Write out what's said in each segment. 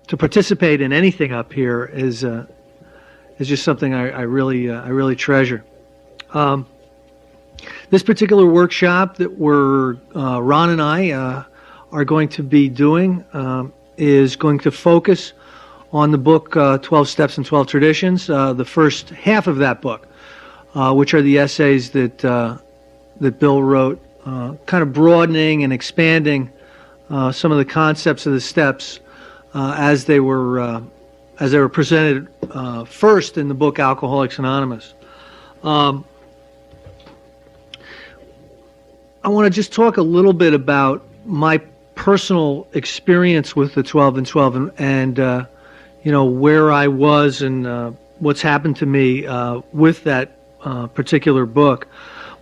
to participate in anything up here is just something I really treasure. This particular workshop that Ron and I are going to be doing is going to focus on the book 12 Steps and 12 Traditions, the first half of that book, which are the essays that Bill wrote, kind of broadening and expanding some of the concepts of the steps as they were presented first in the book Alcoholics Anonymous. I want to just talk a little bit about my personal experience with the 12 and 12 and where I was and what's happened to me with that particular book.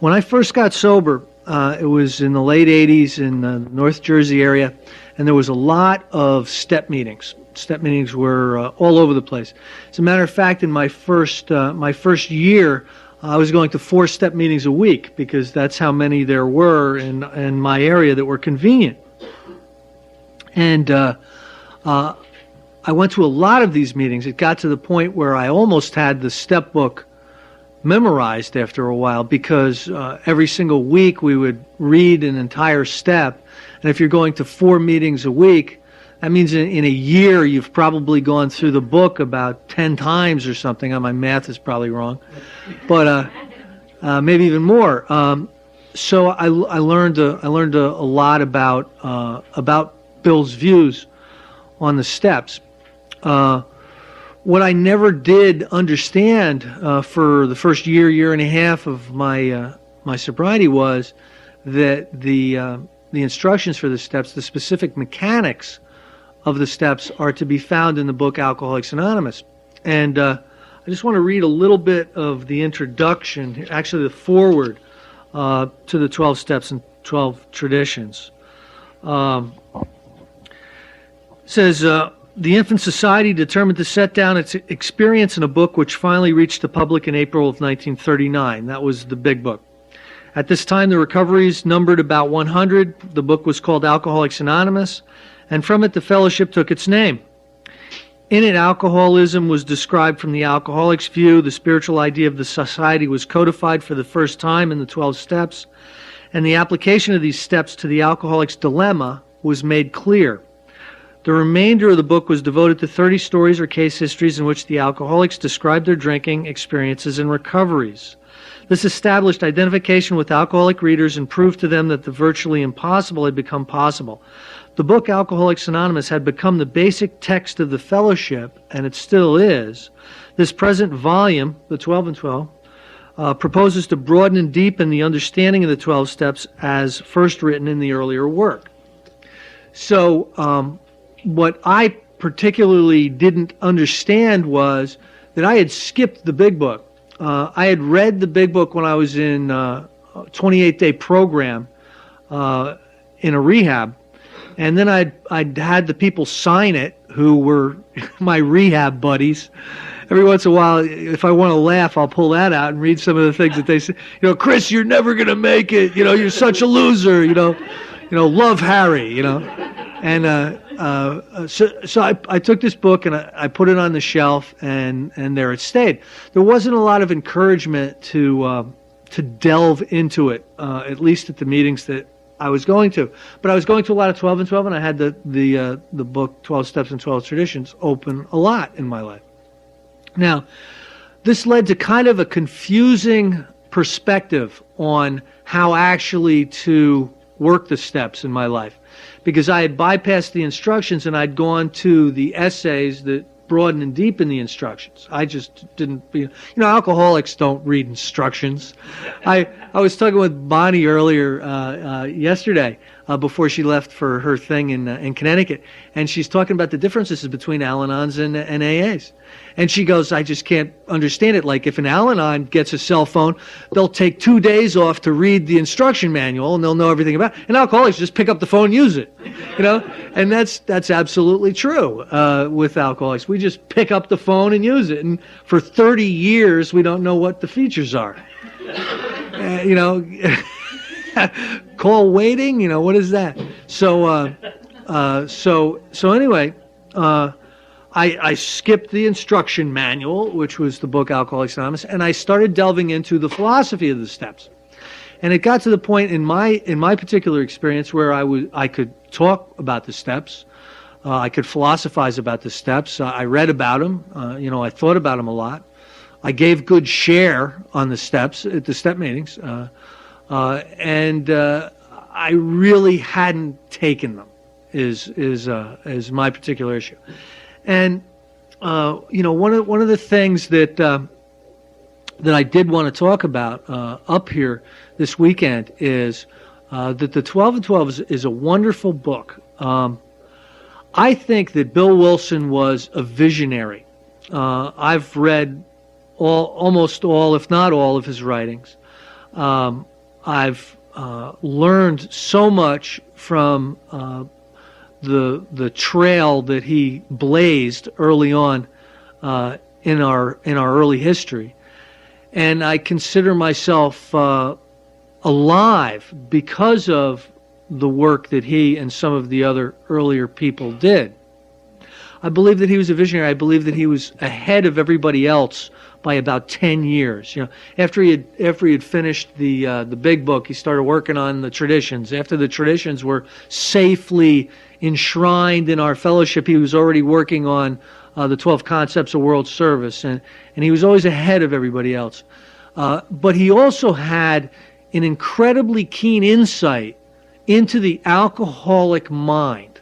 When I first got sober, it was in the late 80s in the North Jersey area, and there was a lot of step meetings. Step meetings were all over the place. As a matter of fact, in my first year, I was going to 4 step meetings a week because that's how many there were in my area that were convenient. And I went to a lot of these meetings. It got to the point where I almost had the step book memorized after a while because every single week we would read an entire step. And if you're going to 4 meetings a week, that means in a year you've probably gone through the book about 10 times or something. My math is probably wrong, but maybe even more. So I learned a lot about Bill's views on the steps. What I never did understand for the first year and a half of my sobriety was that the instructions for the steps, the specific mechanics of the steps, are to be found in the book Alcoholics Anonymous. And I just want to read a little bit of the introduction, actually the foreword to the 12 Steps and 12 Traditions. It says, the Infant Society determined to set down its experience in a book which finally reached the public in April of 1939. That was the big book. At this time, the recoveries numbered about 100. The book was called Alcoholics Anonymous, and from it the fellowship took its name. In it, alcoholism was described from the alcoholic's view. The spiritual idea of the society was codified for the first time in the 12 steps, and the application of these steps to the alcoholic's dilemma was made clear. The remainder of the book was devoted to 30 stories or case histories in which the alcoholics described their drinking experiences and recoveries. This established identification with alcoholic readers and proved to them that the virtually impossible had become possible. The book Alcoholics Anonymous had become the basic text of the fellowship, and it still is. This present volume, the 12 and 12, proposes to broaden and deepen the understanding of the 12 steps as first written in the earlier work. So what I particularly didn't understand was that I had skipped the big book. I had read the big book when I was in a 28-day program in a rehab, and then I'd had the people sign it who were my rehab buddies. Every once in a while, if I want to laugh, I'll pull that out and read some of the things that they say. Chris, you're never going to make it. You're such a loser. Love Harry. And so I took this book and I put it on the shelf, and there it stayed. There wasn't a lot of encouragement to delve into it, at least at the meetings that I was going to. But I was going to a lot of 12 and 12, and I had the book 12 Steps and 12 Traditions open a lot in my life. Now, this led to kind of a confusing perspective on how actually to work the steps in my life, because I had bypassed the instructions and I'd gone to the essays that broaden and deepen the instructions. I just didn't, alcoholics don't read instructions. I was talking with Bonnie earlier yesterday before she left for her thing in Connecticut, and she's talking about the differences between Al-Anons and AAs. And she goes, I just can't understand it. Like, if an Al-Anon gets a cell phone, they'll take 2 days off to read the instruction manual, and they'll know everything about it. And alcoholics just pick up the phone and use it, And that's absolutely true with alcoholics. We just pick up the phone and use it. And for 30 years, we don't know what the features are. Call waiting, what is that? So anyway, I skipped the instruction manual, which was the book Alcoholics Anonymous, and I started delving into the philosophy of the steps. And it got to the point in my particular experience where I could talk about the steps, I could philosophize about the steps. I read about them. I thought about them a lot. I gave good share on the steps at the step meetings, and I really hadn't taken them. Is my particular issue, and one of the things that I did want to talk about up here this weekend is that the 12 and 12 is a wonderful book. I think that Bill Wilson was a visionary. I've read almost all, if not all, of his writings. I've learned so much from the trail that he blazed early on in our early history, and I consider myself alive because of the work that he and some of the other earlier people did. I believe that he was a visionary. I believe that he was ahead of everybody else by about 10 years. After he had finished the big book, he started working on the traditions. After the traditions were safely enshrined in our fellowship, he was already working on the 12 concepts of world service, and he was always ahead of everybody else. But he also had an incredibly keen insight into the alcoholic mind,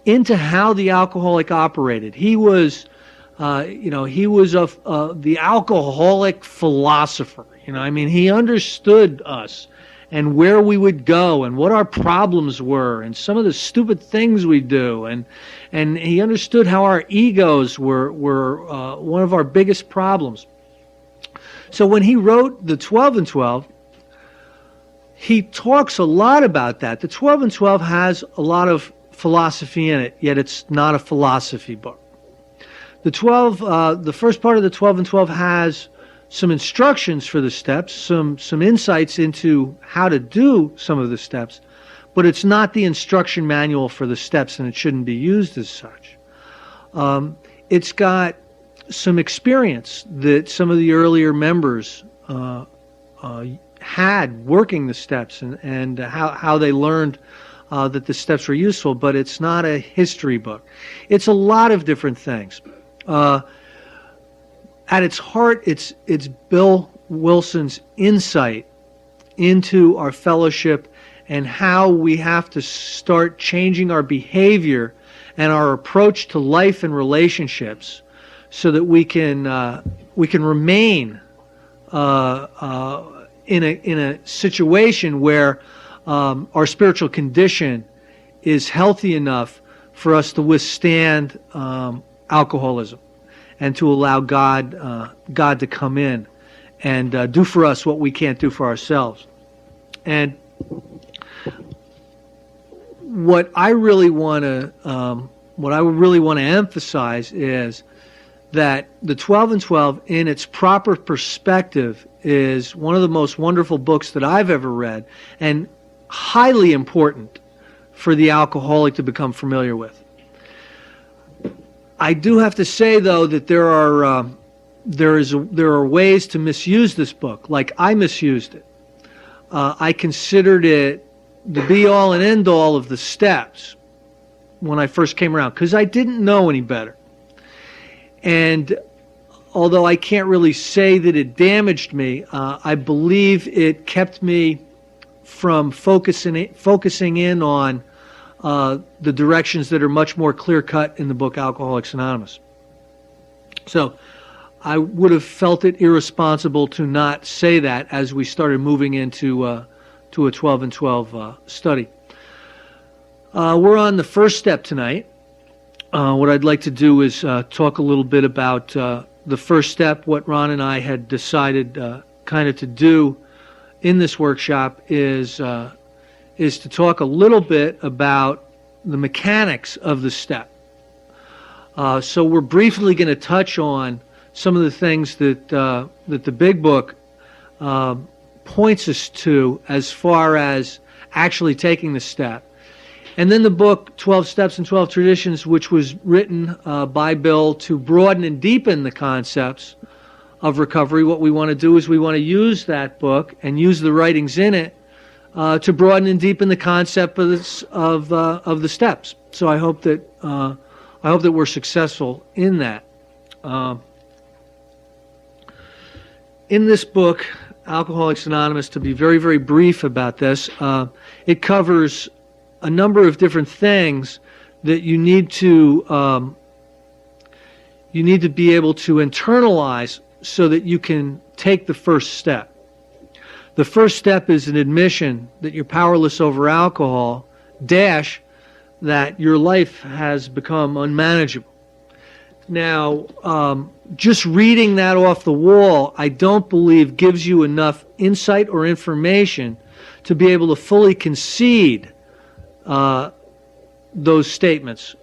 into how the alcoholic operated. He was, the alcoholic philosopher. He understood us and where we would go and what our problems were and some of the stupid things we do, and he understood how our egos were one of our biggest problems. So when he wrote the 12 and 12, he talks a lot about that. The 12 and 12 has a lot of philosophy in it, yet it's not a philosophy book. The first part of the 12 and 12 has some instructions for the steps, some insights into how to do some of the steps, but it's not the instruction manual for the steps, and it shouldn't be used as such. It's got some experience that some of the earlier members had working the steps, and how they learned that the steps were useful, but it's not a history book. It's a lot of different things. At its heart, it's Bill Wilson's insight into our fellowship and how we have to start changing our behavior and our approach to life and relationships so that we can remain in a situation where our spiritual condition is healthy enough for us to withstand alcoholism and to allow God to come in and do for us what we can't do for ourselves. And what I really want to emphasize is that the 12 and 12, in its proper perspective, is one of the most wonderful books that I've ever read, and highly important for the alcoholic to become familiar with. I do have to say, though, that there are ways to misuse this book, like I misused it. I considered it the be-all and end-all of the steps when I first came around, because I didn't know any better. And although I can't really say that it damaged me, I believe it kept me from focusing in on the directions that are much more clear-cut in the book Alcoholics Anonymous. So I would have felt it irresponsible to not say that as we started moving into to a 12 and 12 study. We're on the first step tonight. What I'd like to do is talk a little bit about the first step. What Ron and I had decided kind of to do in this workshop is to talk a little bit about the mechanics of the step. So we're briefly going to touch on some of the things that the big book points us to as far as actually taking the step. And then the book 12 Steps and 12 Traditions, which was written by Bill to broaden and deepen the concepts of recovery. What we want to do is we want to use that book and use the writings in it to broaden and deepen the concept of the steps. So I hope that we're successful in that. In this book, Alcoholics Anonymous, to be very, very brief about this, it covers a number of different things that you need to be able to internalize so that you can take the first step. The first step is an admission that you're powerless over alcohol, dash, that your life has become unmanageable. Now, just reading that off the wall, I don't believe gives you enough insight or information to be able to fully concede those statements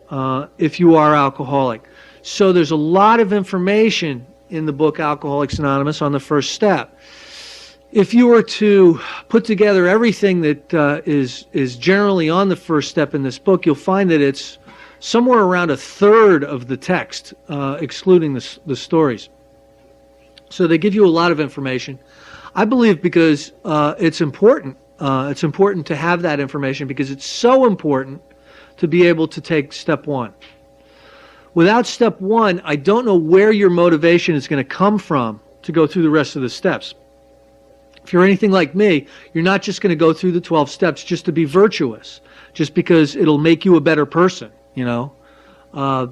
if you are alcoholic. So there's a lot of information in the book Alcoholics Anonymous on the first step. If you were to put together everything that is generally on the first step in this book, you'll find that it's somewhere around a third of the text, excluding the stories. So they give you a lot of information. I believe because it's important. It's important to have that information because it's so important to be able to take step one. Without step one, I don't know where your motivation is going to come from to go through the rest of the steps. If you're anything like me, you're not just going to go through the 12 steps just to be virtuous, just because it'll make you a better person, you know.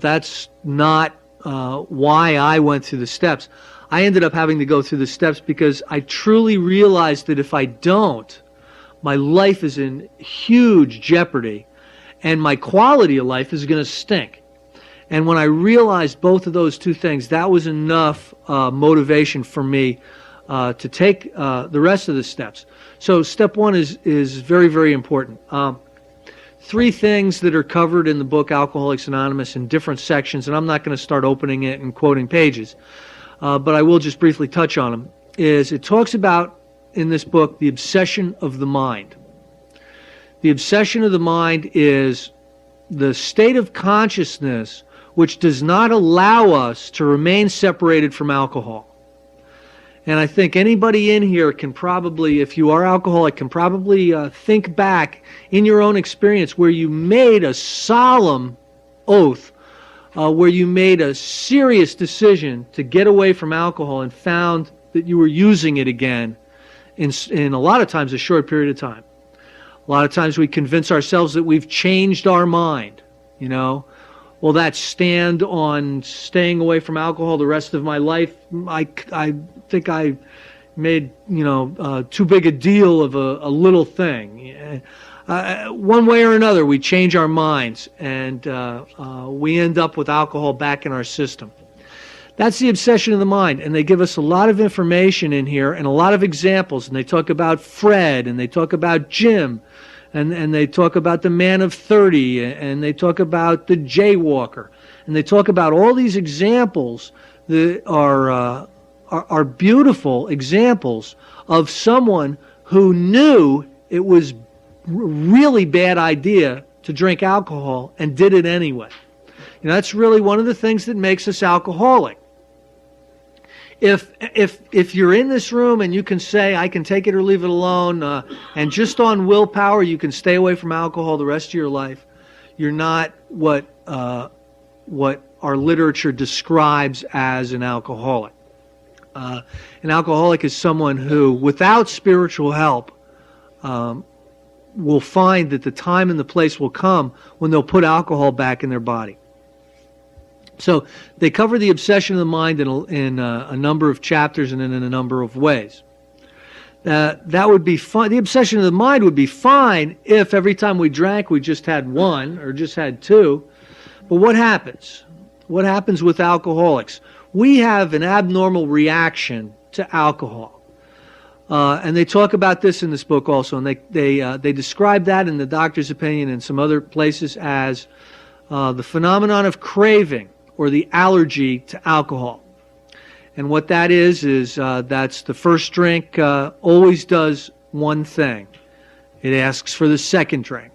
That's not why I went through the steps. I ended up having to go through the steps because I truly realized that if I don't, my life is in huge jeopardy and my quality of life is going to stink. And when I realized both of those two things, that was enough motivation for me to take the rest of the steps. So step one is very, very important. Three things that are covered in the book Alcoholics Anonymous in different sections, and I'm not going to start opening it and quoting pages, but I will just briefly touch on them, is it talks about, in this book, the obsession of the mind. The obsession of the mind is the state of consciousness which does not allow us to remain separated from alcohol. And I think anybody in here can probably, if you are alcoholic, can probably think back in your own experience where you made a solemn oath, where you made a serious decision to get away from alcohol and found that you were using it again in a lot of times a short period of time. A lot of times we convince ourselves that we've changed our mind, you know. Will that stand on staying away from alcohol the rest of my life? I think I made, too big a deal of a little thing. One way or another, we change our minds, and we end up with alcohol back in our system. That's the obsession of the mind, and they give us a lot of information in here and a lot of examples, and they talk about Fred, and they talk about Jim, and they talk about the man of 30, and they talk about the jaywalker, and they talk about all these examples that are beautiful examples of someone who knew it was a really bad idea to drink alcohol and did it anyway. You know, that's really one of the things that makes us alcoholic. If you're in this room and you can say, I can take it or leave it alone, and just on willpower you can stay away from alcohol the rest of your life, you're not what our literature describes as an alcoholic. An alcoholic is someone who, without spiritual help, will find that the time and the place will come when they'll put alcohol back in their body. So they cover the obsession of the mind in a number of chapters and in a number of ways. That would be fine. The obsession of the mind would be fine if every time we drank we just had one or just had two. But what happens? What happens with alcoholics? We have an abnormal reaction to alcohol. And they talk about this in this book also. And they describe that in the doctor's opinion and some other places as the phenomenon of craving, or the allergy to alcohol. And what that is that's the first drink always does one thing. It asks for the second drink.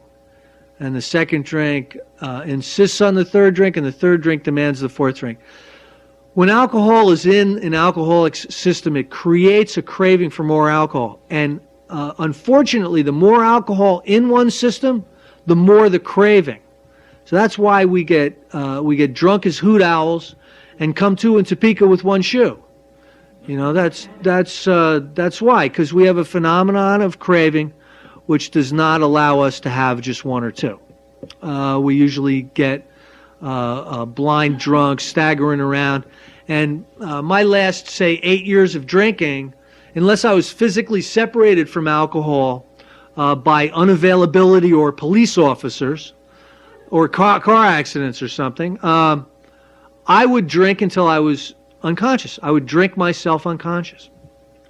and the second drink insists on the third drink, and the third drink demands the fourth drink. When alcohol is in an alcoholic's system, it creates a craving for more alcohol. And unfortunately, the more alcohol in one system, the more the craving. So that's why we get drunk as hoot owls and come to in Topeka with one shoe. You know, that's why, because we have a phenomenon of craving which does not allow us to have just one or two. We usually get blind drunk, staggering around. And my last, say, 8 years of drinking, unless I was physically separated from alcohol by unavailability or police officers or car accidents or something, I would drink until I was unconscious. I would drink myself unconscious.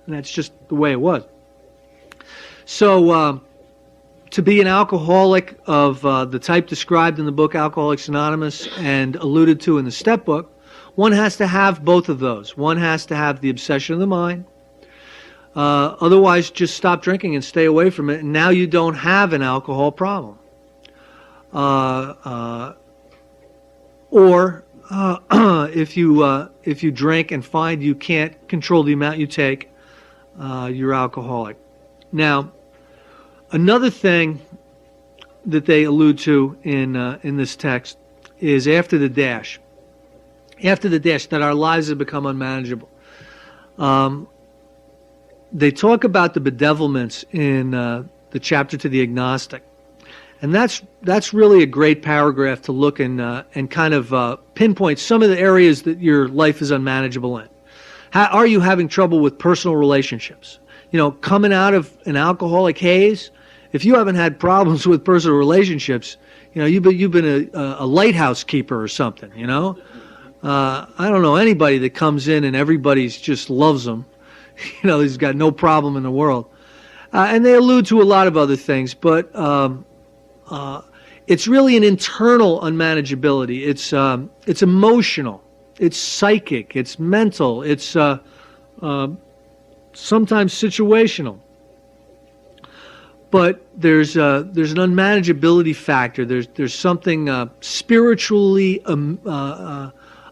And that's just the way it was. So to be an alcoholic of the type described in the book Alcoholics Anonymous and alluded to in the step book, one has to have both of those. One has to have the obsession of the mind. Otherwise, just stop drinking and stay away from it, and now you don't have an alcohol problem. Or if you drink and find you can't control the amount you take, you're alcoholic. Now, another thing that they allude to in this text is after the dash. After the dash, that our lives have become unmanageable. They talk about the bedevilments in the chapter to the agnostic. And that's really a great paragraph to look and kind of pinpoint some of the areas that your life is unmanageable in. Are you having trouble with personal relationships? You know, coming out of an alcoholic haze, if you haven't had problems with personal relationships, you know, you've been a lighthouse keeper or something, you know? I don't know anybody that comes in and everybody's just loves them. You know, he's got no problem in the world. And they allude to a lot of other things, but it's really an internal unmanageability. It's emotional. It's psychic. It's mental. It's sometimes situational. But there's an unmanageability factor. There's something spiritually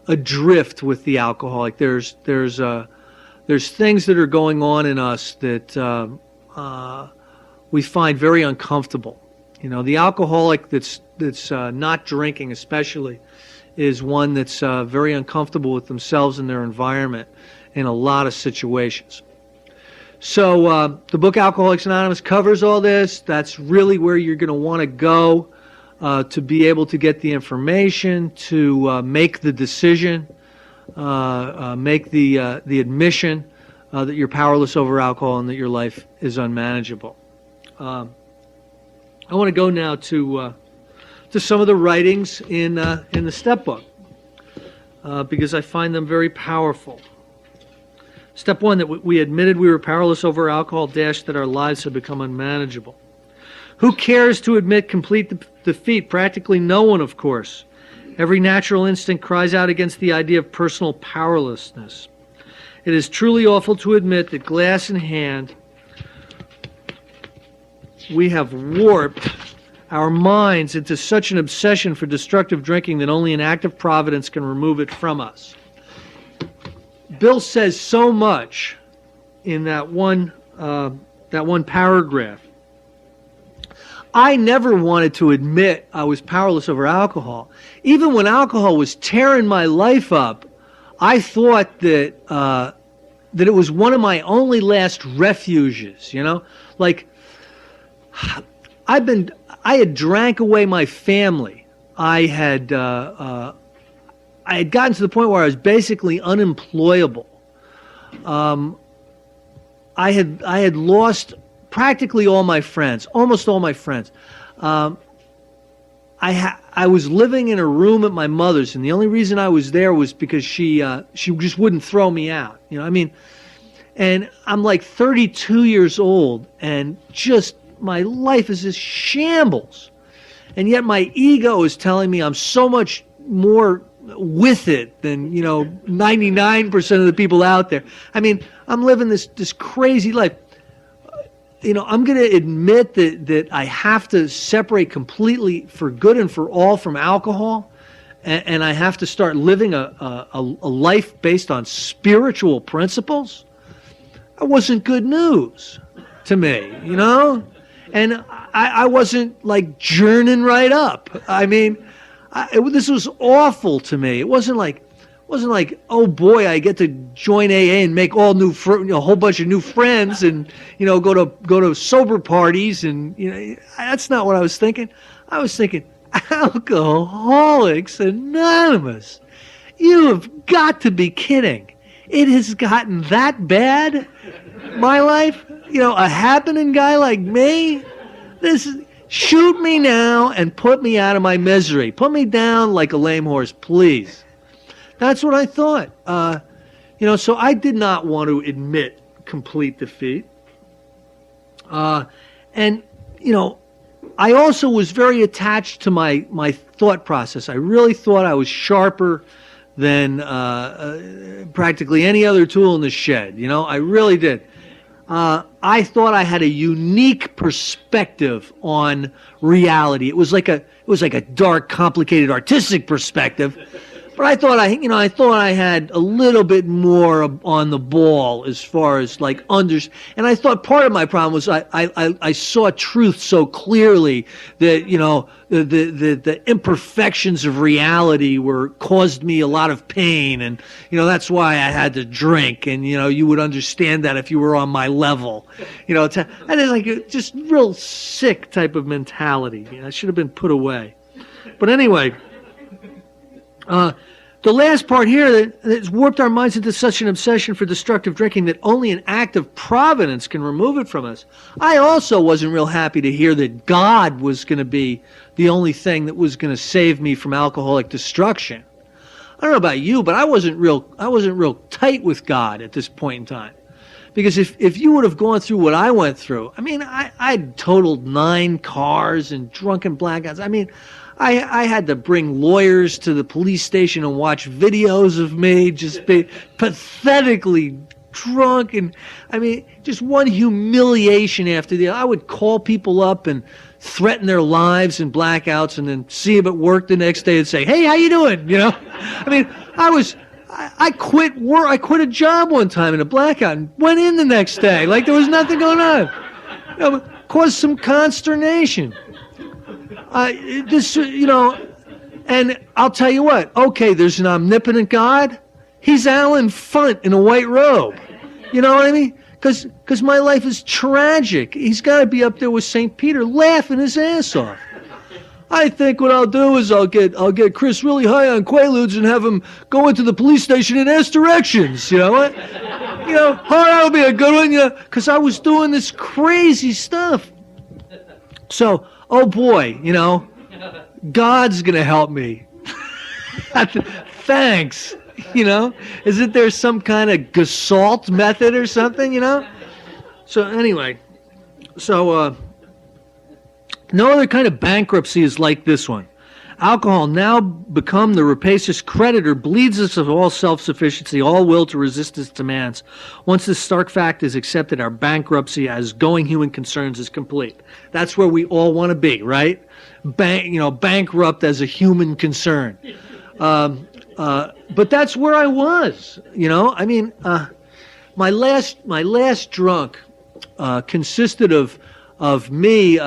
adrift with the alcoholic. There's things that are going on in us that we find very uncomfortable. You know, the alcoholic that's not drinking, especially, is one that's very uncomfortable with themselves and their environment in a lot of situations. So the book Alcoholics Anonymous covers all this. That's really where you're going to want to go to be able to get the information, to make the decision, make the admission that you're powerless over alcohol and that your life is unmanageable. I want to go now to some of the writings in the step book because I find them very powerful. Step one, that we admitted we were powerless over alcohol, dash that our lives have become unmanageable. Who cares to admit complete defeat? Practically no one, of course. Every natural instinct cries out against the idea of personal powerlessness. It is truly awful to admit that, glass in hand, we have warped our minds into such an obsession for destructive drinking that only an act of providence can remove it from us. Bill says so much in that one paragraph. I never wanted to admit I was powerless over alcohol. Even when alcohol was tearing my life up, I thought that it was one of my only last refuges. You know, like I had drank away my family. I had gotten to the point where I was basically unemployable. I had lost practically all my friends, almost all my friends. I was living in a room at my mother's, and the only reason I was there was because she just wouldn't throw me out. You know, I mean, and I'm like 32 years old, and just my life is this shambles, and yet my ego is telling me I'm so much more with it than 99% of the people out there. I mean, I'm living this crazy life. I'm going to admit that I have to separate completely for good and for all from alcohol, and I have to start living a life based on spiritual principles. That wasn't good news to me, and I wasn't like journeying right up. I mean, this was awful to me. It wasn't like, oh boy, I get to join AA and make all new, a whole bunch of new friends, and go to sober parties, and that's not what I was thinking. I was thinking, Alcoholics Anonymous. You have got to be kidding. It has gotten that bad, my life. A happening guy like me. Shoot me now and put me out of my misery. Put me down like a lame horse, please. That's what I thought. So I did not want to admit complete defeat. And I also was very attached to my thought process. I really thought I was sharper than practically any other tool in the shed. I really did. I thought I had a unique perspective on reality. It was like a dark, complicated, artistic perspective. But I thought I had a little bit more on the ball as far as like and I thought part of my problem was I saw truth so clearly that the imperfections of reality caused me a lot of pain, and that's why I had to drink, and you would understand that if you were on my level, and it's like just real sick type of mentality. I should have been put away. But anyway. The last part here that has warped our minds into such an obsession for destructive drinking that only an act of providence can remove it from us. I also wasn't real happy to hear that God was going to be the only thing that was going to save me from alcoholic destruction. I don't know about you, but I wasn't real tight with God at this point in time. Because if you would have gone through what I went through, I'd totaled 9 cars and drunken blackouts. I had to bring lawyers to the police station and watch videos of me just be pathetically drunk, and just one humiliation after the other. I would call people up and threaten their lives in blackouts, and then see them at work the next day and say, "Hey, how you doing?" I quit work. I quit a job one time in a blackout and went in the next day like there was nothing going on. Caused some consternation. And I'll tell you what, okay, there's an omnipotent God. He's Alan Funt in a white robe. You know what I mean? Because my life is tragic. He's got to be up there with St. Peter laughing his ass off. I think what I'll do is I'll get Chris really high on Quaaludes and have him go into the police station and ask directions. You know what? That'll be a good one. Because I was doing this crazy stuff. So, oh boy, God's going to help me. Thanks. Isn't there some kind of Gestalt method or something, So anyway, no other kind of bankruptcy is like this one. Alcohol, now become the rapacious creditor, bleeds us of all self-sufficiency, all will to resist its demands. Once this stark fact is accepted, our bankruptcy as going human concerns is complete. That's where we all want to be, right? Bankrupt as a human concern. But that's where I was, my last drunk consisted of me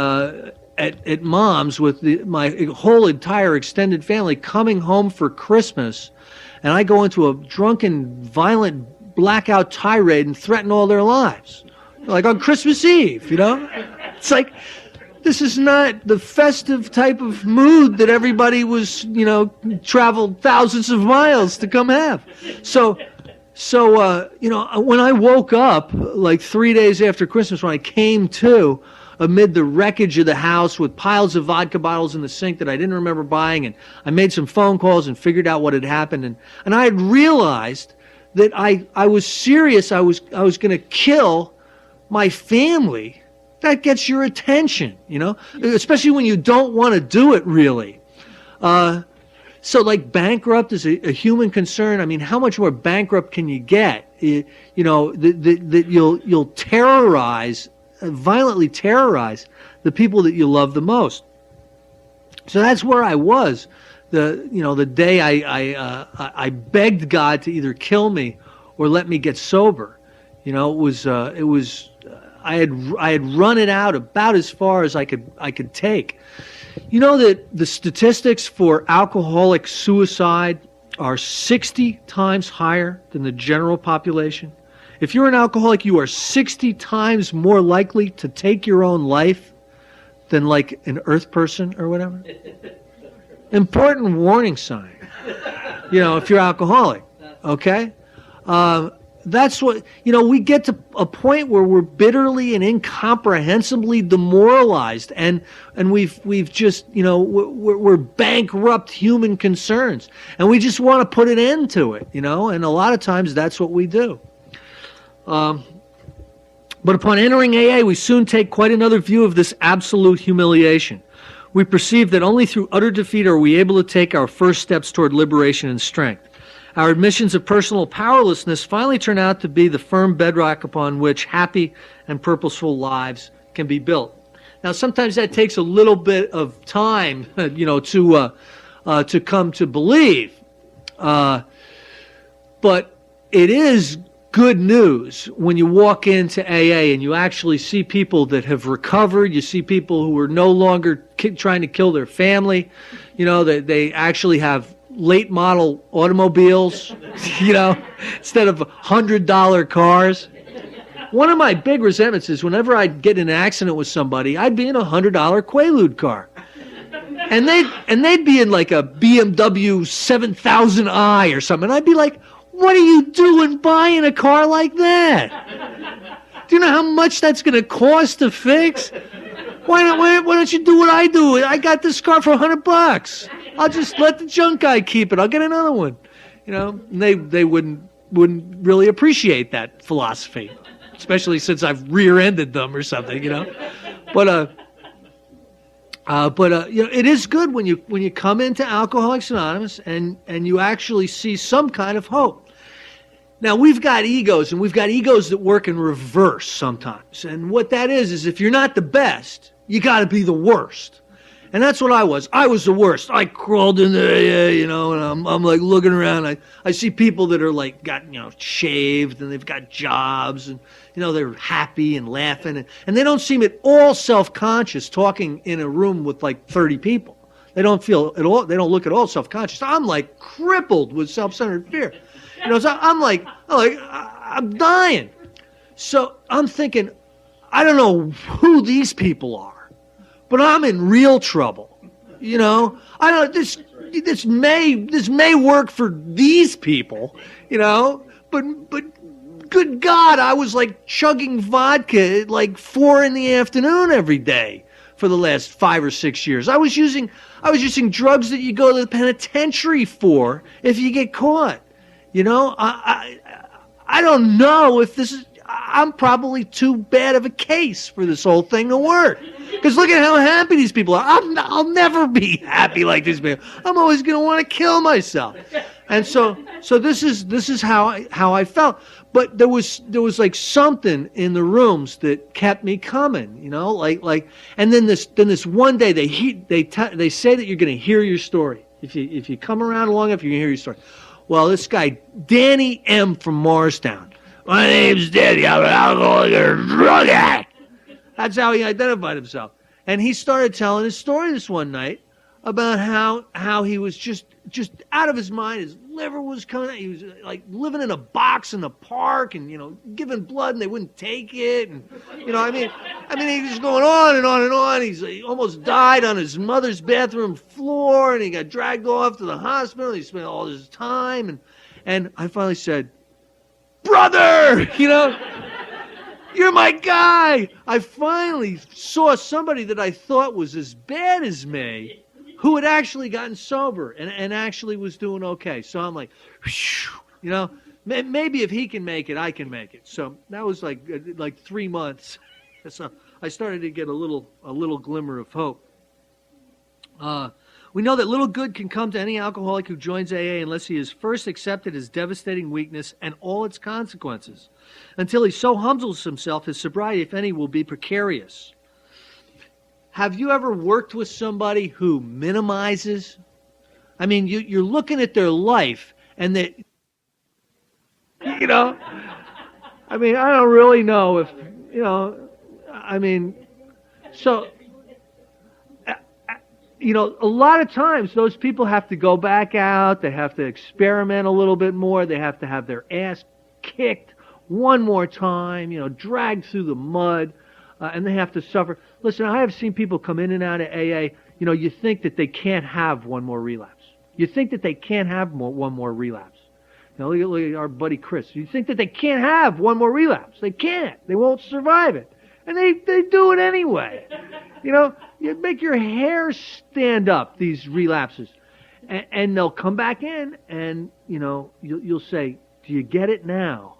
at Mom's with my whole entire extended family coming home for Christmas, and I go into a drunken, violent, blackout tirade and threaten all their lives, like on Christmas Eve. It's like, this is not the festive type of mood that everybody was, traveled thousands of miles to come have. So when I woke up, like 3 days after Christmas, when I came to, amid the wreckage of the house with piles of vodka bottles in the sink that I didn't remember buying, and I made some phone calls and figured out what had happened, and I had realized that I was serious. I was going to kill my family. That gets your attention, especially when you don't want to do it really. So like bankrupt is a human concern. How much more bankrupt can you get? That you'll terrorize violently terrorize the people that you love the most. So that's where I was. The day I begged God to either kill me or let me get sober. It was I had run it out about as far as I could take. You know that the statistics for alcoholic suicide are 60 times higher than the general population. If you're an alcoholic, you are 60 times more likely to take your own life than like an earth person or whatever. Important warning sign, if you're alcoholic, okay? That's what, we get to a point where we're bitterly and incomprehensibly demoralized, and we've just, we're bankrupt human concerns, and we just want to put an end to it, and a lot of times that's what we do. But upon entering AA, we soon take quite another view of this absolute humiliation. We perceive that only through utter defeat are we able to take our first steps toward liberation and strength. Our admissions of personal powerlessness finally turn out to be the firm bedrock upon which happy and purposeful lives can be built. Now, sometimes that takes a little bit of time, to come to believe. But it is good news when you walk into AA and you actually see people that have recovered. You see people who are no longer trying to kill their family. That they actually have late model automobiles, instead of $100 cars. One of my big resentments is whenever I'd get in an accident with somebody, I'd be in a $100 Quaalude car. And they'd be in like a BMW 7000i or something. And I'd be like, what are you doing buying a car like that? Do you know how much that's going to cost to fix? Why don't you do what I do? I got this car for $100. I'll just let the junk guy keep it. I'll get another one. And they wouldn't really appreciate that philosophy, especially since I've rear-ended them or something, But it is good when you come into Alcoholics Anonymous and you actually see some kind of hope. Now, we've got egos, and we've got egos that work in reverse sometimes. And what that is if you're not the best, you got to be the worst. And that's what I was. I was the worst. I crawled in there, and I'm like looking around. I see people that are like got, shaved, and they've got jobs, and, they're happy and laughing. And they don't seem at all self-conscious talking in a room with like 30 people. They don't feel at all, they don't look at all self-conscious. I'm like crippled with self-centered fear. So I'm dying. So I'm thinking, I don't know who these people are, but I'm in real trouble. I don't, this may work for these people, but good God, I was like chugging vodka at like 4 p.m. every day for the last 5 or 6 years. I was using drugs that you go to the penitentiary for if you get caught. I don't know if this is, I'm probably too bad of a case for this whole thing to work. Because look at how happy these people are. I'll never be happy like these people. I'm always going to want to kill myself. And so this is how I felt. But there was like something in the rooms that kept me coming, and then this one day they say that you're going to hear your story. If you come around long enough, you're going to hear your story. Well, this guy, Danny M. from Morristown. My name's Danny. I'm an alcoholic and a drug addict. That's how he identified himself. And he started telling his story this one night about how he was just out of his mind. His liver was coming out. He was like living in a box in the park and, giving blood and they wouldn't take it. And, he was going on and on and on. He almost died on his mother's bathroom floor and he got dragged off to the hospital. And he spent all his time. And I finally said, brother, you're my guy. I finally saw somebody that I thought was as bad as me who had actually gotten sober and actually was doing okay. So I'm like, maybe if he can make it, I can make it. So that was like 3 months. So I started to get a little glimmer of hope. We know that little good can come to any alcoholic who joins AA unless he is first accepted his devastating weakness and all its consequences. Until he so humbles himself, his sobriety, if any, will be precarious. Have you ever worked with somebody who minimizes? I mean, you're looking at their life and they, I don't really know if, so, a lot of times those people have to go back out, they have to experiment a little bit more, they have to have their ass kicked one more time, dragged through the mud, and they have to suffer. Listen, I have seen people come in and out of AA, you think that they can't have one more relapse. You think that they can't have one more relapse. Look at our buddy Chris. You think that they can't have one more relapse. They can't. They won't survive it. And they do it anyway. You make your hair stand up, these relapses. And they'll come back in and, you'll say, do you get it now?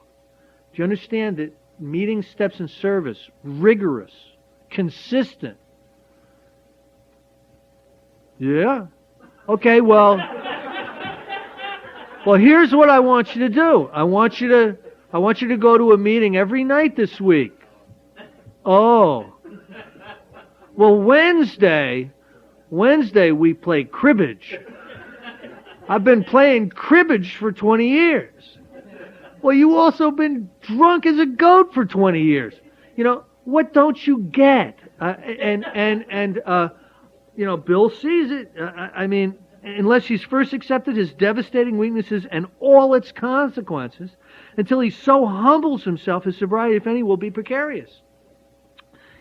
Do you understand that meeting steps in service, rigorous, consistent? Yeah. Okay, well, here's what I want you to do. I want you to go to a meeting every night this week. Oh. Well, Wednesday we play cribbage. I've been playing cribbage for 20 years. Well, you also been drunk as a goat for 20 years. What don't you get? Bill sees it. Unless he's first accepted his devastating weaknesses and all its consequences, until he so humbles himself, his sobriety, if any, will be precarious.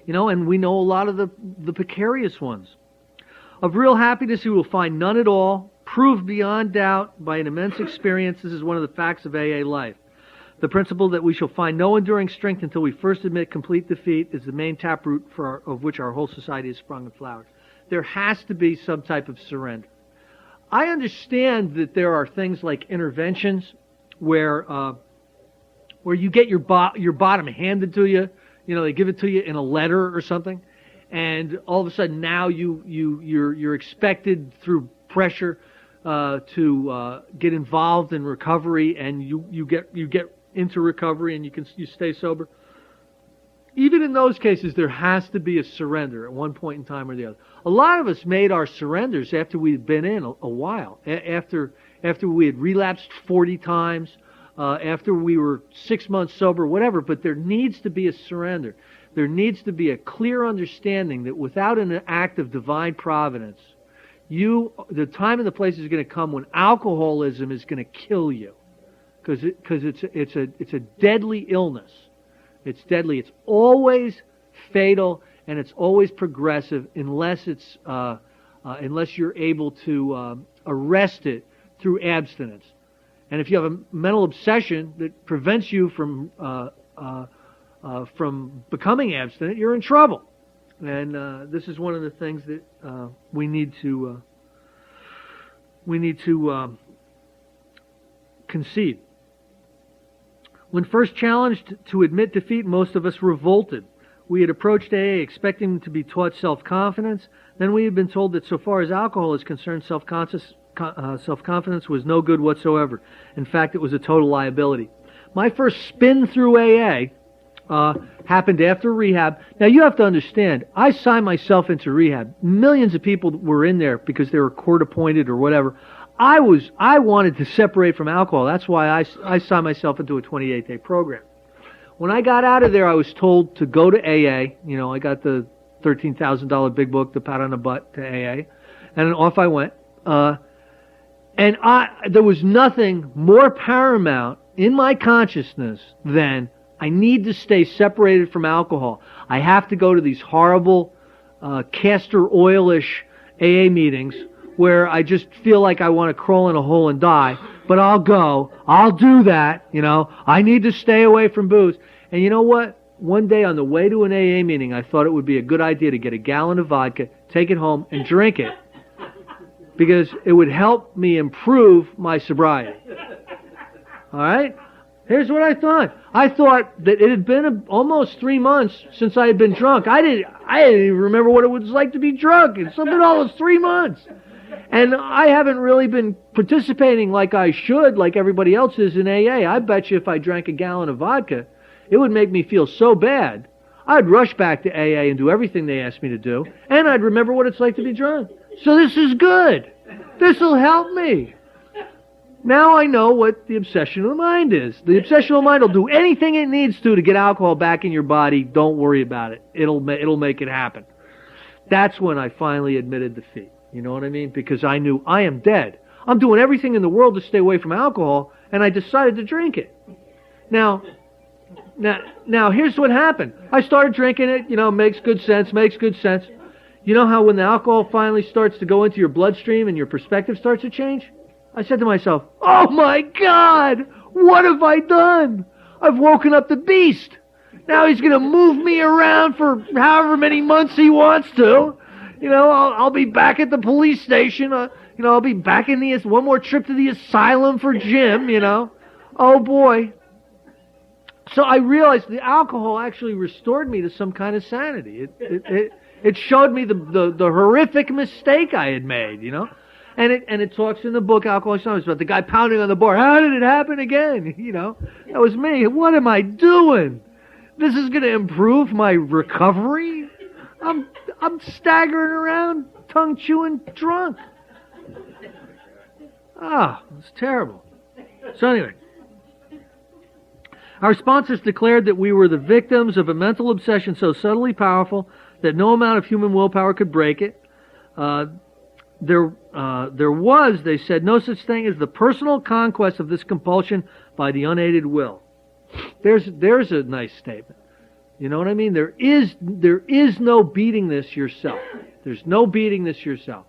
And we know a lot of the precarious ones. Of real happiness he will find none at all, proved beyond doubt by an immense experience. This is one of the facts of AA life. The principle that we shall find no enduring strength until we first admit complete defeat is the main taproot of which our whole society is sprung and flowered. There has to be some type of surrender. I understand that there are things like interventions where you get your bottom handed to you. They give it to you in a letter or something, and all of a sudden now you're expected through pressure to get involved in recovery, and you get into recovery and you stay sober. Even in those cases, there has to be a surrender at one point in time or the other. A lot of us made our surrenders after we'd been in a while, after we had relapsed 40 times, after we were 6 months sober, whatever. But there needs to be a surrender. There needs to be a clear understanding that without an act of divine providence, the time and the place is going to come when alcoholism is going to kill you, because it's a deadly illness. It's deadly. It's always fatal, and it's always progressive unless you're able to arrest it through abstinence. And if you have a mental obsession that prevents you from becoming abstinent, you're in trouble. And this is one of the things that we need to concede. When first challenged to admit defeat, most of us revolted. We had approached AA expecting to be taught self-confidence. Then we had been told that so far as alcohol is concerned, self-confidence was no good whatsoever. In fact, it was a total liability. My first spin through AA happened after rehab. Now, you have to understand, I signed myself into rehab. Millions of people were in there because they were court-appointed or whatever. I wanted to separate from alcohol. That's why I signed myself into a 28-day program. When I got out of there, I was told to go to AA. I got the $13,000 big book, the pat on the butt to AA, and off I went. And there was nothing more paramount in my consciousness than I need to stay separated from alcohol. I have to go to these horrible castor oil-ish AA meetings where I just feel like I want to crawl in a hole and die, but I'll go. I'll do that, I need to stay away from booze. And you know what? One day on the way to an AA meeting, I thought it would be a good idea to get a gallon of vodka, take it home, and drink it, because it would help me improve my sobriety. All right? Here's what I thought. I thought that it had been almost 3 months since I had been drunk. I didn't even remember what it was like to be drunk. It's been almost 3 months. And I haven't really been participating like I should, like everybody else is in AA. I bet you if I drank a gallon of vodka, it would make me feel so bad. I'd rush back to AA and do everything they asked me to do, and I'd remember what it's like to be drunk. So this is good. This will help me. Now I know what the obsession of the mind is. The obsession of the mind will do anything it needs to get alcohol back in your body. Don't worry about it. It'll make it happen. That's when I finally admitted defeat. You know what I mean? Because I knew I am dead. I'm doing everything in the world to stay away from alcohol, and I decided to drink it. Now, here's what happened. I started drinking it, makes good sense. You know how when the alcohol finally starts to go into your bloodstream and your perspective starts to change? I said to myself, oh my God, what have I done? I've woken up the beast. Now he's going to move me around for however many months he wants to. I'll be back at the police station. I'll be back in one more trip to the asylum for Jim, Oh boy. So I realized the alcohol actually restored me to some kind of sanity. It showed me the horrific mistake I had made, And it talks in the book, Alcoholics Anonymous, about the guy pounding on the bar. How did it happen again? That was me. What am I doing? This is going to improve my recovery? I'm staggering around, tongue chewing, drunk. It's terrible. So anyway, our sponsors declared that we were the victims of a mental obsession so subtly powerful that no amount of human willpower could break it. There was, they said, no such thing as the personal conquest of this compulsion by the unaided will. There's a nice statement. You know what I mean? There is no beating this yourself. There's no beating this yourself.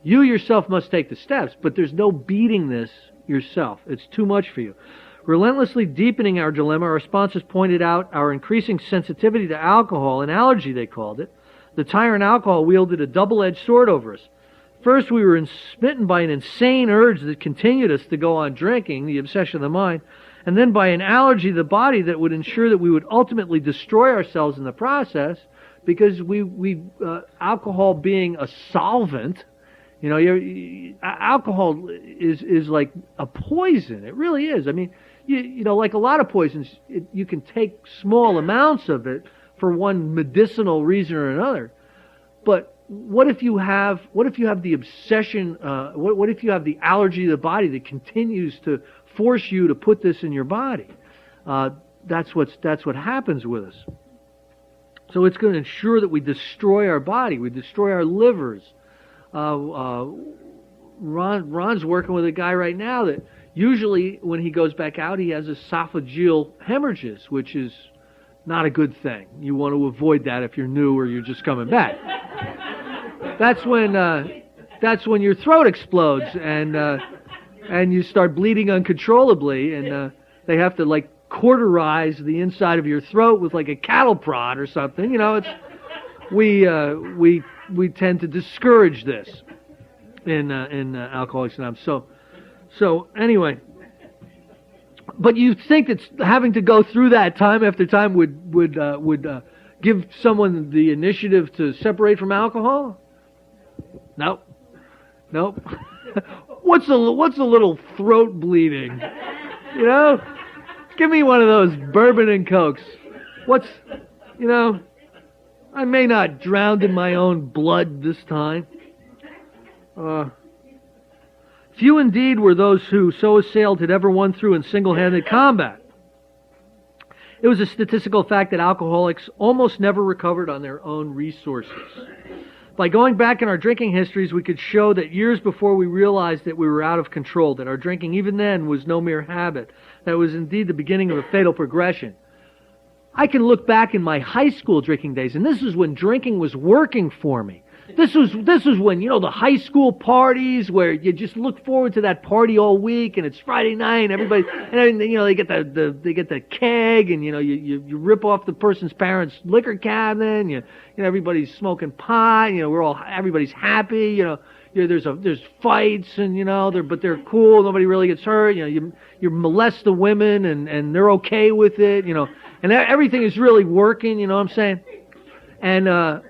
You yourself must take the steps, but there's no beating this yourself. It's too much for you. Relentlessly deepening our dilemma, our sponsors pointed out our increasing sensitivity to alcohol, an allergy they called it. The tyrant alcohol wielded a double-edged sword over us. First, we were smitten by an insane urge that continued us to go on drinking, the obsession of the mind, and then by an allergy of the body that would ensure that we would ultimately destroy ourselves in the process, because alcohol being a solvent, alcohol is like a poison. It really is. I mean, like a lot of poisons, you can take small amounts of it for one medicinal reason or another. But what if you have the obsession? What if you have the allergy of the body that continues to force you to put this in your body? That's what happens with us. So it's going to ensure that we destroy our body, we destroy our livers. Ron's working with a guy right now that usually when he goes back out, he has esophageal hemorrhages, which is not a good thing. You want to avoid that if you're new or you're just coming back. That's when your throat explodes and you start bleeding uncontrollably, and they have to cauterize the inside of your throat with a cattle prod or something. We tend to discourage this in Alcoholics Anonymous. So anyway, but you think that having to go through that time after time would give someone the initiative to separate from alcohol? Nope. What's a little throat bleeding? Give me one of those bourbon and cokes. I may not drown in my own blood this time. Few indeed were those who, so assailed, had ever won through in single-handed combat. It was a statistical fact that alcoholics almost never recovered on their own resources. By going back in our drinking histories, we could show that years before we realized that we were out of control, that our drinking even then was no mere habit, that it was indeed the beginning of a fatal progression. I can look back in my high school drinking days, and this is when drinking was working for me. This was when, the high school parties where you just look forward to that party all week, and it's Friday night, and everybody, they get the keg, and you rip off the person's parents' liquor cabinet, and everybody's smoking pot, everybody's happy, there's fights, and but they're cool, nobody really gets hurt, you molest the women, and they're okay with it, and everything is really working, you know what I'm saying? And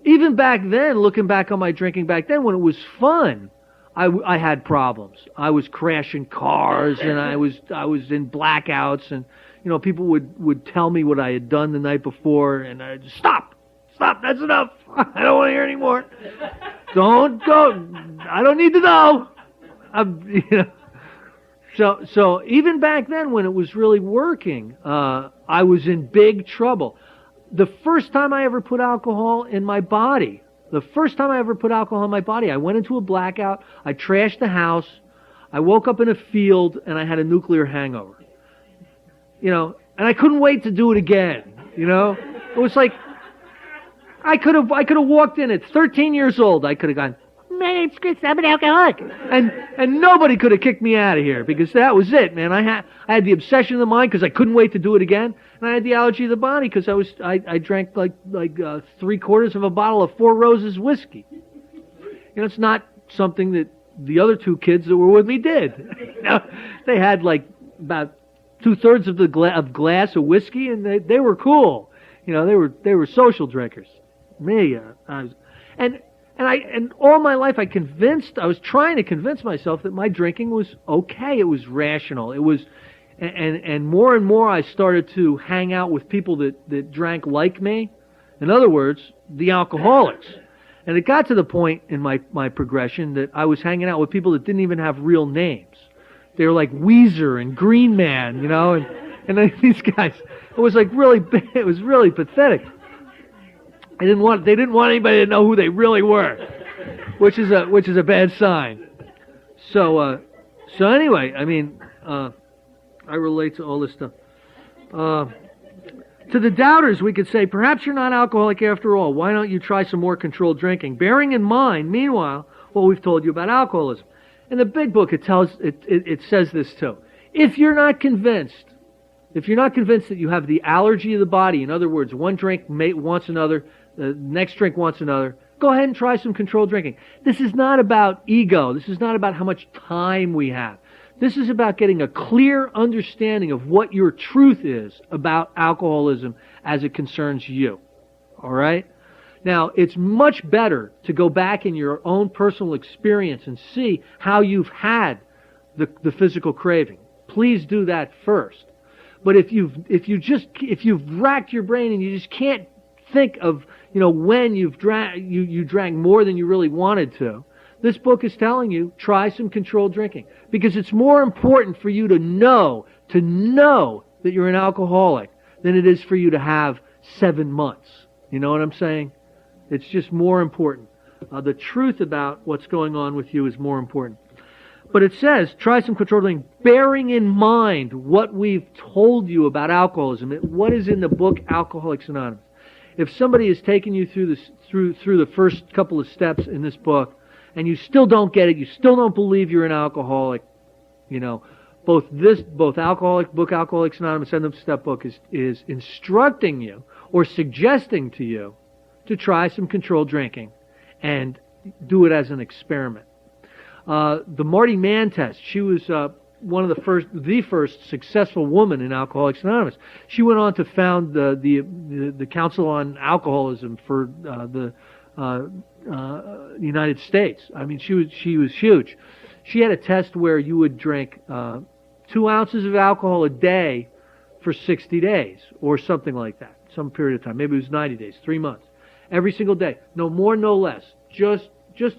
even back then, looking back on my drinking back then, when it was fun, I had problems. I was crashing cars, and I was in blackouts, and people would tell me what I had done the night before, and I just stop, that's enough. I don't want to hear anymore. Don't go. I don't need to know. So even back then, when it was really working, I was in big trouble. The first time I ever put alcohol in my body, I went into a blackout, I trashed the house, I woke up in a field, and I had a nuclear hangover. And I couldn't wait to do it again. It was like, I could have walked in at 13 years old, I could have gone, my name's Chris, I'm an alcoholic. And nobody could have kicked me out of here, because that was it, man. I had the obsession of the mind because I couldn't wait to do it again. And I had the allergy of the body because I drank like 3/4 of a bottle of Four Roses whiskey. It's not something that the other two kids that were with me did. They had like about 2/3 of the glass of whiskey, and they were cool. They were social drinkers. Me, and all my life I was trying to convince myself that my drinking was okay. It was rational. It was, and more I started to hang out with people that drank like me. In other words, the alcoholics. And it got to the point in my progression that I was hanging out with people that didn't even have real names. They were like Weezer and Green Man, and these guys. It was like it was really pathetic. They didn't want anybody to know who they really were, which is a bad sign. So anyway, I relate to all this stuff. To the doubters, we could say, perhaps you're not alcoholic after all. Why don't you try some more controlled drinking? Bearing in mind, meanwhile, what we've told you about alcoholism. In the big book, it says this too. If you're not convinced that you have the allergy of the body, in other words, one drink wants another, the next drink wants another, go ahead and try some controlled drinking. This is not about ego. This is not about how much time we have. This is about getting a clear understanding of what your truth is about alcoholism as it concerns you. All right? Now, it's much better to go back in your own personal experience and see how you've had the physical craving. Please do that first. But if you've racked your brain and you just can't think of when you drank more than you really wanted to, this book is telling you try some controlled drinking, because it's more important for you to know that you're an alcoholic than it is for you to have 7 months. You know what I'm saying? It's just more important. The truth about what's going on with you is more important. But it says, try some controlled drinking, bearing in mind what we've told you about alcoholism, what is in the book Alcoholics Anonymous. If somebody is taking you through the first couple of steps in this book, and you still don't get it, you still don't believe you're an alcoholic, both Alcoholics Anonymous and the step book is instructing you or suggesting to you to try some controlled drinking and do it as an experiment. The Marty Mann test, she was one of the first successful woman in Alcoholics Anonymous. She went on to found the Council on Alcoholism for the United States. She was huge. She had a test where you would drink 2 ounces of alcohol a day for 60 days or something like that, some period of time. Maybe it was 90 days, 3 months. Every single day. No more, no less. Just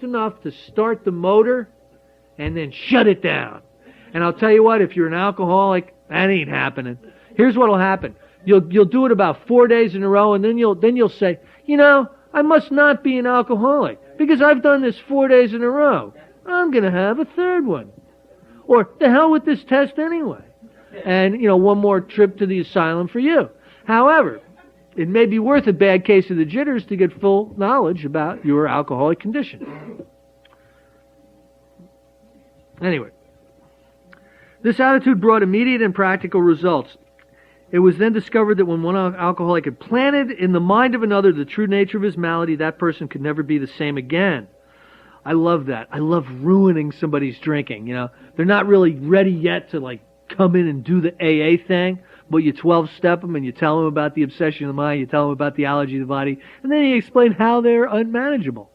enough to start the motor and then shut it down. And I'll tell you what, if you're an alcoholic, that ain't happening. Here's what'll happen. You'll do it about 4 days in a row, and then you'll say, I must not be an alcoholic because I've done this 4 days in a row. I'm going to have a third one. Or the hell with this test anyway. And, one more trip to the asylum for you. However, it may be worth a bad case of the jitters to get full knowledge about your alcoholic condition. Anyway, this attitude brought immediate and practical results. It was then discovered that when one alcoholic had planted in the mind of another the true nature of his malady, that person could never be the same again. I love that. I love ruining somebody's drinking. They're not really ready yet to come in and do the AA thing, but you 12-step them and you tell them about the obsession of the mind, you tell them about the allergy of the body, and then you explain how they're unmanageable.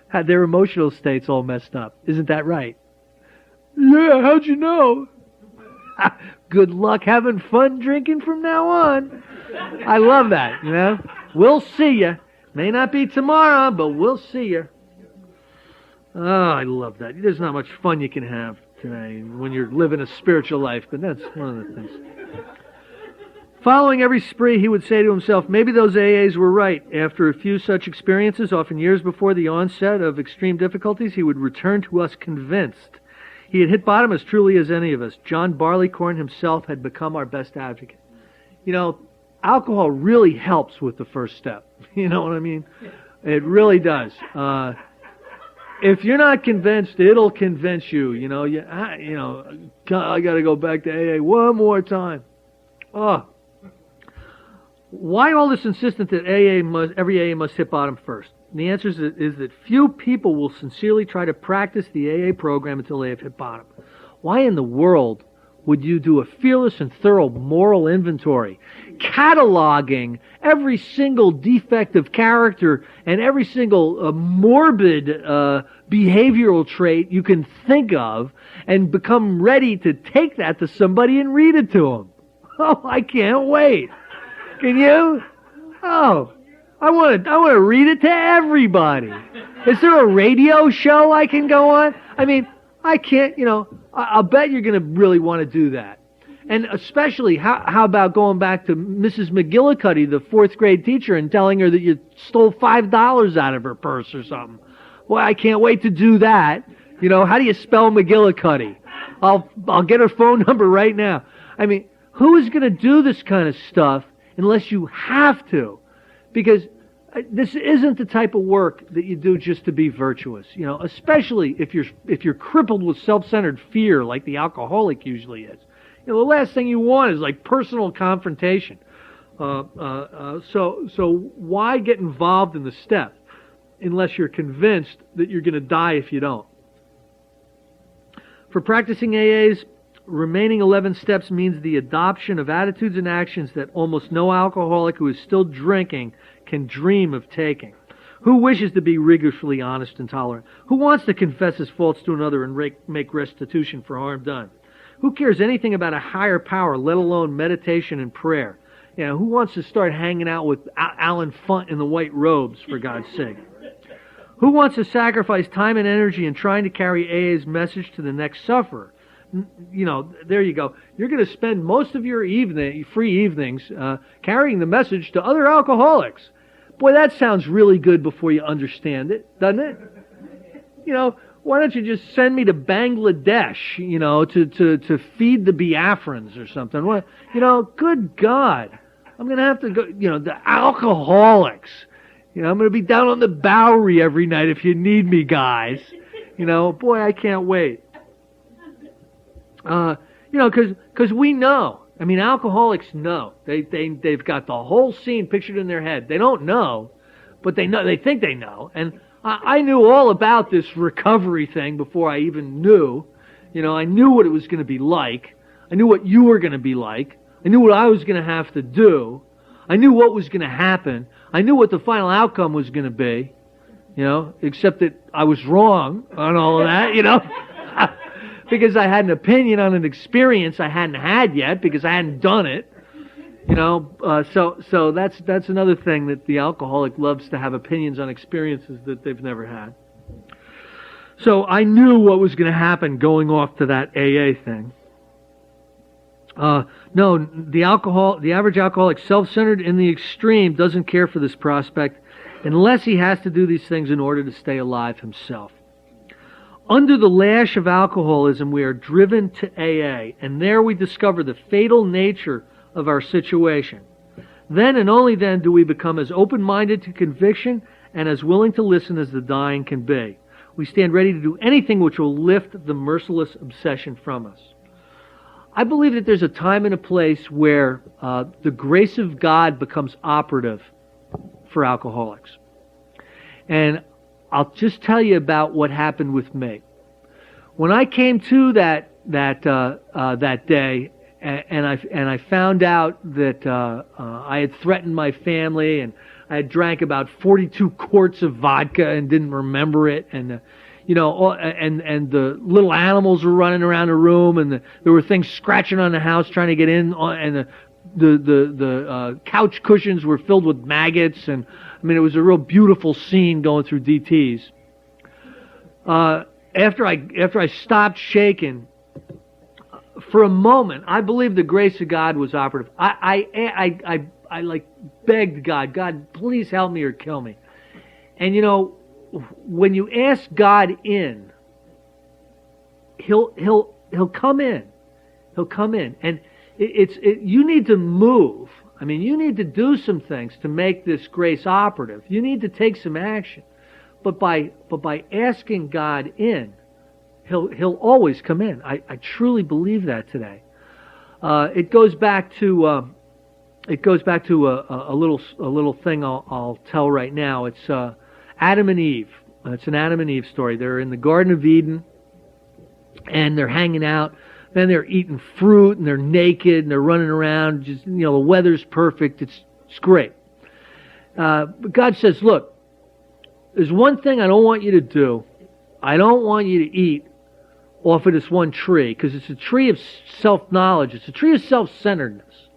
had their emotional states all messed up. Isn't that right? Yeah, how'd you know? Good luck having fun drinking from now on. I love that, you know. We'll see you. May not be tomorrow, but we'll see you. Oh, I love that. There's not much fun you can have today when you're living a spiritual life, but that's one of the things. Following every spree, he would say to himself, maybe those AAs were right. After a few such experiences, often years before the onset of extreme difficulties, he would return to us convinced. He had hit bottom as truly as any of us. John Barleycorn himself had become our best advocate. You know, alcohol really helps with the first step. You know what I mean? It really does. If you're not convinced, it'll convince you. You know, I got to go back to AA one more time. Oh. Why all this insistence that every AA must hit bottom first? And the answer is that few people will sincerely try to practice the AA program until they have hit bottom. Why in the world would you do a fearless and thorough moral inventory, cataloging every single defect of character and every single morbid behavioral trait you can think of, and become ready to take that to somebody and read it to them? Oh, I can't wait. Can you? Oh, I want to read it to everybody. Is there a radio show I can go on? I mean, I can't, you know, I'll bet you're going to really want to do that. And especially, how about going back to Mrs. McGillicuddy, the 4th grade teacher, and telling her that you stole $5 out of her purse or something? Boy, I can't wait to do that. You know, how do you spell McGillicuddy? I'll get her phone number right now. I mean, who is going to do this kind of stuff unless you have to? Because this isn't the type of work that you do just to be virtuous, you know, especially if you're crippled with self-centered fear like the alcoholic usually is. You know, the last thing you want is like personal confrontation. So why get involved in the step unless you're convinced that you're going to die if you don't? For practicing AAs, remaining 11 steps means the adoption of attitudes and actions that almost no alcoholic who is still drinking can dream of taking. Who wishes to be rigorously honest and tolerant? Who wants to confess his faults to another and make restitution for harm done? Who cares anything about a higher power, let alone meditation and prayer? You know, who wants to start hanging out with Alan Funt in the white robes, for God's sake? Who wants to sacrifice time and energy in trying to carry AA's message to the next sufferer? You know, there you go. You're going to spend most of your free evenings carrying the message to other alcoholics. Boy, that sounds really good before you understand it, doesn't it? You know, why don't you just send me to Bangladesh, you know, to feed the Biafrans or something? What, you know, good God. I'm going to have to go, you know, the alcoholics. You know, I'm going to be down on the Bowery every night if you need me, guys. You know, boy, I can't wait. You know, because we know. I mean, alcoholics know. They've got the whole scene pictured in their head. They don't know, but they know. They think they know. And I knew all about this recovery thing before I even knew. You know, I knew what it was going to be like. I knew what you were going to be like. I knew what I was going to have to do. I knew what was going to happen. I knew what the final outcome was going to be. You know, except that I was wrong on all of that, you know. Because I had an opinion on an experience I hadn't had yet because I hadn't done it. You know, so that's another thing, that the alcoholic loves to have opinions on experiences that they've never had. So I knew what was going to happen going off to that AA thing. No, the average alcoholic, self-centered in the extreme, doesn't care for this prospect unless he has to do these things in order to stay alive himself. Under the lash of alcoholism, we are driven to AA, and there we discover the fatal nature of our situation. Then and only then do we become as open-minded to conviction and as willing to listen as the dying can be. We stand ready to do anything which will lift the merciless obsession from us. I believe that there's a time and a place where the grace of God becomes operative for alcoholics. And I'll just tell you about what happened with me. When I came to that day, and I found out that I had threatened my family, and I had drank about 42 quarts of vodka and didn't remember it, and and the little animals were running around the room, and there were things scratching on the house trying to get in, and the couch cushions were filled with maggots, and I mean, it was a real beautiful scene going through DT's. After I stopped shaking, for a moment, I believed the grace of God was operative. I like begged God, please help me or kill me. And when you ask God in, He'll come in. He'll come in, and you need to move. I mean, you need to do some things to make this grace operative. You need to take some action. But by asking God in, He'll always come in. I truly believe that today. It goes back to a little thing I'll tell right now. It's Adam and Eve. It's an Adam and Eve story. They're in the Garden of Eden, and they're hanging out. Then they're eating fruit, and they're naked, and they're running around. Just the weather's perfect. It's great. But God says, "Look, there's one thing I don't want you to do. I don't want you to eat off of this one tree, because it's a tree of self-knowledge. It's a tree of self-centeredness.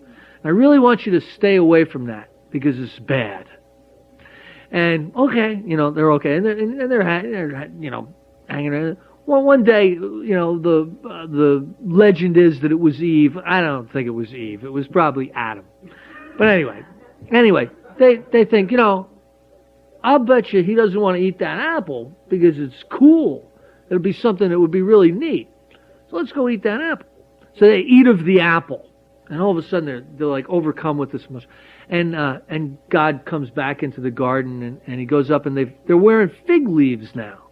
I really want you to stay away from that because it's bad." And okay, they're okay, and they're hanging around. Well, one day, the legend is that it was Eve. I don't think it was Eve. It was probably Adam. But anyway, they think, I'll bet you he doesn't want to eat that apple because it's cool. It'll be something that would be really neat. So let's go eat that apple. So they eat of the apple, and all of a sudden they're like overcome with this emotion. And God comes back into the garden, and He goes up, and they're wearing fig leaves now.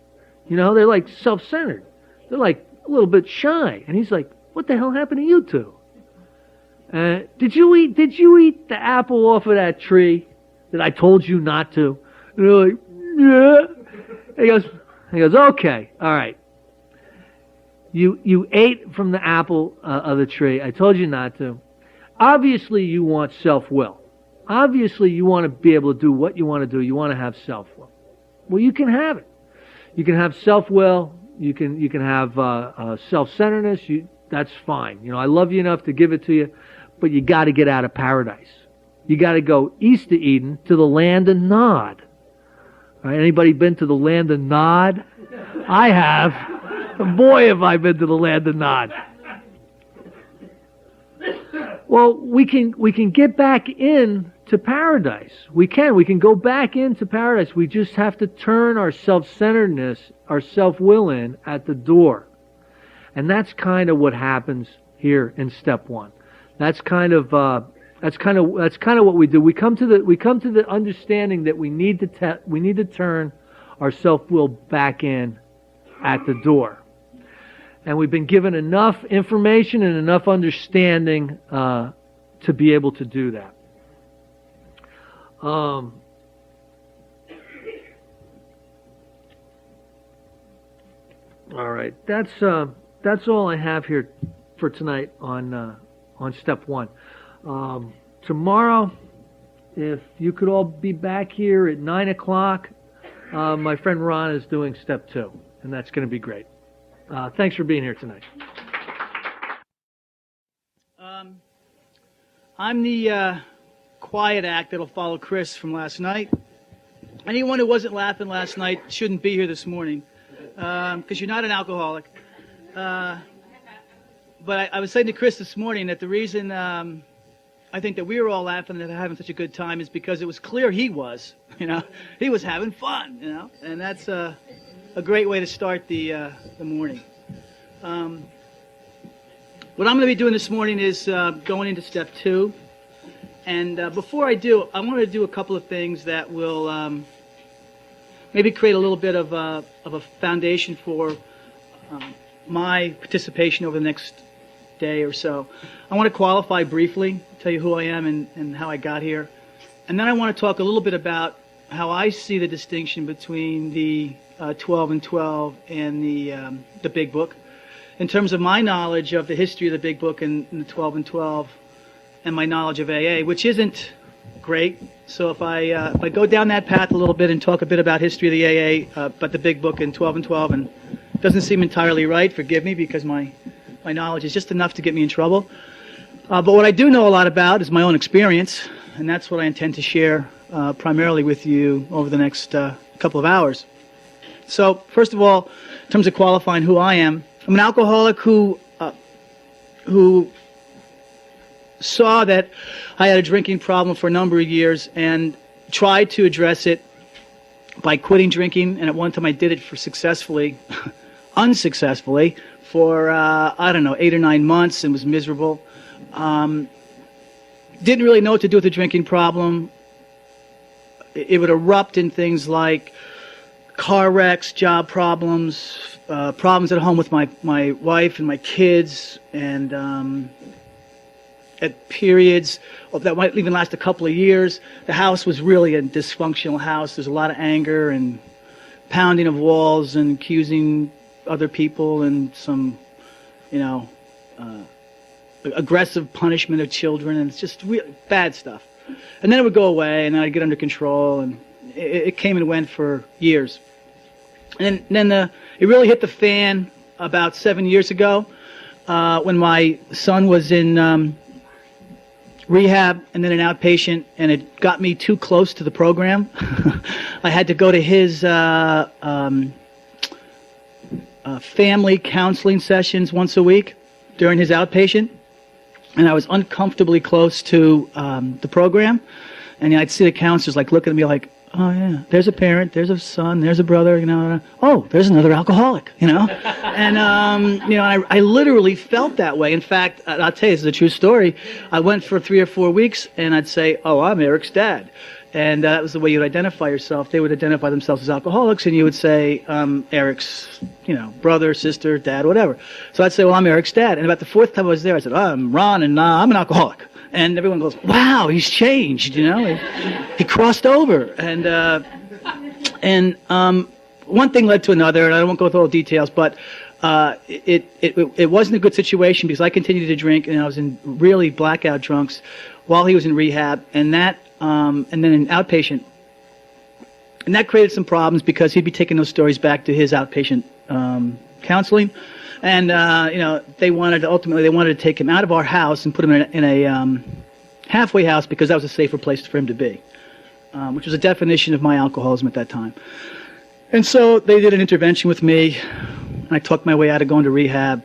They're like self-centered. They're like a little bit shy. And He's like, "What the hell happened to you two? Did you eat the apple off of that tree that I told you not to?" And they're like, "Yeah." He goes, "Okay, all right. You ate from the apple of the tree. I told you not to. Obviously, you want self-will. Obviously, you want to be able to do what you want to do. You want to have self-will. Well, you can have it. You can have self-will. You can have self-centeredness. That's fine. I love you enough to give it to you, but you got to get out of paradise. You got to go east of Eden to the land of Nod. All right, anybody been to the land of Nod? I have. Boy, have I been to the land of Nod. Well, we can get back in to paradise. We can go back into paradise. We just have to turn our self-centeredness, our self-will in at the door. And that's kind of what happens here in step one. That's kind of what we do. We come to the understanding that we need to turn our self-will back in at the door. And we've been given enough information and enough understanding to be able to do that. All right, that's all I have here for tonight on step one. Tomorrow, if you could all be back here at 9 o'clock, my friend Ron is doing step two, and that's going to be great. Thanks for being here tonight. I'm the quiet act that'll follow Chris from last night. Anyone who wasn't laughing last night shouldn't be here this morning, because you're not an alcoholic. But I was saying to Chris this morning that the reason I think that we were all laughing and having such a good time is because it was clear he was, he was having fun, and that's a great way to start the morning. What I'm going to be doing this morning is going into step two, and before I do, I want to do a couple of things that will maybe create a little bit of a foundation for my participation over the next day or so. I want to qualify briefly, tell you who I am and how I got here, and then I want to talk a little bit about how I see the distinction between the 12 and 12 and the Big Book, in terms of my knowledge of the history of the Big Book and the 12 and 12, and my knowledge of AA, which isn't great. So if I go down that path a little bit and talk a bit about history of the AA, but the big book in 12 and 12, and it doesn't seem entirely right, forgive me, because my knowledge is just enough to get me in trouble. But what I do know a lot about is my own experience, and that's what I intend to share primarily with you over the next couple of hours. So first of all, in terms of qualifying who I am, I'm an alcoholic who saw that I had a drinking problem for a number of years and tried to address it by quitting drinking. And at one time I did it unsuccessfully, for, 8 or 9 months, and was miserable. Didn't really know what to do with the drinking problem. It would erupt in things like car wrecks, job problems, problems at home with my wife and my kids, and at periods that might even last a couple of years. The house was really a dysfunctional house. There's a lot of anger and pounding of walls and accusing other people, and some, aggressive punishment of children, and it's just really bad stuff. And then it would go away, and then I'd get under control, and it came and went for years. And then it really hit the fan about 7 years ago, when my son was in rehab and then an outpatient, and it got me too close to the program. I had to go to his family counseling sessions once a week during his outpatient, and I was uncomfortably close to the program, and I'd see the counselors like looking at me like, oh yeah, there's a parent, there's a son, there's a brother, oh, there's another alcoholic, and I literally felt that way. In fact, I'll tell you, this is a true story. I went for 3 or 4 weeks, and I'd say, oh, I'm Eric's dad. And that was the way you'd identify yourself. They would identify themselves as alcoholics, and you would say, Eric's, brother, sister, dad, whatever. So I'd say, well, I'm Eric's dad. And about the 4th time I was there, I said, oh, I'm Ron, and I'm an alcoholic. And everyone goes, wow, he's changed, he crossed over. And one thing led to another, and I won't go through all the details, but it wasn't a good situation, because I continued to drink, and I was in really blackout drunks while he was in rehab, and then in outpatient. And that created some problems, because he'd be taking those stories back to his outpatient counseling. And, they wanted to take him out of our house and put him in a halfway house, because that was a safer place for him to be, which was a definition of my alcoholism at that time. And so they did an intervention with me, and I talked my way out of going to rehab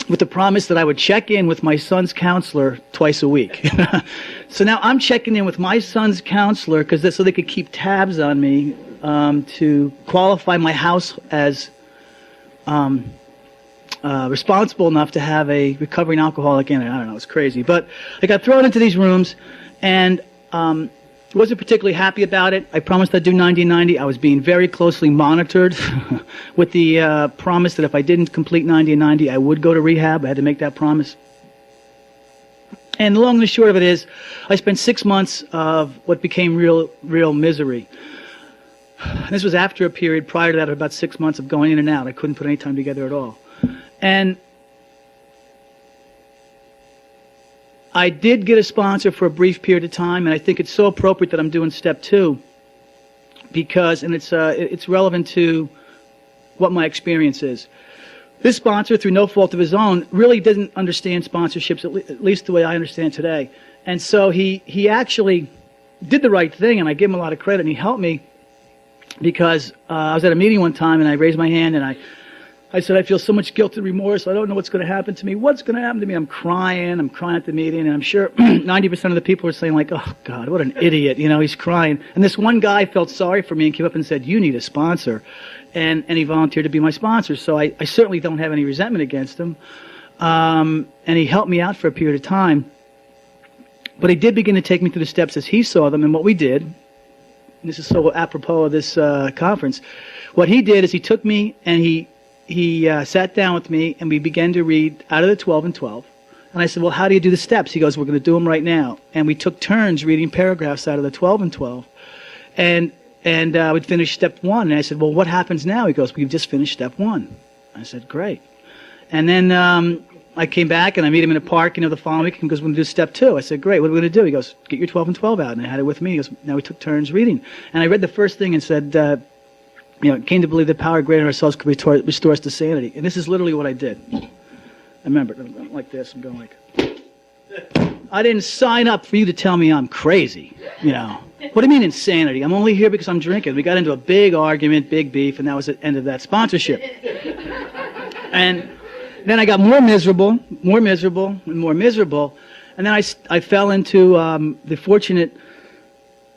with the promise that I would check in with my son's counselor twice a week. So now I'm checking in with my son's counselor so they could keep tabs on me, to qualify my house as responsible enough to have a recovering alcoholic in it. I don't know, it's crazy. But I got thrown into these rooms, and wasn't particularly happy about it. I promised I'd do 90-90. I was being very closely monitored with the promise that if I didn't complete 90-90, I would go to rehab. I had to make that promise. And the long and the short of it is, I spent 6 months of what became real misery. This was after a period prior to that of about 6 months of going in and out. I couldn't put any time together at all. And I did get a sponsor for a brief period of time, and I think it's so appropriate that I'm doing step 2, because, and it's relevant to what my experience is. This sponsor, through no fault of his own, really didn't understand sponsorships, at least the way I understand today. And so he actually did the right thing, and I give him a lot of credit, and he helped me, because I was at a meeting one time, and I raised my hand, and I said, I feel so much guilt and remorse. I don't know what's going to happen to me. What's going to happen to me? I'm crying at the meeting, and I'm sure 90% of the people are saying like, oh God, what an idiot. He's crying. And this one guy felt sorry for me and came up and said, you need a sponsor. And he volunteered to be my sponsor. So I certainly don't have any resentment against him. And he helped me out for a period of time. But he did begin to take me through the steps as he saw them. And what we did, and this is so apropos of this conference, what he did is he took me and he sat down with me, and we began to read out of the 12 and 12. And I said, well, how do you do the steps? He goes, we're going to do them right now. And we took turns reading paragraphs out of the 12 and 12. And we'd finish step 1. And I said, well, what happens now? He goes, we've just finished step 1. I said, great. And then I came back and I meet him in a park, the following week, and he goes, we're going to do step 2. I said, great, what are we going to do? He goes, get your 12 and 12 out. And I had it with me. He goes, now we took turns reading. And I read the first thing and said, came to believe the power greater than ourselves could restore us to sanity. And this is literally what I did. I remember, I'm going like this. I'm going like, I didn't sign up for you to tell me I'm crazy, What do you mean insanity? I'm only here because I'm drinking. We got into a big argument, big beef, and that was the end of that sponsorship. And then I got more miserable, and more miserable. And then I fell into the fortunate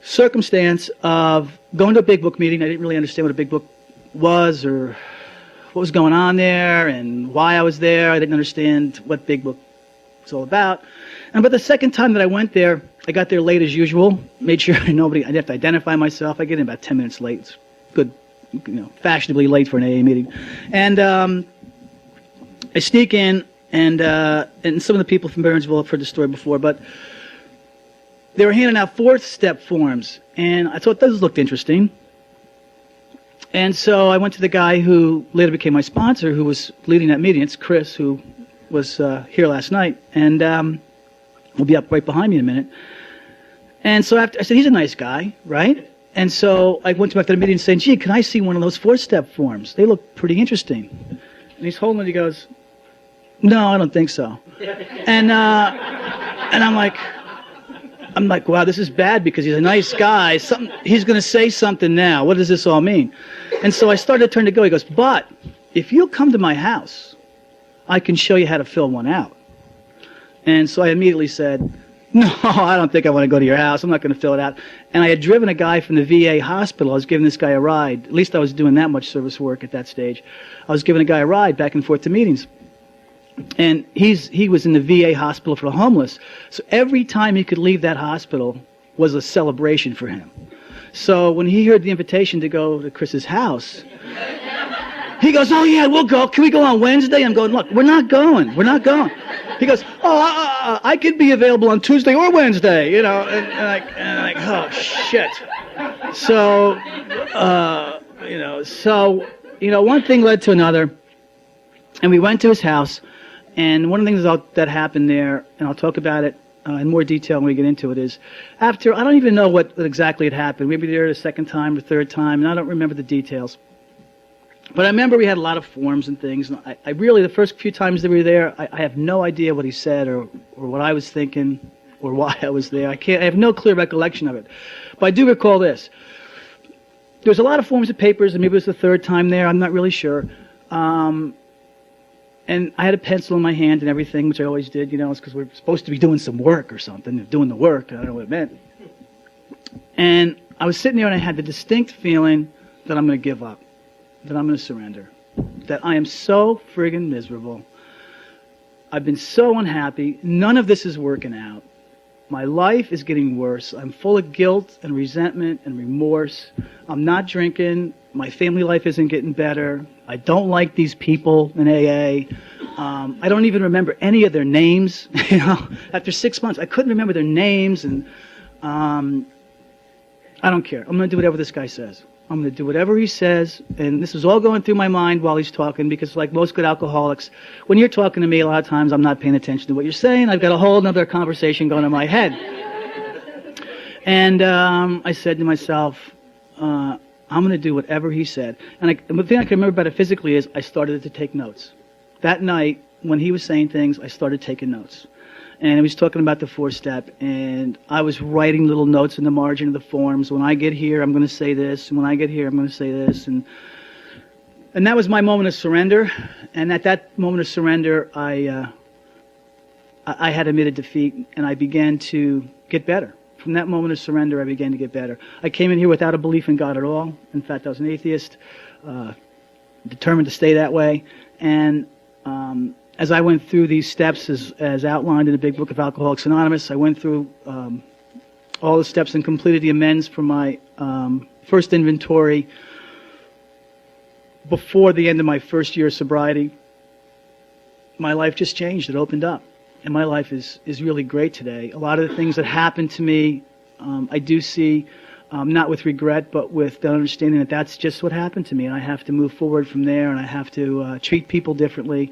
circumstance of going to a big book meeting. I didn't really understand what a big book was or what was going on there and why I was there. I didn't understand what big book was all about. But the second time that I went there, I got there late as usual, made sure I didn't have to identify myself. I get in about 10 minutes late. It's good, fashionably late for an AA meeting. And I sneak in, and some of the people from Burnsville have heard the story before, but they were handing out 4th step forms, and I thought those looked interesting. And so I went to the guy who later became my sponsor, who was leading that meeting. It's Chris, who was here last night, and will be up right behind me in a minute. And so I said, he's a nice guy, right? And so I went to him after the meeting saying, gee, can I see one of those 4-step forms? They look pretty interesting. And he's holding it, he goes, no, I don't think so. And I'm like, wow, this is bad because he's a nice guy. He's going to say something now. What does this all mean? And so I started to turn to go. He goes, but if you'll come to my house, I can show you how to fill one out. And so I immediately said, no, I don't think I want to go to your house. I'm not going to fill it out. And I had driven a guy from the VA hospital. I was giving this guy a ride. At least I was doing that much service work at that stage. I was giving a guy a ride back and forth to meetings. And he was in the VA hospital for the homeless. So every time he could leave that hospital was a celebration for him. So when he heard the invitation to go to Chris's house, he goes, oh yeah, we'll go. Can we go on Wednesday? I'm going, look, we're not going. He goes, I could be available on Tuesday or Wednesday, and I'm like, oh shit. So, one thing led to another, and we went to his house, and one of the things that happened there, and I'll talk about it in more detail when we get into it, is after, I don't even know what exactly had happened. Maybe there the second time or third time, and I don't remember the details. But I remember we had a lot of forms and things, and I really, the first few times that we were there, I have no idea what he said or what I was thinking or why I was there. I have no clear recollection of it. But I do recall this. There was a lot of forms of papers, and maybe it was the third time there, I'm not really sure. And I had a pencil in my hand and everything, which I always did, it's because we're supposed to be doing some work or something, doing the work, I don't know what it meant. And I was sitting there and I had the distinct feeling that I'm going to give up, that I'm going to surrender, that I am so friggin' miserable. I've been so unhappy. None of this is working out. My life is getting worse. I'm full of guilt and resentment and remorse. I'm not drinking. My family life isn't getting better. I don't like these people in AA. I don't even remember any of their names. After 6 months, I couldn't remember their names, and I don't care. I'm going to do whatever this guy says. I'm going to do whatever he says, and this is all going through my mind while he's talking, because like most good alcoholics, when you're talking to me, a lot of times I'm not paying attention to what you're saying. I've got a whole other conversation going in my head. And I said to myself, I'm going to do whatever he said. And the thing I can remember about it physically is I started to take notes. That night, when he was saying things, I started taking notes. And he was talking about the 4-step, and I was writing little notes in the margin of the forms. When I get here, I'm going to say this, and when I get here, I'm going to say this. And that was my moment of surrender. And at that moment of surrender, I had admitted defeat, and I began to get better. From that moment of surrender, I began to get better. I came in here without a belief in God at all. In fact, I was an atheist, determined to stay that way. And as I went through these steps as outlined in the Big Book of Alcoholics Anonymous, I went through all the steps and completed the amends for my first inventory before the end of my first year of sobriety. My life just changed. It opened up. And my life is really great today. A lot of the things that happened to me, I do see, not with regret, but with the understanding that that's just what happened to me, and I have to move forward from there, and I have to treat people differently.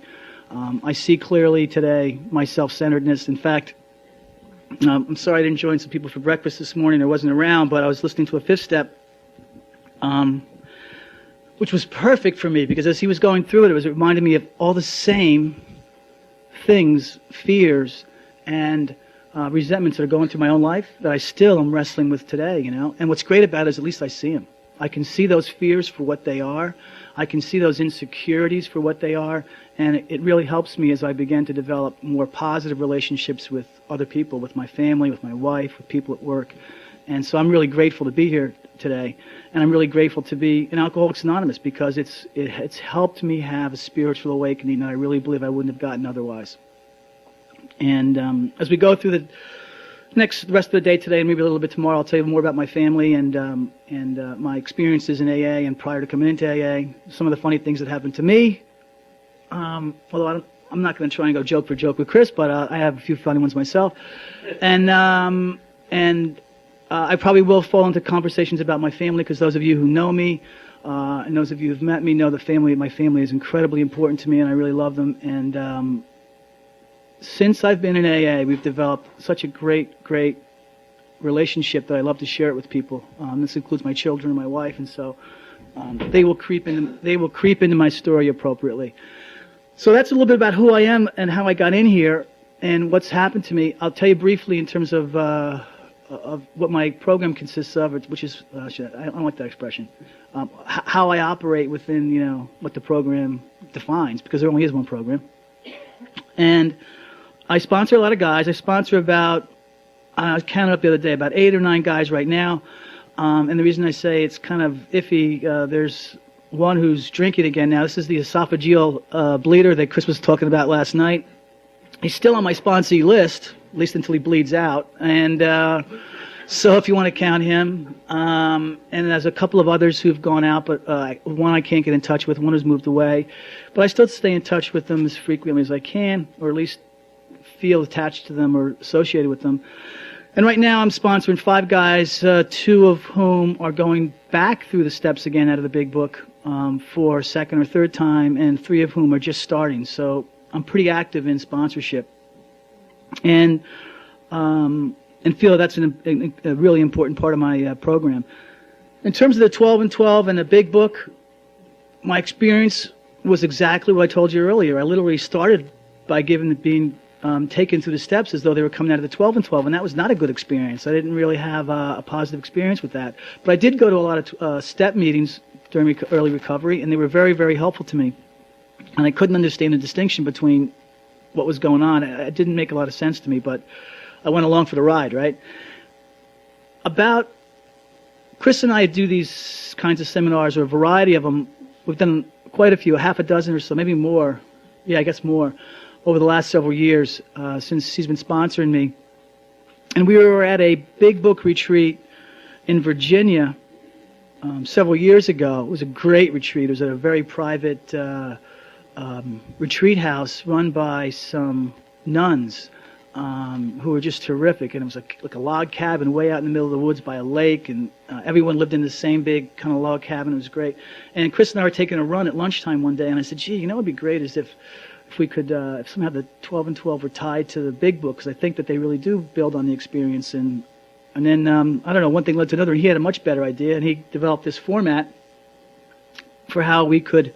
I see clearly today my self-centeredness. In fact, I'm sorry I didn't join some people for breakfast this morning. I wasn't around, but I was listening to a fifth step, which was perfect for me because as he was going through it, it reminded me of all the same things, fears, and resentments that are going through my own life that I still am wrestling with today, you know. And what's great about it is at least I see them. I can see those fears for what they are. I can see those insecurities for what they are. And it really helps me as I begin to develop more positive relationships with other people, with my family, with my wife, with people at work. And so I'm really grateful to be here today. And I'm really grateful to be in Alcoholics Anonymous because it's helped me have a spiritual awakening that I really believe I wouldn't have gotten otherwise. And as we go through the rest of the day today and maybe a little bit tomorrow, I'll tell you more about my family and my experiences in AA and prior to coming into AA, some of the funny things that happened to me. Although I'm not going to try and go joke for joke with Chris, but I have a few funny ones myself. And I probably will fall into conversations about my family because those of you who know me and those of you who've met me know my family is incredibly important to me and I really love them. And since I've been in AA, we've developed such a great relationship that I love to share it with people. This includes my children and my wife, and so they will creep into my story appropriately. So that's a little bit about who I am and how I got in here and what's happened to me. I'll tell you briefly in terms of what my program consists of, which is I don't like that expression. How I operate within what the program defines, because there only is one program, and I sponsor a lot of guys. I sponsor about, I counted up the other day, about 8 or 9 guys right now. And the reason I say it's kind of iffy, there's one who's drinking again now. This is the esophageal bleeder that Chris was talking about last night. He's still on my sponsee list, at least until he bleeds out. And so if you want to count him. And there's a couple of others who've gone out, but one I can't get in touch with, one has moved away. But I still stay in touch with them as frequently as I can, or at least feel attached to them or associated with them. And right now I'm sponsoring 5 guys, 2 of whom are going back through the steps again out of the big book for a second or third time, and 3 of whom are just starting. So I'm pretty active in sponsorship. And feel that's a really important part of my program. In terms of the 12 and 12 and the big book, my experience was exactly what I told you earlier. I literally started by being taken through the steps as though they were coming out of the 12 and 12, and that was not a good experience. I didn't really have a positive experience with that. But I did go to a lot of step meetings during early recovery, and they were very, very helpful to me. And I couldn't understand the distinction between what was going on. It didn't make a lot of sense to me, but I went along for the ride, right? Chris and I do these kinds of seminars, or a variety of them. We've done quite a few, a half a dozen or so, maybe more. Yeah, I guess more. Over the last several years since he's been sponsoring me. And we were at a big book retreat in Virginia several years ago. It was a great retreat. It was at a very private retreat house run by some nuns who were just terrific. And it was like a log cabin way out in the middle of the woods by a lake, and everyone lived in the same big kind of log cabin. It was great. And Chris and I were taking a run at lunchtime one day, and I said, gee, what would be great is if we could, if somehow the 12 and 12 were tied to the big book, because I think that they really do build on the experience. And then, I don't know, one thing led to another, and he had a much better idea, and he developed this format for how we could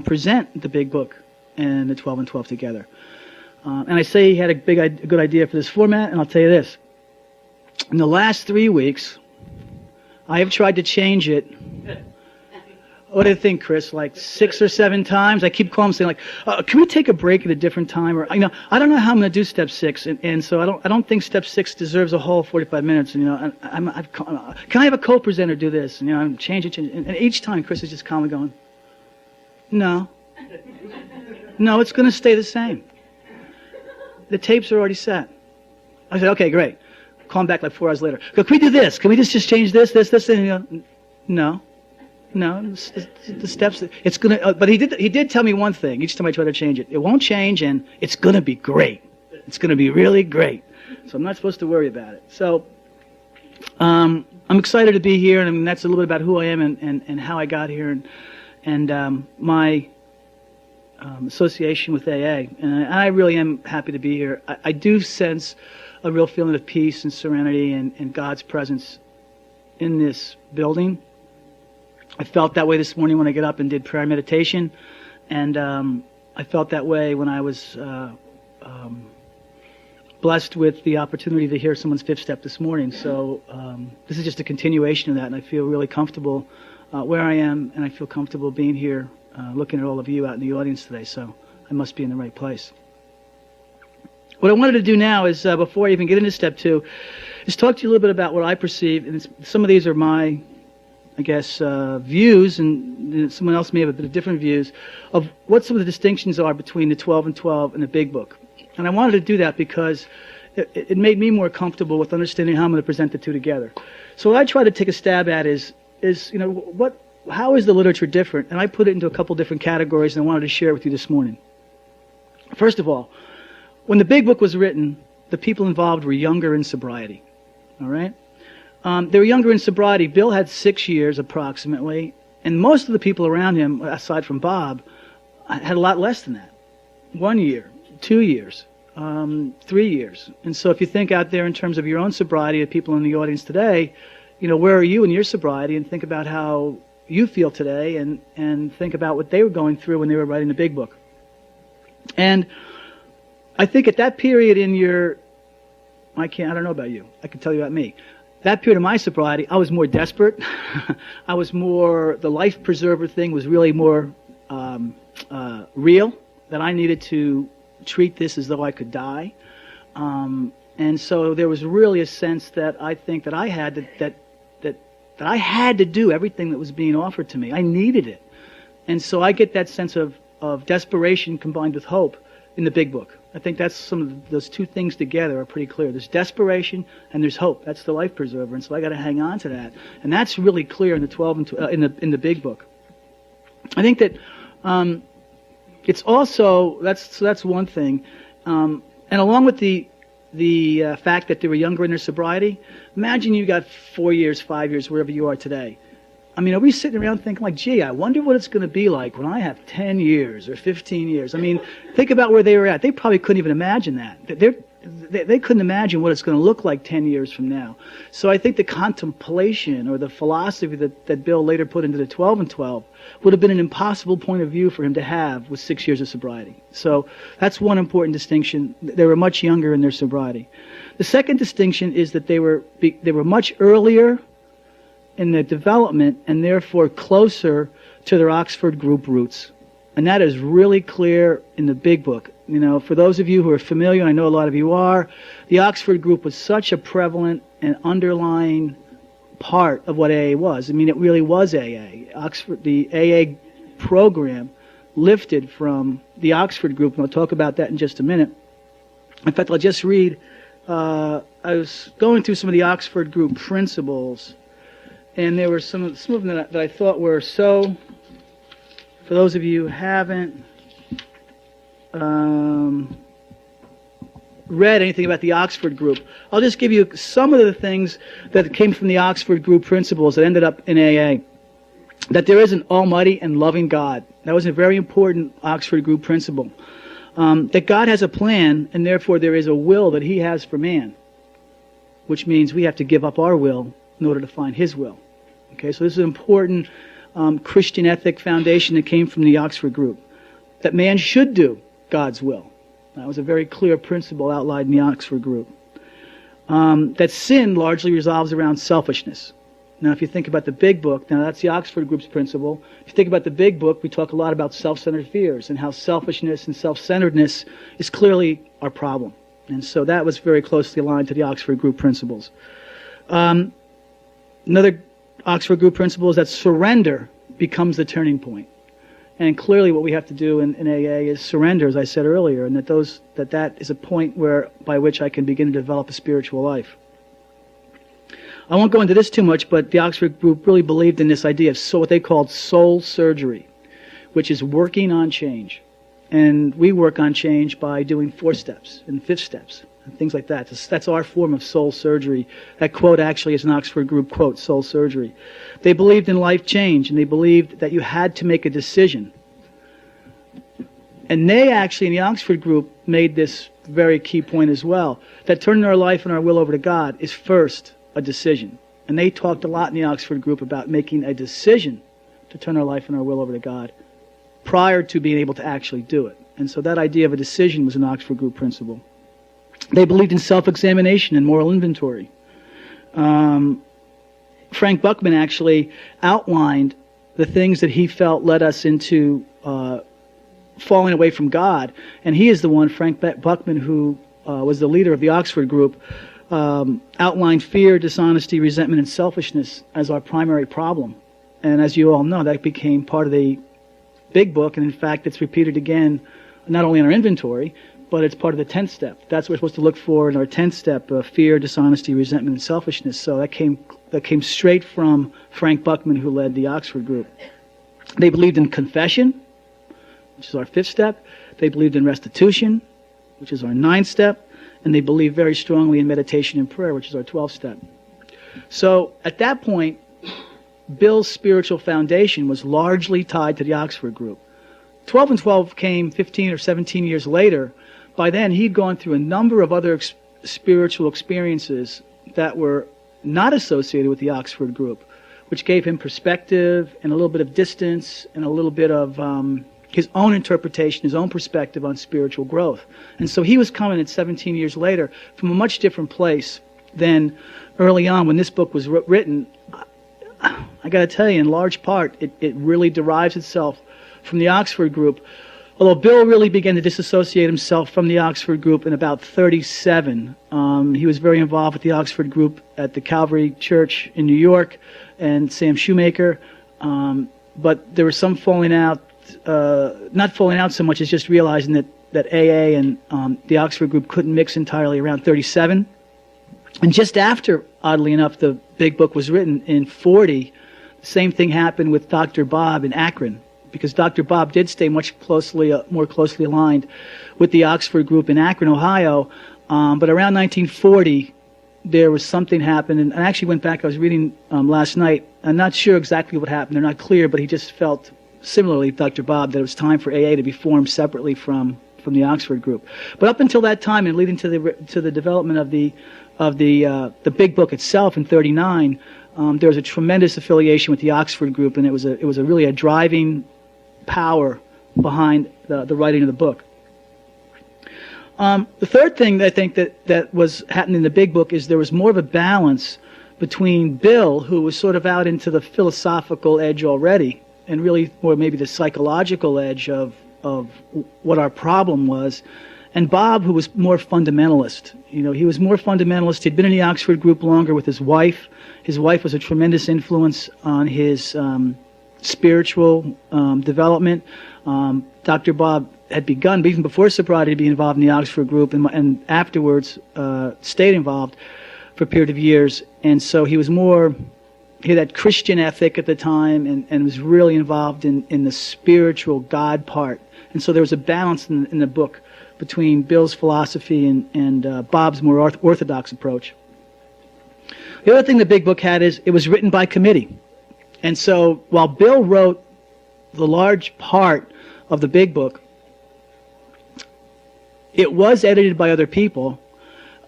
present the big book and the 12 and 12 together. And I say he had a good idea for this format, and I'll tell you this. In the last 3 weeks, I have tried to change it. What do you think, Chris? Like 6 or 7 times? I keep calling him saying, can we take a break at a different time? Or I don't know how I'm going to do step 6, and so I don't think step 6 deserves a whole 45 minutes. And, can I have a co-presenter do this? And, I'm changing. And each time, Chris is just calmly going, no, it's going to stay the same. The tapes are already set. I said, okay, great. Call him back like 4 hours later. Go, can we do this? Can we just change this? And no. The steps. It's gonna. But he did tell me one thing. Each time I try to change it, it won't change, and it's gonna be great. It's gonna be really great. So I'm not supposed to worry about it. So I'm excited to be here, and that's a little bit about who I am and how I got here, and my association with AA, and I really am happy to be here. I do sense a real feeling of peace and serenity and God's presence in this building. I felt that way this morning when I got up and did prayer and meditation, and I felt that way when I was blessed with the opportunity to hear someone's fifth step this morning. So this is just a continuation of that, and I feel really comfortable where I am, and I feel comfortable being here looking at all of you out in the audience today, so I must be in the right place. What I wanted to do now is, before I even get into step 2, is talk to you a little bit about what I perceive, and some of these are my, I guess, views, and someone else may have a bit of different views, of what some of the distinctions are between the 12 and 12 and the Big Book. And I wanted to do that because it made me more comfortable with understanding how I'm going to present the two together. So what I try to take a stab at is how is the literature different? And I put it into a couple different categories, and I wanted to share it with you this morning. First of all, when the Big Book was written, the people involved were younger in sobriety. All right? They were younger in sobriety. Bill had 6 years approximately, and most of the people around him, aside from Bob, had a lot less than that. 1 year, 2 years, 3 years. And so if you think out there in terms of your own sobriety, of people in the audience today, where are you in your sobriety, and think about how you feel today, and think about what they were going through when they were writing the Big Book. And I think at that period in your, I don't know about you, I can tell you about me. That period of my sobriety, I was more desperate. I was more, the life preserver thing was really more real, that I needed to treat this as though I could die. And so there was really a sense that I think that I had that I had to do everything that was being offered to me. I needed it. And so I get that sense of desperation combined with hope in the Big Book. I think that's some of those two things together are pretty clear. There's desperation and there's hope. That's the life preserver, and so I got to hang on to that. And that's really clear in the 12 and in the Big Book. I think that it's also that's one thing, and along with the fact that they were younger in their sobriety, imagine you got 4 years, 5 years, wherever you are today. I mean, are we sitting around thinking like, gee, I wonder what it's going to be like when I have 10 years or 15 years? I mean, think about where they were at. They probably couldn't even imagine that. They couldn't imagine what it's going to look like 10 years from now. So I think the contemplation or the philosophy that Bill later put into the 12 and 12 would have been an impossible point of view for him to have with 6 years of sobriety. So that's one important distinction. They were much younger in their sobriety. The second distinction is that they were much earlier in their development and therefore closer to their Oxford group roots. And that is really clear in the Big Book. For those of you who are familiar, and I know a lot of you are, the Oxford group was such a prevalent and underlying part of what AA was. I mean, it really was AA. The AA program lifted from the Oxford group, and I'll talk about that in just a minute. In fact, I'll just read, I was going through some of the Oxford group principles, and there were some of them that I thought were so, for those of you who haven't read anything about the Oxford group, I'll just give you some of the things that came from the Oxford group principles that ended up in AA. That there is an almighty and loving God. That was a very important Oxford group principle. That God has a plan, and therefore there is a will that He has for man, which means we have to give up our will in order to find His will. Okay, so this is an important Christian ethic foundation that came from the Oxford group. That man should do God's will. That was a very clear principle outlined in the Oxford group. That sin largely resolves around selfishness. Now, if you think about the Big Book, now that's the Oxford group's principle. If you think about the Big Book, we talk a lot about self-centered fears and how selfishness and self-centeredness is clearly our problem. And so that was very closely aligned to the Oxford group principles. Another Oxford group principle is that surrender becomes the turning point. And clearly what we have to do in AA is surrender, as I said earlier, and that is a point by which I can begin to develop a spiritual life. I won't go into this too much, but the Oxford group really believed in this idea of what they called soul surgery, which is working on change. And we work on change by doing 4 steps and 5 steps and things like that. That's our form of soul surgery. That quote actually is an Oxford group quote, soul surgery. They believed in life change, and they believed that you had to make a decision. And they actually, in the Oxford group, made this very key point as well, that turning our life and our will over to God is first a decision. And they talked a lot in the Oxford group about making a decision to turn our life and our will over to God prior to being able to actually do it. And so that idea of a decision was an Oxford group principle. They believed in self-examination and moral inventory. Frank Buckman actually outlined the things that he felt led us into falling away from God. And he is the one, Frank Buckman, who was the leader of the Oxford group, outlined fear, dishonesty, resentment, and selfishness as our primary problem. And as you all know, that became part of the big book, and in fact, it's repeated again, not only in our inventory, but it's part of the 10th step. That's what we're supposed to look for in our 10th step, fear, dishonesty, resentment, and selfishness. So that came straight from Frank Buckman, who led the Oxford group. They believed in confession, which is our 5th step. They believed in restitution, which is our 9th step. And they believed very strongly in meditation and prayer, which is our 12th step. So at that point, Bill's spiritual foundation was largely tied to the Oxford group. 12 and 12 came 15 or 17 years later. By then, he'd gone through a number of other spiritual experiences that were not associated with the Oxford group, which gave him perspective and a little bit of distance and a little bit of his own interpretation, his own perspective on spiritual growth. And so he was coming at 17 years later from a much different place than early on when this book was written. I got to tell you, in large part, it really derives itself from the Oxford group. Although Bill really began to disassociate himself from the Oxford group in about 37. He was very involved with the Oxford group at the Calvary Church in New York and Sam Shoemaker. But there was some falling out, not falling out so much as just realizing that AA and the Oxford group couldn't mix entirely around 37. And just after, oddly enough, the big book was written in 40, the same thing happened with Dr. Bob in Akron, because Dr. Bob did stay much more closely aligned with the Oxford group in Akron, Ohio. But around 1940, there was something happened, and I actually went back, I was reading last night. I'm not sure exactly what happened, they're not clear, but he just felt, similarly, Dr. Bob, that it was time for AA to be formed separately from the Oxford group. But up until that time, and leading to the development of the big book itself in 39, there was a tremendous affiliation with the Oxford group, and it was really a driving power behind the writing of the book. The third thing that I think that was happening in the big book is there was more of a balance between Bill, who was sort of out into the philosophical edge already, and really more maybe the psychological edge of what our problem was, and Bob, who was more fundamentalist. You know, he was more fundamentalist. He'd been in the Oxford group longer with his wife. His wife was a tremendous influence on his spiritual development. Dr. Bob had begun, even before sobriety, to be involved in the Oxford group, and afterwards stayed involved for a period of years. And so he had that Christian ethic at the time, and was really involved in the spiritual God part. And so there was a balance in the book between Bill's philosophy and Bob's more orthodox approach. The other thing the big book had is it was written by committee. And so while Bill wrote the large part of the big book, it was edited by other people.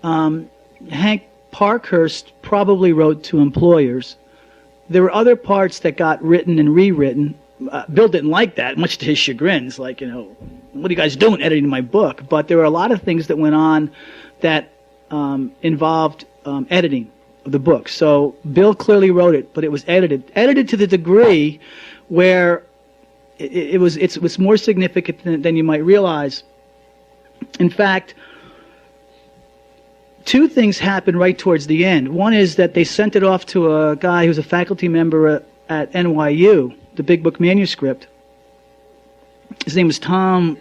Hank Parkhurst probably wrote to employers. There were other parts that got written and rewritten. Bill didn't like that, much to his chagrin. It's like, what are you guys doing editing my book? But there were a lot of things that went on that involved editing of the book. So Bill clearly wrote it, but it was edited to the degree where it was more significant than you might realize. In fact, two things happened right towards the end. One is that they sent it off to a guy who was a faculty member at NYU, the Big Book manuscript. His name was Tom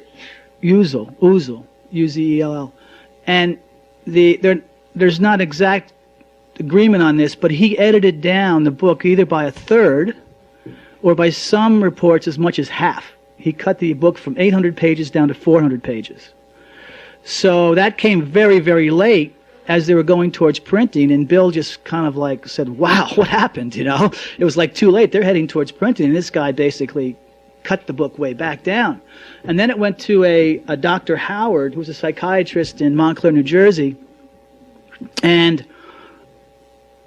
Uzell, U-Z-E-L-L. And there's not exact agreement on this, but he edited down the book either by a third or by some reports as much as half. He cut the book from 800 pages down to 400 pages. So that came very, very late as they were going towards printing, and Bill just kind of like said, wow, what happened, It was like too late. They're heading towards printing, and this guy basically cut the book way back down. And then it went to a Dr. Howard, who was a psychiatrist in Montclair, New Jersey, and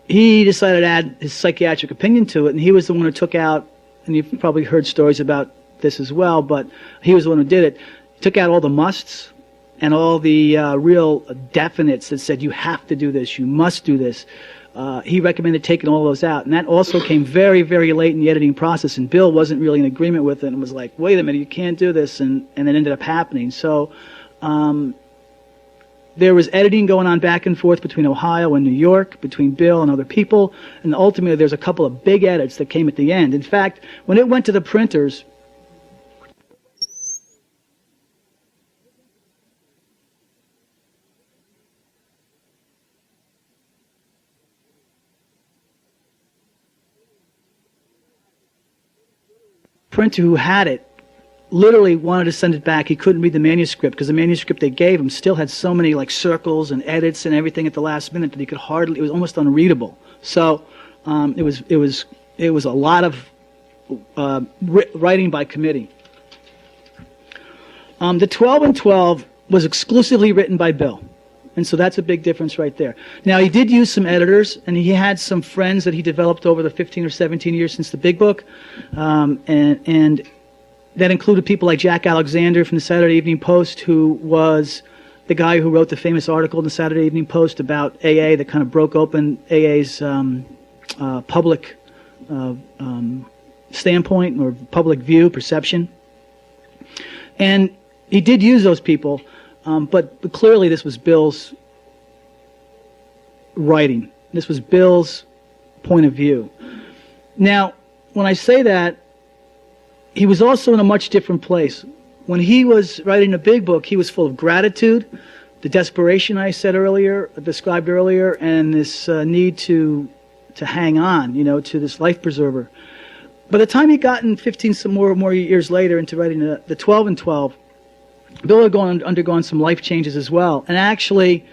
he decided to add his psychiatric opinion to it, and he was the one who took out, and you've probably heard stories about this as well, but he was the one who did it. He took out all the musts and all the real definites that said you have to do this, you must do this. He recommended taking all those out, and that also came very, very late in the editing process, and Bill wasn't really in agreement with it and was like, wait a minute, you can't do this, and it ended up happening. So there was editing going on back and forth between Ohio and New York, between Bill and other people, and ultimately there's a couple of big edits that came at the end. In fact, when it went to the printers, printer who had it literally wanted to send it back. He couldn't read the manuscript because the manuscript they gave him still had so many like circles and edits and everything at the last minute that he could hardly, it was almost unreadable. So it was a lot of writing by committee. The 12 and 12 was exclusively written by Bill. And so that's a big difference right there. Now, he did use some editors, and he had some friends that he developed over the 15 or 17 years since the Big Book, and that included people like Jack Alexander from the Saturday Evening Post, who was the guy who wrote the famous article in the Saturday Evening Post about AA that kind of broke open AA's public standpoint or public view, perception. And he did use those people, but clearly this was Bill's writing. This was Bill's point of view. Now, when I say that, he was also in a much different place. When he was writing a Big Book, he was full of gratitude, the desperation I said earlier, described earlier, and this need to hang on, to this life preserver. By the time he got in 15 some more years later into writing the 12 and 12, Bill had undergone some life changes as well, and actually,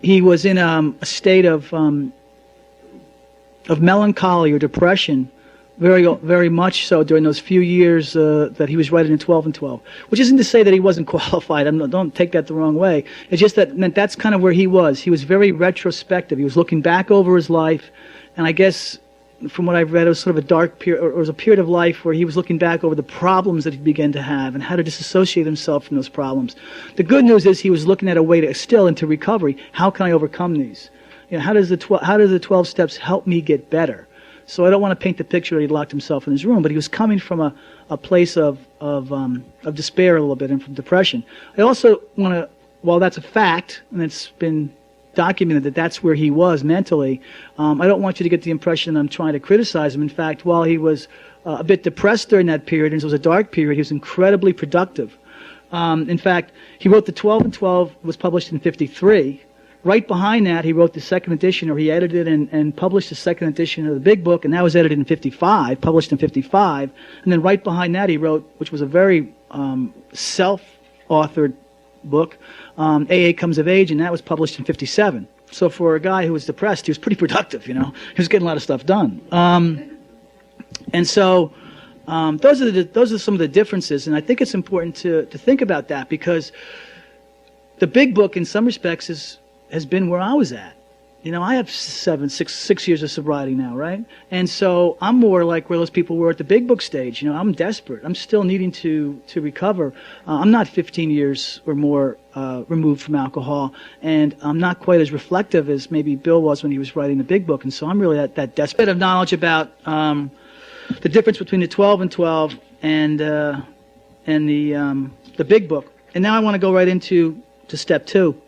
he was in a state of melancholy or depression, very, very much so during those few years that he was writing in 12 and 12. Which isn't to say that he wasn't qualified. Don't take that the wrong way. It's just that meant that's kind of where he was. He was very retrospective. He was looking back over his life, and I guess from what I've read, it was sort of a dark period, or it was a period of life where he was looking back over the problems that he began to have and how to disassociate himself from those problems. The good news is he was looking at a way to still into recovery. How can I overcome these? How does the 12 steps help me get better? So I don't want to paint the picture that he locked himself in his room, but he was coming from a place of despair a little bit and from depression. I also want to, while that's a fact, and it's been documented that that's where he was mentally, I don't want you to get the impression I'm trying to criticize him. In fact, while he was a bit depressed during that period, and it was a dark period, he was incredibly productive. In fact, he wrote the 12 and 12, was published in 53. Right behind that, he wrote the second edition, or he edited and published the second edition of the Big Book, and that was edited in 55, published in 55. And then right behind that, he wrote, which was a very self-authored book, AA Comes of Age, and that was published in 57. So for a guy who was depressed, he was pretty productive, He was getting a lot of stuff done. And so those are some of the differences, and I think it's important to think about that, because the Big Book, in some respects, has been where I was at. I have 6 years of sobriety now, right? And so I'm more like where those people were at the Big Book stage. I'm desperate. I'm still needing to recover. I'm not 15 years or more removed from alcohol, and I'm not quite as reflective as maybe Bill was when he was writing the Big Book. And so I'm really at that desperate of knowledge about the difference between the 12 and 12 and the Big Book. And now I want to go right into step 2.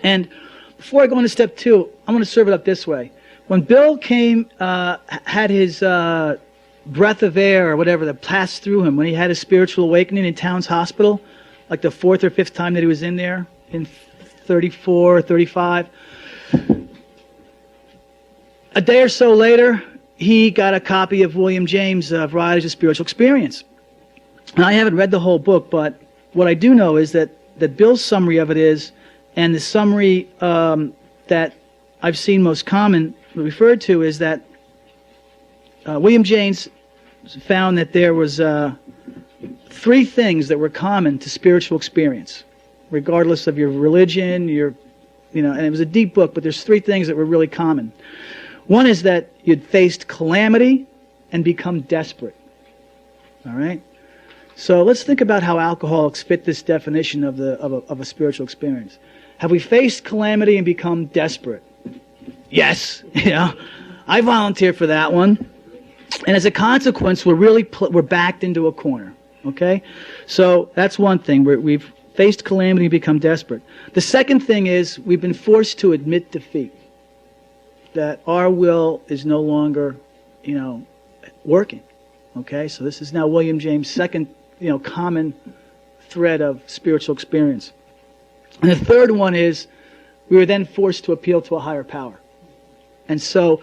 And before I go into step 2, I'm going to serve it up this way. When Bill had his breath of air or whatever that passed through him, when he had his spiritual awakening in Towns Hospital, like the 4th or 5th time that he was in there, in 34 or 35, a day or so later, he got a copy of William James' Varieties of Spiritual Experience. And I haven't read the whole book, but what I do know is that Bill's summary of it is, and the summary that I've seen most common referred to is that William James found that there was three things that were common to spiritual experience, regardless of your religion, and it was a deep book, but there's three things that were really common. One is that you'd faced calamity and become desperate. All right? So let's think about how alcoholics fit this definition of a spiritual experience. Have we faced calamity and become desperate? Yes. Yeah. I volunteer for that one. And as a consequence, we're backed into a corner. Okay? So that's one thing. We've faced calamity and become desperate. The second thing is we've been forced to admit defeat. That our will is no longer, working. Okay? So this is now William James' second, common thread of spiritual experience. And the third one is we were then forced to appeal to a higher power. And so,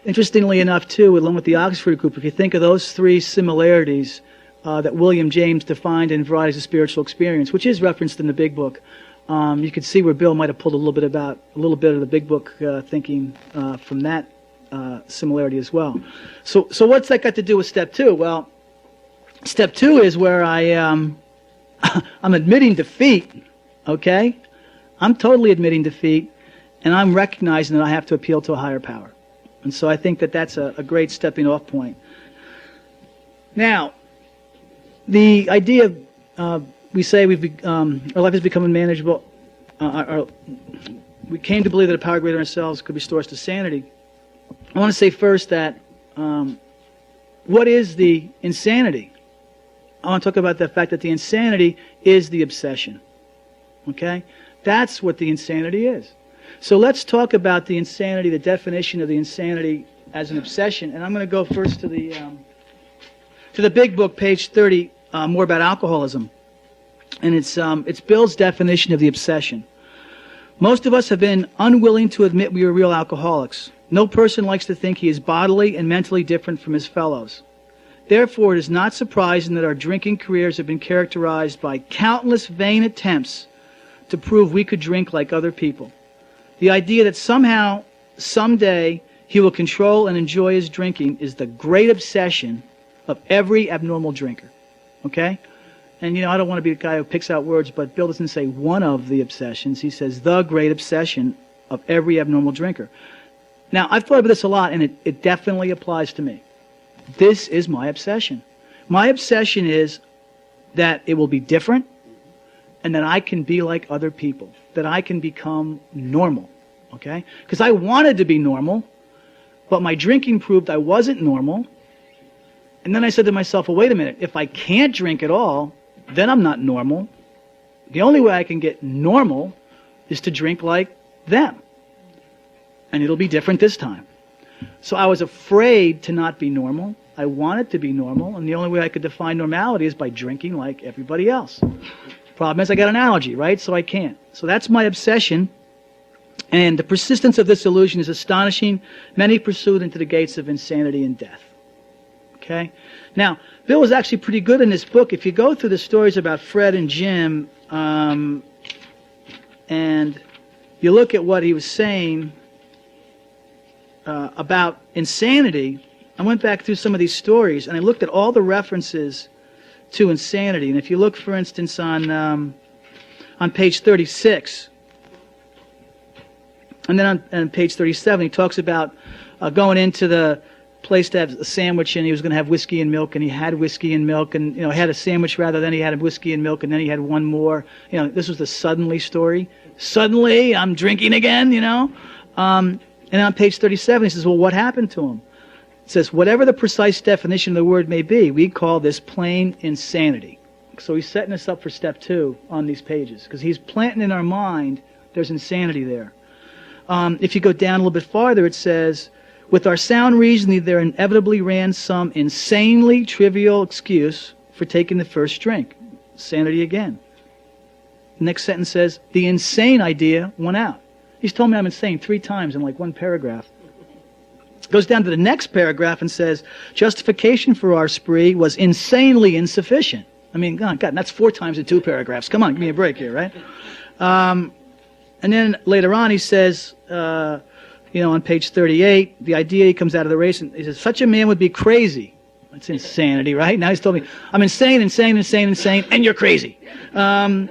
interestingly enough, too, along with the Oxford group, if you think of those three similarities that William James defined in Varieties of Spiritual Experience, which is referenced in the Big Book, you could see where Bill might have pulled a little bit of the Big Book thinking from that similarity as well. So what's that got to do with step two? Well, step two is where I'm admitting defeat. Okay, I'm totally admitting defeat, and I'm recognizing that I have to appeal to a higher power. And so I think that that's a great stepping off point. Now, the idea we say our life has become unmanageable. We came to believe that a power greater than ourselves could restore us to sanity. I want to say first that what is the insanity? I want to talk about the fact that the insanity is the obsession. Okay? That's what the insanity is. So let's talk about the insanity, the definition of the insanity as an obsession. And I'm going to go first to the Big Book, page 30, more about alcoholism. And it's Bill's definition of the obsession. Most of us have been unwilling to admit we are real alcoholics. No person likes to think he is bodily and mentally different from his fellows. Therefore, it is not surprising that our drinking careers have been characterized by countless vain attempts to prove we could drink like other people. The idea that somehow, someday, he will control and enjoy his drinking is the great obsession of every abnormal drinker. Okay? And, I don't want to be the guy who picks out words, but Bill doesn't say one of the obsessions. He says the great obsession of every abnormal drinker. Now, I've thought about this a lot, and it definitely applies to me. This is my obsession. My obsession is that it will be different, and that I can be like other people, that I can become normal, okay? Because I wanted to be normal, but my drinking proved I wasn't normal. And then I said to myself, well, wait a minute, if I can't drink at all, then I'm not normal. The only way I can get normal is to drink like them. And it'll be different this time. So I was afraid to not be normal. I wanted to be normal, and the only way I could define normality is by drinking like everybody else. Problem is, I got an allergy, right? So I can't. So that's my obsession. And the persistence of this illusion is astonishing. Many pursued into the gates of insanity and death. Okay? Now, Bill was actually pretty good in this book. If you go through the stories about Fred and Jim, and you look at what he was saying about insanity, I went back through some of these stories, and I looked at all the references to insanity. And if you look, for instance, on page 36, and then on page 37, he talks about going into the place to have a sandwich, and he was going to have whiskey and milk, and he had whiskey and milk, and had a sandwich rather, then he had a whiskey and milk, and then he had one more. This was the suddenly story. Suddenly, I'm drinking again, And on page 37, he says, well, what happened to him? It says, whatever the precise definition of the word may be, we call this plain insanity. So he's setting us up for step two on these pages, because he's planting in our mind there's insanity there. If you go down a little bit farther, it says, with our sound reasoning, there inevitably ran some insanely trivial excuse for taking the first drink. Sanity again. The next sentence says, the insane idea won out. He's told me I'm insane 3 times in like one paragraph. Goes down to the next paragraph and says, justification for our spree was insanely insufficient. I mean, God, that's 4 times in 2 paragraphs. Come on, give me a break here, right? And then later on he says, on page 38, the idea he comes out of the race, and he says, such a man would be crazy. It's insanity, right? Now he's told me, I'm insane, and you're crazy. The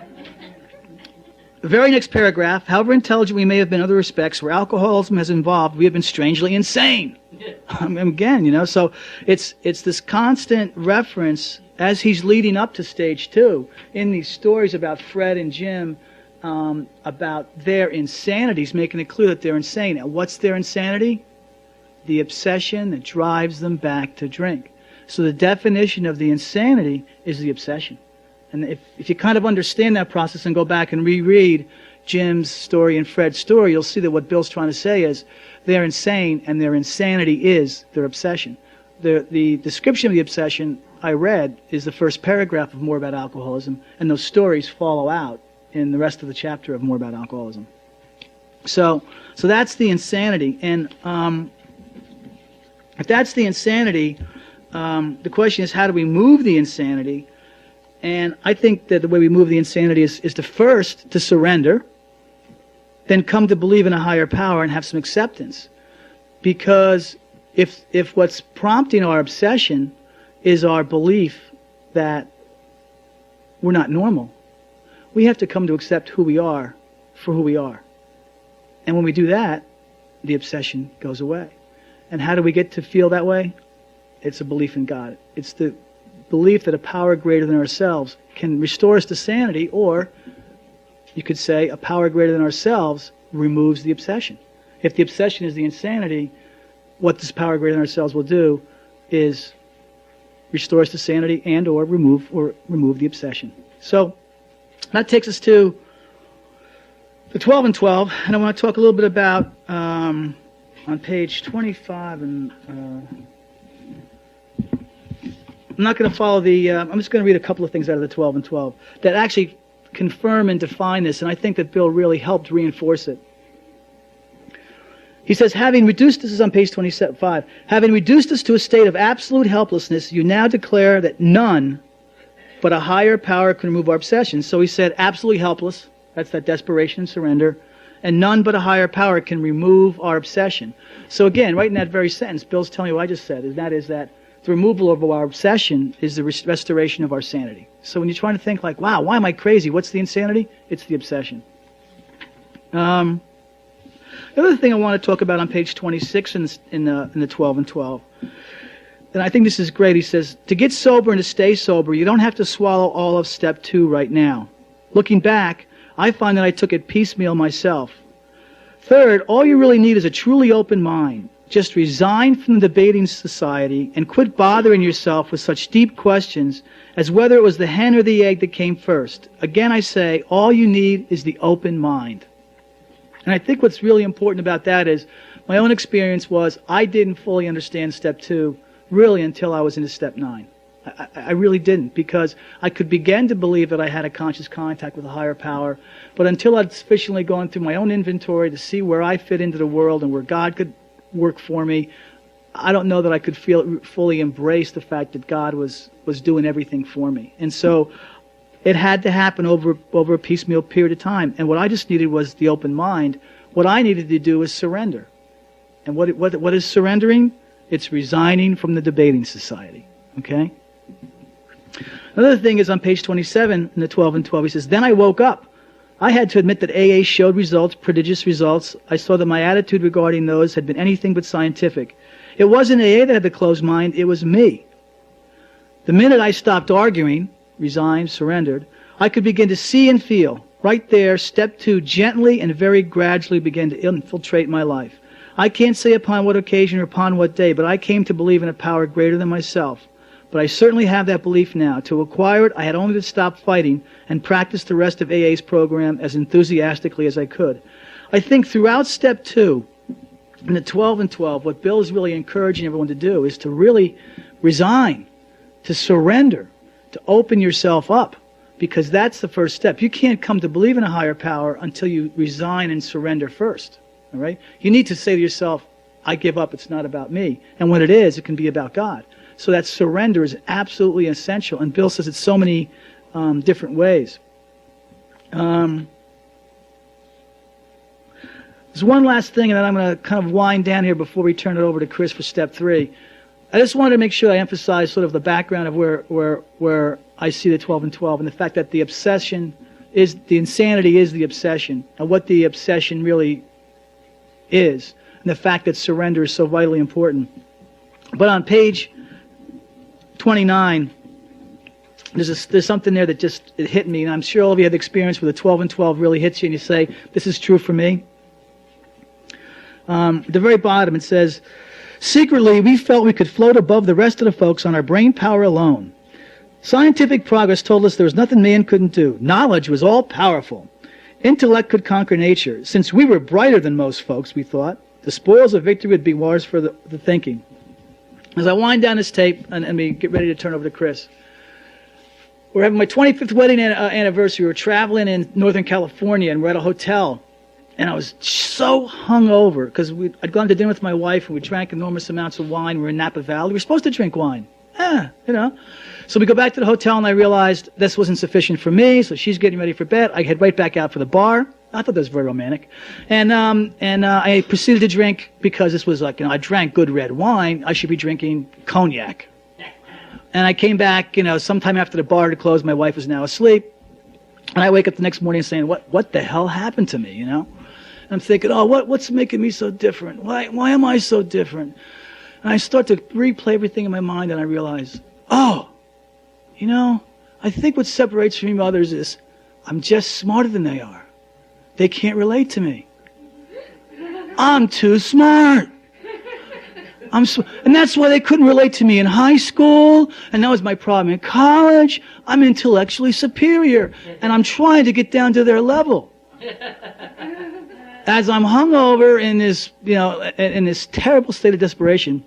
very next paragraph, however intelligent we may have been in other respects, where alcoholism has involved, we have been strangely insane. Again, so it's this constant reference as he's leading up to stage 2 in these stories about Fred and Jim, about their insanity. He's making it clear that they're insane. And what's their insanity? The obsession that drives them back to drink. So the definition of the insanity is the obsession. And if you kind of understand that process and go back and reread Jim's story and Fred's story, you'll see that what Bill's trying to say is they're insane, and their insanity is their obsession. The description of the obsession I read is the first paragraph of More About Alcoholism, and those stories follow out in the rest of the chapter of More About Alcoholism. So that's the insanity. And if that's the insanity, the question is, how do we move the insanity? And I think that the way we move the insanity is to first to surrender, then come to believe in a higher power and have some acceptance. Because if what's prompting our obsession is our belief that we're not normal, we have to come to accept who we are for who we are. And when we do that, the obsession goes away. And how do we get to feel that way? It's a belief in God. It's the belief that a power greater than ourselves can restore us to sanity, or you could say a power greater than ourselves removes the obsession. If the obsession is the insanity, what this power greater than ourselves will do is restore us to sanity and or remove the obsession. So that takes us to the 12 and 12, and I want to talk a little bit about on page 25 and I'm not going to follow I'm just going to read a couple of things out of the 12 and 12 that actually confirm and define this, and I think that Bill really helped reinforce it. He says, this is on page 25, having reduced us to a state of absolute helplessness, you now declare that none but a higher power can remove our obsessions. So he said, absolutely helpless, that's that desperation and surrender, and none but a higher power can remove our obsession. So again, right in that very sentence, Bill's telling you what I just said, and that is that the removal of our obsession is the restoration of our sanity. So when you're trying to think like, wow, why am I crazy? What's the insanity? It's the obsession. The other thing I want to talk about on page 26 in the 12 and 12, and I think this is great. He says, to get sober and to stay sober, you don't have to swallow all of step 2 right now. Looking back, I find that I took it piecemeal myself. Third, all you really need is a truly open mind. Just resign from the debating society and quit bothering yourself with such deep questions as whether it was the hen or the egg that came first. Again, I say, all you need is the open mind. And I think what's really important about that is my own experience was I didn't fully understand step 2 really until I was into step 9. I really didn't, because I could begin to believe that I had a conscious contact with a higher power, but until I'd sufficiently gone through my own inventory to see where I fit into the world and where God could work for me, I don't know that I could fully embrace the fact that God was doing everything for me. And so it had to happen over a piecemeal period of time. And what I just needed was the open mind. What I needed to do was surrender. And what is surrendering? It's resigning from the debating society. Okay? Another thing is on page 27 in the 12 and 12, he says, then I woke up. I had to admit that AA showed results, prodigious results. I saw that my attitude regarding those had been anything but scientific. It wasn't AA that had the closed mind, it was me. The minute I stopped arguing, resigned, surrendered, I could begin to see and feel. Right there, step 2 gently and very gradually began to infiltrate my life. I can't say upon what occasion or upon what day, but I came to believe in a power greater than myself. But I certainly have that belief now. To acquire it, I had only to stop fighting and practice the rest of AA's program as enthusiastically as I could. I think throughout step 2, in the 12 and 12, what Bill is really encouraging everyone to do is to really resign, to surrender, to open yourself up, because that's the first step. You can't come to believe in a higher power until you resign and surrender first. All right? You need to say to yourself, I give up, it's not about me. And when it is, it can be about God. So that surrender is absolutely essential. And Bill says it's so many different ways. There's one last thing, and then I'm going to kind of wind down here before we turn it over to Chris for step 3. I just wanted to make sure I emphasize sort of the background of where I see the 12 and 12, and the fact that the insanity is the obsession, and what the obsession really is, and the fact that surrender is so vitally important. But on page 29, there's something there that it hit me, and I'm sure all of you have the experience where the 12 and 12 really hits you, and you say, this is true for me. At the very bottom it says, secretly we felt we could float above the rest of the folks on our brain power alone. Scientific progress told us there was nothing man couldn't do. Knowledge was all powerful. Intellect could conquer nature. Since we were brighter than most folks, we thought, the spoils of victory would be ours for the thinking. As I wind down this tape and we get ready to turn over to Chris, we're having my 25th wedding anniversary. We're traveling in Northern California, and we're at a hotel. And I was so hungover because I'd gone to dinner with my wife, and we drank enormous amounts of wine. We were in Napa Valley. We were supposed to drink wine. So we go back to the hotel, and I realized this wasn't sufficient for me, so she's getting ready for bed. I head right back out for the bar. I thought that was very romantic. And I proceeded to drink because this was like, I drank good red wine. I should be drinking cognac. And I came back, sometime after the bar had closed. My wife was now asleep. And I wake up the next morning saying, what the hell happened to me, And I'm thinking, what's making me so different? Why am I so different? And I start to replay everything in my mind, and I realize, I think what separates me from others is I'm just smarter than they are. They can't relate to me. I'm too smart. And that's why they couldn't relate to me in high school, and that was my problem in college. I'm intellectually superior, and I'm trying to get down to their level. As I'm hungover in this terrible state of desperation,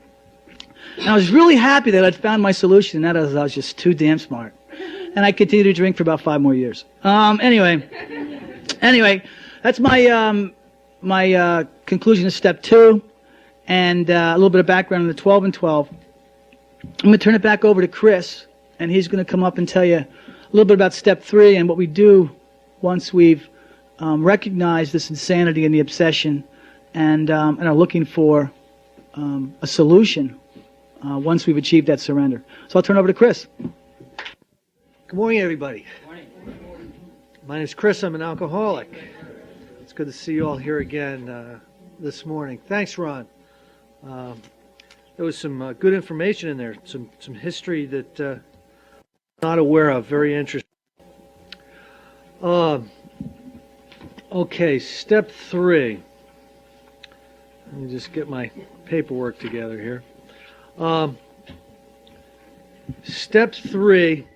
and I was really happy that I'd found my solution, and that is I was just too damn smart. And I continued to drink for about 5 more years. Anyway, that's my conclusion of step 2. And a little bit of background on the 12 and 12. I'm going to turn it back over to Chris, and he's going to come up and tell you a little bit about step 3 and what we do once we've recognized this insanity and the obsession and are looking for a solution once we've achieved that surrender. So I'll turn it over to Chris. Good morning, everybody. Good morning. My name is Chris. I'm an alcoholic. It's good to see you all here again this morning. Thanks, Ron. There was some good information in there, some history that I'm not aware of. Very interesting. Okay, step 3. Let me just get my paperwork together here. Step 3,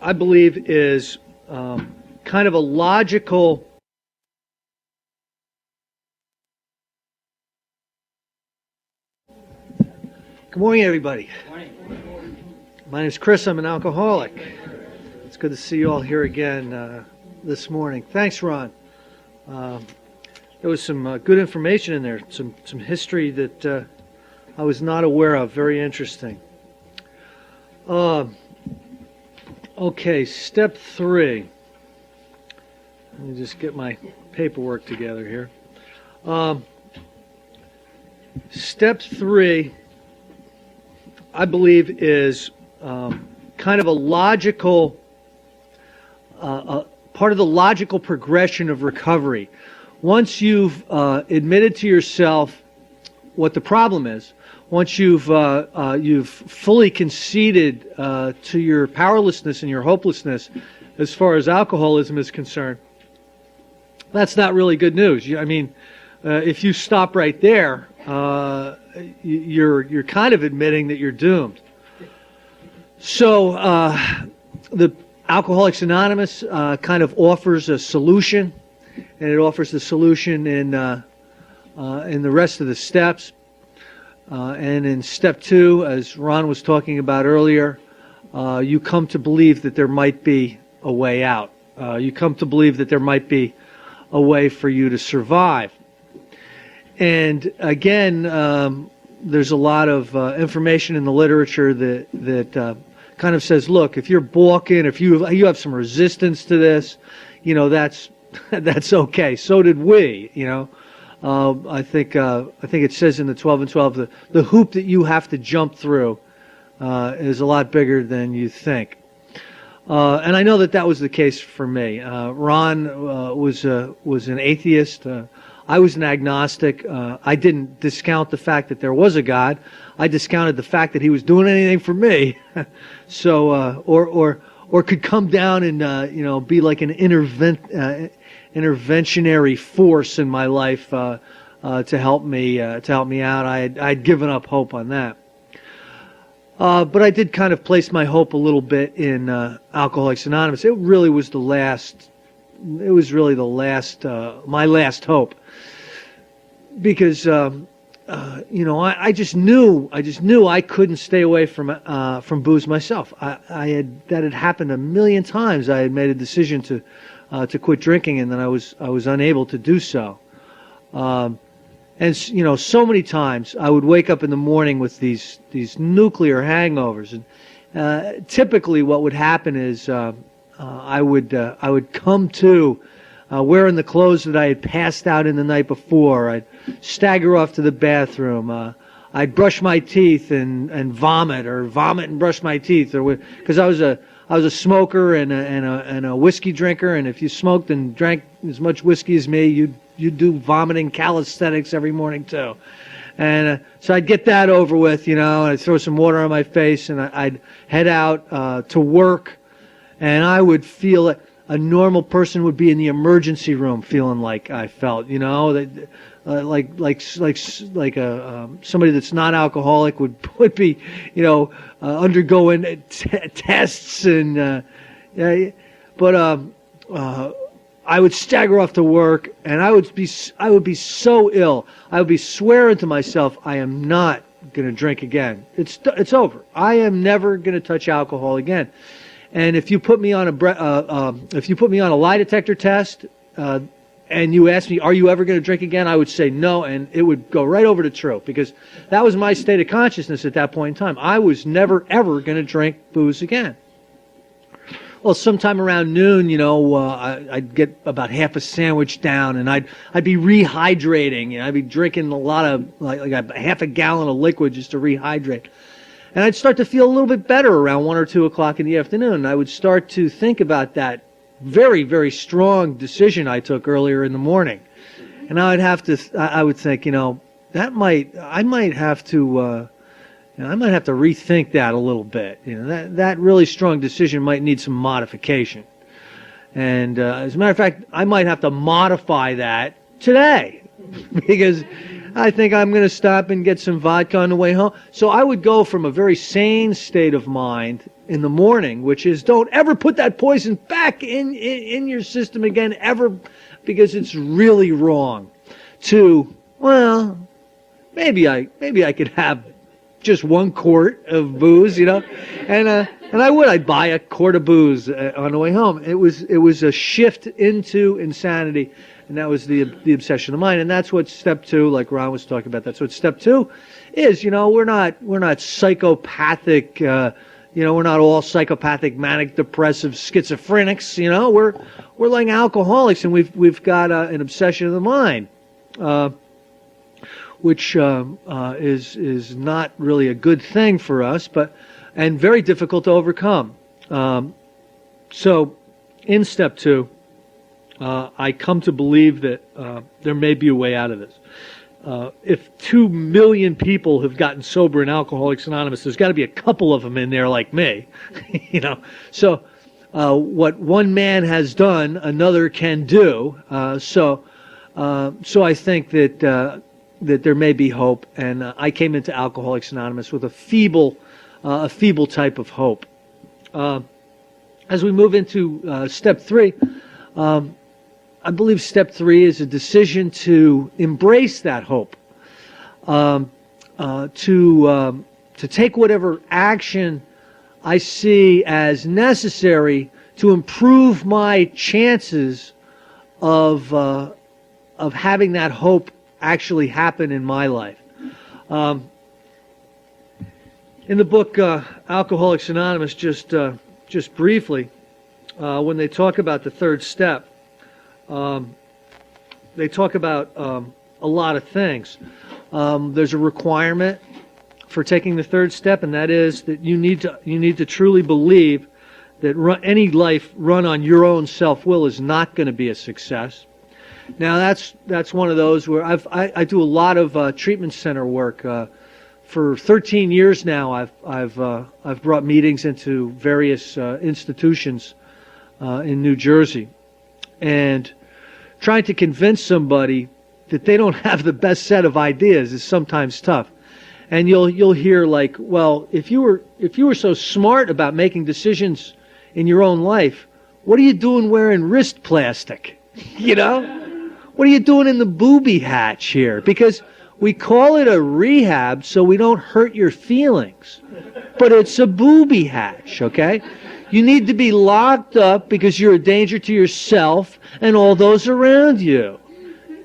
I believe, is kind of a logical Good morning, everybody. Good morning. My name is Chris. I'm an alcoholic. It's good to see you all here again this morning. Thanks, Ron. There was some good information in there, some history that I was not aware of. Very interesting. Okay, step 3. Let me just get my paperwork together here. Step 3, I believe, is kind of a logical, part of the logical progression of recovery. Once you've admitted to yourself what the problem is, once you've fully conceded to your powerlessness and your hopelessness as far as alcoholism is concerned, that's not really good news. If you stop right there, you're kind of admitting that you're doomed. So the Alcoholics Anonymous kind of offers a solution, and it offers the solution in the rest of the steps. And in step 2, as Ron was talking about earlier, you come to believe that there might be a way out. You come to believe that there might be a way for you to survive. And again, there's a lot of information in the literature that kind of says, look, if you're balking, if you have some resistance to this, that's okay. So did we, I think it says in the 12 and 12, the hoop that you have to jump through is a lot bigger than you think. And I know that was the case for me. Ron was an atheist. I was an agnostic. I didn't discount the fact that there was a God. I discounted the fact that he was doing anything for me. So, or could come down and be like an interventionary force in my life to help me out. I'd given up hope on that. But I did kind of place my hope a little bit in Alcoholics Anonymous. It really was my last hope, because I just knew I couldn't stay away from booze myself. That had happened a million times. I had made a decision to quit drinking, and then I was unable to do so. And so many times I would wake up in the morning with these nuclear hangovers, and typically what would happen is I would come to wearing the clothes that I had passed out in the night before. I'd stagger off to the bathroom. I'd brush my teeth and vomit, or vomit and brush my teeth, or because I was a smoker and a whiskey drinker, and if you smoked and drank as much whiskey as me, you'd do vomiting calisthenics every morning too. And so I'd get that over with, and I'd throw some water on my face, and I'd head out to work, and I would feel it. A normal person would be in the emergency room feeling like I felt, like somebody that's not alcoholic would be, undergoing tests and, but I would stagger off to work, and I would be so ill. I would be swearing to myself, I am not going to drink again. It's over. I am never going to touch alcohol again. And if you put me on a lie detector test, and you asked me, are you ever going to drink again? I would say no, and it would go right over to true, because that was my state of consciousness at that point in time. I was never, ever going to drink booze again. Well, sometime around noon, I'd get about half a sandwich down, and I'd be rehydrating. I'd be drinking a lot of, like a half a gallon of liquid just to rehydrate. And I'd start to feel a little bit better around 1 or 2 o'clock in the afternoon. And I would start to think about that very, very strong decision I took earlier in the morning. And I would think, I might have to rethink that a little bit. That really strong decision might need some modification. And as a matter of fact, I might have to modify that today, because I think I'm going to stop and get some vodka on the way home. So I would go from a very sane state of mind in the morning, which is, don't ever put that poison back in your system again, ever, because it's really wrong, to, well, maybe I could have just 1 quart of booze, and I'd buy a quart of booze on the way home. It was a shift into insanity. And that was the obsession of mine. And that's what step 2, like Ron was talking about, that's what step 2 is. We're not psychopathic, we're not all psychopathic, manic, depressive, schizophrenics, we're like alcoholics, and we've got an obsession of the mind, which is not really a good thing for us, and very difficult to overcome. So in step 2, I come to believe that there may be a way out of this. If 2 million people have gotten sober in Alcoholics Anonymous, there's got to be a couple of them in there like me, So what one man has done, another can do. So I think that there may be hope, and I came into Alcoholics Anonymous with a feeble type of hope. As we move into step 3. I believe step 3 is a decision to embrace that hope, to take whatever action I see as necessary to improve my chances of having that hope actually happen in my life. In the book Alcoholics Anonymous, just briefly, when they talk about the 3rd step. They talk about a lot of things. There's a requirement for taking the third step, and that is that you need to truly believe that any life run on your own self-will is not going to be a success. Now that's one of those where I do a lot of treatment center work. For 13 years now, I've brought meetings into various institutions in New Jersey, and trying to convince somebody that they don't have the best set of ideas is sometimes tough. And you'll hear like, well, if you were so smart about making decisions in your own life, what are you doing wearing wrist plastic? You know? What are you doing in the booby hatch here? Because we call it a rehab so we don't hurt your feelings. But it's a booby hatch, okay? You need to be locked up because you're a danger to yourself and all those around you.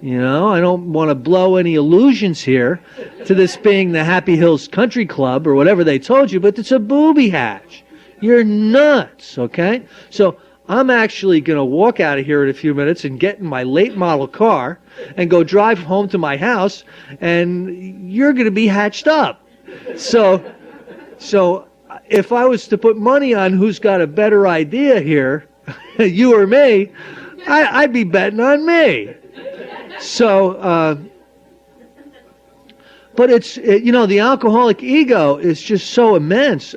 You know, I don't want to blow any illusions here to this being the Happy Hills Country Club or whatever they told you, but it's a booby hatch. You're nuts, okay? So I'm actually going to walk out of here in a few minutes and get in my late model car and go drive home to my house, and you're going to be hatched up. So if I was to put money on who's got a better idea here, you or me, I'd be betting on me. So, but the alcoholic ego is just so immense.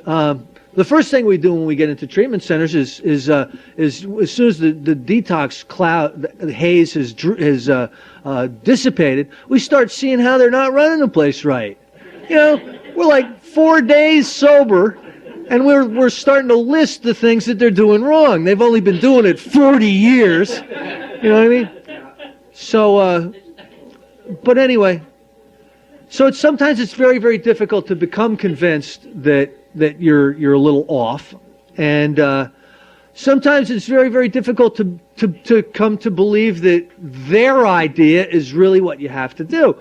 The first thing we do when we get into treatment centers is as soon as the detox cloud, the haze has dissipated, we start seeing how they're not running the place right. You know, we're like 4 days sober, and we're starting to list the things that they're doing wrong. They've only been doing it 40 years. You know what I mean? So, but anyway, so sometimes it's very, very difficult to become convinced that you're a little off, and sometimes it's very, very difficult to come to believe that their idea is really what you have to do.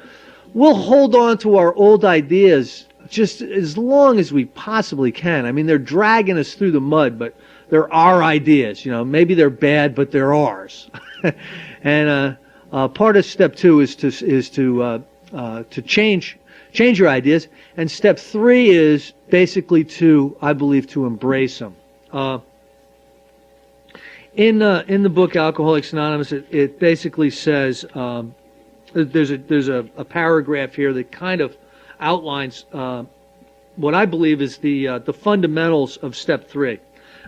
We'll hold on to our old ideas just as long as we possibly can. I mean, they're dragging us through the mud, but they're our ideas. You know, maybe they're bad, but they're ours. And part of step 2 is to change your ideas, and step 3 is basically I believe, to embrace them. In the book Alcoholics Anonymous, it basically says there's a paragraph here that kind of outlines what I believe is the fundamentals of step 3.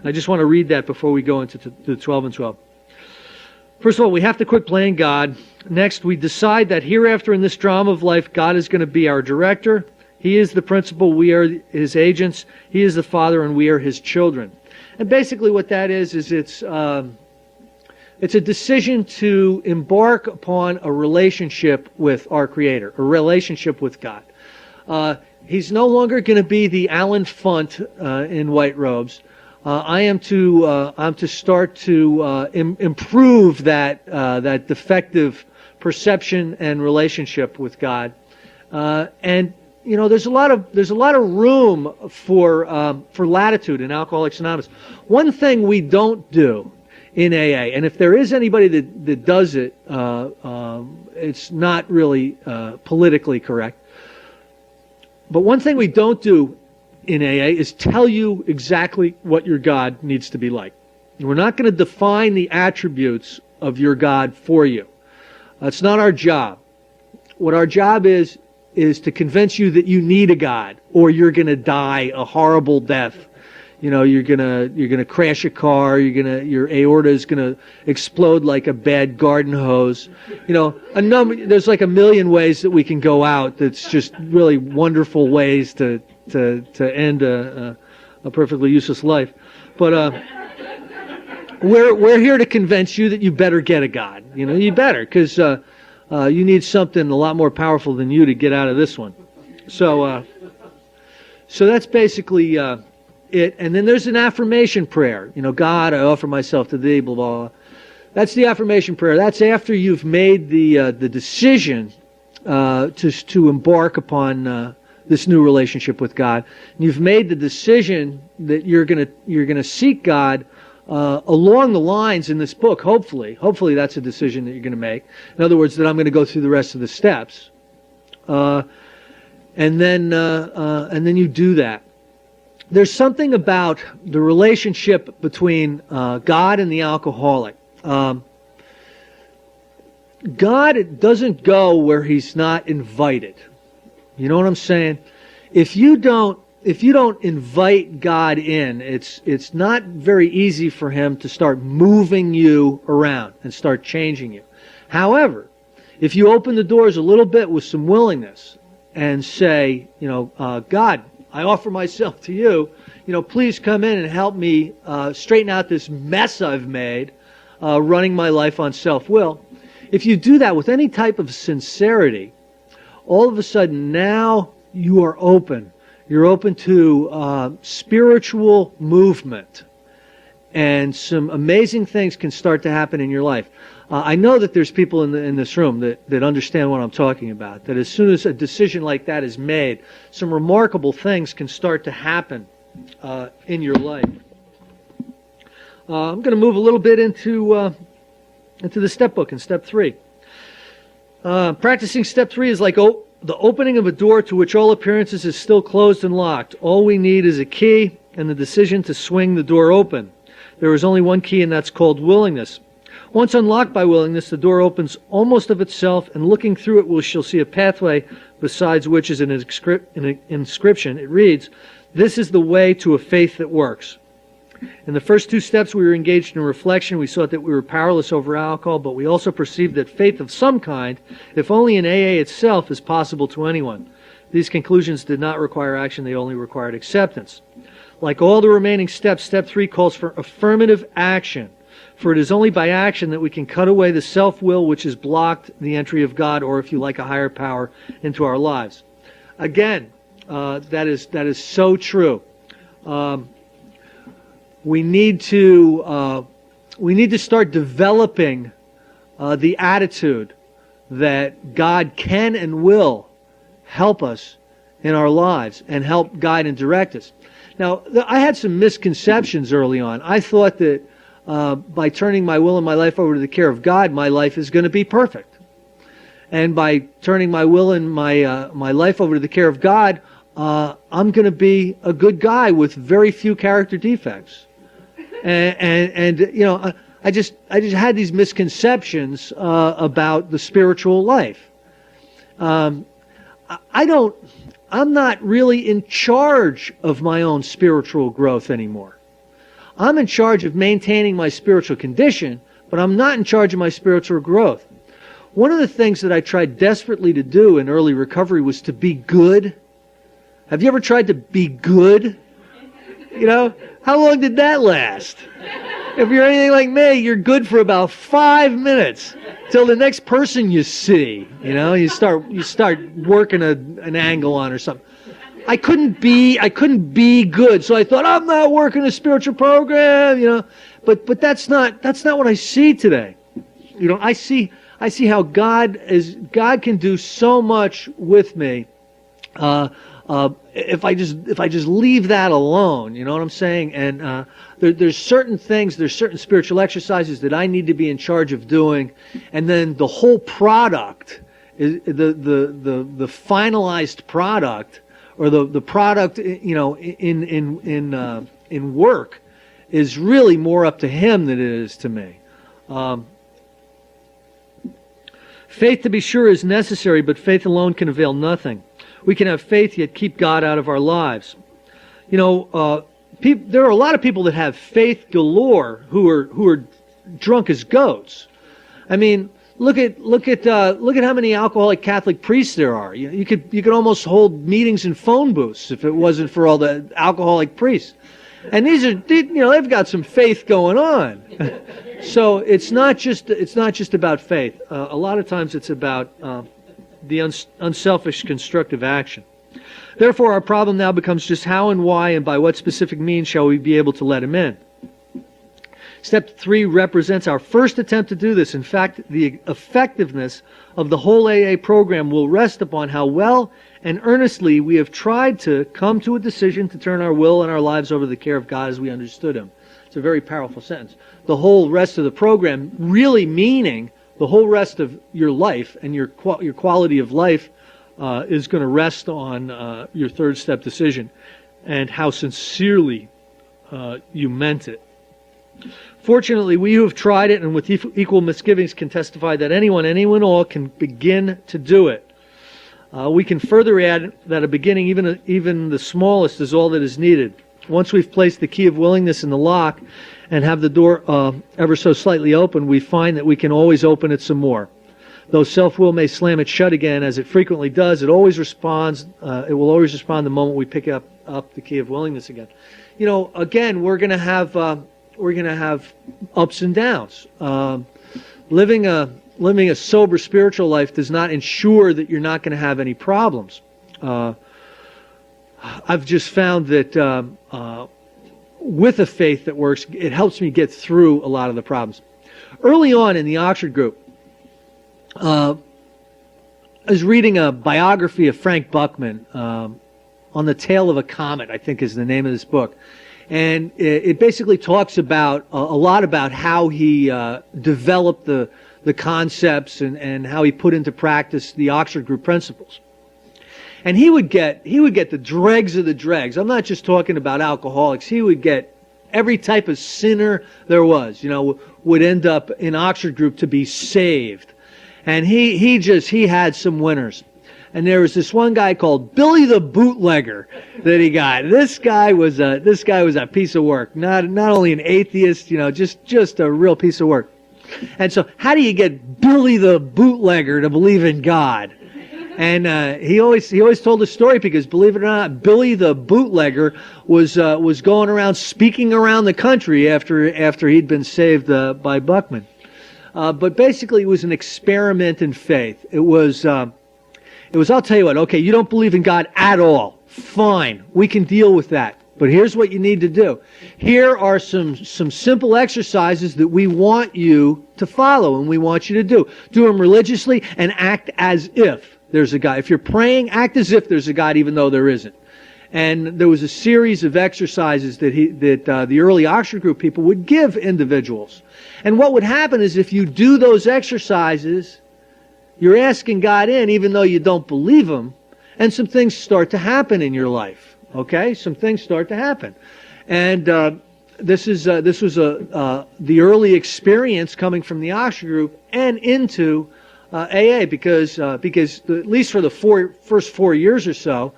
I just want to read that before we go into the 12 and 12. First of all, we have to quit playing God. Next, we decide that hereafter in this drama of life, God is going to be our director. He is the principal. We are his agents. He is the father, and we are his children. And basically what that is it's a decision to embark upon a relationship with our Creator, a relationship with God. He's no longer going to be the Alan Funt in white robes. I am to start to improve that defective perception and relationship with God, and you know there's a lot of room for latitude in Alcoholics Anonymous. One thing we don't do in AA, and if there is anybody that does it, it's not really politically correct. But one thing we don't do in AA is tell you exactly what your God needs to be like. We're not going to define the attributes of your God for you. That's not our job. What our job is to convince you that you need a God, or you're going to die a horrible death. You know, you're gonna crash a car. Your aorta is gonna explode like a bad garden hose. You know, there's like a million ways that we can go out. That's just really wonderful ways to end a perfectly useless life. But we're here to convince you that you better get a God. You know, you better, because you need something a lot more powerful than you to get out of this one. So that's basically it. And then there's an affirmation prayer. You know, God, I offer myself to thee, blah, blah, blah. That's the affirmation prayer. That's after you've made the decision to embark upon this new relationship with God. And you've made the decision that you're gonna seek God along the lines in this book, hopefully that's a decision that you're going to make. In other words, that I'm going to go through the rest of the steps. And then you do that. There's something about the relationship between God and the alcoholic. God doesn't go where he's not invited. You know what I'm saying? If you don't invite God in, it's not very easy for him to start moving you around and start changing you. However, if you open the doors a little bit with some willingness and say, God, I offer myself to you, please come in and help me straighten out this mess I've made running my life on self-will. If you do that with any type of sincerity, all of a sudden now you are open. You're open to spiritual movement, and some amazing things can start to happen in your life. I know that there's people in this room that understand what I'm talking about, that as soon as a decision like that is made, some remarkable things can start to happen in your life. I'm going to move a little bit into the step book in step 3. Practicing step 3 is like the opening of a door to which all appearances is still closed and locked. All we need is a key and the decision to swing the door open. There is only one key, and that's called willingness. Once unlocked by willingness, the door opens almost of itself, and looking through it, we shall see a pathway besides which is an inscription. It reads, "This is the way to a faith that works." In the first 2 steps, we were engaged in reflection. We saw that we were powerless over alcohol, but we also perceived that faith of some kind, if only in AA itself, is possible to anyone. These conclusions did not require action. They only required acceptance. Like all the remaining steps, step 3 calls for affirmative action. For it is only by action that we can cut away the self-will which has blocked the entry of God, or if you like, a higher power, into our lives. Again, that is so true. We need to start developing the attitude that God can and will help us in our lives and help guide and direct us. Now, I had some misconceptions early on. I thought that by turning my will and my life over to the care of God, my life is going to be perfect. And by turning my will and my life over to the care of God, I'm going to be a good guy with very few character defects. And I just had these misconceptions about the spiritual life. I'm not really in charge of my own spiritual growth anymore. I'm in charge of maintaining my spiritual condition, but I'm not in charge of my spiritual growth. One of the things that I tried desperately to do in early recovery was to be good. Have you ever tried to be good? How long did that last? If you're anything like me, you're good for about 5 minutes till the next person you see. You start working an angle on or something. I couldn't be good, so I thought I'm not working a spiritual program. But that's not what I see today. I see how God can do so much with me. If I just leave that alone, you know what I'm saying? And there's certain things, there's certain spiritual exercises that I need to be in charge of doing, and then the whole product, is the finalized product, or the product, in work, is really more up to Him than it is to me. Faith, to be sure, is necessary, but faith alone can avail nothing. We can have faith yet keep God out of our lives. There are a lot of people that have faith galore who are drunk as goats. I mean, look at how many alcoholic Catholic priests there are. You could almost hold meetings in phone booths if it wasn't for all the alcoholic priests. And they've got some faith going on. So it's not just about faith. A lot of times it's about the unselfish constructive action. Therefore, our problem now becomes just how and why and by what specific means shall we be able to let Him in. Step 3 represents our first attempt to do this. In fact, the effectiveness of the whole AA program will rest upon how well and earnestly we have tried to come to a decision to turn our will and our lives over to the care of God as we understood Him. It's a very powerful sentence. The whole rest of the program, really meaning the whole rest of your life and your quality of life is going to rest on your third step decision and how sincerely you meant it. Fortunately, we who have tried it and with equal misgivings can testify that anyone all can begin to do it. We can further add that a beginning, even the smallest, is all that is needed. Once we've placed the key of willingness in the lock and have the door ever so slightly open, we find that we can always open it some more. Though self-will may slam it shut again, as it frequently does, it always responds. It will always respond the moment we pick up the key of willingness again. You know, again, we're going to have ups and downs. Living a sober spiritual life does not ensure that you're not going to have any problems. I've just found that with a faith that works, it helps me get through a lot of the problems. Early on in the Oxford group, I was reading a biography of Frank Buckman on the tail of a comet, I think is the name of this book. And it basically talks about a lot about how he developed the concepts and how he put into practice the Oxford group principles. And he would get the dregs of the dregs. I'm not just talking about alcoholics. He would get every type of sinner there was, would end up in Oxford group to be saved. And he had some winners. And there was this one guy called Billy the Bootlegger that he got. This guy was a piece of work. Not only an atheist, just a real piece of work. And so how do you get Billy the Bootlegger to believe in God? And he always told a story because, believe it or not, Billy the Bootlegger was going around speaking around the country after he'd been saved by Buckman. But basically, it was an experiment in faith. It was, I'll tell you what, okay, you don't believe in God at all. Fine, we can deal with that. But here's what you need to do. Here are some simple exercises that we want you to follow and we want you to do. Do them religiously and act as if there's a God. If you're praying, act as if there's a God even though there isn't. And there was a series of exercises that the early Oxford group people would give individuals. And what would happen is if you do those exercises, you're asking God in even though you don't believe Him, and some things start to happen in your life. Okay? Some things start to happen. And this was the early experience coming from the Oxford group and into AA because at least for the first 4 years or so,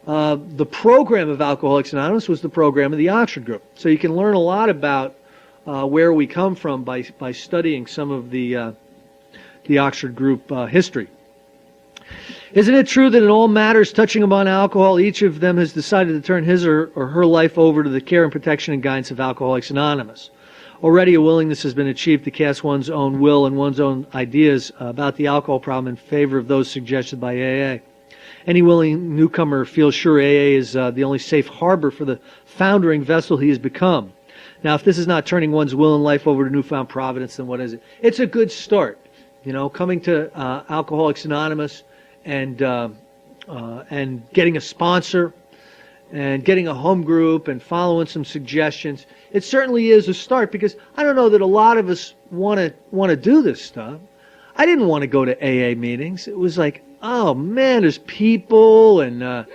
the program of Alcoholics Anonymous was the program of the Oxford group. So you can learn a lot about where we come from by studying some of the Oxford group history. Isn't it true that in all matters touching upon alcohol, each of them has decided to turn his or her life over to the care and protection and guidance of Alcoholics Anonymous? Already a willingness has been achieved to cast one's own will and one's own ideas about the alcohol problem in favor of those suggested by AA. Any willing newcomer feels sure AA is the only safe harbor for the foundering vessel he has become. Now, if this is not turning one's will and life over to newfound providence, then what is it? It's a good start. Coming to Alcoholics Anonymous and getting a sponsor and getting a home group and following some suggestions. It certainly is a start because I don't know that a lot of us want to do this stuff. I didn't want to go to AA meetings. It was like, oh man, there's people and I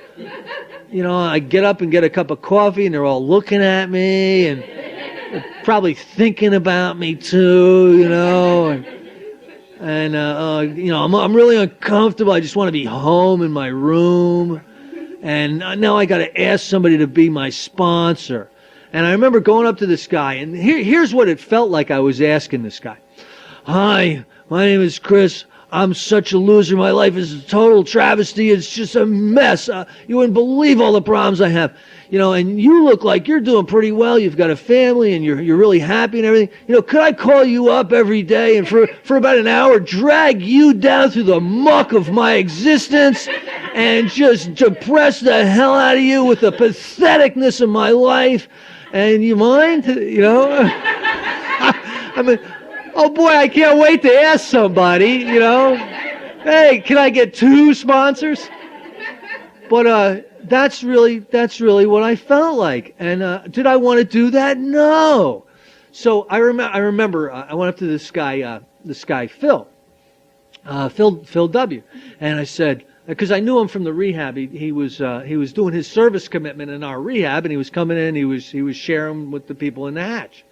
get up and get a cup of coffee and they're all looking at me and they're probably thinking about me too, and I'm really uncomfortable. I just want to be home in my room. And now I got to ask somebody to be my sponsor. And I remember going up to this guy, and here's what it felt like I was asking this guy. Hi, my name is Chris. I'm such a loser. My life is a total travesty. It's just a mess. You wouldn't believe all the problems I have. And you look like you're doing pretty well. You've got a family and you're really happy and everything. Could I call you up every day and for about an hour drag you down through the muck of my existence and just depress the hell out of you with the patheticness of my life? And you mind? I mean, oh boy, I can't wait to ask somebody, hey, can I get 2 sponsors? But that's really what I felt like. And did I want to do that? No. So I remember I went up to this guy Phil W. And I said, because I knew him from the rehab, he was doing his service commitment in our rehab, and he was coming in, he was sharing with the people in the hatch.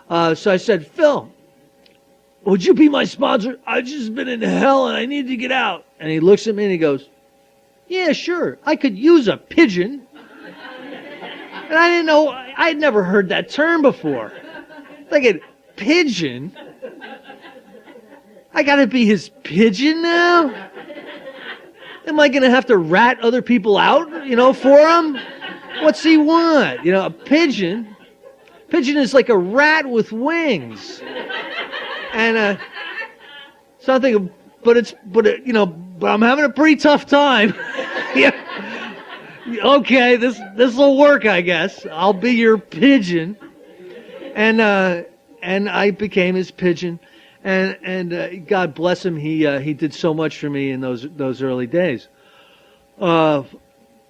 So I said, Phil, would you be my sponsor? I've just been in hell and I need to get out. And he looks at me and he goes, yeah, sure, I could use a pigeon. And I didn't know, I'd never heard that term before. Like a pigeon? I gotta be his pigeon now? Am I gonna have to rat other people out, for him? What's he want? A pigeon? Pigeon is like a rat with wings. And so I'm thinking, but I'm having a pretty tough time. Yeah. Okay, this will work, I guess. I'll be your pigeon. And I became his pigeon. And God bless him, he did so much for me in those early days.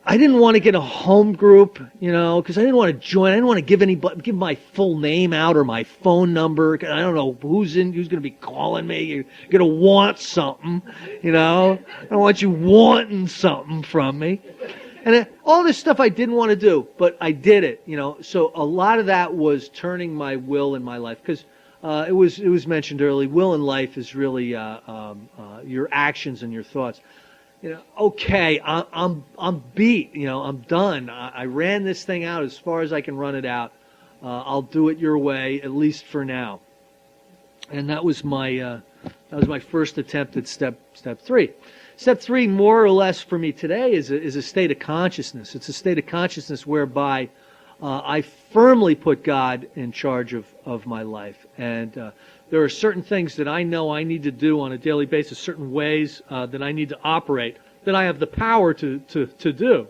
I didn't want to get a home group, because I didn't want to join. I didn't want to give my full name out or my phone number. I don't know who's going to be calling me. You're going to want something, I don't want you wanting something from me. And all this stuff I didn't want to do, but I did it, So a lot of that was turning my will in my life, because it was mentioned earlier. Will in life is really your actions and your thoughts. Okay, I'm beat. I'm done. I ran this thing out as far as I can run it out. I'll do it your way, at least for now. And that was my first attempt at step 3. Step 3, more or less for me today, is a state of consciousness. It's a state of consciousness whereby I firmly put God in charge of my life. And there are certain things that I know I need to do on a daily basis, certain ways that I need to operate, that I have the power to do,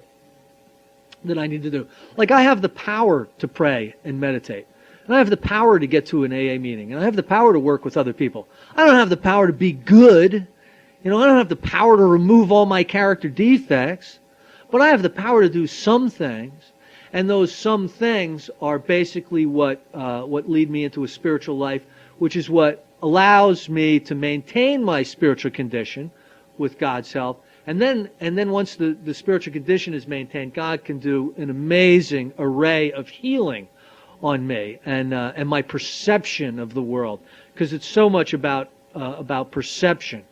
that I need to do. Like I have the power to pray and meditate. And I have the power to get to an AA meeting. And I have the power to work with other people. I don't have the power to be good. I don't have the power to remove all my character defects. But I have the power to do some things. And those some things are basically what lead me into a spiritual life, which is what allows me to maintain my spiritual condition with God's help. And then once the spiritual condition is maintained, God can do an amazing array of healing on me and my perception of the world, because it's so much about perception.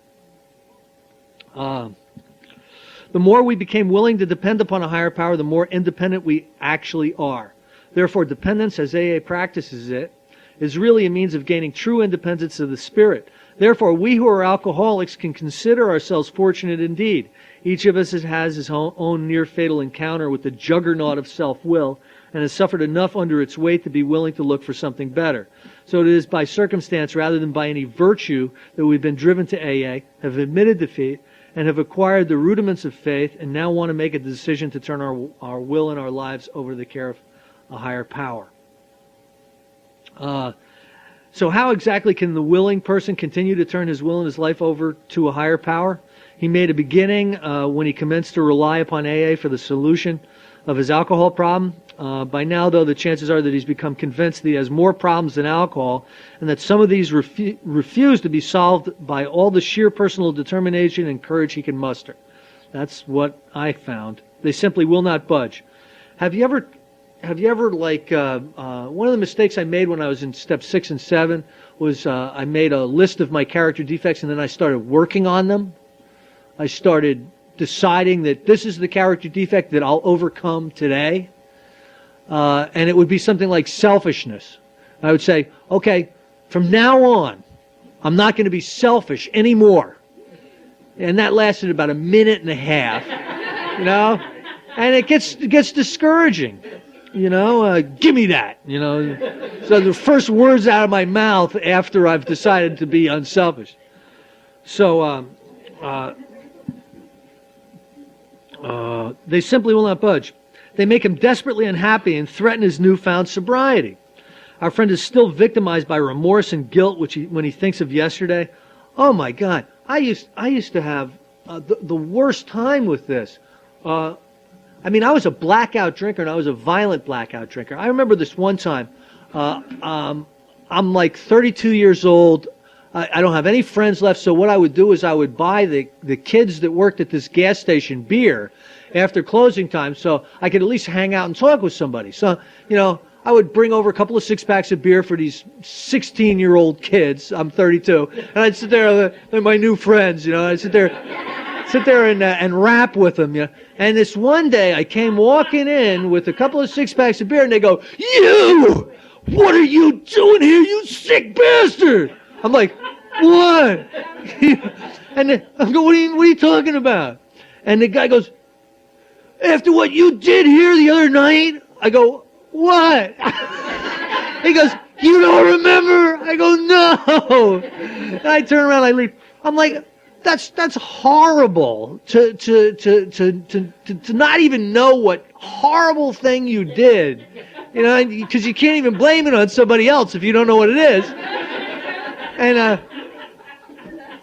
The more we became willing to depend upon a higher power, the more independent we actually are. Therefore, dependence, as AA practices it, is really a means of gaining true independence of the spirit. Therefore, we who are alcoholics can consider ourselves fortunate indeed. Each of us has his own near-fatal encounter with the juggernaut of self-will and has suffered enough under its weight to be willing to look for something better. So it is by circumstance rather than by any virtue that we've been driven to AA, have admitted defeat, and have acquired the rudiments of faith, and now want to make a decision to turn our will and our lives over to the care of a higher power. So how exactly can the willing person continue to turn his will and his life over to a higher power? He made a beginning when he commenced to rely upon AA for the solution of his alcohol problem. By now, though, the chances are that he's become convinced that he has more problems than alcohol, and that some of these refuse to be solved by all the sheer personal determination and courage he can muster. That's what I found. They simply will not budge. Have you ever one of the mistakes I made when I was in step 6 and 7 was I made a list of my character defects and then I started working on them. I started deciding that this is the character defect that I'll overcome today. And it would be something like selfishness. I would say, okay, from now on, I'm not going to be selfish anymore. And that lasted about a minute and a half, and it gets discouraging. Give me that, So the first words out of my mouth after I've decided to be unselfish. So they simply will not budge. They make him desperately unhappy and threaten his newfound sobriety. Our friend is still victimized by remorse and guilt when he thinks of yesterday. Oh my God, I used to have the worst time with this. I was a blackout drinker, and I was a violent blackout drinker. I remember this one time. I'm like 32 years old. I don't have any friends left, so what I would do is I would buy the kids that worked at this gas station beer after closing time so I could at least hang out and talk with somebody. So, I would bring over a couple of six-packs of beer for these 16-year-old kids. I'm 32. And I'd sit there, they're my new friends, I'd sit there and rap with them, And this one day I came walking in with a couple of six-packs of beer, and they go, "You! What are you doing here, you sick bastard?" I'm like, "What?" And then I'm going, what are you talking about? And the guy goes, "After what you did here the other night?" I go, "What?" He goes, "You don't remember?" I go, "No." And I turn around, I leave. I'm like, that's horrible to not even know what horrible thing you did, because you can't even blame it on somebody else if you don't know what it is. And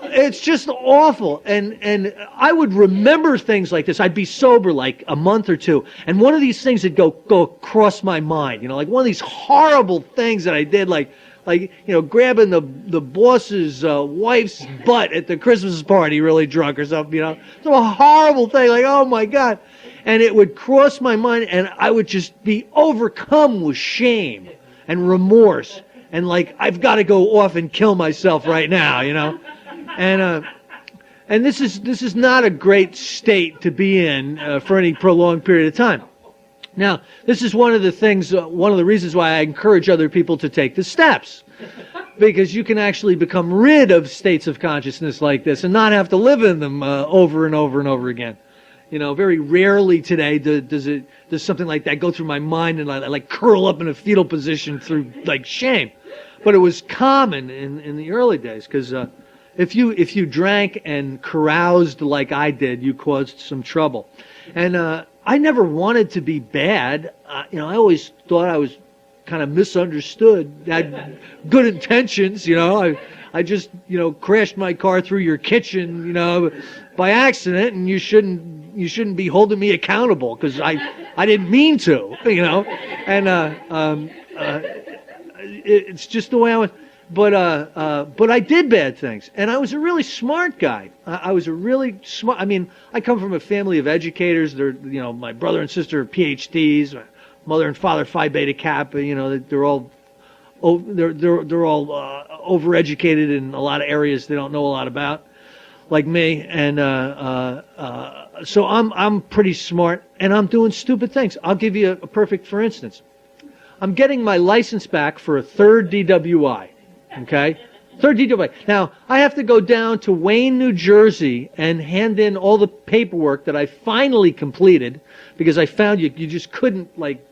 it's just awful. And I would remember things like this. I'd be sober like a month or two, and one of these things would go across my mind. Like one of these horrible things that I did, like grabbing the boss's wife's butt at the Christmas party, really drunk or something. It's a horrible thing. Like, oh my God. And it would cross my mind, and I would just be overcome with shame and remorse, and like, I've got to go off and kill myself right now, And this is not a great state to be in for any prolonged period of time. Now, this is one of the reasons why I encourage other people to take the steps, because you can actually become rid of states of consciousness like this and not have to live in them over and over and over again. Very rarely today does something like that go through my mind, and I like curl up in a fetal position through like shame. But it was common in the early days, because if you drank and caroused like I did, you caused some trouble. And I never wanted to be bad. I always thought I was kind of misunderstood. I had good intentions. I just crashed my car through your kitchen, by accident, and you shouldn't be holding me accountable because I didn't mean to, And it's just the way I was. But I did bad things, and I was a really smart guy. I was a really smart. I come from a family of educators. My brother and sister are PhDs. My mother and father Phi Beta Kappa. They're all overeducated in a lot of areas they don't know a lot about, like me. And so I'm pretty smart, and I'm doing stupid things. I'll give you a perfect for instance. I'm getting my license back for a third DWI. Okay? Third DWI. Now, I have to go down to Wayne, New Jersey and hand in all the paperwork that I finally completed, because I found you just couldn't like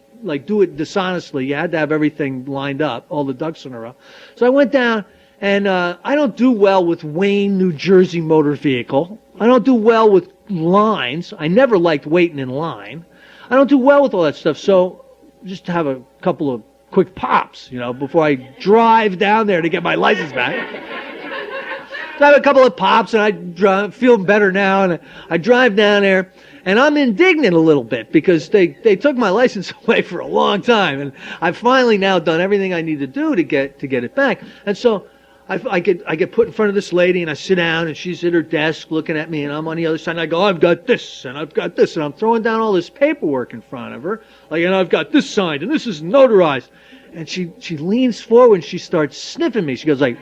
do it dishonestly. You had to have everything lined up, all the ducks in a row. So I went down, and I don't do well with Wayne, New Jersey motor vehicle. I don't do well with lines. I never liked waiting in line. I don't do well with all that stuff. So just to have a couple of quick pops, before I drive down there to get my license back. So I have a couple of pops, and I feel better now, and I drive down there, and I'm indignant a little bit because they took my license away for a long time, and I've finally now done everything I need to do to get it back. And so I get put in front of this lady, and I sit down, and she's at her desk looking at me, and I'm on the other side, and I go, "I've got this, and I've got this," and I'm throwing down all this paperwork in front of her, and I've got this signed, and this is notarized. And she leans forward, and she starts sniffing me. She goes like,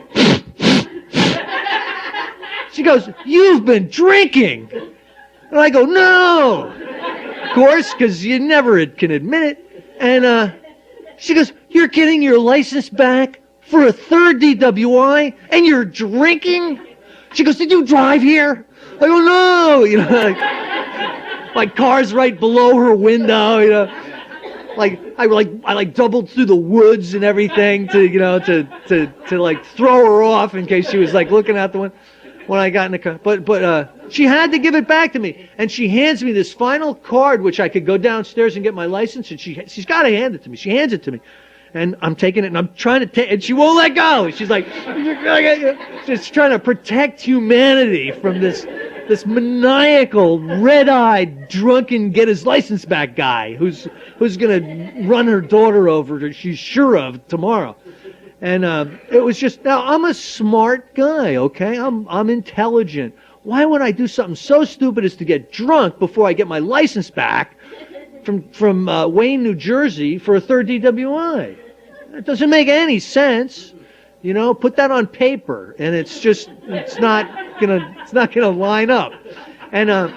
she goes, "You've been drinking." And I go, "No." Of course, because you never can admit it. And she goes, "You're getting your license back for a third DWI, and you're drinking?" She goes, "Did you drive here?" I go, "No." My car's right below her window, I doubled through the woods and everything to throw her off in case she was looking out the window when I got in the car. But she had to give it back to me, and she hands me this final card, which I could go downstairs and get my license, and she's got to hand it to me. She hands it to me, and I'm taking it, and I'm trying to take, and she won't let go. She's like, she's trying to protect humanity from this this maniacal, red-eyed, drunken, get his license back guy who's going to run her daughter over, she's sure of, tomorrow. And it was just, now I'm a smart guy, okay? I'm intelligent. Why would I do something so stupid as to get drunk before I get my license back from Wayne, New Jersey for a third DWI? It doesn't make any sense. You know, put that on paper, and it's not gonna line up. And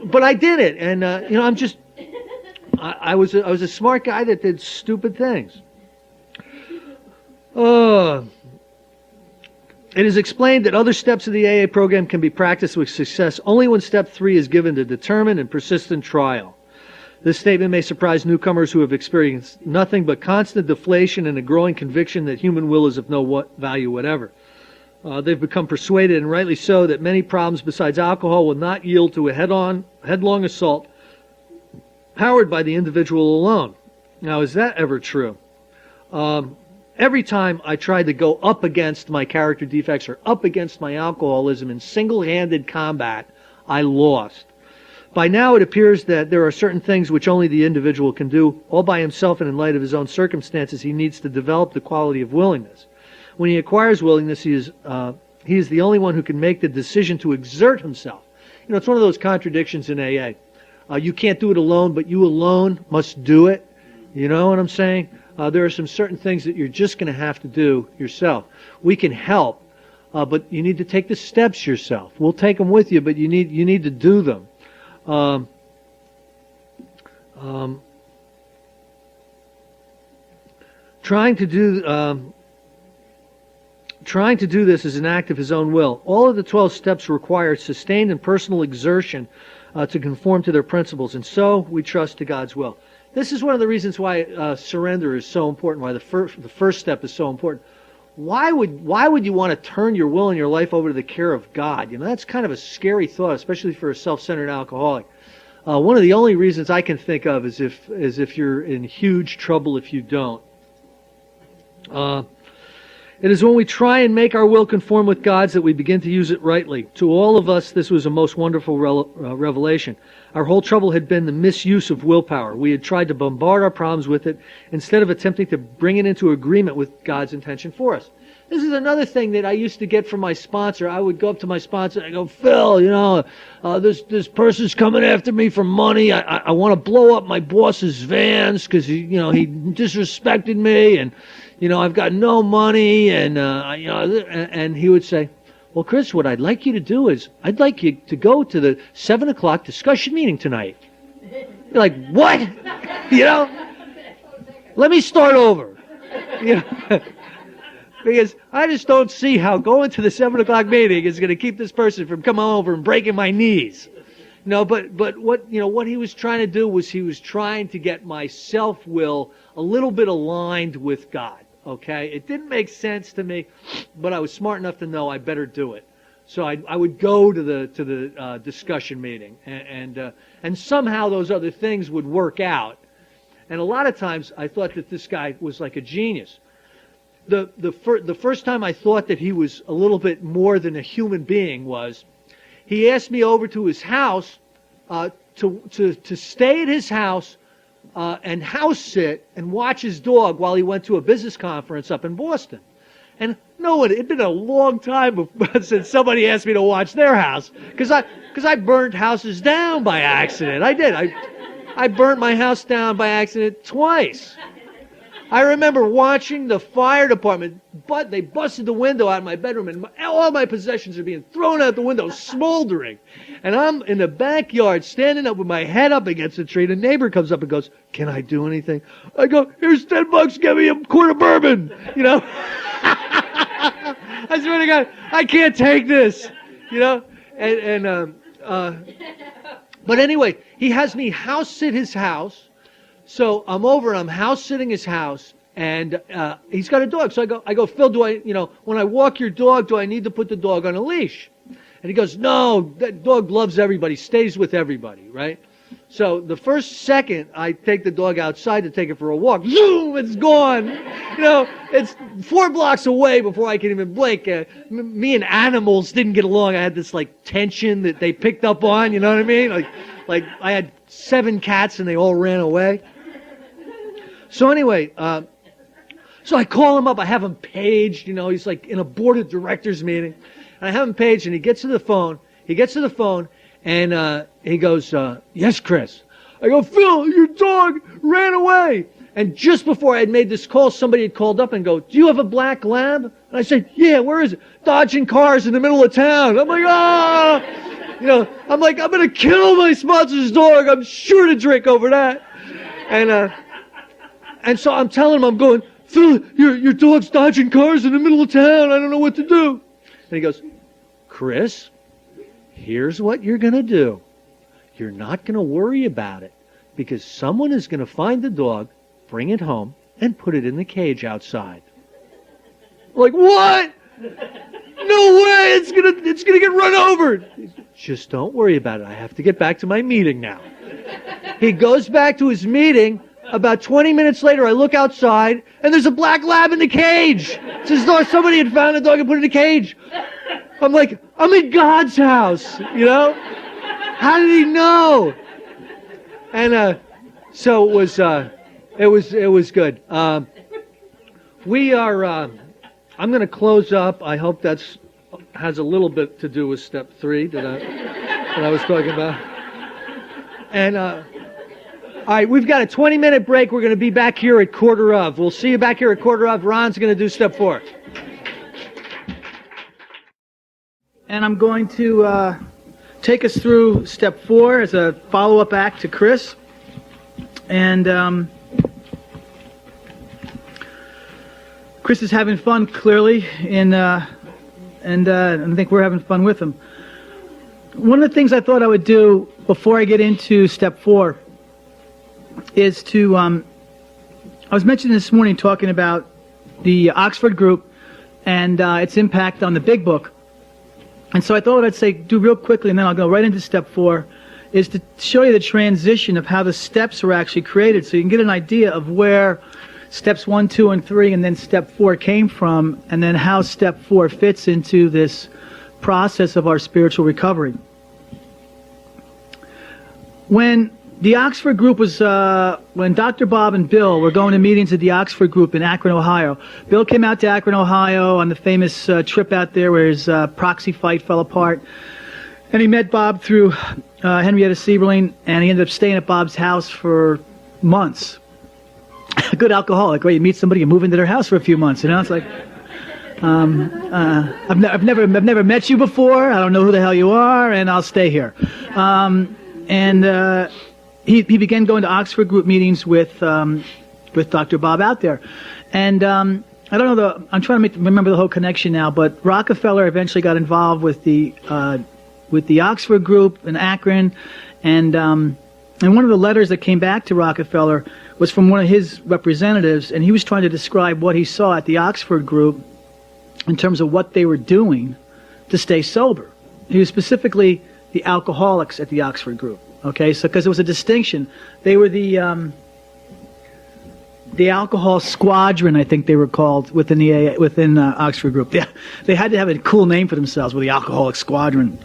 but I did it, and you know, I was a smart guy that did stupid things. It is explained that other steps of the AA program can be practiced with success only when step 3 is given to determined and persistent trial. This statement may surprise newcomers who have experienced nothing but constant deflation and a growing conviction that human will is of no value whatever. They've become persuaded, and rightly so, that many problems besides alcohol will not yield to a headlong assault powered by the individual alone. Now, is that ever true? Every time I tried to go up against my character defects or up against my alcoholism in single-handed combat, I lost. By now it appears that there are certain things which only the individual can do. All by himself and in light of his own circumstances, he needs to develop the quality of willingness. When he acquires willingness, he is the only one who can make the decision to exert himself. You know, it's one of those contradictions in AA. You can't do it alone, but you alone must do it. You know what I'm saying? There are some certain things that you're just going to have to do yourself. We can help, but you need to take the steps yourself. We'll take them with you, but you need to do them. Trying to do this is an act of his own will. All of the 12 steps require sustained and personal exertion to conform to their principles, and so we trust to God's will. This is one of the reasons why surrender is so important, why the first step is so important. Why would you want to turn your will and your life over to the care of God? You know, that's kind of a scary thought, especially for a self-centered alcoholic. One of the only reasons I can think of is if you're in huge trouble if you don't. It is when we try and make our will conform with God's that we begin to use it rightly. To all of us, this was a most wonderful revelation. Our whole trouble had been the misuse of willpower. We had tried to bombard our problems with it instead of attempting to bring it into agreement with God's intention for us. This is another thing that I used to get from my sponsor. I would go up to my sponsor and I go, Phil, you know, this person's coming after me for money. I want to blow up my boss's vans because he disrespected me, and you know, I've got no money, and you know, and he would say, well, Chris, what I'd like you to do is I'd like you to go to the 7 o'clock discussion meeting tonight. You're like, what? You know, let me start over. You know, because I just don't see how going to the 7 o'clock meeting is going to keep this person from coming over and breaking my knees. No, but what he was trying to do was he was trying to get my self-will a little bit aligned with God. Okay, it didn't make sense to me, but I was smart enough to know I better do it. So I would go to the discussion meeting, and somehow those other things would work out. And a lot of times I thought that this guy was like a genius. The first time I thought that he was a little bit more than a human being was, he asked me over to his house to stay at his house and house sit and watch his dog while he went to a business conference up in Boston. And no, it had been a long time since somebody asked me to watch their house, because I burned houses down by accident. I did. I burnt my house down by accident twice. I remember watching the fire department, but they busted the window out of my bedroom, and all my possessions are being thrown out the window, smoldering. And I'm in the backyard, standing up with my head up against a tree. The neighbor comes up and goes, "Can I do anything?" I go, "Here's $10. Give me a quart of bourbon." You know, I swear to God, I can't take this. You know, but anyway, he has me house sit his house. So I'm over and I'm house sitting his house, and he's got a dog. So I go, Phil, when I walk your dog, do I need to put the dog on a leash? And he goes, no, that dog loves everybody, stays with everybody, right? So the first second I take the dog outside to take it for a walk, zoom, it's gone. It's 4 blocks away before I can even blink. Me and animals didn't get along. I had this like tension that they picked up on, you know what I mean? Like I had 7 cats and they all ran away. So anyway, so I call him up. I have him paged, he's like in a board of directors meeting. And I have him paged and he gets to the phone. And he goes, yes, Chris. I go, Phil, your dog ran away. And just before I had made this call, somebody had called up and go, do you have a black lab? And I said, yeah, where is it? Dodging cars in the middle of town. I'm like, I'm going to kill my sponsor's dog. I'm sure to drink over that. And so I'm telling him, I'm going, Phil, your dog's dodging cars in the middle of town. I don't know what to do. And he goes, Chris, here's what you're going to do. You're not going to worry about it because someone is going to find the dog, bring it home, and put it in the cage outside. I'm like, what? No way! It's gonna get run over. Just don't worry about it. I have to get back to my meeting now. He goes back to his meeting. About 20 minutes later, I look outside, and there's a black lab in the cage. It's as though somebody had found a dog and put it in a cage. I'm like, I'm in God's house, How did he know? And so it was good. We are. I'm going to close up. I hope has a little bit to do with step 3 that I was talking about. And all right, we've got a 20-minute break. We're going to be back here at 1:15. We'll see you back here at 1:15. Ron's going to do step 4. And I'm going to take us through step 4 as a follow-up act to Chris. And Chris is having fun, clearly, and I think we're having fun with him. One of the things I thought I would do before I get into step 4 is to, I was mentioning this morning talking about the Oxford group and its impact on the Big Book. And so I thought what I'd say, do real quickly, and then I'll go right into step 4, is to show you the transition of how the steps are actually created so you can get an idea of where steps 1, 2, and 3, and then step 4 came from, and then how step 4 fits into this process of our spiritual recovery. When the Oxford group was, when Dr. Bob and Bill were going to meetings at the Oxford group in Akron, Ohio, Bill came out to Akron, Ohio on the famous trip out there where his proxy fight fell apart. And he met Bob through Henrietta Sieberling, and he ended up staying at Bob's house for months. A good alcoholic, right? You meet somebody, you move into their house for a few months, It's like, I've never met you before. I don't know who the hell you are, and I'll stay here. He began going to Oxford group meetings with Dr. Bob out there, and I don't know I'm trying to remember the whole connection now, but Rockefeller eventually got involved with the Oxford group in Akron, and one of the letters that came back to Rockefeller was from one of his representatives, and he was trying to describe what he saw at the Oxford group in terms of what they were doing to stay sober. He was specifically the alcoholics at the Oxford group. Okay, so because there was a distinction, they were the alcohol squadron, I think they were called within the Oxford group. They had to have a cool name for themselves, with the alcoholic squadron.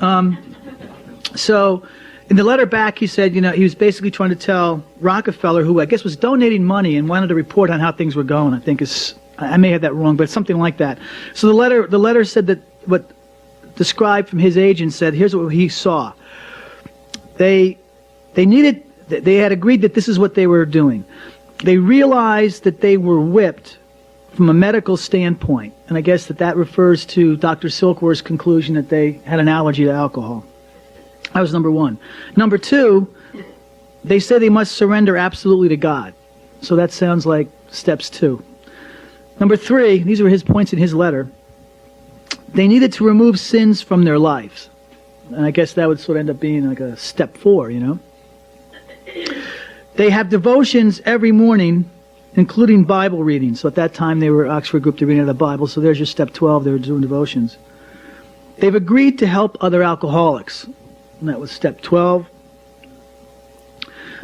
So in the letter back, he said, he was basically trying to tell Rockefeller, who I guess was donating money and wanted to report on how things were going. I may have that wrong, but something like that. So the letter said that what described from his agent said, here's what he saw. They had agreed that this is what they were doing. They realized that they were whipped from a medical standpoint, and I guess that refers to Dr. Silkworth's conclusion that they had an allergy to alcohol. That was number 1. Number 2, they said they must surrender absolutely to God. So that sounds like steps 2. Number 3, these were his points in his letter. They needed to remove sins from their lives. And I guess that would sort of end up being like a step 4, They have devotions every morning, including Bible reading. So at that time they were Oxford group, they reading the Bible. So there's your step 12, they were doing devotions. They've agreed to help other alcoholics. And that was step 12.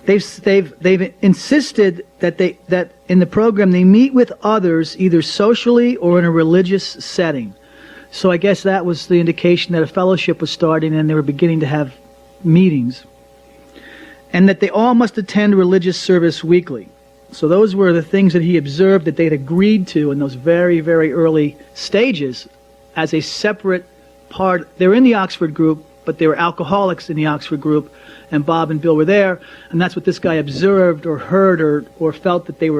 they've insisted that in the program they meet with others either socially or in a religious setting. So I guess that was the indication that a fellowship was starting and they were beginning to have meetings. And that they all must attend religious service weekly. So those were the things that he observed that they'd agreed to in those very, very early stages as a separate part. They were in the Oxford group, but they were alcoholics in the Oxford group, and Bob and Bill were there, and that's what this guy observed or heard or felt that they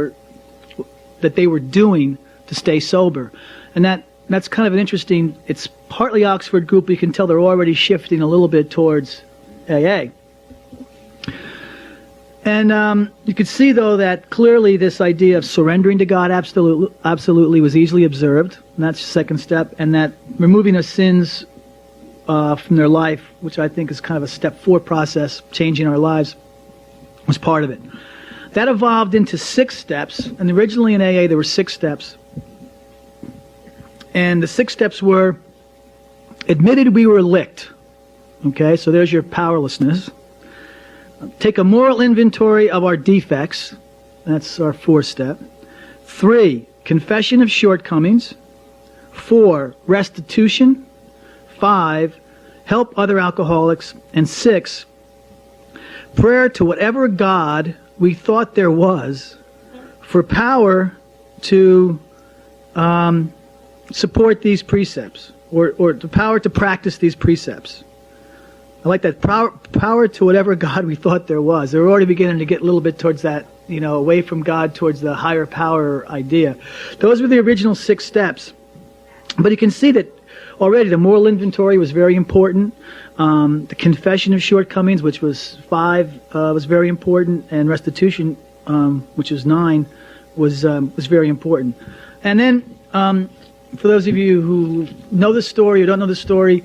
were doing to stay sober. And that's kind of an interesting, it's partly Oxford group, but you can tell they're already shifting a little bit towards AA. And you could see, though, that clearly this idea of surrendering to God absolutely was easily observed, and that's the second step, and that removing of sins from their life, which I think is kind of a step 4 process, changing our lives, was part of it. That evolved into 6 steps, and originally in AA there were 6 steps. And the 6 steps were, admitted we were licked. Okay, so there's your powerlessness. Take a moral inventory of our defects. That's our 4th step. 3, confession of shortcomings. 4, restitution. 5, help other alcoholics. And 6, prayer to whatever God we thought there was for power to support these precepts, or the power to practice these precepts. I like that, power to whatever God we thought there was. They're already beginning to get a little bit towards that, away from God towards the higher power idea. Those were the original 6 steps. But you can see that already the moral inventory was very important. The confession of shortcomings, which was 5, was very important, and restitution, which was 9, was very important. And then, for those of you who know the story or don't know the story,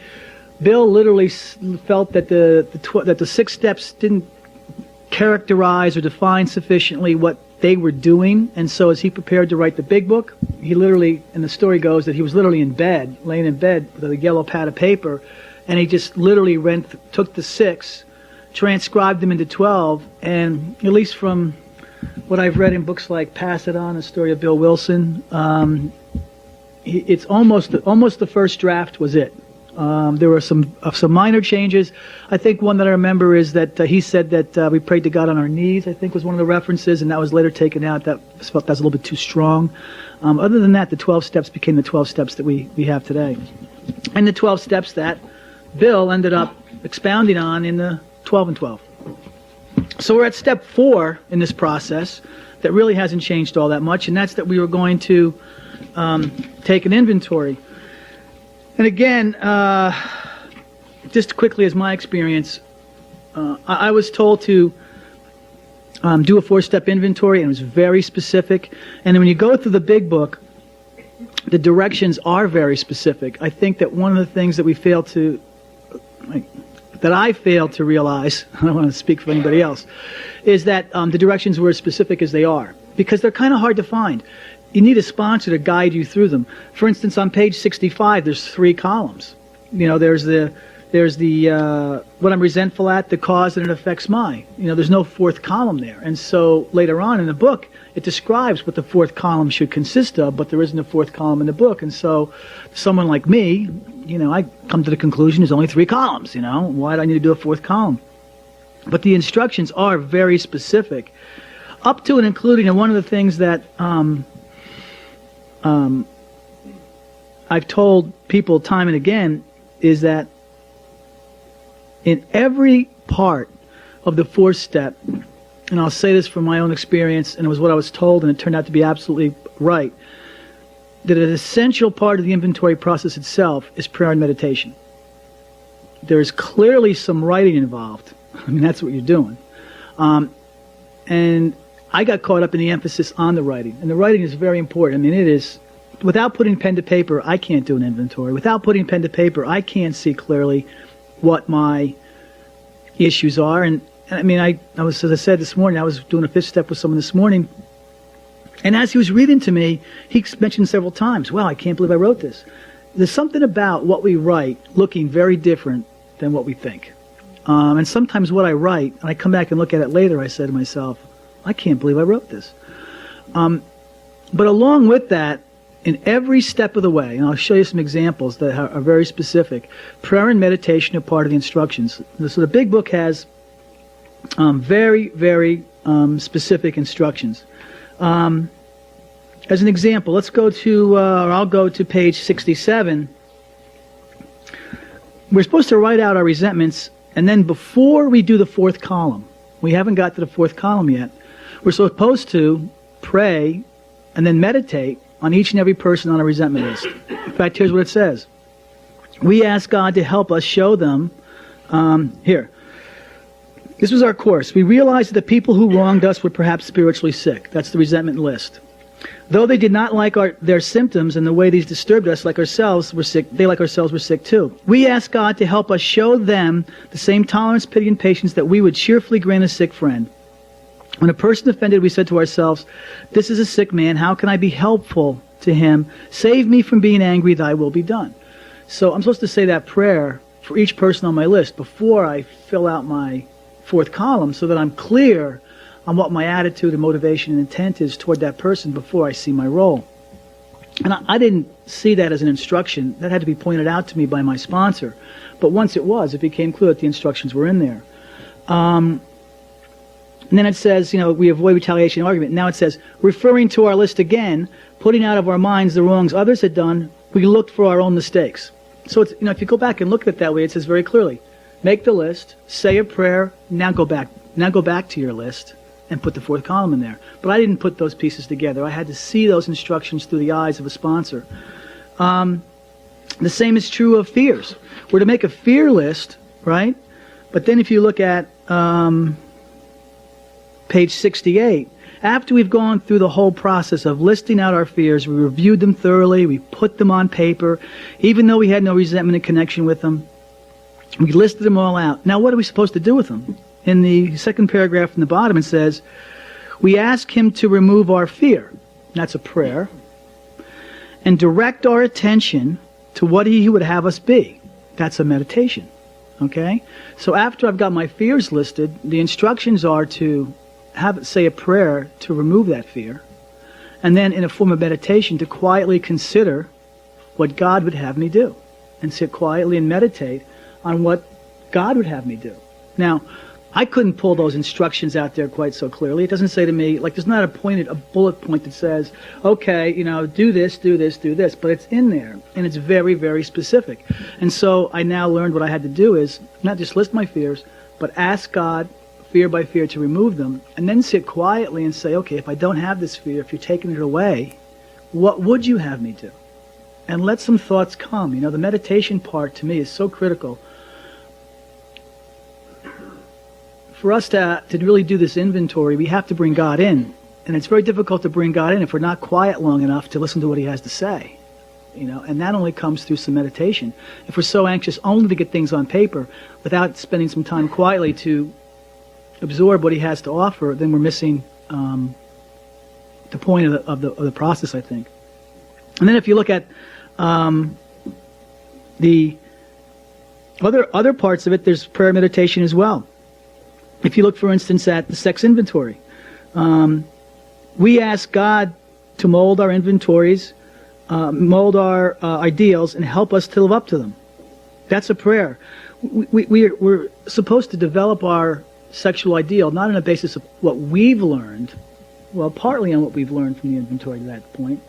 Bill literally felt that the 6 steps didn't characterize or define sufficiently what they were doing, and so as he prepared to write the big book, he literally, and the story goes that he was literally in bed, laying in bed with a yellow pad of paper, and he just literally took the 6, transcribed them into 12, and at least from what I've read in books like Pass It On, the story of Bill Wilson, it's almost the first draft was it. There were some minor changes. I think one that I remember is that he said that we prayed to God on our knees, I think was one of the references, and that was later taken out. That felt that was a little bit too strong. Other than that, the 12 steps became the 12 steps that we have today. And the 12 steps that Bill ended up expounding on in the 12 and 12. So we're at step 4 in this process that really hasn't changed all that much, and that's that we were going to take an inventory. And again, just quickly as my experience, I was told to do a 4-step inventory, and it was very specific. And then when you go through the big book, the directions are very specific. I think that one of the things that I failed to realize, I don't want to speak for anybody else, is that the directions were as specific as they are, because they're kind of hard to find. You need a sponsor to guide you through them. For instance, on page 65, there's 3 columns. There's the what I'm resentful at, the cause that it affects my. There's no 4th column there. And so later on in the book, it describes what the 4th column should consist of, but there isn't a 4th column in the book. And so someone like me, I come to the conclusion there's only 3 columns. Why do I need to do a 4th column? But the instructions are very specific, up to and including, and one of the things that I've told people time and again is that in every part of the 4th step, and I'll say this from my own experience, and it was what I was told, and it turned out to be absolutely right, that an essential part of the inventory process itself is prayer and meditation. There is clearly some writing involved. I mean, that's what you're doing. And I got caught up in the emphasis on the writing, and the writing is very important. I mean, it is. Without putting pen to paper, I can't do an inventory. Without putting pen to paper, I can't see clearly what my issues are. And I mean, I was, as I said this morning, I was doing a 5th step with someone this morning, and as he was reading to me, he mentioned several times, wow, I can't believe I wrote this. There's something about what we write looking very different than what we think. And sometimes what I write, and I come back and look at it later, I say to myself, I can't believe I wrote this. But along with that, in every step of the way, and I'll show you some examples that are very specific, prayer and meditation are part of the instructions. So the big book has very, very specific instructions. As an example, let's go to, or I'll go to page 67. We're supposed to write out our resentments, and then before we do the fourth column, we haven't got to the fourth column yet, we're supposed to pray and then meditate on each and every person on a resentment list. In fact, here's what it says. We ask God to help us show them, here. This was our course. We realized that the people who wronged us were perhaps spiritually sick. That's the resentment list. Though they did not like their symptoms and the way these disturbed us, like ourselves were sick, they like ourselves were sick too. We ask God to help us show them the same tolerance, pity, and patience that we would cheerfully grant a sick friend. When a person offended, we said to ourselves, this is a sick man, how can I be helpful to him? Save me from being angry, thy will be done. So I'm supposed to say that prayer for each person on my list before I fill out my fourth column so that I'm clear on what my attitude and motivation and intent is toward that person before I see my role. And I didn't see that as an instruction. That had to be pointed out to me by my sponsor. But once it was, it became clear that the instructions were in there. And then it says, we avoid retaliation and argument. Now it says, referring to our list again, putting out of our minds the wrongs others had done, we looked for our own mistakes. So it's, if you go back and look at it that way, it says very clearly, make the list, say a prayer, now go back to your list and put the fourth column in there. But I didn't put those pieces together. I had to see those instructions through the eyes of a sponsor. The same is true of fears. We're to make a fear list, right? But then if you look at page 68, after we've gone through the whole process of listing out our fears, we reviewed them thoroughly, we put them on paper, even though we had no resentment in connection with them, we listed them all out. Now what are we supposed to do with them? In the second paragraph from the bottom it says, we ask him to remove our fear. That's a prayer. And direct our attention to what he would have us be. That's a meditation. Okay? So after I've got my fears listed, the instructions are to say a prayer to remove that fear. And then in a form of meditation to quietly consider what God would have me do. And sit quietly and meditate on what God would have me do. Now, I couldn't pull those instructions out there quite so clearly. It doesn't say to me, like there's not a bullet point that says, okay, do this, do this, do this. But it's in there, and it's very, very specific. And so I now learned what I had to do is not just list my fears, but ask God fear by fear to remove them, and then sit quietly and say, okay, if I don't have this fear, if you're taking it away, what would you have me do? And let some thoughts come. The meditation part to me is so critical. For us to really do this inventory, we have to bring God in. And it's very difficult to bring God in if we're not quiet long enough to listen to what he has to say. And that only comes through some meditation. If we're so anxious only to get things on paper without spending some time quietly to absorb what he has to offer, then we're missing the point of the process, I think. And then if you look at the other parts of it, there's prayer meditation as well. If you look, for instance, at the sex inventory, we ask God to mold our inventories, mold our ideals, and help us to live up to them. That's a prayer. We're supposed to develop our sexual ideal not on the basis of what we've learned, well, partly on what we've learned from the inventory to that point,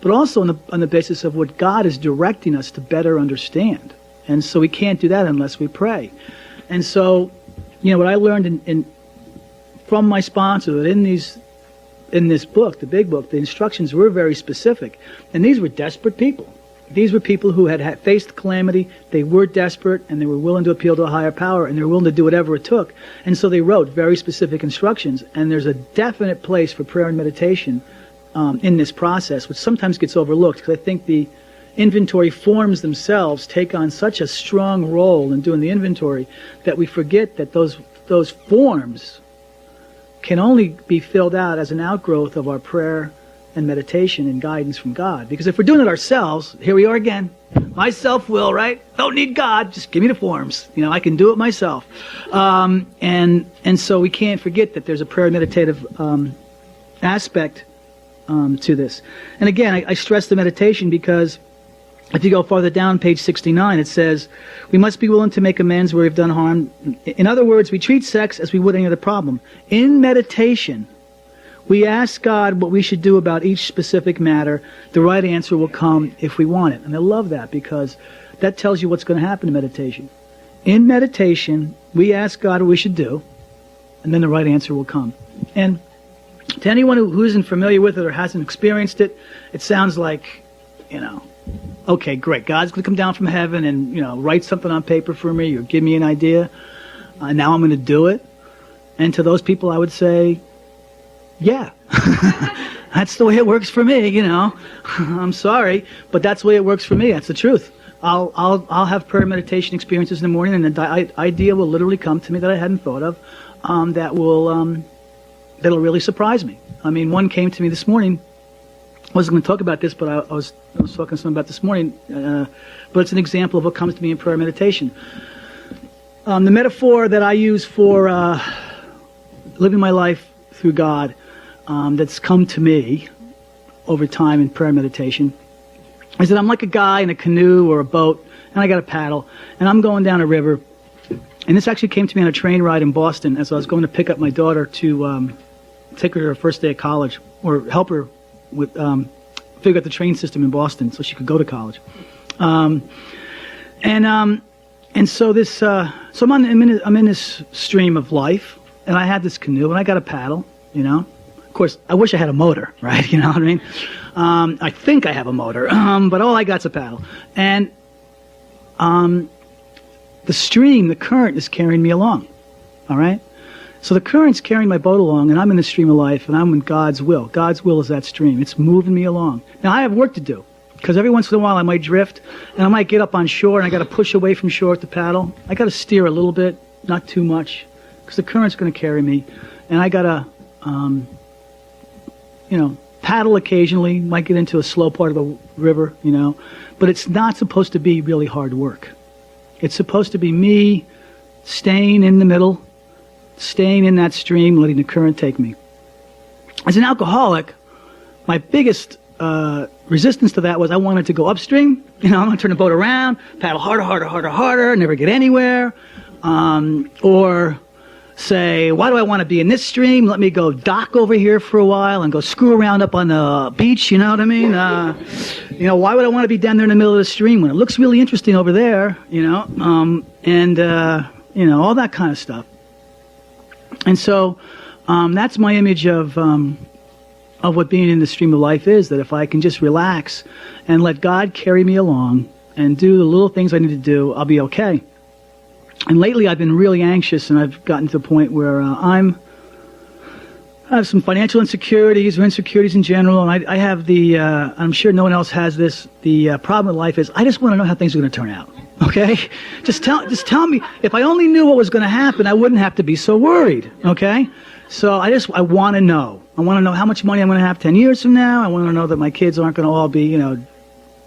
but also on the basis of what God is directing us to better understand. And so we can't do that unless we pray. And so, what I learned from my sponsor, that in this book, the big book, the instructions were very specific. And these were desperate people. These were people who had faced calamity. They were desperate, and they were willing to appeal to a higher power, and they were willing to do whatever it took. And so they wrote very specific instructions. And there's a definite place for prayer and meditation in this process, which sometimes gets overlooked, because I think the inventory forms themselves take on such a strong role in doing the inventory that we forget that those forms can only be filled out as an outgrowth of our prayer and meditation and guidance from God. Because if we're doing it ourselves, here we are again. My self-will, right? Don't need God. Just give me the forms. I can do it myself. And so we can't forget that there's a prayer meditative aspect to this. And again, I stress the meditation because if you go farther down, page 69, it says, we must be willing to make amends where we've done harm. In other words, we treat sex as we would any other problem. In meditation, we ask God what we should do about each specific matter. The right answer will come if we want it. And I love that because that tells you what's going to happen in meditation. In meditation, we ask God what we should do, and then the right answer will come. And to anyone who isn't familiar with it or hasn't experienced it, it sounds like, okay, great. God's going to come down from heaven and, write something on paper for me or give me an idea. Now I'm going to do it. And to those people, I would say, yeah, that's the way it works for me, I'm sorry, but that's the way it works for me. That's the truth. I'll have prayer meditation experiences in the morning, and the idea will literally come to me that I hadn't thought of, that'll really surprise me. I mean, one came to me this morning. I wasn't going to talk about this, but I was talking to someone about this morning. But it's an example of what comes to me in prayer meditation. The metaphor that I use for living my life through God, that's come to me over time in prayer meditation, is that I'm like a guy in a canoe or a boat, and I got a paddle, and I'm going down a river. And this actually came to me on a train ride in Boston as I was going to pick up my daughter to take her to her first day of college, or help her with figure out the train system in Boston so she could go to college. And so this, so I'm in this stream of life, and I had this canoe, and I got a paddle, Of course, I wish I had a motor, right? You know what I mean? I think I have a motor, but all I got's a paddle. And the stream, the current is carrying me along, all right? So the current's carrying my boat along, and I'm in the stream of life, and I'm in God's will. God's will is that stream. It's moving me along. Now, I have work to do, because every once in a while I might drift, and I might get up on shore, and I got to push away from shore with the paddle. I got to steer a little bit, not too much, because the current's going to carry me, and I got to, paddle occasionally, might get into a slow part of the river, but it's not supposed to be really hard work. It's supposed to be me staying in the middle, staying in that stream, letting the current take me. As an alcoholic, my biggest resistance to that was I wanted to go upstream. I'm going to turn the boat around, paddle harder, never get anywhere. Or say, why do I want to be in this stream? Let me go dock over here for a while and go screw around up on the beach, you know what I mean? Why would I want to be down there in the middle of the stream when it looks really interesting over there, all that kind of stuff. And so that's my image of what being in the stream of life is, that if I can just relax and let God carry me along and do the little things I need to do, I'll be okay. And lately I've been really anxious, and I've gotten to the point where I have some financial insecurities or insecurities in general, and I have I'm sure no one else has this, the problem in life is I just want to know how things are going to turn out, okay? Just tell me, if I only knew what was going to happen, I wouldn't have to be so worried, okay? So I want to know. I want to know how much money I'm going to have 10 years from now. I want to know that my kids aren't going to all be,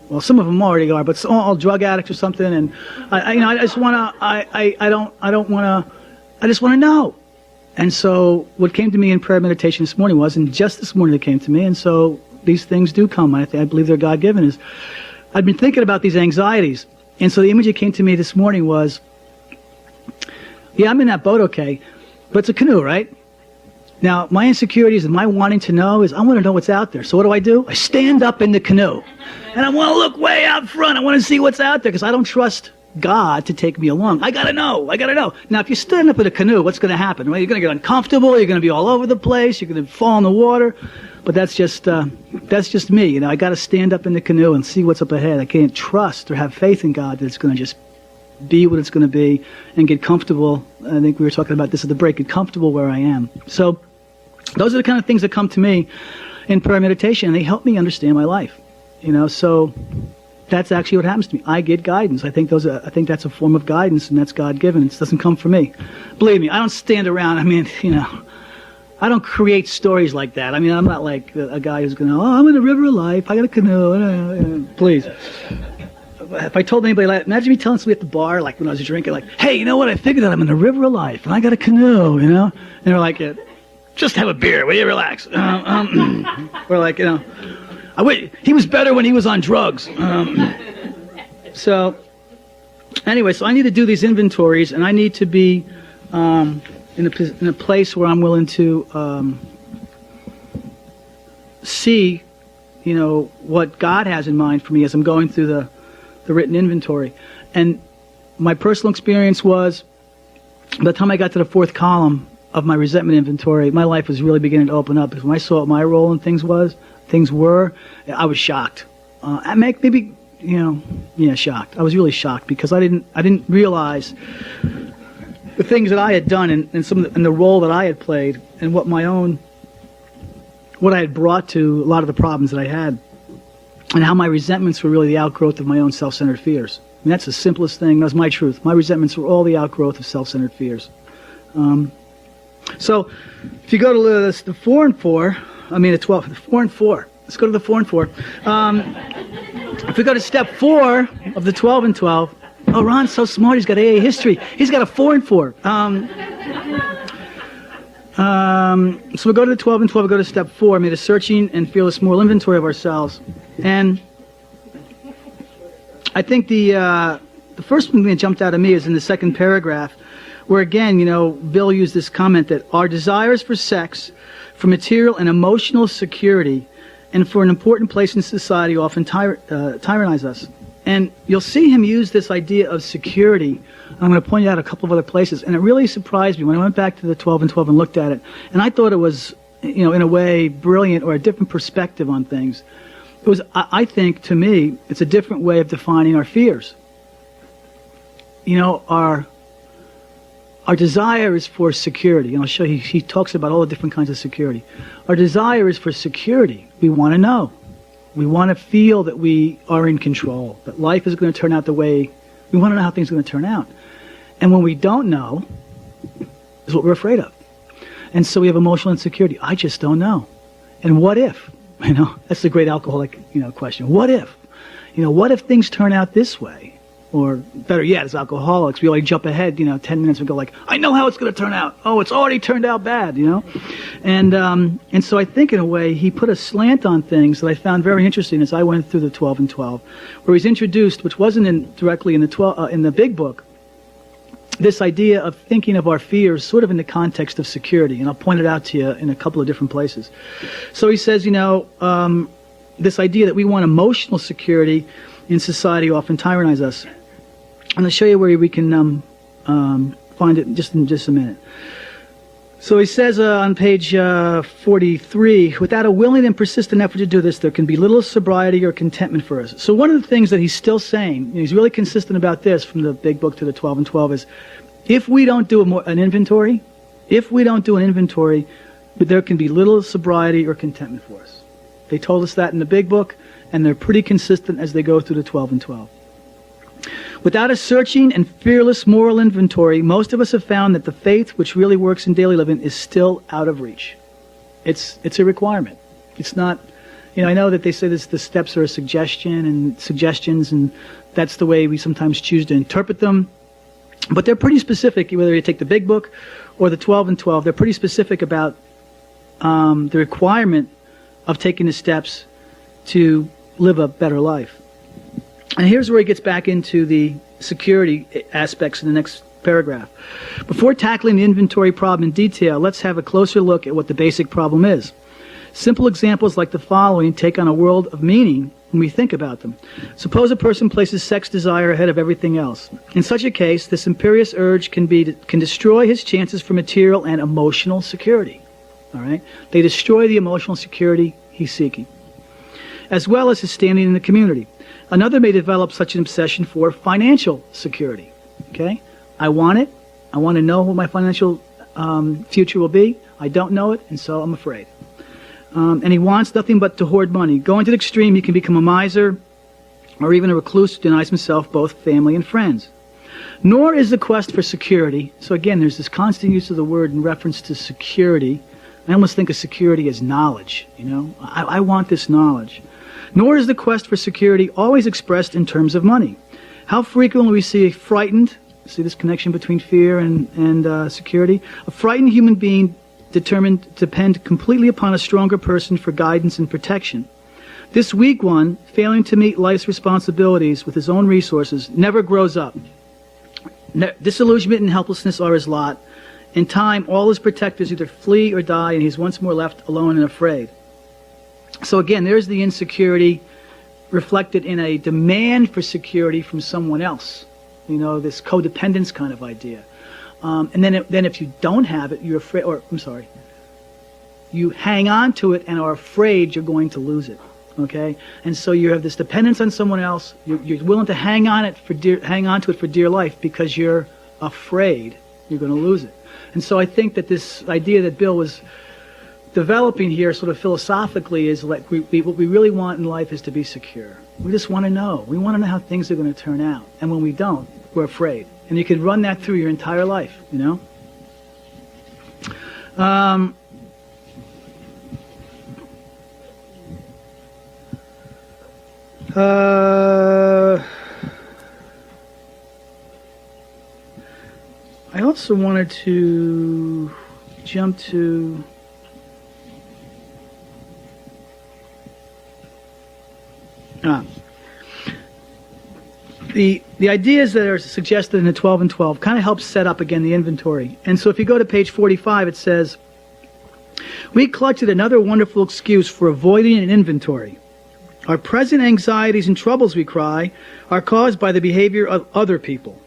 well, some of them already are, but all drug addicts or something. And I just want to. I don't want to. I just want to know. And so what came to me in prayer meditation this morning was, and just this morning it came to me, and so these things do come. I believe they're God-given. Is I've been thinking about these anxieties, and so the image that came to me this morning was, yeah, I'm in that boat, okay, but it's a canoe, right? Now, my insecurities and my wanting to know is I want to know what's out there. So what do? I stand up in the canoe. And I want to look way out front. I want to see what's out there because I don't trust God to take me along. I got to know. Now, if you stand up in a canoe, what's going to happen? Well, you're going to get uncomfortable. You're going to be all over the place. You're going to fall in the water. But that's just me. I got to stand up in the canoe and see what's up ahead. I can't trust or have faith in God that it's going to just be what it's going to be and get comfortable. I think we were talking about this at the break. Get comfortable where I am. So those are the kind of things that come to me in prayer meditation, and they help me understand my life. So that's actually what happens to me. I get guidance. I think that's a form of guidance, and that's God-given. It doesn't come from me. Believe me, I don't stand around. I mean, I don't create stories like that. I mean, I'm not like a guy who's going, I'm in the river of life. I got a canoe. Please. If I told anybody, like, imagine me telling somebody at the bar, like when I was drinking, like, hey, you know what? I figured out I'm in the river of life and I got a canoe, you know? And they're like, just have a beer. Will you relax? We're like, he was better when he was on drugs. So anyway, so I need to do these inventories, and I need to be in a place where I'm willing to see, what God has in mind for me as I'm going through the written inventory. And my personal experience was, by the time I got to the fourth column of my resentment inventory, my life was really beginning to open up. Because when I saw what my role in things were, I was shocked. Shocked. I was really shocked because I didn't realize the things that I had done and the role that I had played and what I had brought to a lot of the problems that I had, and how my resentments were really the outgrowth of my own self-centered fears. I mean, that's the simplest thing. That's my truth. My resentments were all the outgrowth of self-centered fears. So if you go to the 4 and 4, the 12, the 4 and 4. Let's go to the 4 and 4. If we go to step 4 of the 12 and 12, oh, Ron's so smart. He's got AA history. He's got a 4 and 4. So we go to the 12 and 12. We go to step 4. Made a searching and fearless moral inventory of ourselves. And I think the first one that jumped out at me is in the second paragraph, where again, Bill used this comment that our desires for sex, for material and emotional security, and for an important place in society often tyrannize us. And you'll see him use this idea of security. I'm going to point out a couple of other places. And it really surprised me when I went back to the 12 and 12 and looked at it. And I thought it was, in a way, brilliant or a different perspective on things. It was, I think, to me, it's a different way of defining our fears. Our desire is for security. And I'll show you, he talks about all the different kinds of security. Our desire is for security. We want to know. We want to feel that we are in control, that life is going to turn out the way we want to know how things are going to turn out. And when we don't know, is what we're afraid of. And so we have emotional insecurity. I just don't know. And what if? That's the great alcoholic, question. What if? What if things turn out this way? Or better yet, as alcoholics, we already jump ahead, 10 minutes and go like, I know how it's going to turn out. Oh, it's already turned out bad, And so I think in a way he put a slant on things that I found very interesting as I went through the 12 and 12, where he's introduced, which wasn't directly in the big book, this idea of thinking of our fears sort of in the context of security. And I'll point it out to you in a couple of different places. So he says, this idea that we want emotional security in society often tyrannize us. And I'll show you where we can find it in just a minute. So he says on page 43, without a willing and persistent effort to do this, there can be little sobriety or contentment for us. So one of the things that he's still saying, and he's really consistent about this from the big book to the 12 and 12, is if we don't do an inventory, there can be little sobriety or contentment for us. They told us that in the big book, and they're pretty consistent as they go through the 12 and 12. Without a searching and fearless moral inventory, most of us have found that the faith which really works in daily living is still out of reach. It's a requirement. It's not, I know that they say the steps are a suggestion and suggestions, and that's the way we sometimes choose to interpret them. But they're pretty specific, whether you take the big book or the 12 and 12, they're pretty specific about the requirement of taking the steps to live a better life. And here's where he gets back into the security aspects in the next paragraph. Before tackling the inventory problem in detail, let's have a closer look at what the basic problem is. Simple examples like the following take on a world of meaning when we think about them. Suppose a person places sex desire ahead of everything else. In such a case, this imperious urge can destroy his chances for material and emotional security. All right? They destroy the emotional security he's seeking, as well as his standing in the community. Another may develop such an obsession for financial security. Okay? I want it. I want to know what my financial future will be. I don't know it, and so I'm afraid. And he wants nothing but to hoard money. Going to the extreme, he can become a miser or even a recluse who denies himself both family and friends. Nor is the quest for security. So again, there's this constant use of the word in reference to security. I almost think of security as knowledge, you know? I want this knowledge. Nor is the quest for security always expressed in terms of money. How frequently we see a frightened, see this connection between fear and security? A frightened human being determined to depend completely upon a stronger person for guidance and protection. This weak one, failing to meet life's responsibilities with his own resources, never grows up. Disillusionment and helplessness are his lot. In time, all his protectors either flee or die, and he's once more left alone and afraid. So again, there's the insecurity reflected in a demand for security from someone else. You know, this codependence kind of idea. And then if you don't have it, you're afraid, you hang on to it and are afraid you're going to lose it. Okay? And so you have this dependence on someone else. You're willing to hang on to it for dear life because you're afraid you're going to lose it. And so I think that this idea that Bill was developing here sort of philosophically is like what we really want in life is to be secure. We just want to know. We want to know how things are going to turn out. And when we don't, we're afraid. And you can run that through your entire life, you know? I also wanted to jump to the ideas that are suggested in the 12 and 12 kind of help set up again the inventory. And so if you go to page 45, it says, we collected another wonderful excuse for avoiding an inventory. Our present anxieties and troubles, we cry, are caused by the behavior of other people.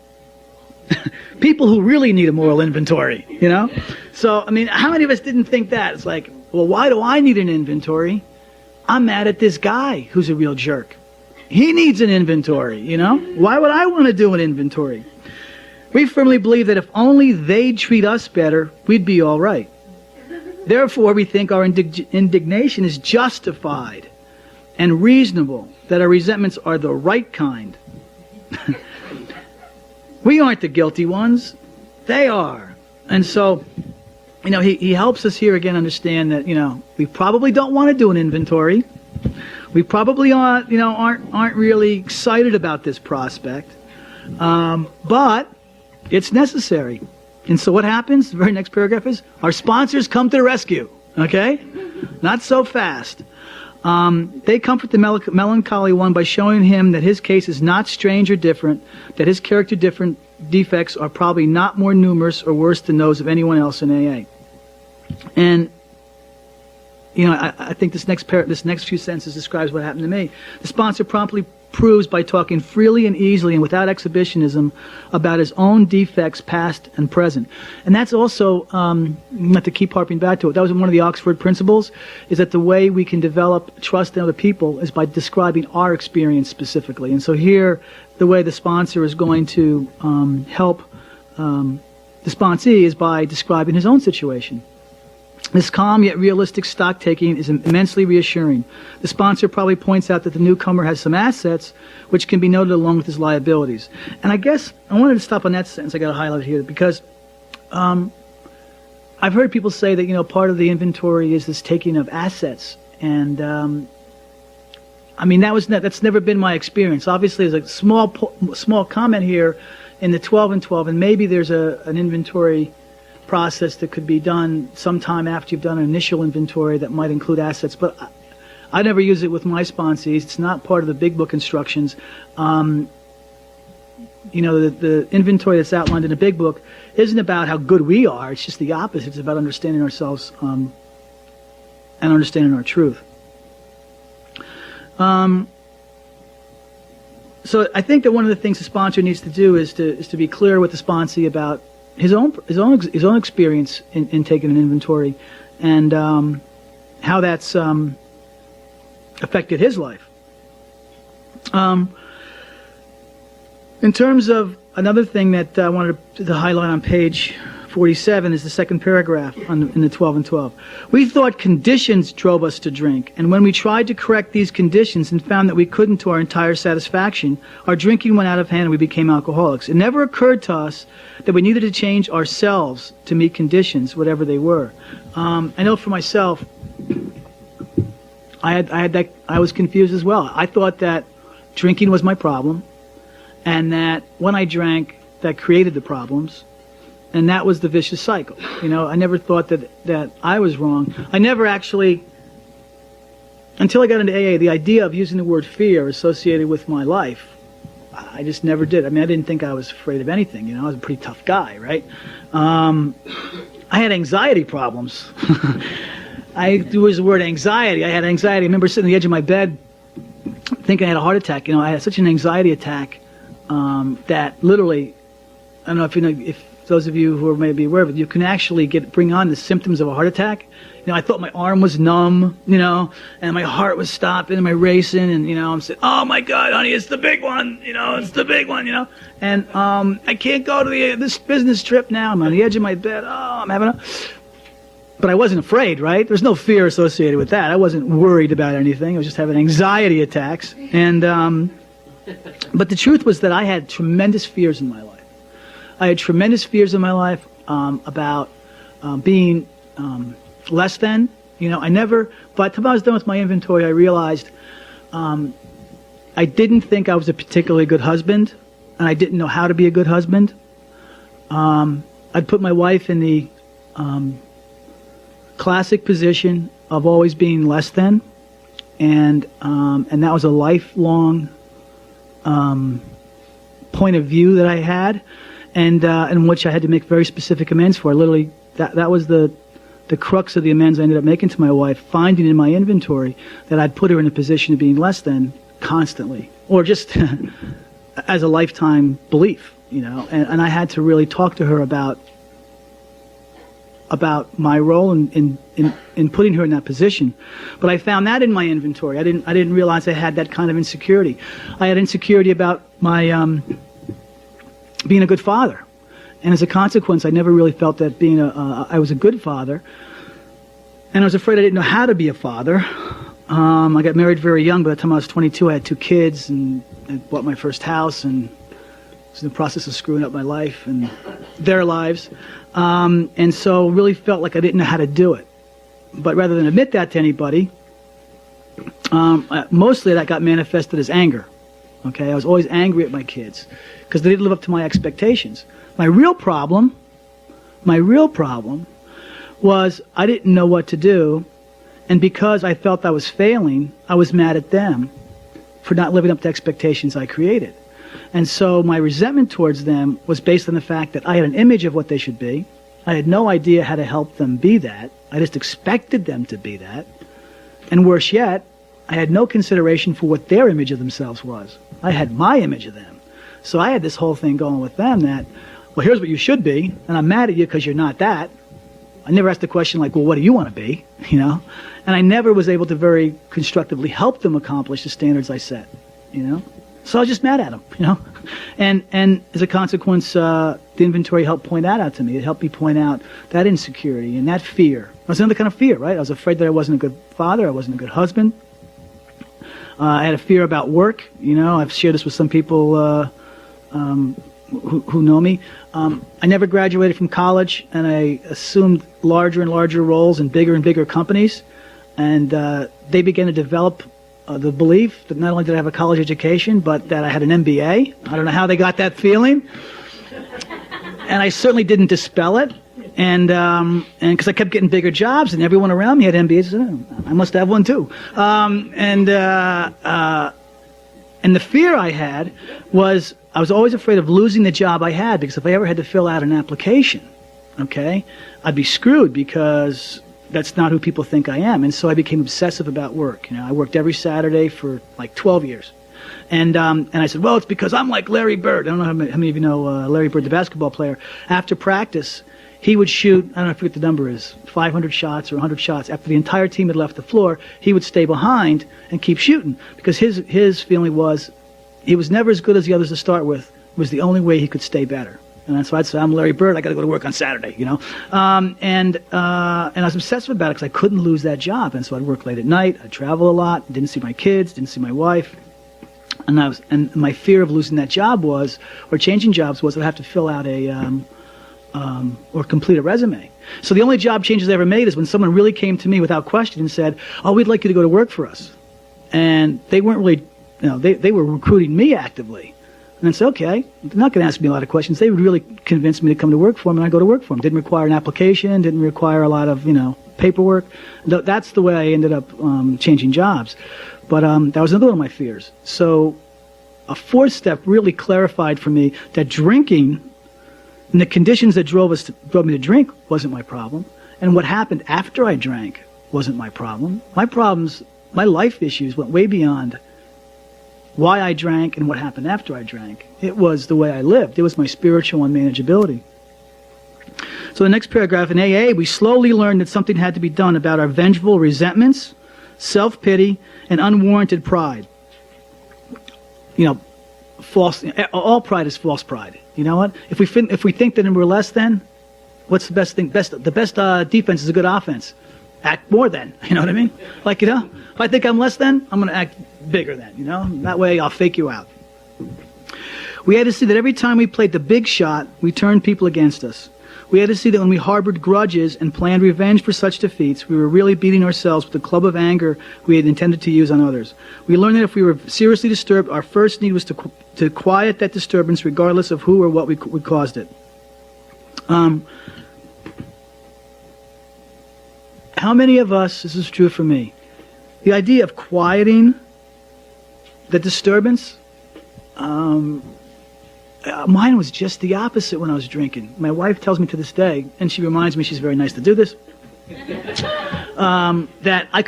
People who really need a moral inventory, you know? So, I mean, how many of us didn't think that? It's like, well, why do I need an inventory? I'm mad at this guy who's a real jerk. He needs an inventory, you know? Why would I want to do an inventory? We firmly believe that if only they'd treat us better, we'd be all right. Therefore, we think our indignation is justified and reasonable, that our resentments are the right kind. We aren't the guilty ones. They are. And so, you know, he helps us here again understand that, you know, we probably don't want to do an inventory. We probably aren't really excited about this prospect. But it's necessary. And so what happens? The very next paragraph is, our sponsors come to the rescue. Okay? Not so fast. They comfort the melancholy one by showing him that his case is not strange or different, that his character defects are probably not more numerous or worse than those of anyone else in AA. And, you know, I think this next few sentences describes what happened to me. The sponsor promptly proves by talking freely and easily and without exhibitionism about his own defects, past and present. And that's also, not to keep harping back to it, that was one of the Oxford principles, is that the way we can develop trust in other people is by describing our experience specifically. And so here, the way the sponsor is going to help the sponsee is by describing his own situation. This calm yet realistic stock-taking is immensely reassuring. The sponsor probably points out that the newcomer has some assets which can be noted along with his liabilities. And I guess I wanted to stop on that sentence. I got to highlight here because I've heard people say that, you know, part of the inventory is this taking of assets. And I mean, that's never been my experience. Obviously, there's a small comment here in the 12 and 12, and maybe there's an inventory process that could be done sometime after you've done an initial inventory that might include assets, but I never use it with my sponsees. It's not part of the big book instructions. You know, the inventory that's outlined in the big book isn't about how good we are. It's just the opposite. It's about understanding ourselves and understanding our truth. So I think that one of the things the sponsor needs to do is to be clear with the sponsee about his own experience in taking an inventory and how that's affected his life. In terms of another thing that I wanted to highlight on page 47 is the second paragraph in the 12 and 12. We thought conditions drove us to drink, and when we tried to correct these conditions and found that we couldn't to our entire satisfaction, our drinking went out of hand and we became alcoholics. It never occurred to us that we needed to change ourselves to meet conditions, whatever they were. I know for myself, I was confused as well. I thought that drinking was my problem, and that when I drank, that created the problems. And that was the vicious cycle. You know, I never thought that I was wrong. I never actually, until I got into AA, the idea of using the word fear associated with my life, I just never did. I mean, I didn't think I was afraid of anything. You know, I was a pretty tough guy, right? I had anxiety problems. I use the word anxiety. I had anxiety. I remember sitting on the edge of my bed thinking I had a heart attack. You know, I had such an anxiety attack that literally, I don't know if you know, if those of you who are maybe aware of it, you can actually bring on the symptoms of a heart attack. You know, I thought my arm was numb, you know, and my heart was stopping and my racing, and, you know, I'm saying, oh my God, honey, it's the big one, you know, it's the big one, you know, and I can't go to this business trip now. I'm on the edge of my bed. Oh, I'm having a... But I wasn't afraid, right? There's no fear associated with that. I wasn't worried about anything. I was just having anxiety attacks. And, but the truth was that I had tremendous fears in my life. I had tremendous fears in my life about being less than. You know, I never, by the time I was done with my inventory, I realized I didn't think I was a particularly good husband, and I didn't know how to be a good husband. I'd put my wife in the classic position of always being less than, and that was a lifelong point of view that I had. And in which I had to make very specific amends for. Literally, that was the crux of the amends I ended up making to my wife, finding in my inventory that I'd put her in a position of being less than constantly, or just as a lifetime belief, you know. And I had to really talk to her about my role in putting her in that position. But I found that in my inventory. I didn't realize I had that kind of insecurity. I had insecurity about my being a good father, and as a consequence, I never really felt that I was a good father, and I was afraid I didn't know how to be a father. I got married very young. By the time I was 22, I had 2 kids, and I bought my first house, and was in the process of screwing up my life and their lives, and so really felt like I didn't know how to do it. But rather than admit that to anybody, mostly that got manifested as anger. Okay, I was always angry at my kids because they didn't live up to my expectations. My real problem was I didn't know what to do, and because I felt I was failing, I was mad at them for not living up to expectations I created. And so my resentment towards them was based on the fact that I had an image of what they should be. I had no idea how to help them be that. I just expected them to be that. And worse yet, I had no consideration for what their image of themselves was. I had my image of them. So I had this whole thing going with them that, well, here's what you should be, and I'm mad at you because you're not that. I never asked the question like, well, what do you want to be, you know? And I never was able to very constructively help them accomplish the standards I set, you know? So I was just mad at them, you know? And as a consequence, the inventory helped point that out to me. It helped me point out that insecurity and that fear. It was another kind of fear, right? I was afraid that I wasn't a good father, I wasn't a good husband. I had a fear about work. You know, I've shared this with some people who know me. I never graduated from college, and I assumed larger and larger roles in bigger and bigger companies. And they began to develop the belief that not only did I have a college education, but that I had an MBA. I don't know how they got that feeling. And I certainly didn't dispel it. And because I kept getting bigger jobs, and everyone around me had MBAs, I must have one too. And the fear I had was I was always afraid of losing the job I had, because if I ever had to fill out an application, okay, I'd be screwed because that's not who people think I am. And so I became obsessive about work. You know, I worked every Saturday for like 12 years. And I said, well, it's because I'm like Larry Bird. I don't know how many of you know Larry Bird, the basketball player. After practice, he would shoot, I don't know, I forget the number is, 500 shots or 100 shots. After the entire team had left the floor, he would stay behind and keep shooting, because his feeling was he was never as good as the others to start with. It was the only way he could stay better. And so I'd say, I'm Larry Bird, I got to go to work on Saturday, and I was obsessive about it because I couldn't lose that job. And so I'd work late at night, I'd travel a lot, didn't see my kids, didn't see my wife. And my fear of losing that job or changing jobs was I'd have to fill out or complete a resume. So the only job changes I ever made is when someone really came to me without question and said, oh, we'd like you to go to work for us. And they weren't really, they were recruiting me actively. And I said, okay, they're not going to ask me a lot of questions. They would really convince me to come to work for them, and I'd go to work for them. Didn't require an application, didn't require a lot of, paperwork. That's the way I ended up changing jobs. But that was another one of my fears. So a fourth step really clarified for me that drinking and the conditions that drove me to drink wasn't my problem. And what happened after I drank wasn't my problem. My life issues went way beyond why I drank and what happened after I drank. It was the way I lived. It was my spiritual unmanageability. So the next paragraph, in AA, we slowly learned that something had to be done about our vengeful resentments, self-pity, and unwarranted pride. All pride is false pride. You know what? If we think that we're less than, what's the best thing? The best defense is a good offense. Act more than. You know what I mean? If I think I'm less than, I'm going to act bigger than. That way I'll fake you out. We had to see that every time we played the big shot, we turned people against us. We had to see that when we harbored grudges and planned revenge for such defeats, we were really beating ourselves with the club of anger we had intended to use on others. We learned that if we were seriously disturbed, our first need was to quiet that disturbance regardless of who or what we caused it. How many of us, this is true for me, the idea of quieting the disturbance, mine was just the opposite when I was drinking. My wife tells me to this day, and she reminds me, she's very nice to do this, that I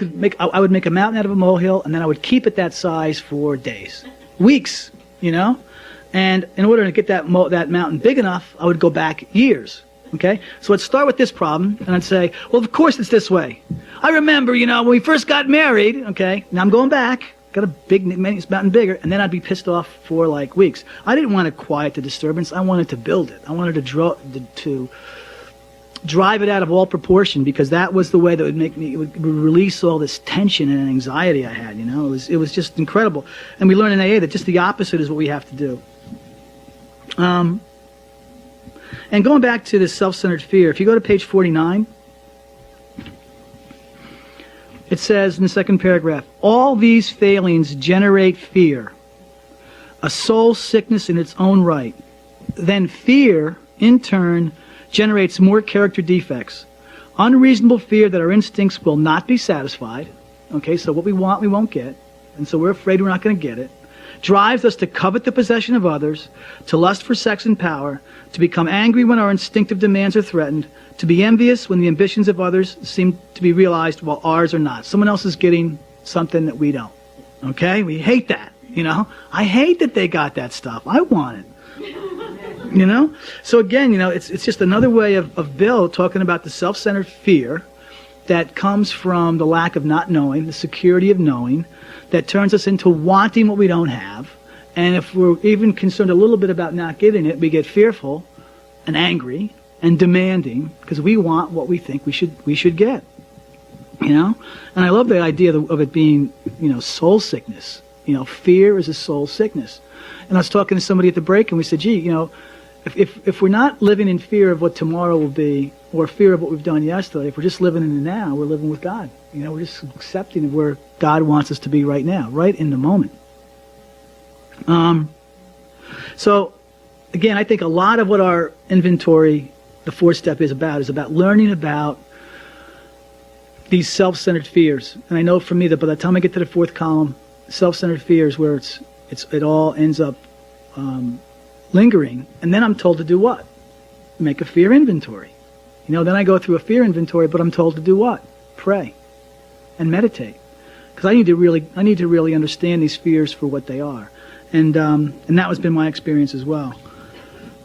would make a mountain out of a molehill, and then I would keep it that size for days, weeks, And in order to get that mountain big enough, I would go back years. Okay? So I'd start with this problem, and I'd say, well, of course it's this way. I remember, when we first got married, okay? Now I'm going back. Got a big mountain bigger, and then I'd be pissed off for weeks. I didn't want to quiet the disturbance. I wanted to build it. I wanted to drive it out of all proportion, because that was the way that it would release all this tension and anxiety I had. It was just incredible. And we learned in AA that just the opposite is what we have to do. And going back to this self-centered fear, if you go to page 49. It says in the second paragraph, all these failings generate fear, a soul sickness in its own right. Then fear, in turn, generates more character defects. Unreasonable fear that our instincts will not be satisfied. Okay, so what we want, we won't get. And so we're afraid we're not going to get it. Drives us to covet the possession of others, to lust for sex and power, to become angry when our instinctive demands are threatened, to be envious when the ambitions of others seem to be realized while ours are not. Someone else is getting something that we don't. Okay? We hate that, I hate that they got that stuff. I want it. So again, it's just another way of Bill talking about the self-centered fear that comes from the lack of not knowing, the security of knowing, that turns us into wanting what we don't have. And if we're even concerned a little bit about not getting it, we get fearful and angry and demanding because we want what we think we should get. And I love the idea of it being, soul sickness. Fear is a soul sickness. And I was talking to somebody at the break, and we said, gee, if we're not living in fear of what tomorrow will be, or fear of what we've done yesterday, if we're just living in the now, we're living with God. We're just accepting where God wants us to be right now, right in the moment. So, again, I think a lot of what our inventory, the fourth step, is about learning about these self-centered fears. And I know for me that by the time I get to the fourth column, self-centered fears, where it all ends up lingering. And then I'm told to do what? Make a fear inventory. Then I go through a fear inventory, but I'm told to do what? Pray and meditate, because I need to really understand these fears for what they are, and that has been my experience as well.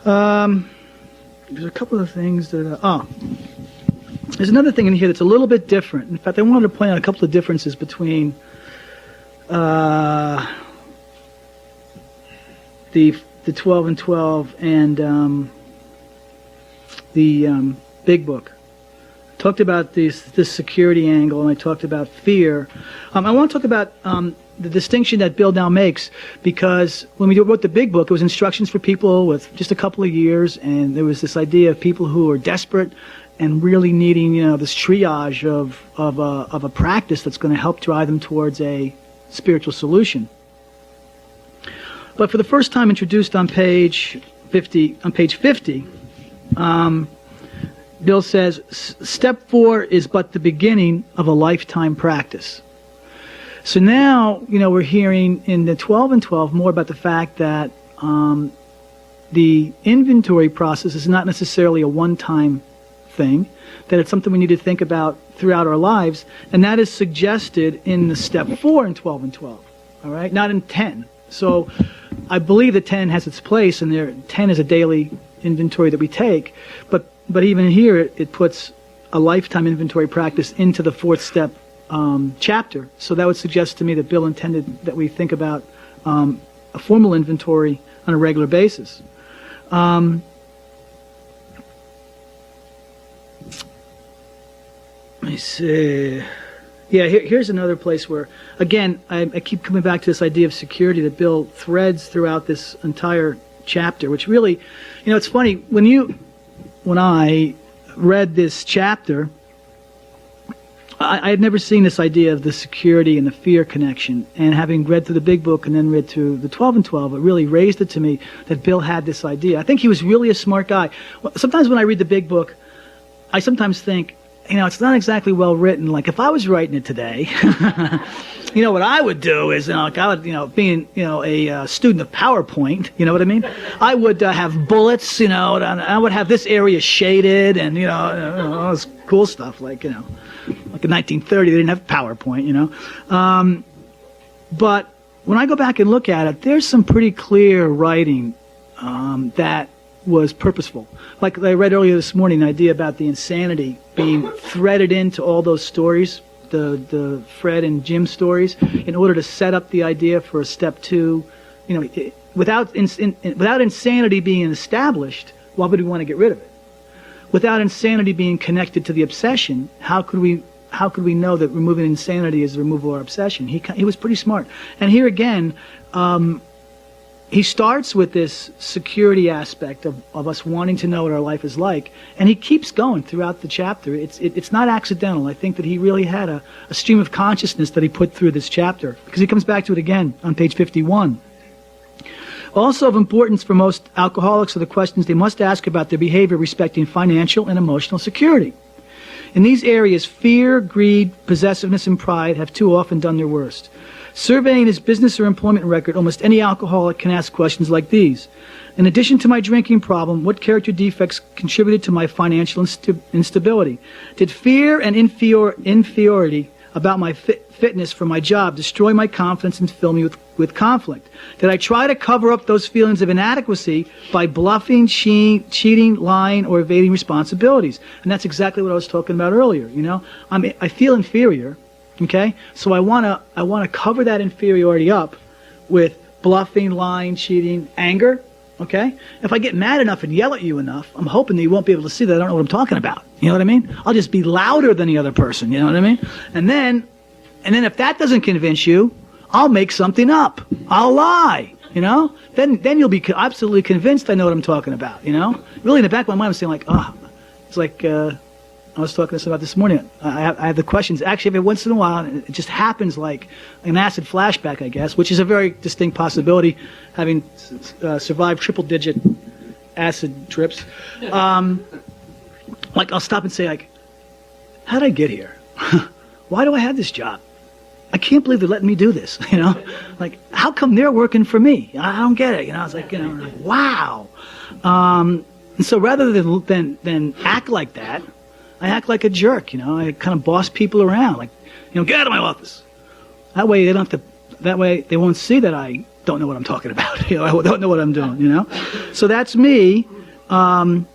There's a couple of things that there's another thing in here that's a little bit different. In fact, I wanted to point out a couple of differences between the 12 and 12 and big book. Talked about this security angle, and I talked about fear. I want to talk about the distinction that Bill now makes, because when we wrote the big book, it was instructions for people with just a couple of years, and there was this idea of people who are desperate and really needing, this triage of a practice that's going to help drive them towards a spiritual solution. But for the first time introduced on page 50, Bill says, step 4 is but the beginning of a lifetime practice. So now, we're hearing in the 12 and 12 more about the fact that the inventory process is not necessarily a one-time thing, that it's something we need to think about throughout our lives, and that is suggested in the step 4 in 12 and 12, all right, not in 10. So I believe that 10 has its place, and 10 is a daily inventory that we take, but even here it puts a lifetime inventory practice into the 4th step chapter. So that would suggest to me that Bill intended that we think about a formal inventory on a regular basis. Let me see. Yeah, here's another place where, again, I keep coming back to this idea of security that Bill threads throughout this entire chapter, which really, it's funny, when I read this chapter, I had never seen this idea of the security and the fear connection, and having read through the big book and then read through the 12 and 12, it really raised it to me that Bill had this idea. I think he was really a smart guy. Sometimes when I read the big book, I sometimes think, it's not exactly well written. Like, if I was writing it today, what I would do is, I would, being, a student of PowerPoint, you know what I mean? I would have bullets, and I would have this area shaded, and, all this cool stuff, like in 1930, they didn't have PowerPoint, but when I go back and look at it, there's some pretty clear writing that was purposeful. Like I read earlier this morning, the idea about the insanity being threaded into all those stories, the Fred and Jim stories, in order to set up the idea for a step 2. Without insanity being established, why would we want to get rid of it? Without insanity being connected to the obsession, how could we know that removing insanity is the removal of our obsession? He was pretty smart. And here again, he starts with this security aspect of us wanting to know what our life is like, and he keeps going throughout the chapter. It's not accidental. I think that he really had a stream of consciousness that he put through this chapter, because he comes back to it again on page 51. Also of importance for most alcoholics are the questions they must ask about their behavior respecting financial and emotional security. In these areas, fear, greed, possessiveness, and pride have too often done their worst. Surveying his business or employment record, almost any alcoholic can ask questions like these. In addition to my drinking problem, what character defects contributed to my financial instability? Did fear and inferiority about my fitness for my job destroy my confidence and fill me with conflict? Did I try to cover up those feelings of inadequacy by bluffing, cheating, lying, or evading responsibilities? And that's exactly what I was talking about earlier. I feel inferior. Okay, so I want to cover that inferiority up with bluffing, lying, cheating, anger. Okay, if I get mad enough and yell at you enough, I'm hoping that you won't be able to see that I don't know what I'm talking about. You know what I mean? I'll just be louder than the other person. You know what I mean? And then if that doesn't convince you, I'll make something up. I'll lie. Then you'll be absolutely convinced I know what I'm talking about. Really in the back of my mind, I'm saying like, it's like. I was talking to someone about this morning. I have the questions. Actually, every once in a while, it just happens like an acid flashback, I guess, which is a very distinct possibility, having survived triple-digit acid trips. Like, I'll stop and say, like, how did I get here? Why do I have this job? I can't believe they're letting me do this, Like, how come they're working for me? I don't get it, I was like, wow. And so rather than act like that, I act like a jerk, I kind of boss people around, like, get out of my office. That way they don't have to, that way they won't see that I don't know what I'm talking about, I don't know what I'm doing, So that's me trying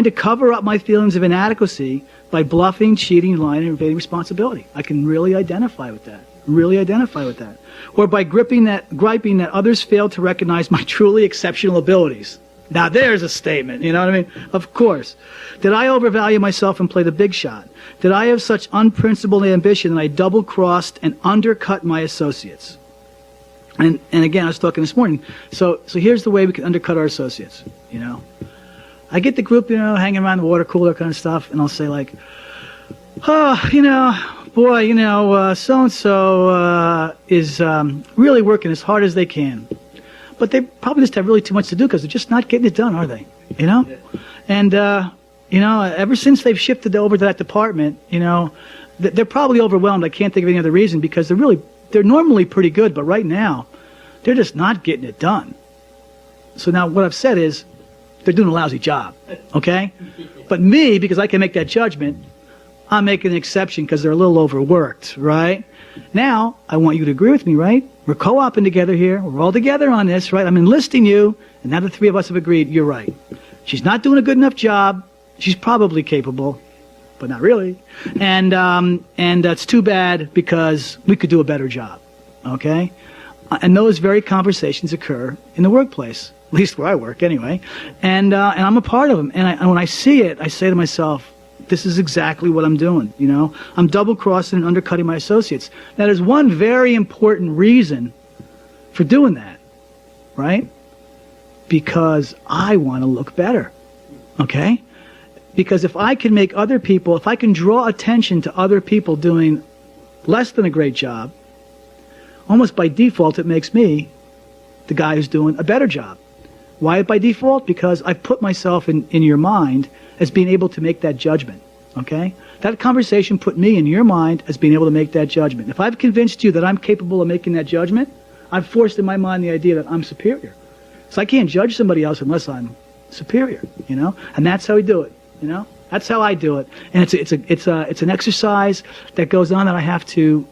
to cover up my feelings of inadequacy by bluffing, cheating, lying, and evading responsibility. I can really identify with that. Or by griping that others fail to recognize my truly exceptional abilities. Now there's a statement, you know what I mean? Of course. Did I overvalue myself and play the big shot? Did I have such unprincipled ambition that I double-crossed and undercut my associates? And again, I was talking this morning. So here's the way we can undercut our associates, you know. I get the group, you know, hanging around the water cooler kind of stuff, and I'll say like, oh, you know, boy, you know, so-and-so is really working as hard as they can. But they probably just have really too much to do because they're just not getting it done, are they? You know? And, you know, ever since they've shifted over to that department, you know, they're probably overwhelmed. I can't think of any other reason because they're normally pretty good, but right now, they're just not getting it done. So now what I've said is, they're doing a lousy job, okay? But me, because I can make that judgment, I'm making an exception because they're a little overworked, right? Now, I want you to agree with me, right? We're co-oping together here. We're all together on this, right? I'm enlisting you, and now the three of us have agreed, you're right. She's not doing a good enough job. She's probably capable, but not really. And that's too bad because we could do a better job, okay? And those very conversations occur in the workplace, at least where I work anyway. And I'm a part of them. And when I see it, I say to myself, this is exactly what I'm doing, you know. I'm double-crossing and undercutting my associates. Now, there's one very important reason for doing that, right? Because I want to look better, okay? Because if I can make other people, if I can draw attention to other people doing less than a great job, almost by default, it makes me the guy who's doing a better job. Why by default? Because I've put myself in your mind as being able to make that judgment, okay? That conversation put me in your mind as being able to make that judgment. If I've convinced you that I'm capable of making that judgment, I've forced in my mind the idea that I'm superior. So I can't judge somebody else unless I'm superior, you know? And that's how we do it, you know? That's how I do it. And it's an exercise that goes on that I have to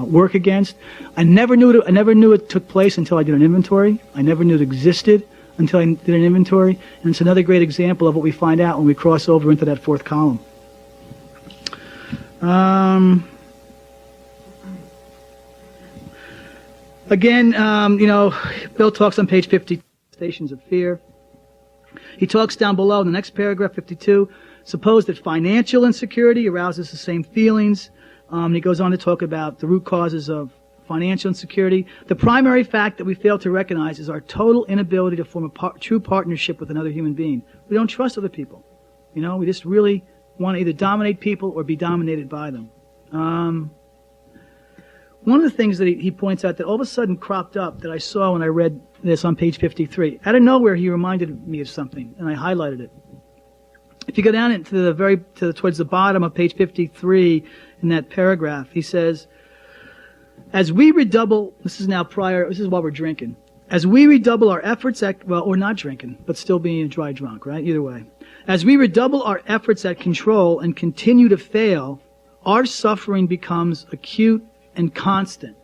work against. I never knew it took place until I did an inventory. I never knew it existed until I did an inventory. And it's another great example of what we find out when we cross over into that fourth column. Again, you know, Bill talks on page 50, stations of fear. He talks down below in the next paragraph, 52, suppose that financial insecurity arouses the same feelings. He goes on to talk about the root causes of financial insecurity. The primary fact that we fail to recognize is our total inability to form a true partnership with another human being. We don't trust other people. You know, we just really want to either dominate people or be dominated by them. One of the things that he points out that all of a sudden cropped up that I saw when I read this on page 53, out of nowhere he reminded me of something, and I highlighted it. If you go down into towards the bottom of page 53 in that paragraph, he says, as we redouble, this is while we're drinking, as we redouble our efforts at, well, or not drinking, but still being dry drunk, right? Either way. As we redouble our efforts at control and continue to fail, our suffering becomes acute and constant.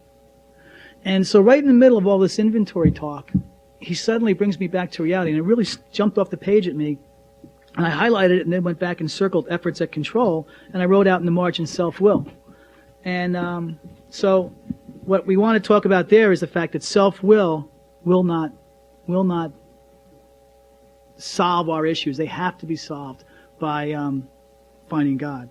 And so right in the middle of all this inventory talk, he suddenly brings me back to reality, and it really jumped off the page at me. And I highlighted it and then went back and circled efforts at control, and I wrote out in the margin self-will. And so what we want to talk about there is the fact that self-will will not solve our issues. They have to be solved by finding God.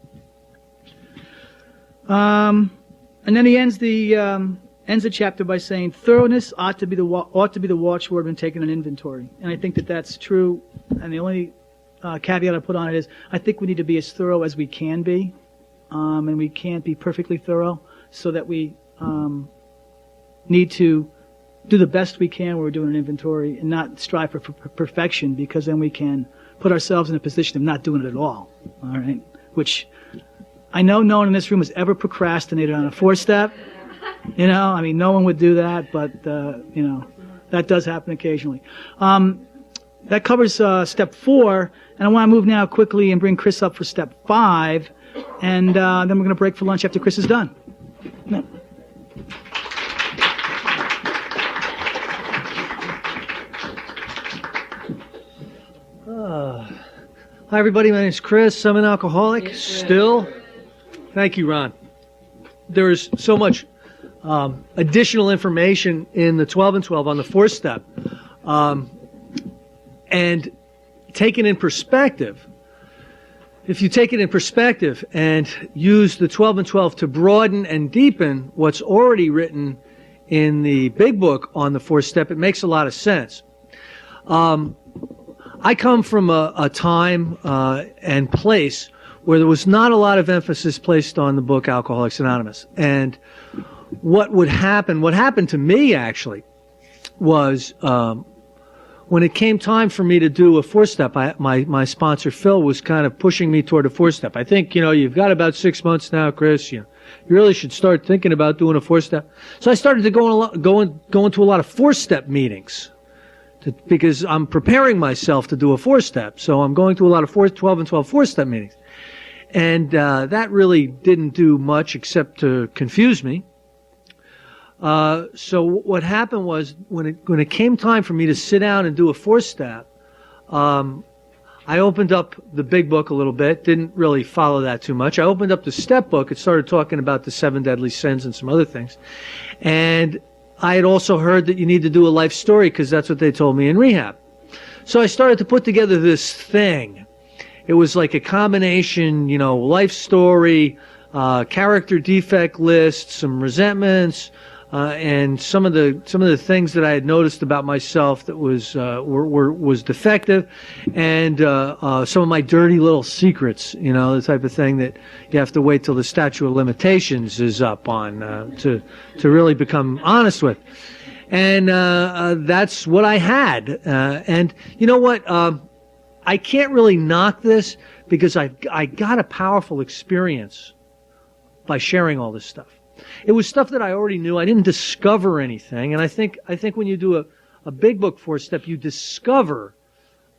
And then he ends the chapter by saying thoroughness ought to be the watchword when taking an inventory. And I think that that's true. And the only caveat I put on it is I think we need to be as thorough as we can be, and we can't be perfectly thorough, so that we need to do the best we can when we're doing an inventory and not strive for perfection, because then we can put ourselves in a position of not doing it at all. All right, which I know no one in this room has ever procrastinated on a 4-step. You know, I mean, no one would do that, but you know, that does happen occasionally. That covers step 4, and I want to move now quickly and bring Chris up for step 5, and then we're going to break for lunch after Chris is done. Yeah. Hi, everybody. My name is Chris. I'm an alcoholic still. Thank you, Ron. There's so much additional information in the 12 and 12 on the 4th step. And taken in perspective, if you take it in perspective and use the 12 and 12 to broaden and deepen what's already written in the big book on the fourth step, it makes a lot of sense. I come from a time and place where there was not a lot of emphasis placed on the book Alcoholics Anonymous. And what happened to me actually was when it came time for me to do a four-step, my sponsor Phil was kind of pushing me toward a four-step. I think, you've got about 6 months now, Chris. You really should start thinking about doing a four-step. So I started to go into a lot of four-step meetings because I'm preparing myself to do a four-step. So I'm going to a lot of 12 and 12 four-step meetings. And that really didn't do much except to confuse me. So what happened was when it came time for me to sit down and do a four-step, I opened up the big book a little bit, didn't really follow that too much. I opened up the step book. It started talking about the 7 deadly sins and some other things. And I had also heard that you need to do a life story because that's what they told me in rehab. So I started to put together this thing. It was like a combination, life story, character defect list, some resentments, and some of the things that I had noticed about myself that was defective, and some of my dirty little secrets, the type of thing that you have to wait till the statute of limitations is up on to really become honest with. And that's what I had. And you know what? I can't really knock this because I got a powerful experience by sharing all this stuff. It was stuff that I already knew. I didn't discover anything. And I think when you do a big book four-step, you discover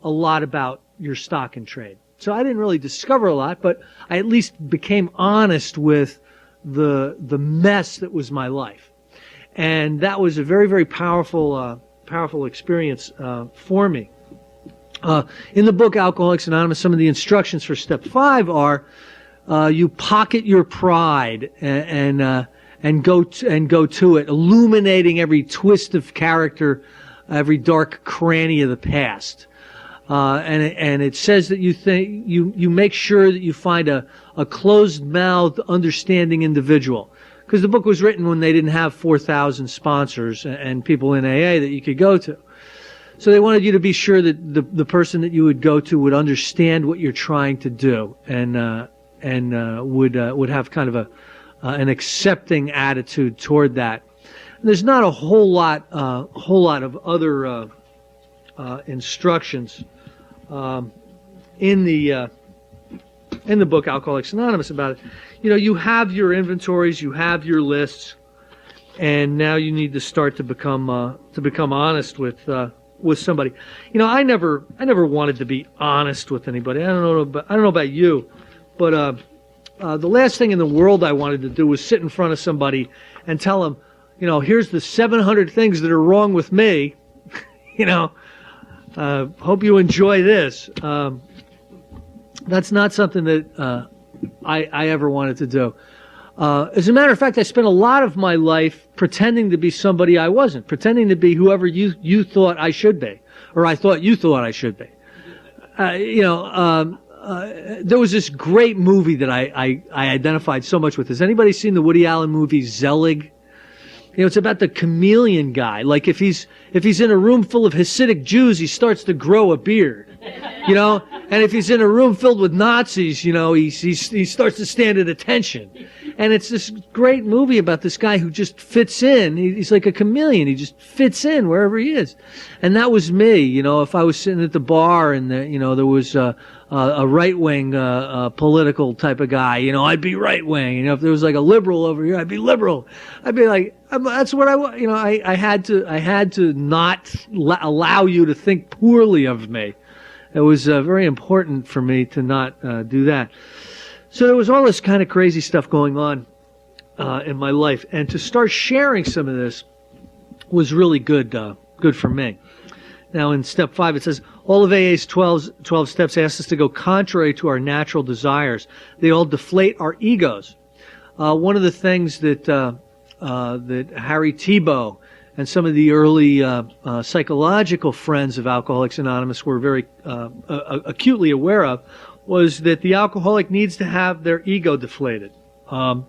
a lot about your stock and trade. So I didn't really discover a lot, but I at least became honest with the mess that was my life. And that was a very, very powerful experience for me. In the book Alcoholics Anonymous, some of the instructions for step 5 are you pocket your pride and go to it, illuminating every twist of character, every dark cranny of the past. And it says that you make sure that you find a closed-mouthed, understanding individual. Because the book was written when they didn't have 4,000 sponsors and people in AA that you could go to. So they wanted you to be sure that the person that you would go to would understand what you're trying to do and would have kind of an accepting attitude toward that. And there's not a whole lot of other instructions in the book Alcoholics Anonymous about it. You have your inventories, you have your lists, and now you need to start to become honest with somebody. I never wanted to be honest with anybody. I don't know about you, but the last thing in the world I wanted to do was sit in front of somebody and tell them, here's the 700 things that are wrong with me. Hope you enjoy this. That's not something that I ever wanted to do. As a matter of fact, I spent a lot of my life pretending to be somebody I wasn't, pretending to be whoever you thought I should be, or I thought you thought I should be. There was this great movie that I identified so much with. Has anybody seen the Woody Allen movie Zelig? It's about the chameleon guy. Like if he's in a room full of Hasidic Jews, he starts to grow a beard. And if he's in a room filled with Nazis, he starts to stand at attention. And it's this great movie about this guy who just fits in. He's like a chameleon. He just fits in wherever he is. And that was me. If I was sitting at the bar and there was a right-wing political type of guy, I'd be right-wing. If there was like a liberal over here, I'd be liberal. I'd be like, that's what I want. I had to not allow you to think poorly of me. It was very important for me to not do that. So there was all this kind of crazy stuff going on in my life, and to start sharing some of this was really good for me. Now in step 5 it says, all of AA's 12 steps ask us to go contrary to our natural desires. They all deflate our egos. One of the things that Harry Tiebout and some of the early psychological friends of Alcoholics Anonymous were very acutely aware of, was that the alcoholic needs to have their ego deflated. A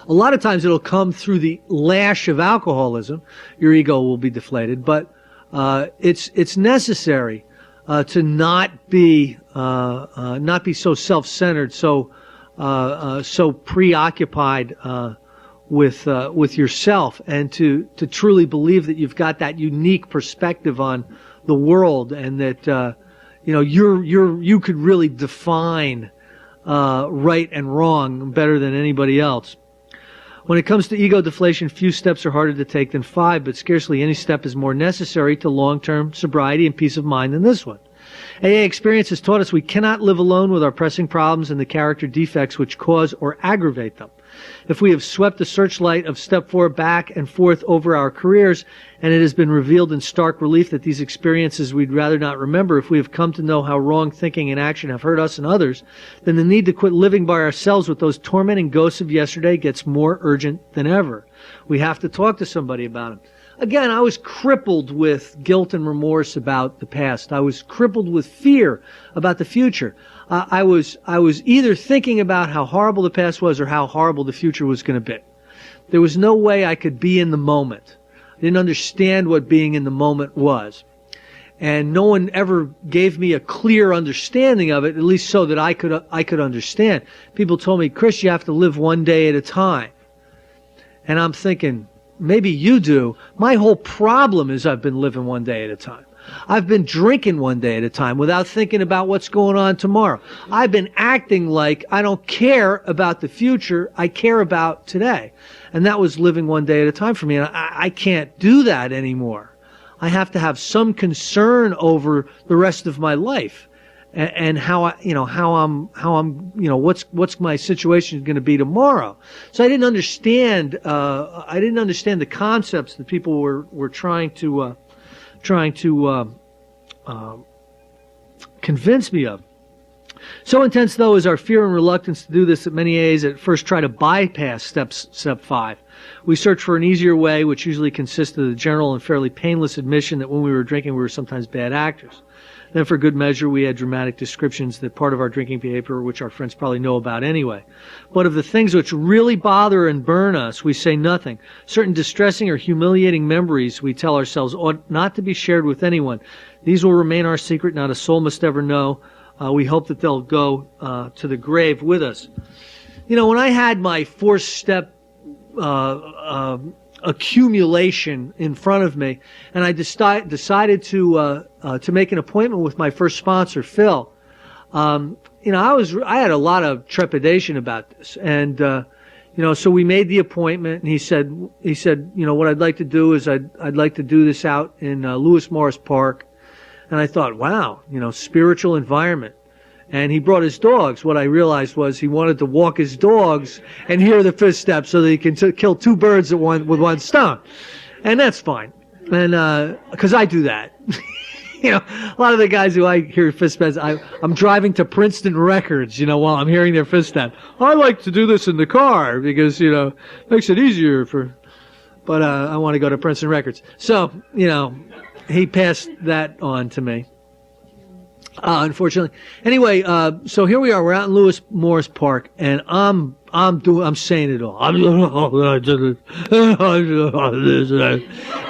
lot of times it'll come through the lash of alcoholism. Your ego will be deflated, but it's necessary to not be so self-centered, so preoccupied with yourself, and to truly believe that you've got that unique perspective on the world, and that you could really define right and wrong better than anybody else. When it comes to ego deflation, few steps are harder to take than 5, but scarcely any step is more necessary to long-term sobriety and peace of mind than this one. AA experience has taught us we cannot live alone with our pressing problems and the character defects which cause or aggravate them. If we have swept the searchlight of step 4 back and forth over our careers, and it has been revealed in stark relief that these experiences we'd rather not remember, if we have come to know how wrong thinking and action have hurt us and others, then the need to quit living by ourselves with those tormenting ghosts of yesterday gets more urgent than ever. We have to talk to somebody about them. Again, I was crippled with guilt and remorse about the past. I was crippled with fear about the future. I was either thinking about how horrible the past was or how horrible the future was going to be. There was no way I could be in the moment. I didn't understand what being in the moment was. And no one ever gave me a clear understanding of it, at least so that I could understand. People told me, Chris, you have to live one day at a time. And I'm thinking, maybe you do. My whole problem is I've been living one day at a time. I've been drinking one day at a time without thinking about what's going on tomorrow. I've been acting like I don't care about the future. I care about today. And that was living one day at a time for me. And I can't do that anymore. I have to have some concern over the rest of my life and what's my situation going to be tomorrow. So I didn't understand the concepts that people were trying to convince me of. So intense, though, is our fear and reluctance to do this that many A's at first try to bypass step 5. We search for an easier way, which usually consists of the general and fairly painless admission that when we were drinking, we were sometimes bad actors. Then for good measure, we had dramatic descriptions that part of our drinking behavior, which our friends probably know about anyway. But of the things which really bother and burn us, we say nothing. Certain distressing or humiliating memories, we tell ourselves, ought not to be shared with anyone. These will remain our secret, not a soul must ever know. We hope that they'll go to the grave with us. You know, when I had my 4-step accumulation in front of me, and I decided to make an appointment with my first sponsor, Phil. I had a lot of trepidation about this, and so we made the appointment, and he said, what I'd like to do is I'd like to do this out in Lewis Morris Park, and I thought, wow, spiritual environment. And he brought his dogs. What I realized was he wanted to walk his dogs and hear the 5th step so that he can kill 2 birds with one stone. And that's fine. And, cause I do that. A lot of the guys who I hear 5th steps, I'm driving to Princeton Records, while I'm hearing their 5th step. I like to do this in the car because, makes it easier but I want to go to Princeton Records. So, he passed that on to me. Unfortunately. Anyway, so here we are. We're out in Lewis Morris Park, and I'm saying it all.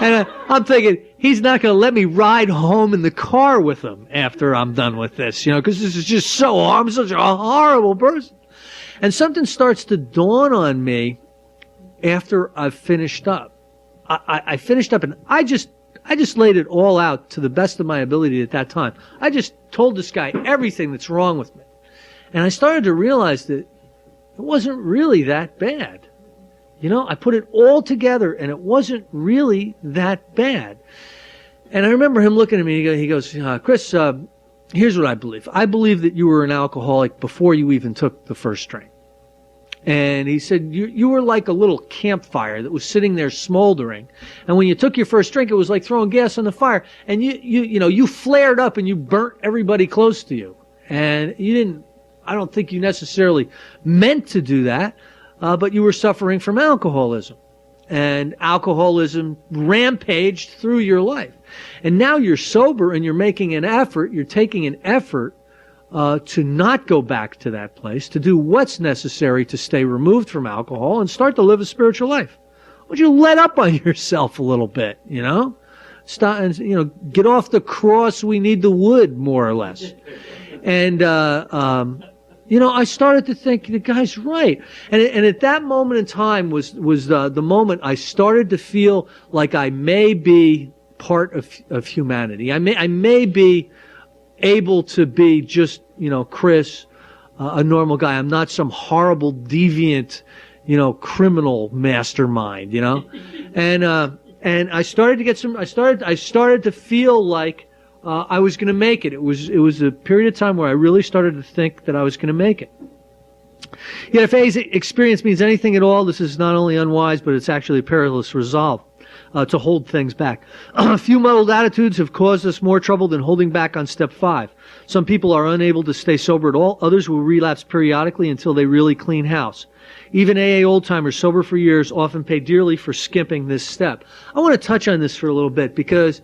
And I'm thinking he's not going to let me ride home in the car with him after I'm done with this, because this is just I'm such a horrible person. And something starts to dawn on me after I've finished up. I finished up, and I just laid it all out to the best of my ability at that time. I just told this guy everything that's wrong with me. And I started to realize that it wasn't really that bad. I put it all together, and it wasn't really that bad. And I remember him looking at me, he goes, Chris, here's what I believe. I believe that you were an alcoholic before you even took the first drink. And he said, you were like a little campfire that was sitting there smoldering. And when you took your first drink, it was like throwing gas on the fire. And you flared up and you burnt everybody close to you. And I don't think you necessarily meant to do that, but you were suffering from alcoholism. and alcoholism rampaged through your life. And now you're sober and you're making an effort, you're taking an effort to not go back to that place, to do what's necessary to stay removed from alcohol and start to live a spiritual life. Would you let up on yourself a little bit, Stop and, get off the cross, we need the wood, more or less. And, I started to think the guy's right. And at that moment in time was the moment I started to feel like I may be part of humanity. I may be able to be just, Chris, a normal guy. I'm not some horrible, deviant, criminal mastermind, And I started to get I started to feel like I was going to make it. It was a period of time where I really started to think that I was going to make it. Yet if A's experience means anything at all, this is not only unwise, but it's actually a perilous resolve to hold things back. A few muddled attitudes have caused us more trouble than holding back on step 5. Some people are unable to stay sober at all. Others will relapse periodically until they really clean house. Even AA old-timers sober for years often pay dearly for skipping this step. I want to touch on this for a little bit because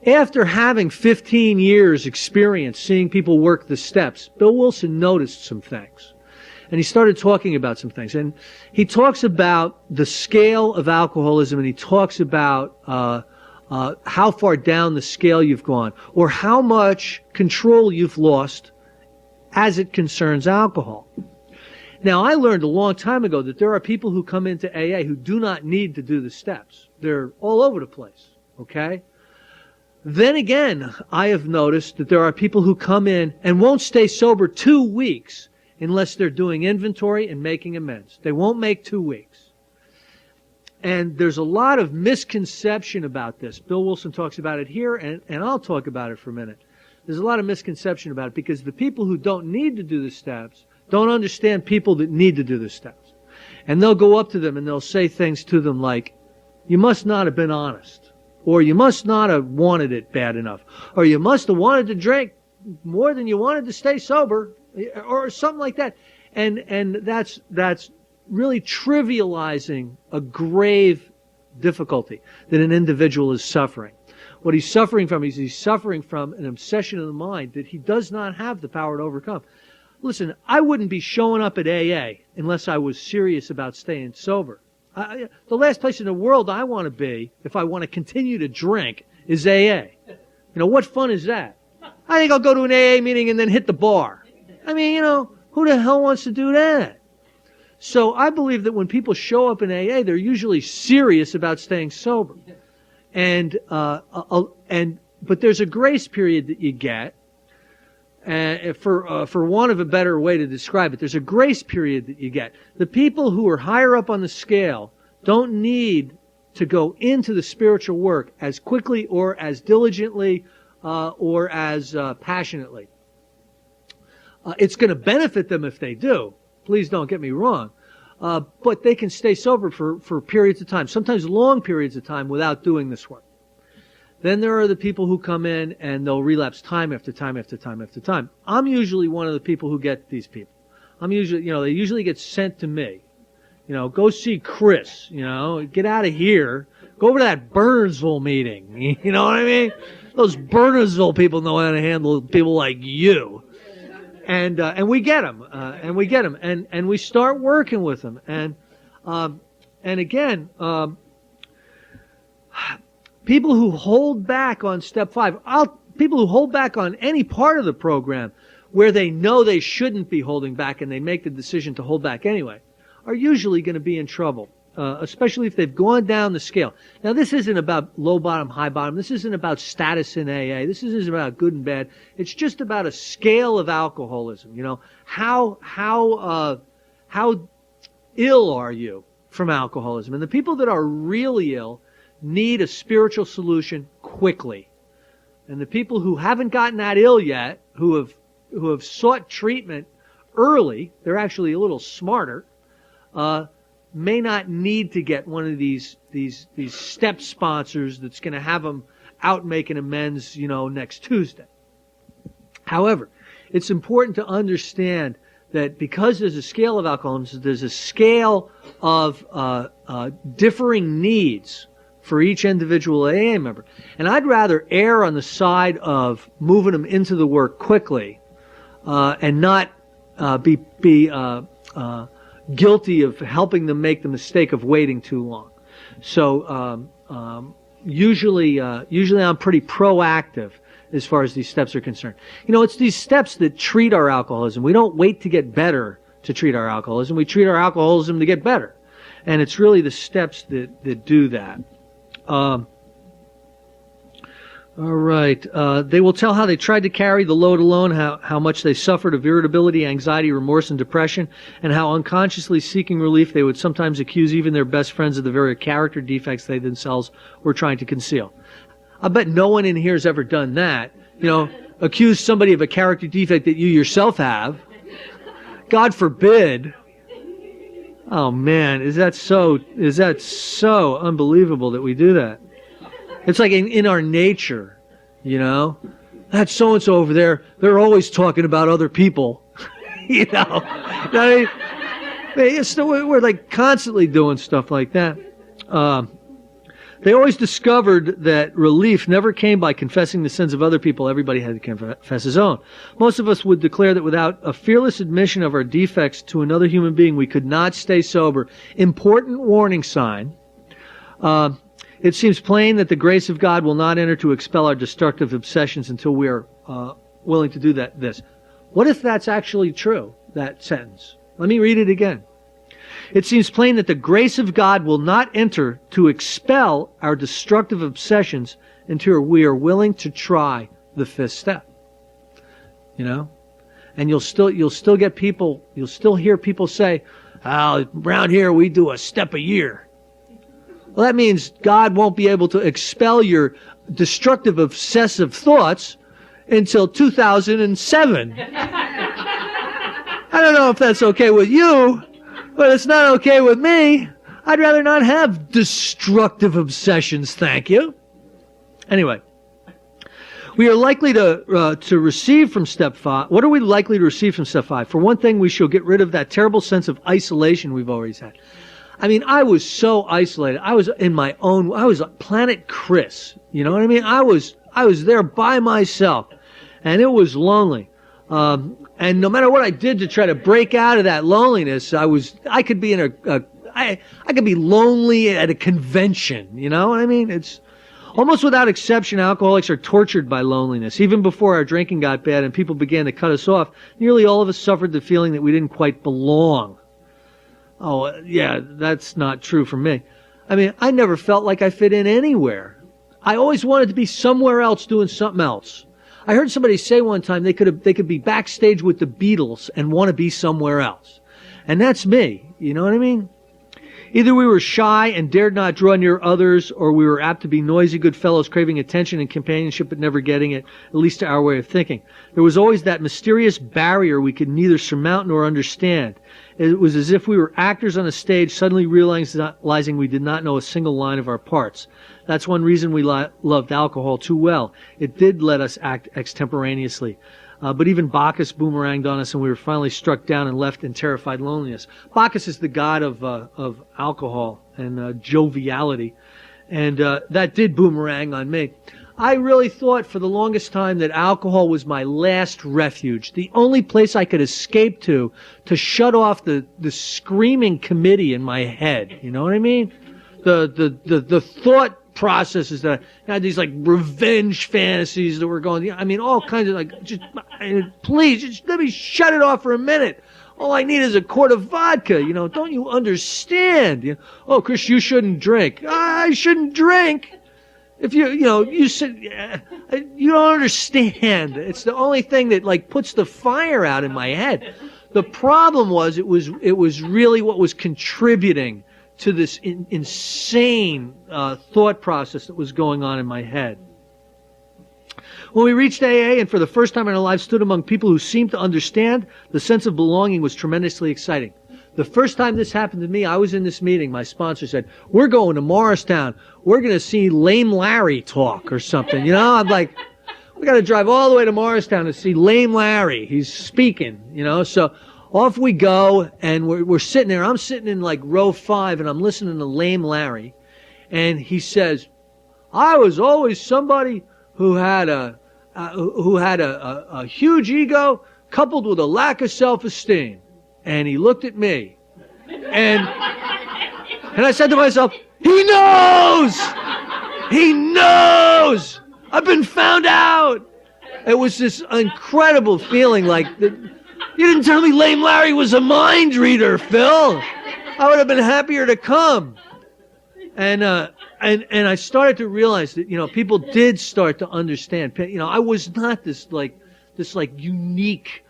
after having 15 years experience seeing people work the steps, Bill Wilson noticed some things. And he started talking about some things. And he talks about the scale of alcoholism, and he talks about how far down the scale you've gone, or how much control you've lost as it concerns alcohol. Now, I learned a long time ago that there are people who come into AA who do not need to do the steps. They're all over the place, okay? Then again, I have noticed that there are people who come in and won't stay sober 2 weeks unless they're doing inventory and making amends. They won't make 2 weeks. And there's a lot of misconception about this. Bill Wilson talks about it here, and I'll talk about it for a minute. There's a lot of misconception about it because the people who don't need to do the steps don't understand people that need to do the steps. And they'll go up to them and they'll say things to them like, you must not have been honest. Or you must not have wanted it bad enough. Or you must have wanted to drink more than you wanted to stay sober. Or something like that. And that's really trivializing a grave difficulty that an individual is suffering. What he's suffering from is he's suffering from an obsession of the mind that he does not have the power to overcome. Listen, I wouldn't be showing up at AA unless I was serious about staying sober. The last place in the world I want to be, if I want to continue to drink, is AA. What fun is that? I think I'll go to an AA meeting and then hit the bar. I mean, who the hell wants to do that? So I believe that when people show up in AA, they're usually serious about staying sober. But there's a grace period that you get. For want of a better way to describe it, there's a grace period that you get. The people who are higher up on the scale don't need to go into the spiritual work as quickly or as diligently or as passionately. It's going to benefit them if they do. Please don't get me wrong. But they can stay sober for periods of time, sometimes long periods of time without doing this work. Then there are the people who come in and they'll relapse time after time after time after time. I'm usually one of the people who get these people. They usually get sent to me. Go see Chris, get out of here. Go over to that Burnsville meeting. You know what I mean? Those Burnsville people know how to handle people like you. And we get them, and we start working with them. And again, people who hold back on step 5, people who hold back on any part of the program where they know they shouldn't be holding back and they make the decision to hold back anyway, are usually going to be in trouble, especially if they've gone down the scale. Now, this isn't about low bottom, high bottom. This isn't about status in AA. This isn't about good and bad. It's just about a scale of alcoholism. How ill are you from alcoholism? And the people that are really ill need a spiritual solution quickly. And the people who haven't gotten that ill yet, who have sought treatment early, they're actually a little smarter, may not need to get one of these step sponsors that's going to have them out making amends, next Tuesday. However, it's important to understand that because there's a scale of alcoholism, there's a scale of differing needs for each individual AA member. And I'd rather err on the side of moving them into the work quickly and not be guilty of helping them make the mistake of waiting too long. So usually I'm pretty proactive as far as these steps are concerned. You know, it's these steps that treat our alcoholism. We don't wait to get better to treat our alcoholism. We treat our alcoholism to get better. And it's really the steps that do that. All right. They will tell how they tried to carry the load alone, how much they suffered of irritability, anxiety, remorse, and depression, and how unconsciously seeking relief they would sometimes accuse even their best friends of the very character defects they themselves were trying to conceal. I bet no one in here has ever done that. You know, accuse somebody of a character defect that you yourself have. God forbid. Oh man, is that so unbelievable that we do that? It's like in our nature, you know. That so-and-so over there, they're always talking about other people. You know. I mean, we're like constantly doing stuff like that. They always discovered that relief never came by confessing the sins of other people. Everybody had to confess his own. Most of us would declare that without a fearless admission of our defects to another human being, we could not stay sober. Important warning sign. It seems plain that the grace of God will not enter to expel our destructive obsessions until we are willing to do this. What if that's actually true, that sentence? Let me read it again. It seems plain that the grace of God will not enter to expel our destructive obsessions until we are willing to try the fifth step. You know? And you'll still get people, you'll still hear people say, "Oh, around here we do a step a year." Well, that means God won't be able to expel your destructive obsessive thoughts until 2007. I don't know if that's okay with you, but it's not okay with me. I'd rather not have destructive obsessions, thank you. Anyway, we are likely to receive from step 5. What are we likely to receive from step 5? For one thing, we shall get rid of that terrible sense of isolation we've always had. I mean, I was so isolated. I was Planet Chris. You know what I mean? I was there by myself, and it was lonely. And no matter what I did to try to break out of that loneliness, I could be I could be lonely at a convention. You know what I mean? It's almost without exception, alcoholics are tortured by loneliness. Even before our drinking got bad and people began to cut us off, nearly all of us suffered the feeling that we didn't quite belong. Oh, yeah, that's not true for me. I mean, I never felt like I fit in anywhere. I always wanted to be somewhere else doing something else. I heard somebody say one time they could be backstage with the Beatles and want to be somewhere else. And that's me. You know what I mean? Either we were shy and dared not draw near others, or we were apt to be noisy good fellows craving attention and companionship but never getting it, at least to our way of thinking. There was always that mysterious barrier we could neither surmount nor understand. It was as if we were actors on a stage suddenly realizing we did not know a single line of our parts. That's one reason we loved alcohol too well. It did let us act extemporaneously. But even Bacchus boomeranged on us, and we were finally struck down and left in terrified loneliness. Bacchus is the god of alcohol and joviality, and that did boomerang on me. I really thought for the longest time that alcohol was my last refuge, the only place I could escape to shut off the screaming committee in my head. You know what I mean? The thought processes that I had, these like revenge fantasies that were going. I mean, all kinds of like, please, just let me shut it off for a minute. All I need is a quart of vodka. You know, don't you understand? You know, oh, Chris, you shouldn't drink. I shouldn't drink. If you said, you don't understand. It's the only thing that like puts the fire out in my head. The problem was it was really what was contributing to this insane thought process that was going on in my head. When we reached AA and for the first time in our lives stood among people who seemed to understand, the sense of belonging was tremendously exciting. The first time this happened to me, I was in this meeting. My sponsor said, "We're going to Morristown. We're going to see Lame Larry talk or something." You know, I'm like, we got to drive all the way to Morristown to see Lame Larry. He's speaking, you know. So Off we go, and we're sitting there. I'm sitting in like row 5, and I'm listening to Lame Larry, and he says, "I was always somebody who had a huge ego coupled with a lack of self-esteem." And he looked at me, and I said to myself, "He knows! He knows! I've been found out!" It was this incredible feeling like, you didn't tell me Lame Larry was a mind reader, Phil. I would have been happier to come. And I started to realize that, people did start to understand. I was not this unique,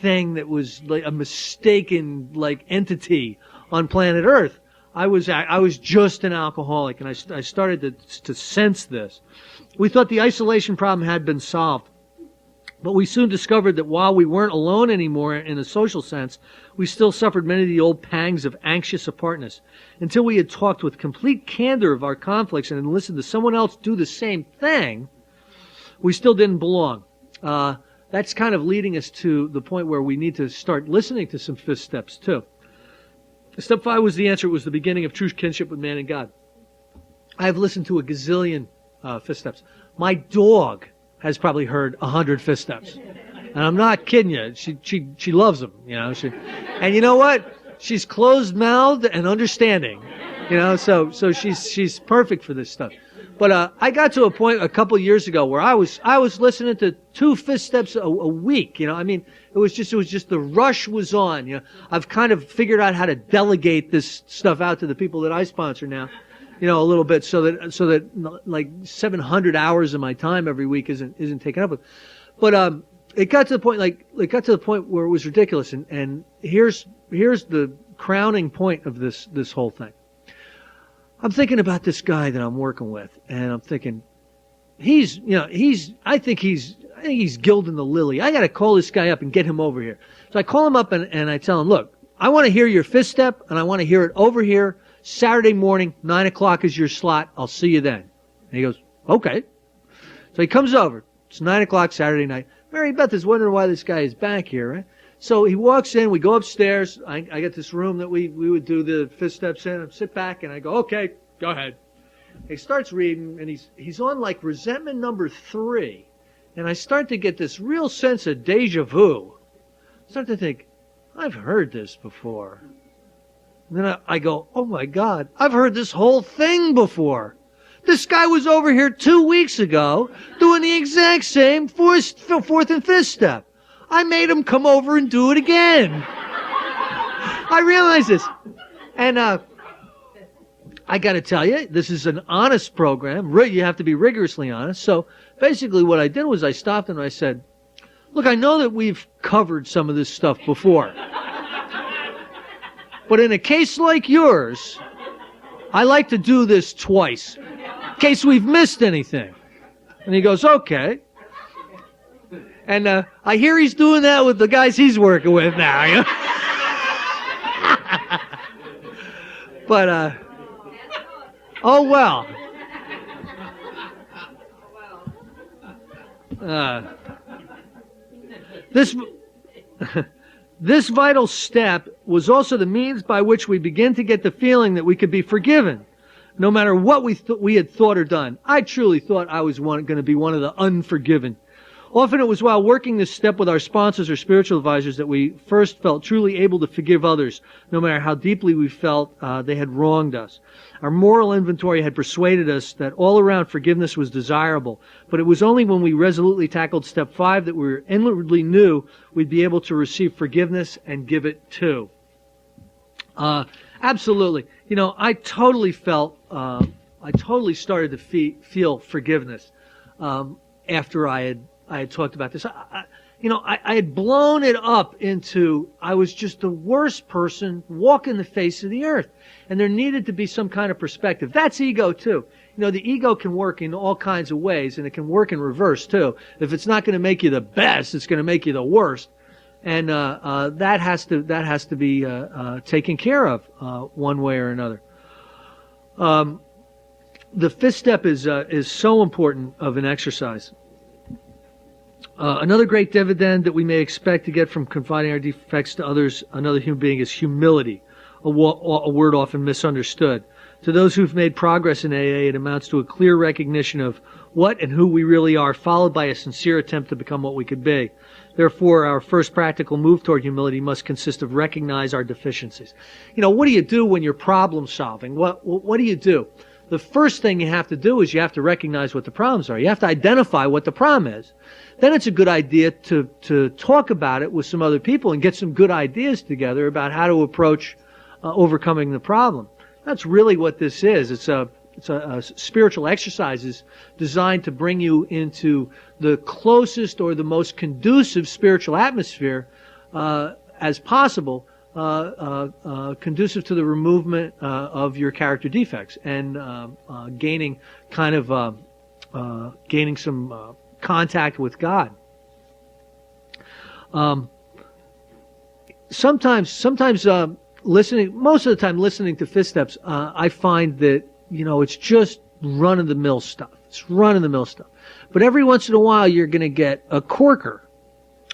thing that was like a mistaken, entity on planet Earth. I was just an alcoholic, and I started to sense this. We thought the isolation problem had been solved, but we soon discovered that while we weren't alone anymore in a social sense, we still suffered many of the old pangs of anxious apartness. Until we had talked with complete candor of our conflicts and listened to someone else do the same thing, we still didn't belong. That's kind of leading us to the point where we need to start listening to some fifth steps too. Step 5 was the answer. It was the beginning of true kinship with man and God. I have listened to a gazillion fifth steps. My dog has probably heard 100 fifth steps, and I'm not kidding you. She loves them, and you know what? She's closed-mouthed and understanding, So she's perfect for this stuff. But I got to a point a couple of years ago where I was listening to 2 fifth steps a week. It was just the rush was on. I've kind of figured out how to delegate this stuff out to the people that I sponsor now, a little bit, so that like 700 hours of my time every week isn't taken up with. But it got to the point where it was ridiculous. And here's the crowning point of this whole thing. I'm thinking about this guy that I'm working with, and I'm thinking, I think he's gilding the lily. I got to call this guy up and get him over here. So I call him up and I tell him, look, I want to hear your fifth step, and I want to hear it over here Saturday morning, 9 o'clock is your slot. I'll see you then. And he goes, okay. So he comes over. It's 9 o'clock Saturday night. Mary Beth is wondering why this guy is back here, right? So he walks in, we go upstairs, I get this room that we would do the fifth steps in, I sit back and I go, okay, go ahead. He starts reading, and he's on like resentment number 3, and I start to get this real sense of deja vu. I start to think, I've heard this before. And then I go, oh my God, I've heard this whole thing before. This guy was over here 2 weeks ago doing the exact same fourth and fifth step. I made him come over and do it again. I realize this. And I got to tell you, this is an honest program. You have to be rigorously honest. So basically what I did was I stopped and I said, look, I know that we've covered some of this stuff before. But in a case like yours, I like to do this twice, in case we've missed anything. And he goes, okay. And I hear he's doing that with the guys he's working with now. But, oh well. This vital step was also the means by which we begin to get the feeling that we could be forgiven, no matter what we had thought or done. I truly thought I was going to be one of the unforgiven. Often it was while working this step with our sponsors or spiritual advisors that we first felt truly able to forgive others, no matter how deeply we felt they had wronged us. Our moral inventory had persuaded us that all-around forgiveness was desirable, but it was only when we resolutely tackled step 5 that we inwardly knew we'd be able to receive forgiveness and give it too. Absolutely. I totally felt, I totally started to feel forgiveness after I had talked about this. I had blown it up into I was just the worst person walking the face of the earth. And there needed to be some kind of perspective. That's ego too. The ego can work in all kinds of ways, and it can work in reverse too. If it's not going to make you the best, it's going to make you the worst. And that has to be taken care of one way or another. The fifth step is so important of an exercise. Another great dividend that we may expect to get from confiding our defects to others, another human being, is humility, a word often misunderstood. To those who've made progress in AA, it amounts to a clear recognition of what and who we really are, followed by a sincere attempt to become what we could be. Therefore, our first practical move toward humility must consist of recognize our deficiencies. What do you do when you're problem solving? What do you do? The first thing you have to do is you have to recognize what the problems are. You have to identify what the problem is. Then it's a good idea to talk about it with some other people and get some good ideas together about how to approach overcoming the problem. That's really what this is. It's a spiritual exercises designed to bring you into the closest or the most conducive spiritual atmosphere as possible, conducive to the removal of your character defects and gaining some contact with God. Sometimes most of the time listening to Fifth Steps, I find that, it's just run-of-the-mill stuff. It's run-of-the-mill stuff. But every once in a while, you're going to get a corker.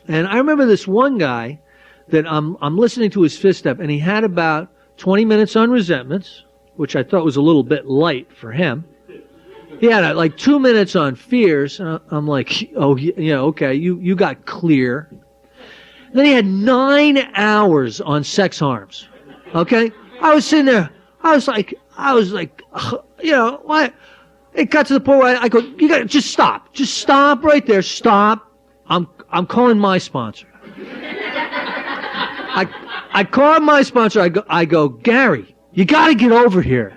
And I remember this one guy that I'm listening to his Fifth Step, and he had about 20 minutes on resentments, which I thought was a little bit light for him. He had like 2 minutes on fears. I'm like, oh, yeah, okay, you got clear. Then he had 9 hours on sex harms. Okay? I was sitting there. I was like, what? It got to the point where I go, you got to just stop. Just stop right there. Stop. I'm calling my sponsor. I call my sponsor. I go, Gary, you got to get over here.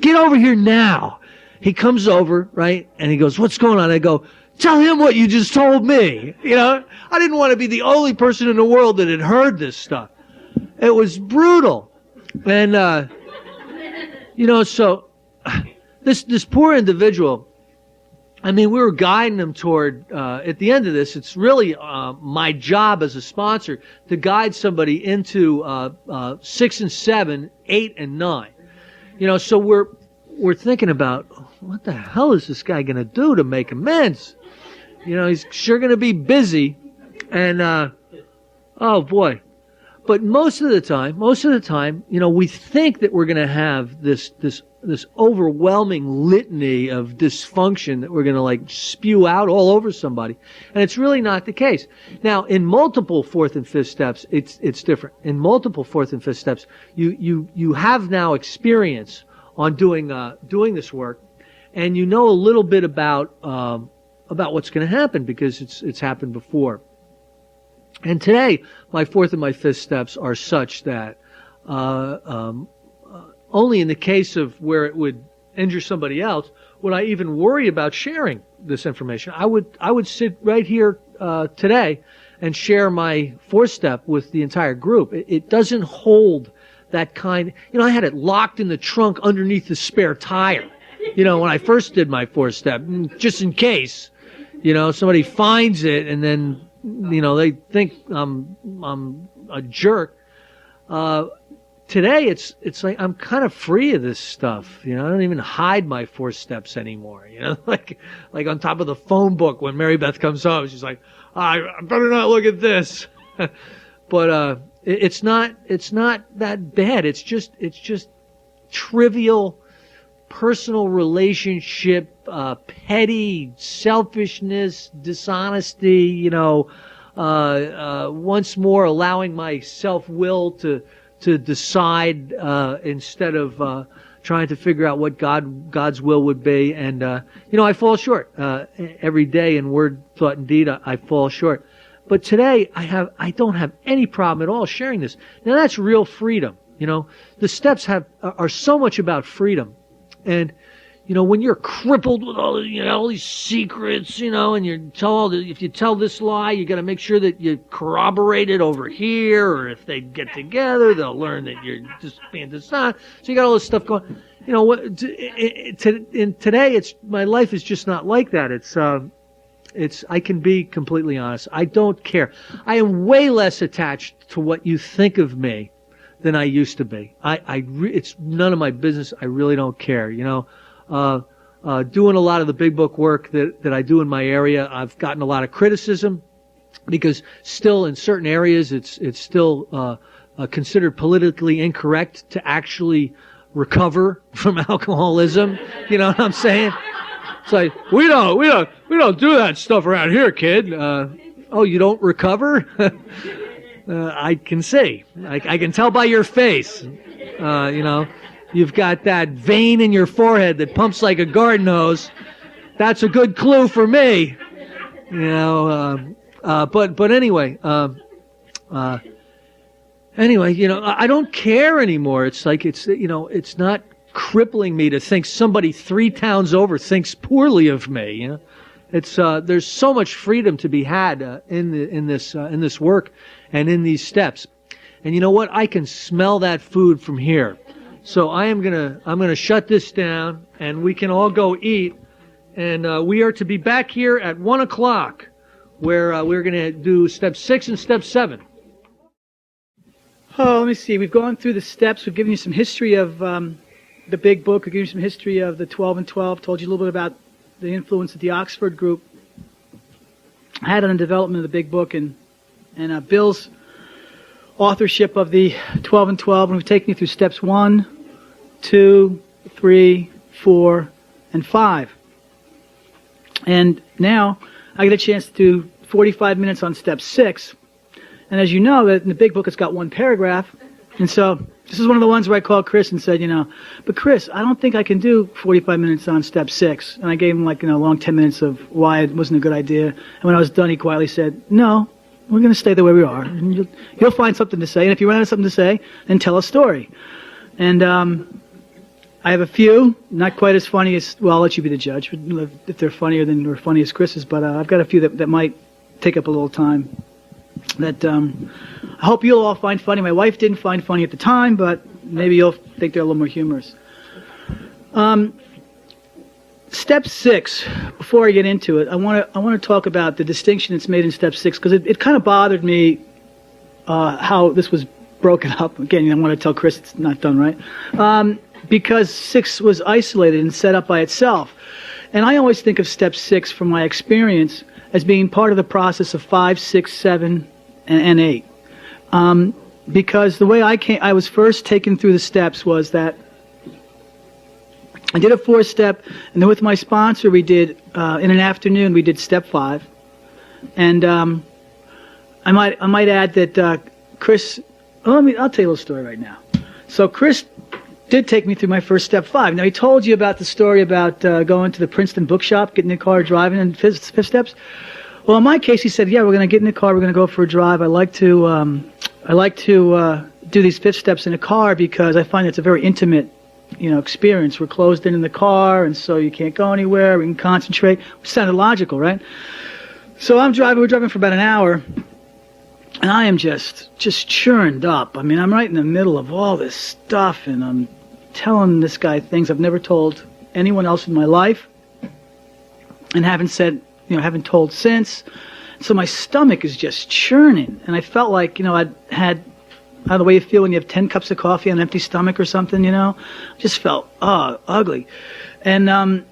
Get over here now. He comes over, right? And he goes, what's going on? I go, tell him what you just told me. I didn't want to be the only person in the world that had heard this stuff. It was brutal. And, so this poor individual, we were guiding him toward, at the end of this, it's really my job as a sponsor to guide somebody into 6 and 7, 8 and 9. So we're thinking about, what the hell is this guy going to do to make amends? He's sure going to be busy. And, oh boy. But most of the time, we think that we're going to have this overwhelming litany of dysfunction that we're going to spew out all over somebody. And it's really not the case. Now, in multiple fourth and fifth steps, it's different. In multiple fourth and fifth steps, you have now experience on doing this work, and you know a little bit about what's going to happen because it's happened before. And today, my fourth and my fifth steps are such that only in the case of where it would injure somebody else would I even worry about sharing this information. I would sit right here today and share my fourth step with the entire group. It doesn't hold that kind. I had it locked in the trunk underneath the spare tire. When I first did my fourth step, just in case, somebody finds it and then. They think I'm a jerk. Today it's like I'm kind of free of this stuff. I don't even hide my four steps anymore. Like on top of the phone book when Mary Beth comes home, she's like, I better not look at this. But it's not that bad. It's just trivial personal relationship, petty selfishness, dishonesty, once more allowing my self-will to decide instead of trying to figure out what God's will would be. And I fall short every day in word, thought, and deed. I fall short. But today I don't have any problem at all sharing this. Now that's real freedom. The steps are so much about freedom. And, when you're crippled with all these secrets, and you're told if you tell this lie, you got to make sure that you corroborate it over here, or if they get together, they'll learn that you're just being dishonest. So you got all this stuff going. Today, my life is just not like that. I can be completely honest. I don't care. I am way less attached to what you think of me than I used to be. It's none of my business. I really don't care. doing a lot of the big book work that I do in my area. I've gotten a lot of criticism because still in certain areas it's still considered politically incorrect to actually recover from alcoholism. You know what I'm saying? It's like, we don't do that stuff around here, kid. Oh, you don't recover? I can see. I can tell by your face. You've got that vein in your forehead that pumps like a garden hose. That's a good clue for me. But anyway, I don't care anymore. It's like it's not crippling me to think somebody 3 towns over thinks poorly of me. It's there's so much freedom to be had in this work and in these steps. And you know what? I can smell that food from here. So I'm gonna shut this down, and we can all go eat. And we are to be back here at 1 o'clock, where we're gonna do step 6 and step 7. Oh, let me see. We've gone through the steps. We've given you some history of the big book. We've given you some history of the 12 and 12. Told you a little bit about the influence of the Oxford group. I had on the development of the big book and Bill's authorship of the 12 and 12. And we've taken you through steps 1, 2, 3, 4, and 5. And now I get a chance to do 45 minutes on step 6. And as you know, that in the big book it's got 1 paragraph. And so this is one of the ones where I called Chris and said, but Chris, I don't think I can do 45 minutes on step 6. And I gave him a long 10 minutes of why it wasn't a good idea. And when I was done, he quietly said, no, we're going to stay the way we are. And you'll find something to say. And if you run out of something to say, then tell a story. And I have a few, not quite as funny as, well, I'll let you be the judge, if they're funnier than or funny as Chris's, but I've got a few that might take up a little time that I hope you'll all find funny. My wife didn't find funny at the time, but maybe you'll think they're a little more humorous. Step 6, before I get into it, I want to talk about the distinction that's made in step 6, because it kind of bothered me how this was broken up. Again, I want to tell Chris it's not done right. Because 6 was isolated and set up by itself. And I always think of step 6 from my experience as being part of the process of 5, 6, 7, and 8. Because the way I was first taken through the steps was that I did a 4-step, and then with my sponsor we did, in an afternoon, we did step 5. And I might add that Chris, I'll tell you a little story right now. So Chris did take me through my first step 5. Now, he told you about the story about going to the Princeton bookshop, getting in the car, driving, and 5 steps. Well, in my case, he said, yeah, we're going to get in the car, we're going to go for a drive. I like to do these 5 steps in a car because I find it's a very intimate, experience. We're closed in the car, and so you can't go anywhere. We can concentrate. Which sounded logical, right? So we're driving for about an hour, and I am just churned up. I mean, I'm right in the middle of all this stuff, and I'm telling this guy things I've never told anyone else in my life, and haven't told since. So my stomach is just churning, and I felt like, I'd had, the way you feel when you have 10 cups of coffee on an empty stomach or something, just felt, ugly. And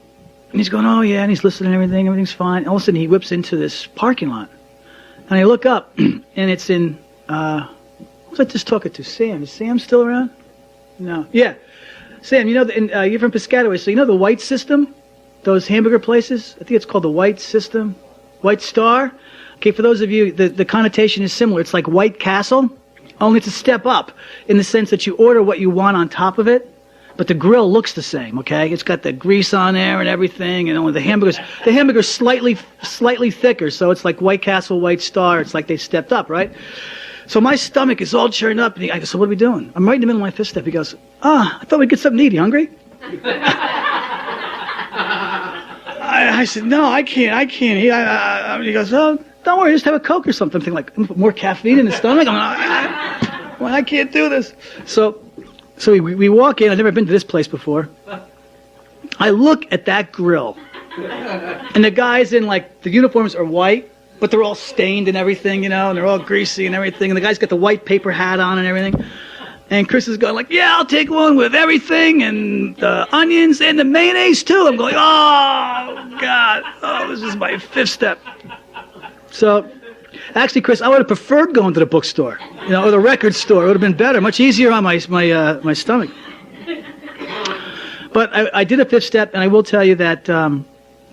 he's going, oh yeah, and he's listening to everything, everything's fine. And all of a sudden he whips into this parking lot. And I look up, and it's in, what was I just talking to? Sam. Is Sam still around? No. Yeah. Sam, you're from Piscataway, so the White System? Those hamburger places? I think it's called the White System. White Star? Okay, for those of you, the connotation is similar. It's like White Castle, only it's a step up in the sense that you order what you want on top of it, but the grill looks the same, okay? It's got the grease on there and everything, and only the hamburger's slightly thicker, so it's like White Castle, White Star. It's like they've stepped up, right? So my stomach is all churned up, and I go, so what are we doing? I'm right in the middle of my 5th step. He goes, I thought we'd get something to eat. You hungry? I said, no, I can't eat. He goes, oh, don't worry, just have a Coke or something. I'm thinking, I'm put more caffeine in the stomach. I can't do this. So we walk in. I've never been to this place before. I look at that grill, and the guys in, the uniforms are white, but they're all stained and everything, and they're all greasy and everything. And the guy's got the white paper hat on and everything. And Chris is going like, yeah, I'll take one with everything and the onions and the mayonnaise too. I'm going, oh, God. Oh, this is my fifth step. So, actually, Chris, I would have preferred going to the bookstore, or the record store. It would have been better, much easier on my stomach. But I did a fifth step, and I will tell you that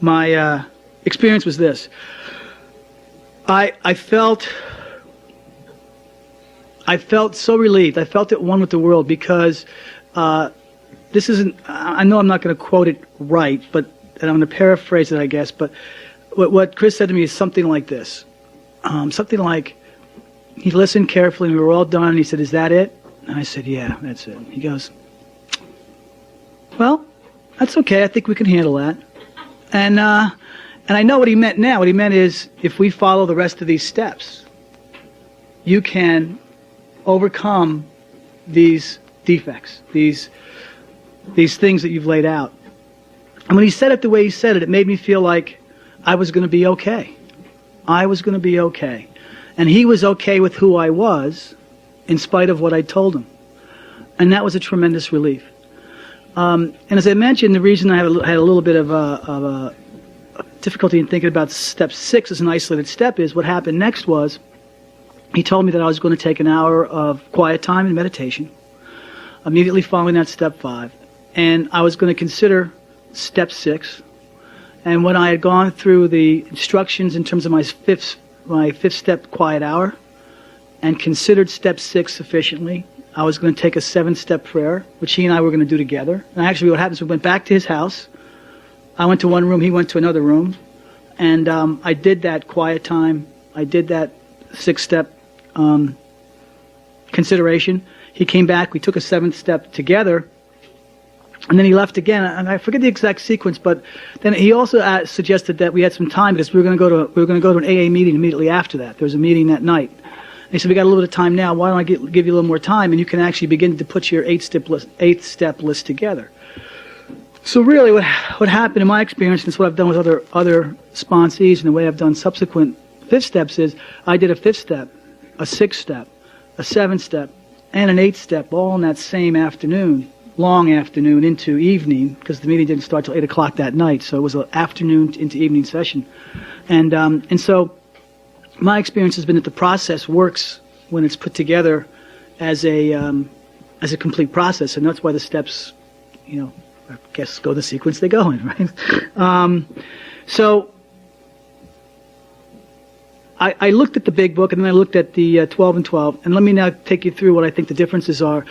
my experience was this. I felt so relieved. I felt at one with the world because this isn't, I know I'm not going to quote it right, and I'm going to paraphrase it, I guess, but what Chris said to me is something like this. Something like, he listened carefully, and we were all done, and he said, is that it? And I said, yeah, that's it. He goes, well, that's okay. I think we can handle that. And I know what he meant now. What he meant is, if we follow the rest of these steps, you can overcome these defects, these things that you've laid out. And when he said it the way he said it, it made me feel like I was going to be okay. I was going to be okay. And he was okay with who I was, in spite of what I told him. And that was a tremendous relief. And as I mentioned, the reason I had a little bit of a difficulty in thinking about step 6 as an isolated step is what happened next was he told me that I was going to take an hour of quiet time and meditation, immediately following that step 5. And I was going to consider step 6. And when I had gone through the instructions in terms of my fifth step quiet hour and considered step 6 sufficiently, I was going to take a 7-step prayer, which he and I were going to do together. And actually what happened is we went back to his house. I went to one room, he went to another room. And I did that quiet time. I did that 6-step consideration. He came back, we took a 7th step together. And then he left again, and I forget the exact sequence, but then he also suggested that we had some time because we were going to go to an AA meeting immediately after that. There was a meeting that night. And he said, we got a little bit of time now. Why don't I give you a little more time, and you can actually begin to put your 8th step list together. So really, what happened in my experience, and it's what I've done with other sponsees, and the way I've done subsequent 5th steps is, I did a 5th step, a 6th step, a 7th step, and an 8th step, all in that same afternoon. Long afternoon into evening, because the meeting didn't start till 8 o'clock that night, so it was an afternoon into evening session. And so my experience has been that the process works when it's put together as a complete process, and that's why the steps, I guess, go the sequence they go in, right? So I looked at the big book, and then I looked at the 12 and 12, and let me now take you through what I think the differences are.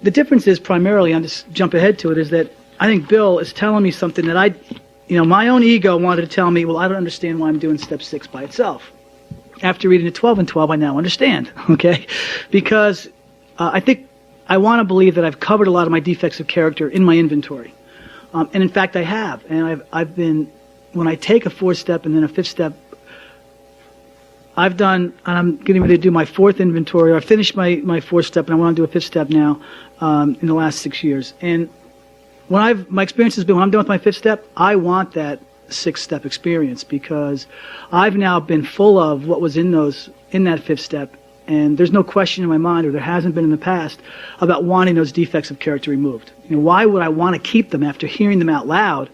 The difference is primarily, I'll just jump ahead to it, is that I think Bill is telling me something that my own ego wanted to tell me, well, I don't understand why I'm doing step 6 by itself. After reading the 12 and 12, I now understand, okay? Because I think I want to believe that I've covered a lot of my defects of character in my inventory. And in fact, I have. And I've been, when I take a 4th step and then a 5th step, and I'm getting ready to do my 4th inventory. I finished my 4th step, and I want to do a 5th step now in the last 6 years. And my experience has been, when I'm done with my 5th step, I want that 6th step experience, because I've now been full of what was in that 5th step, and there's no question in my mind, or there hasn't been in the past, about wanting those defects of character removed. Why would I want to keep them after hearing them out loud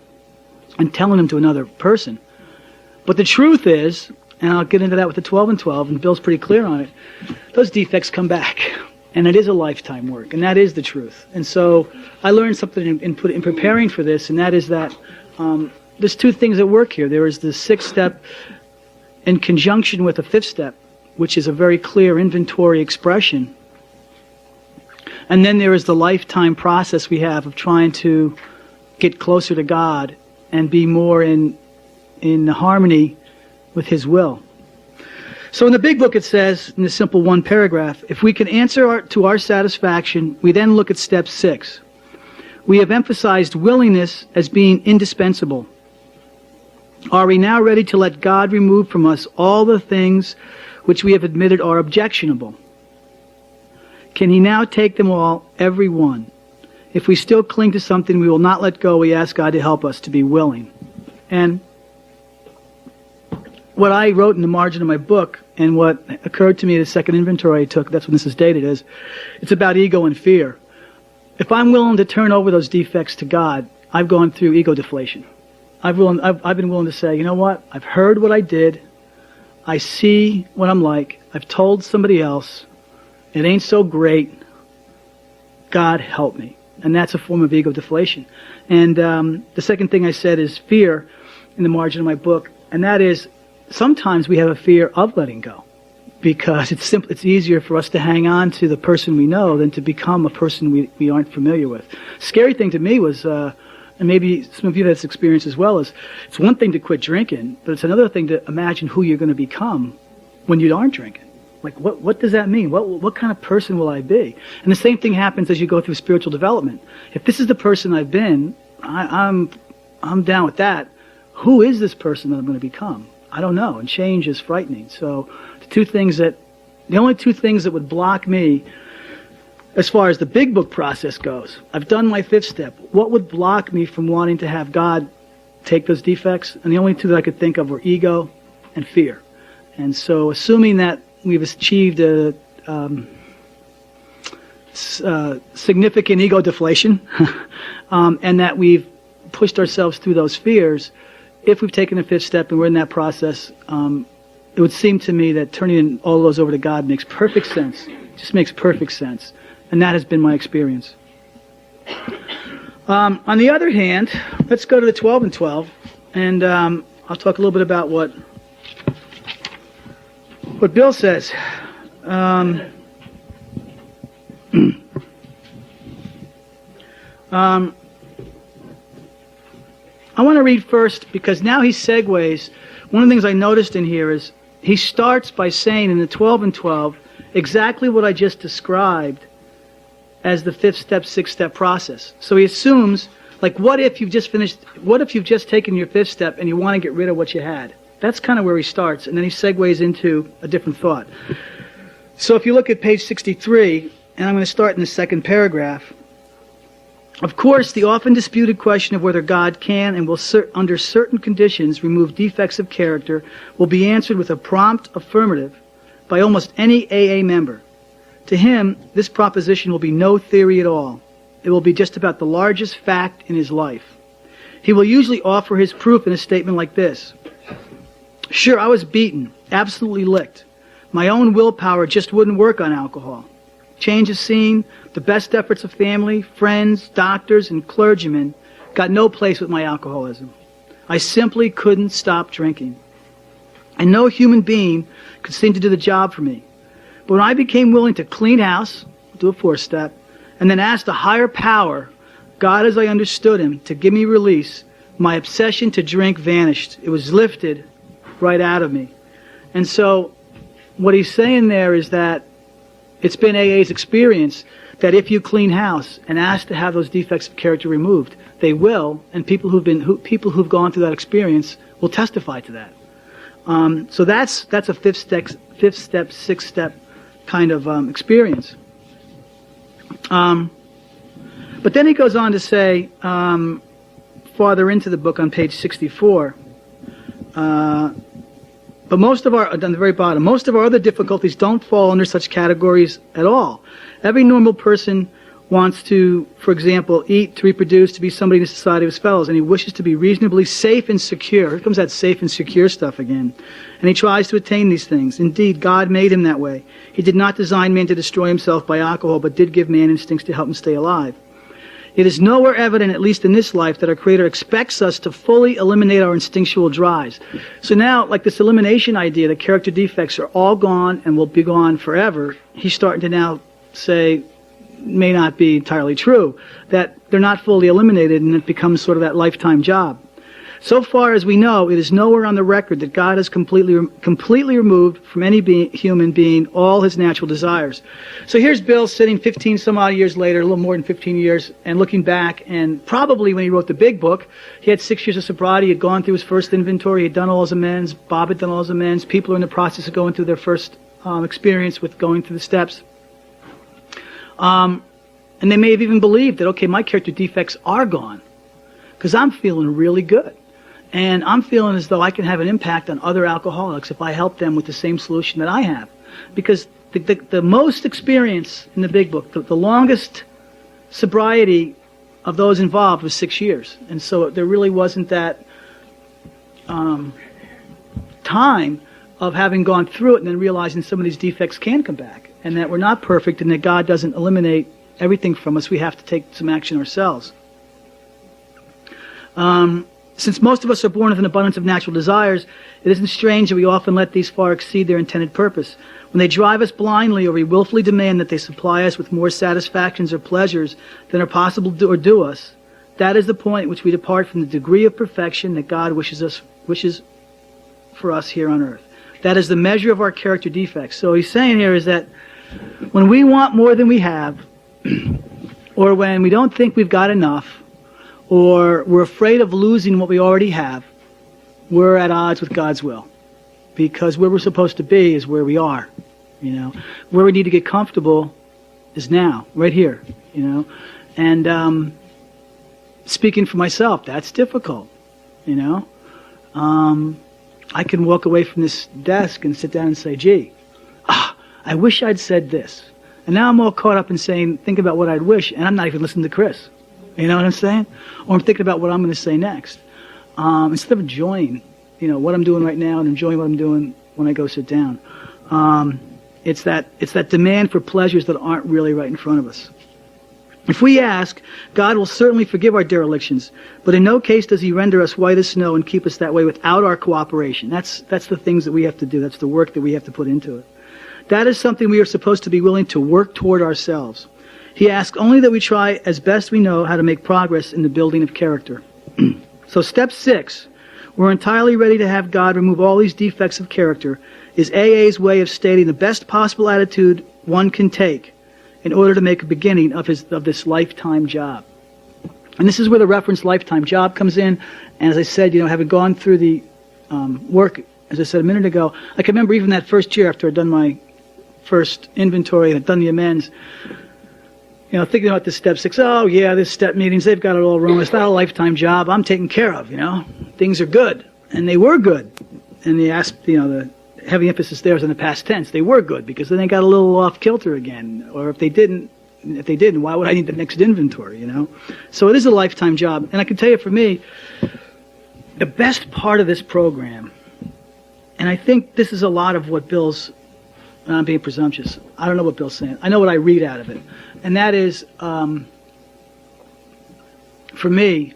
and telling them to another person? But the truth is, and I'll get into that with the 12 and 12, and Bill's pretty clear on it, those defects come back. And it is a lifetime work, and that is the truth. And so I learned something in preparing for this, and that is that there's 2 things at work here. There is the 6th step in conjunction with the 5th step, which is a very clear inventory expression. And then there is the lifetime process we have of trying to get closer to God and be more in harmony with His will. So in the big book it says, in the simple 1 paragraph, if we can answer to our satisfaction, we then look at step 6. We have emphasized willingness as being indispensable. Are we now ready to let God remove from us all the things which we have admitted are objectionable? Can He now take them all, every one? If we still cling to something we will not let go, we ask God to help us to be willing. And what I wrote in the margin of my book and what occurred to me the second inventory I took, that's when this is dated, is it's about ego and fear. If I'm willing to turn over those defects to God, I've gone through ego deflation. I've been willing to say, you know what? I've heard what I did. I see what I'm like. I've told somebody else. It ain't so great. God help me. And that's a form of ego deflation. And the second thing I said is fear in the margin of my book. And that is sometimes we have a fear of letting go because it's easier for us to hang on to the person we know than to become a person we aren't familiar with. Scary thing to me was, and maybe some of you have this experience as well, is it's one thing to quit drinking, but it's another thing to imagine who you're going to become when you aren't drinking. Like, what does that mean? What kind of person will I be? And the same thing happens as you go through spiritual development. If this is the person I've been, I'm down with that. Who is this person that I'm going to become? I don't know. And change is frightening. So the only two things that would block me as far as the big book process goes, I've done my fifth step. What would block me from wanting to have God take those defects? And the only two that I could think of were ego and fear. And so assuming that we've achieved a significant ego deflation and that we've pushed ourselves through those fears, if we've taken the fifth step and we're in that process, it would seem to me that turning all those over to God makes perfect sense. It just makes perfect sense. And that has been my experience. On the other hand, let's go to the 12 and 12. And I'll talk a little bit about what Bill says. I want to read first because now he segues. One of the things I noticed in here is he starts by saying in the 12 and 12 exactly what I just described as the fifth step, sixth step process. So he assumes, like, what if you've just taken your fifth step and you want to get rid of what you had? That's kind of where he starts, and then he segues into a different thought. So if you look at page 63, and I'm going to start in the second paragraph. Of course, the often disputed question of whether God can and will, under certain conditions, remove defects of character will be answered with a prompt affirmative by almost any AA member. To him, this proposition will be no theory at all. It will be just about the largest fact in his life. He will usually offer his proof in a statement like this. Sure, I was beaten, absolutely licked. My own willpower just wouldn't work on alcohol. Change of scene, the best efforts of family, friends, doctors, and clergymen got no place with my alcoholism. I simply couldn't stop drinking. And no human being could seem to do the job for me. But when I became willing to clean house, do a fourth step, and then ask the higher power, God as I understood him, to give me release, my obsession to drink vanished. It was lifted right out of me. And so what he's saying there is that it's been AA's experience that if you clean house and ask to have those defects of character removed, they will, and people who've gone through that experience will testify to that. So that's a fifth step, sixth step kind of experience. But then he goes on to say, farther into the book on page 64, but most of our, on the very bottom, most of our other difficulties don't fall under such categories at all. Every normal person wants to, for example, eat, to reproduce, to be somebody in the society of his fellows, and he wishes to be reasonably safe and secure. Here comes that safe and secure stuff again. And he tries to attain these things. Indeed, God made him that way. He did not design man to destroy himself by alcohol, but did give man instincts to help him stay alive. It is nowhere evident, at least in this life, that our Creator expects us to fully eliminate our instinctual drives. So now, like this elimination idea, that character defects are all gone and will be gone forever, he's starting to now say, may not be entirely true, that they're not fully eliminated and it becomes sort of that lifetime job. So far as we know, it is nowhere on the record that God has completely removed from any human being all his natural desires. So here's Bill sitting 15 some odd years later, a little more than 15 years, and looking back, and probably when he wrote the big book, he had 6 years of sobriety, he had gone through his first inventory, he had done all his amends, Bob had done all his amends, people are in the process of going through their first experience with going through the steps. And they may have even believed that, okay, my character defects are gone, because I'm feeling really good. And I'm feeling as though I can have an impact on other alcoholics if I help them with the same solution that I have. Because the most experience in the big book, the longest sobriety of those involved was 6 years. And so there really wasn't that time of having gone through it and then realizing some of these defects can come back and that we're not perfect and that God doesn't eliminate everything from us. We have to take some action ourselves. Since most of us are born with an abundance of natural desires, it isn't strange that we often let these far exceed their intended purpose. When they drive us blindly or we willfully demand that they supply us with more satisfactions or pleasures than are possible to or do us, that is the point at which we depart from the degree of perfection that God wishes for us here on earth. That is the measure of our character defects. So he's saying here is that when we want more than we have, or when we don't think we've got enough, or we're afraid of losing what we already have, we're at odds with God's will. Because where we're supposed to be is where we are, you know. Where we need to get comfortable is now, right here, you know. And speaking for myself, that's difficult, you know. I can walk away from this desk and sit down and say, gee, I wish I'd said this. And now I'm all caught up in saying, think about what I'd wish, and I'm not even listening to Chris. You know what I'm saying? Or I'm thinking about what I'm going to say next. Instead of enjoying, you know, what I'm doing right now and enjoying what I'm doing when I go sit down. It's that demand for pleasures that aren't really right in front of us. If we ask, God will certainly forgive our derelictions, but in no case does he render us white as snow and keep us that way without our cooperation. That's the things that we have to do. That's the work that we have to put into it. That is something we are supposed to be willing to work toward ourselves. He asks only that we try as best we know how to make progress in the building of character. So step 6, we're entirely ready to have God remove all these defects of character, is AA's way of stating the best possible attitude one can take in order to make a beginning of this lifetime job. And this is where the reference lifetime job comes in. And as I said, you know, having gone through the work, as I said a minute ago, I can remember even that first year after I'd done my first inventory and I'd done the amends, you know, thinking about this step 6, oh yeah, this step meetings, they've got it all wrong. It's not a lifetime job. I'm taken care of, you know. Things are good. And they were good. And the heavy emphasis there is on the past tense. They were good because then they got a little off kilter again. Or if they didn't, why would I need the next inventory, you know? So it is a lifetime job. And I can tell you for me, the best part of this program, and I think this is a lot of what Bill's, I'm being presumptuous. I don't know what Bill's saying. I know what I read out of it. And that is, for me,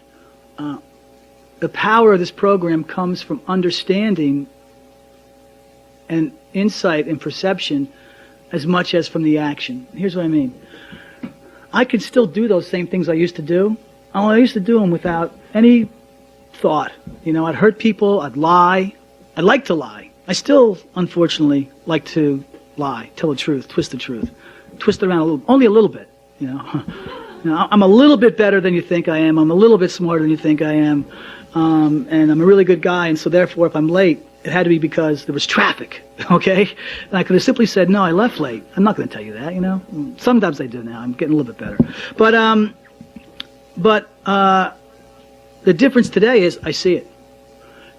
the power of this program comes from understanding and insight and perception as much as from the action. Here's what I mean. I could still do those same things I used to do. I used to do them without any thought. You know, I'd hurt people, I'd lie. I'd like to lie. I still, unfortunately, like to lie, tell the truth, twist the truth. Twist it around only a little bit, you know. You know, I'm a little bit better than you think I am. I'm a little bit smarter than you think I am. And I'm a really good guy, and so therefore if I'm late, it had to be because there was traffic, okay? And I could have simply said, no, I left late. I'm not going to tell you that, you know? Sometimes I do now. I'm getting a little bit better. But the difference today is I see it.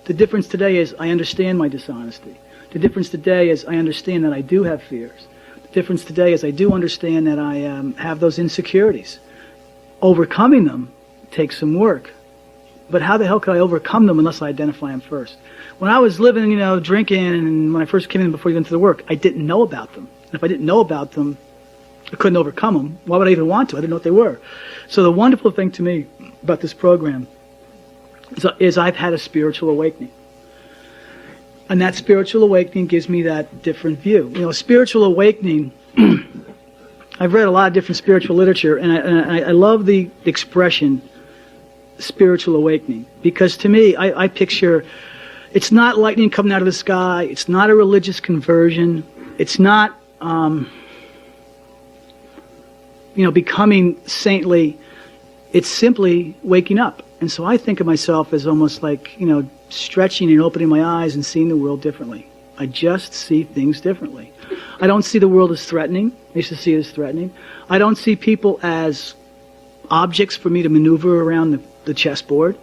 The difference today is I understand my dishonesty. The difference today is I understand that I do have fears. The difference today is I do understand that I have those insecurities. Overcoming them takes some work. But how the hell could I overcome them unless I identify them first? When I was living, you know, drinking, and when I first came in before you went to the work, I didn't know about them. And if I didn't know about them, I couldn't overcome them. Why would I even want to? I didn't know what they were. So the wonderful thing to me about this program is I've had a spiritual awakening. And that spiritual awakening gives me that different view. You know, spiritual awakening, I've read a lot of different spiritual literature, and I love the expression spiritual awakening. Because to me, I picture, it's not lightning coming out of the sky, it's not a religious conversion, it's not, becoming saintly, it's simply waking up. And so I think of myself as almost like, stretching and opening my eyes and seeing the world differently. I just see things differently. I don't see the world as threatening. I used to see it as threatening. I don't see people as objects for me to maneuver around the chessboard.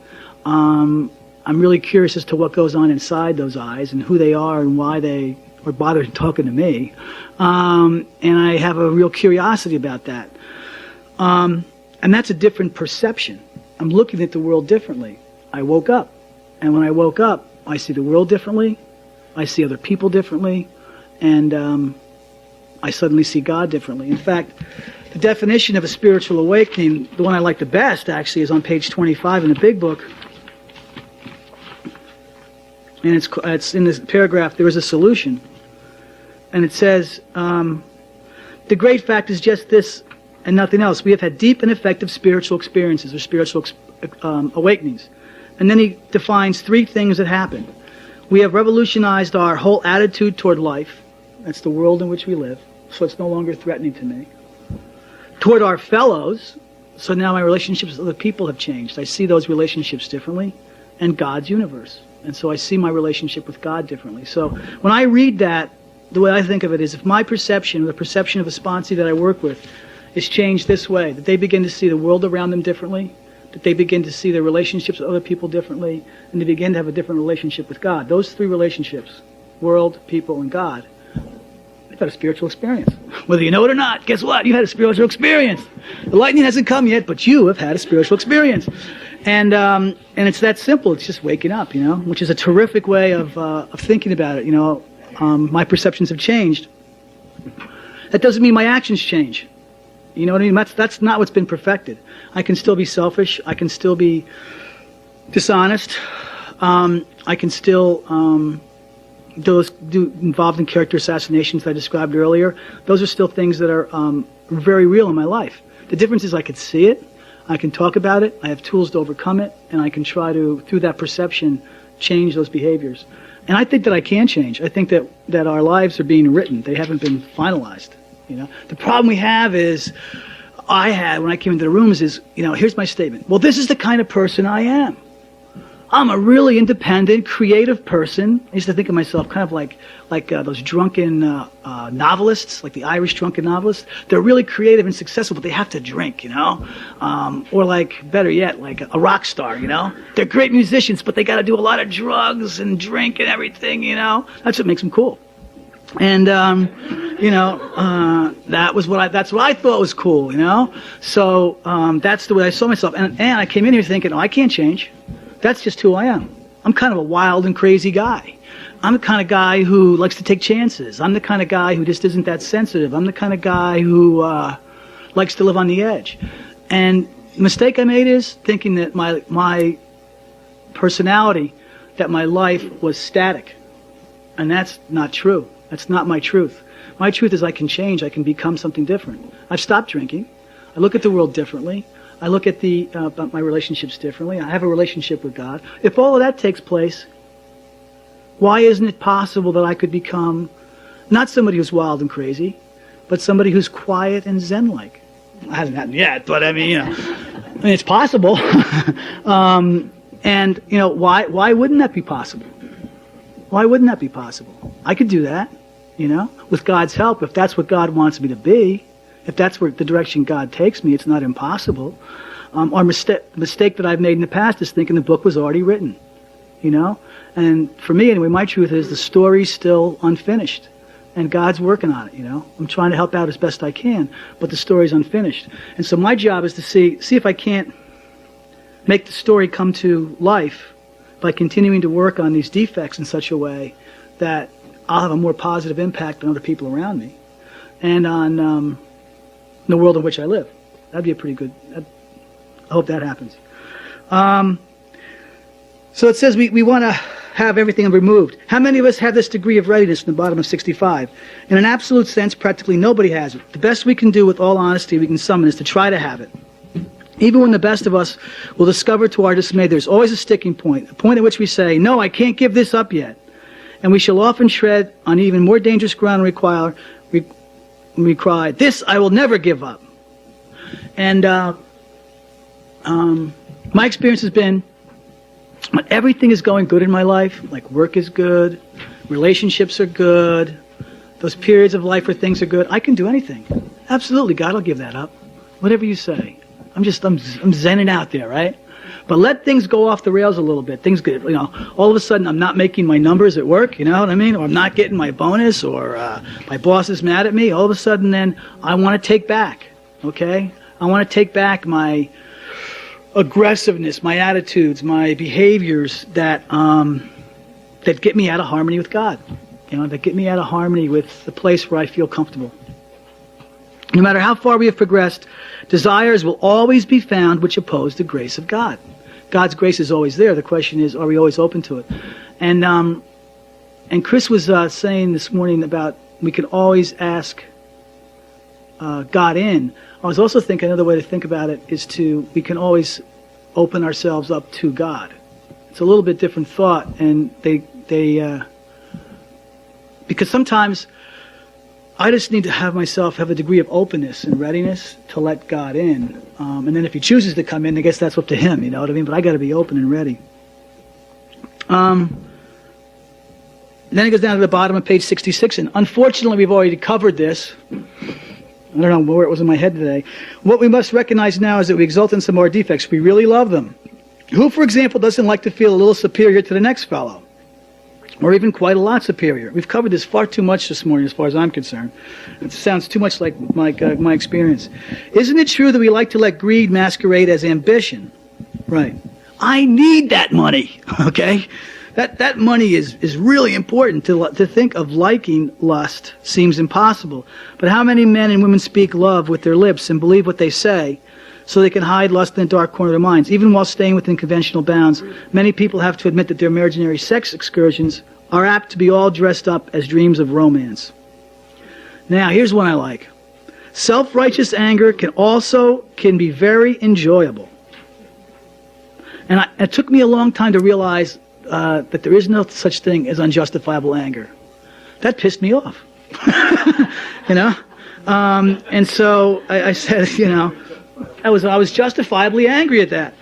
I I'm really curious as to what goes on inside those eyes and who they are and why they are bothered talking to me. And I have a real curiosity about that. And that's a different perception. I'm looking at the world differently. I woke up. And when I woke up, I see the world differently. I see other people differently. And I suddenly see God differently. In fact, the definition of a spiritual awakening, the one I like the best, actually, is on page 25 in the big book. And it's in this paragraph, there is a solution. And it says, the great fact is just this and nothing else. We have had deep and effective spiritual experiences or spiritual awakenings. And then he defines 3 things that happen. We have revolutionized our whole attitude toward life. That's the world in which we live. So it's no longer threatening to me. Toward our fellows. So now my relationships with other people have changed. I see those relationships differently. And God's universe. And so I see my relationship with God differently. So when I read that, the way I think of it is if my perception, or the perception of a sponsee that I work with, is changed this way, that they begin to see the world around them differently, that they begin to see their relationships with other people differently, and they begin to have a different relationship with God. Those 3 relationships, world, people, and God, they've had a spiritual experience. Whether you know it or not, guess what? You've had a spiritual experience. The lightning hasn't come yet, but you have had a spiritual experience. And it's that simple. It's just waking up, which is a terrific way of thinking about it. My perceptions have changed. That doesn't mean my actions change. You know what I mean? That's not what's been perfected. I can still be selfish. I can still be dishonest. I can still do involved in character assassinations that I described earlier. Those are still things that are very real in my life. The difference is I can see it. I can talk about it, I have tools to overcome it, and I can try to, through that perception, change those behaviors. And I think that I can change. I think that our lives are being written. They haven't been finalized. The problem we have is, when I came into the rooms is, here's my statement. Well, this is the kind of person I am. I'm a really independent, creative person. I used to think of myself kind of like those drunken novelists, like the Irish drunken novelists. They're really creative and successful, but they have to drink, or better yet, like a rock star, They're great musicians, but they got to do a lot of drugs and drink and everything, That's what makes them cool. And that's what I thought was cool, So that's the way I saw myself, and I came in here thinking, I can't change. That's just who I am. I'm kind of a wild and crazy guy. I'm the kind of guy who likes to take chances. I'm the kind of guy who just isn't that sensitive. I'm the kind of guy who likes to live on the edge. And the mistake I made is thinking that my personality, that my life was static. And that's not true. That's not my truth. My truth is I can change. I can become something different. I've stopped drinking. I look at the world differently. I look at my relationships differently. I have a relationship with God. If all of that takes place, why isn't it possible that I could become not somebody who's wild and crazy, but somebody who's quiet and Zen-like? It hasn't happened yet, but it's possible. Why wouldn't that be possible? Why wouldn't that be possible? I could do that, with God's help, if that's what God wants me to be. If that's where the direction God takes me, it's not impossible. Our mistake that I've made in the past is thinking the book was already written, And for me, anyway, my truth is the story's still unfinished, and God's working on it, I'm trying to help out as best I can, but the story's unfinished. And so my job is to see if I can't make the story come to life by continuing to work on these defects in such a way that I'll have a more positive impact on other people around me and on the world in which I live. That'd be a pretty good, I hope that happens. So it says we want to have everything removed. How many of us have this degree of readiness in the bottom of 65? In an absolute sense, practically nobody has it. The best we can do with all honesty we can summon is to try to have it. Even when the best of us will discover to our dismay there's always a sticking point, a point at which we say, no, I can't give this up yet. And we shall often tread on even more dangerous ground and we cry, this I will never give up. And my experience has been, when everything is going good in my life, like work is good, relationships are good, those periods of life where things are good, I can do anything. Absolutely, God will give that up. Whatever you say. I'm zenning out there, right? But let things go off the rails a little bit. Things get, all of a sudden I'm not making my numbers at work, you know what I mean? Or I'm not getting my bonus, or my boss is mad at me. All of a sudden then I want to take back, okay? I want to take back my aggressiveness, my attitudes, my behaviors that get me out of harmony with God. That get me out of harmony with the place where I feel comfortable. No matter how far we have progressed, desires will always be found which oppose the grace of God. God's grace is always there. The question is, are we always open to it? And Chris was saying this morning about we can always ask God in. I was also thinking another way to think about it is we can always open ourselves up to God. It's a little bit different thought, and because sometimes I just need to have a degree of openness and readiness to let God in. And then if he chooses to come in, I guess that's up to him, you know what I mean? But I got to be open and ready. Then it goes down to the bottom of page 66, and unfortunately we've already covered this. I don't know where it was in my head today. What we must recognize now is that we exult in some of our defects. We really love them. Who, for example, doesn't like to feel a little superior to the next fellow? Or even quite a lot superior. We've covered this far too much this morning as far as I'm concerned. It sounds too much like my experience. Isn't it true that we like to let greed masquerade as ambition? Right. I need that money, okay? That money is really important. To think of liking lust seems impossible. But how many men and women speak love with their lips and believe what they say so they can hide lust in the dark corner of their minds? Even while staying within conventional bounds, many people have to admit that their imaginary sex excursions are apt to be all dressed up as dreams of romance. Now, here's one I like. Self-righteous anger can be very enjoyable. And it took me a long time to realize that there is no such thing as unjustifiable anger. That pissed me off. And so I said, I was justifiably angry at that.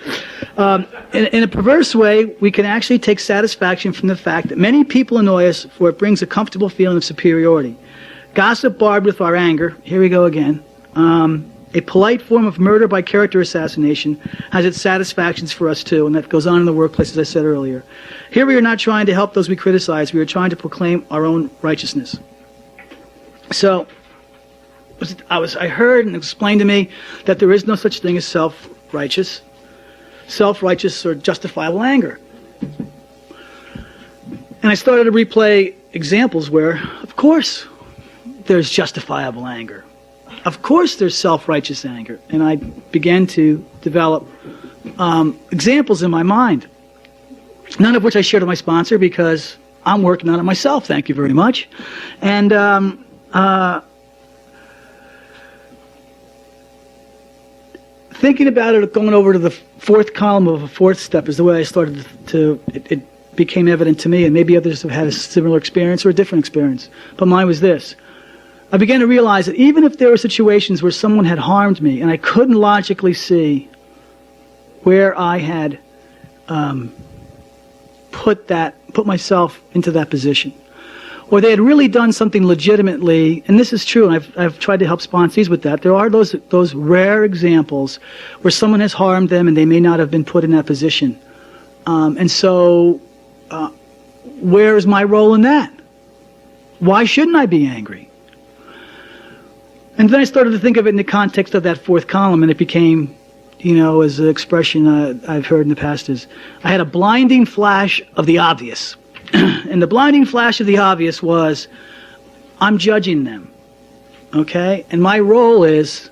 In a perverse way, we can actually take satisfaction from the fact that many people annoy us, for it brings a comfortable feeling of superiority. Gossip barbed with our anger, here we go again, a polite form of murder by character assassination has its satisfactions for us too, and that goes on in the workplace, as I said earlier. Here we are not trying to help those we criticize, we are trying to proclaim our own righteousness. So, I heard and explained to me that there is no such thing as self-righteous or justifiable anger. And I started to replay examples where, of course, there's justifiable anger. Of course there's self-righteous anger. And I began to develop examples in my mind, none of which I shared with my sponsor because I'm working on it myself, thank you very much. And thinking about it, going over to the fourth column of a fourth step is the way I started it became evident to me, and maybe others have had a similar experience or a different experience. But mine was this. I began to realize that even if there were situations where someone had harmed me and I couldn't logically see where I had put myself into that position, or they had really done something legitimately, and this is true, and I've tried to help sponsees with that. There are those rare examples where someone has harmed them and they may not have been put in that position. And so, where is my role in that? Why shouldn't I be angry? And then I started to think of it in the context of that fourth column, and it became, as an expression I've heard in the past is, I had a blinding flash of the obvious. And the blinding flash of the obvious was, I'm judging them, okay? And my role is,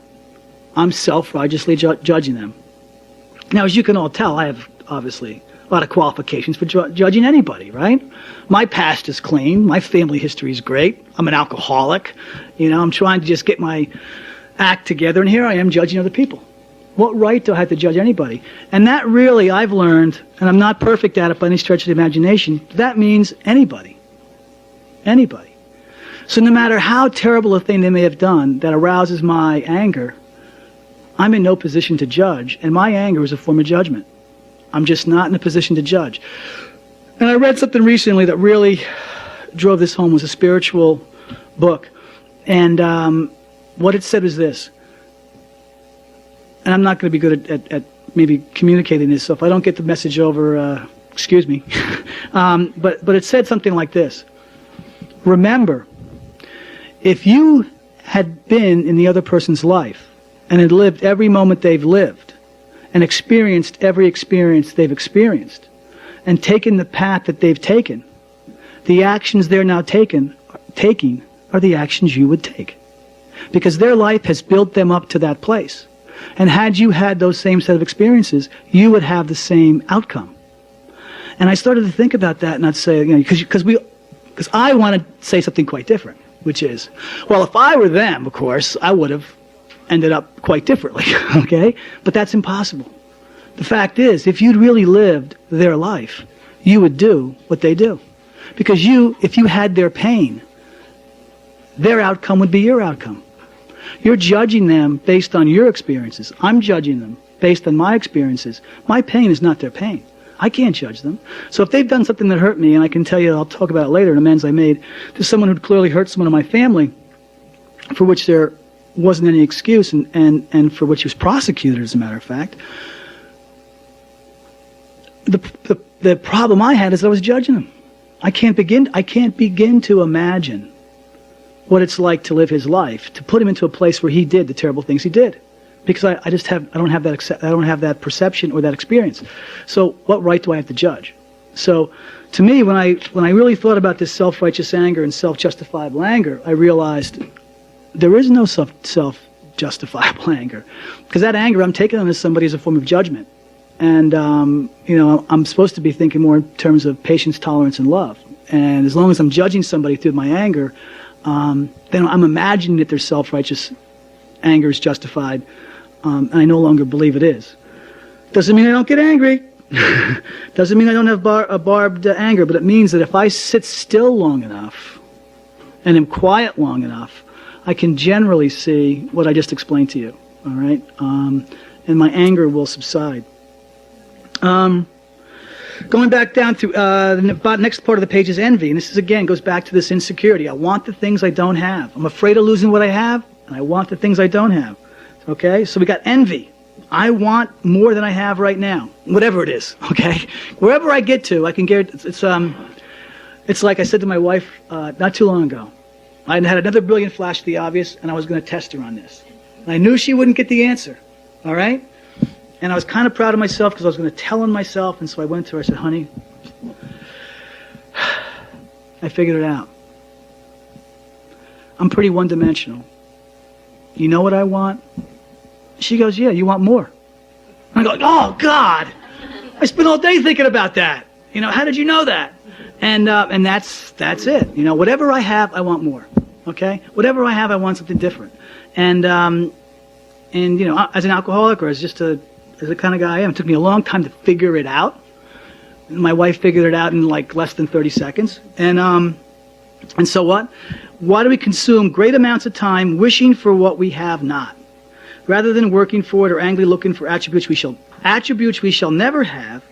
I'm self-righteously judging them. Now, as you can all tell, I have, obviously, a lot of qualifications for judging anybody, right? My past is clean. My family history is great. I'm an alcoholic. I'm trying to just get my act together, and here I am judging other people. What right do I have to judge anybody? And that really, I've learned, and I'm not perfect at it by any stretch of the imagination, that means anybody. Anybody. So no matter how terrible a thing they may have done that arouses my anger, I'm in no position to judge, and my anger is a form of judgment. I'm just not in a position to judge. And I read something recently that really drove this home. It was a spiritual book. And what it said was this. and I'm not going to be good at maybe communicating this, so if I don't get the message over, excuse me. But it said something like this. Remember, if you had been in the other person's life and had lived every moment they've lived and experienced every experience they've experienced and taken the path that they've taken, the actions they're now taking are the actions you would take. Because their life has built them up to that place. And had you had those same set of experiences, you would have the same outcome. And I started to think about that, and I'd say, because I want to say something quite different, which is, well, if I were them, of course, I would have ended up quite differently, okay? But that's impossible. The fact is, if you'd really lived their life, you would do what they do. Because if you had their pain, their outcome would be your outcome. You're judging them based on your experiences. I'm judging them based on my experiences. My pain is not their pain. I can't judge them. So if they've done something that hurt me, and I can tell you, I'll talk about it later in amends I made, to someone who'd clearly hurt someone in my family, for which there wasn't any excuse, and for which he was prosecuted, as a matter of fact, the problem I had is I was judging them. I can't begin to imagine what it's like to live his life, to put him into a place where he did the terrible things he did, because I don't have that perception or that experience. So what right do I have to judge? So to me, when I really thought about this self-righteous anger and self-justifiable anger, I realized there is no self-justifiable anger, because that anger I'm taking on somebody as a form of judgment, and I'm supposed to be thinking more in terms of patience, tolerance, and love. And as long as I'm judging somebody through my anger, then I'm imagining that their self-righteous anger is justified, and I no longer believe it is. Doesn't mean I don't get angry. Doesn't mean I don't have a barbed anger, but it means that if I sit still long enough and am quiet long enough, I can generally see what I just explained to you, all right? And my anger will subside. Going back down to the next part of the page is envy, and this again goes back to this insecurity. I want the things I don't have. I'm afraid of losing what I have, and I want the things I don't have. Okay, so we got envy. I want more than I have right now, whatever it is. Okay, wherever I get to, I can get. It's like I said to my wife not too long ago. I had another brilliant flash of the obvious, and I was going to test her on this. And I knew she wouldn't get the answer. All right. And I was kind of proud of myself because I was going to tell on myself. And so I went to her. I said, honey, I figured it out. I'm pretty one-dimensional. You know what I want? She goes, yeah, you want more. And I go, oh, God. I spent all day thinking about that. How did you know that? And that's it. Whatever I have, I want more. Okay? Whatever I have, I want something different. And as an alcoholic or as the kind of guy I am, it took me a long time to figure it out. My wife figured it out in like less than 30 seconds. And so what? Why do we consume great amounts of time wishing for what we have not, rather than working for it or angrily looking for attributes we shall never have,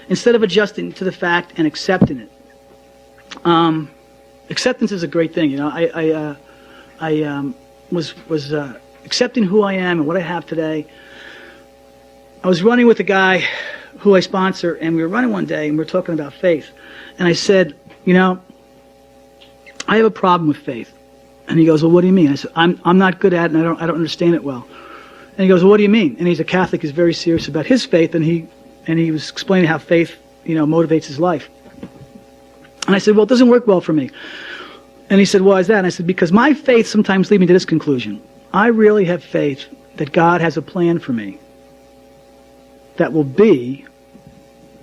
instead of adjusting to the fact and accepting it? Acceptance is a great thing. I was accepting who I am and what I have today. I was running with a guy who I sponsor, and we were running one day, and we were talking about faith. And I said, I have a problem with faith. And he goes, well, what do you mean? I said, I'm not good at it, and I don't understand it well. And he goes, well, what do you mean? And he's a Catholic. He's very serious about his faith, and he was explaining how faith, motivates his life. And I said, well, it doesn't work well for me. And he said, why is that? And I said, because my faith sometimes leads me to this conclusion. I really have faith that God has a plan for me that will be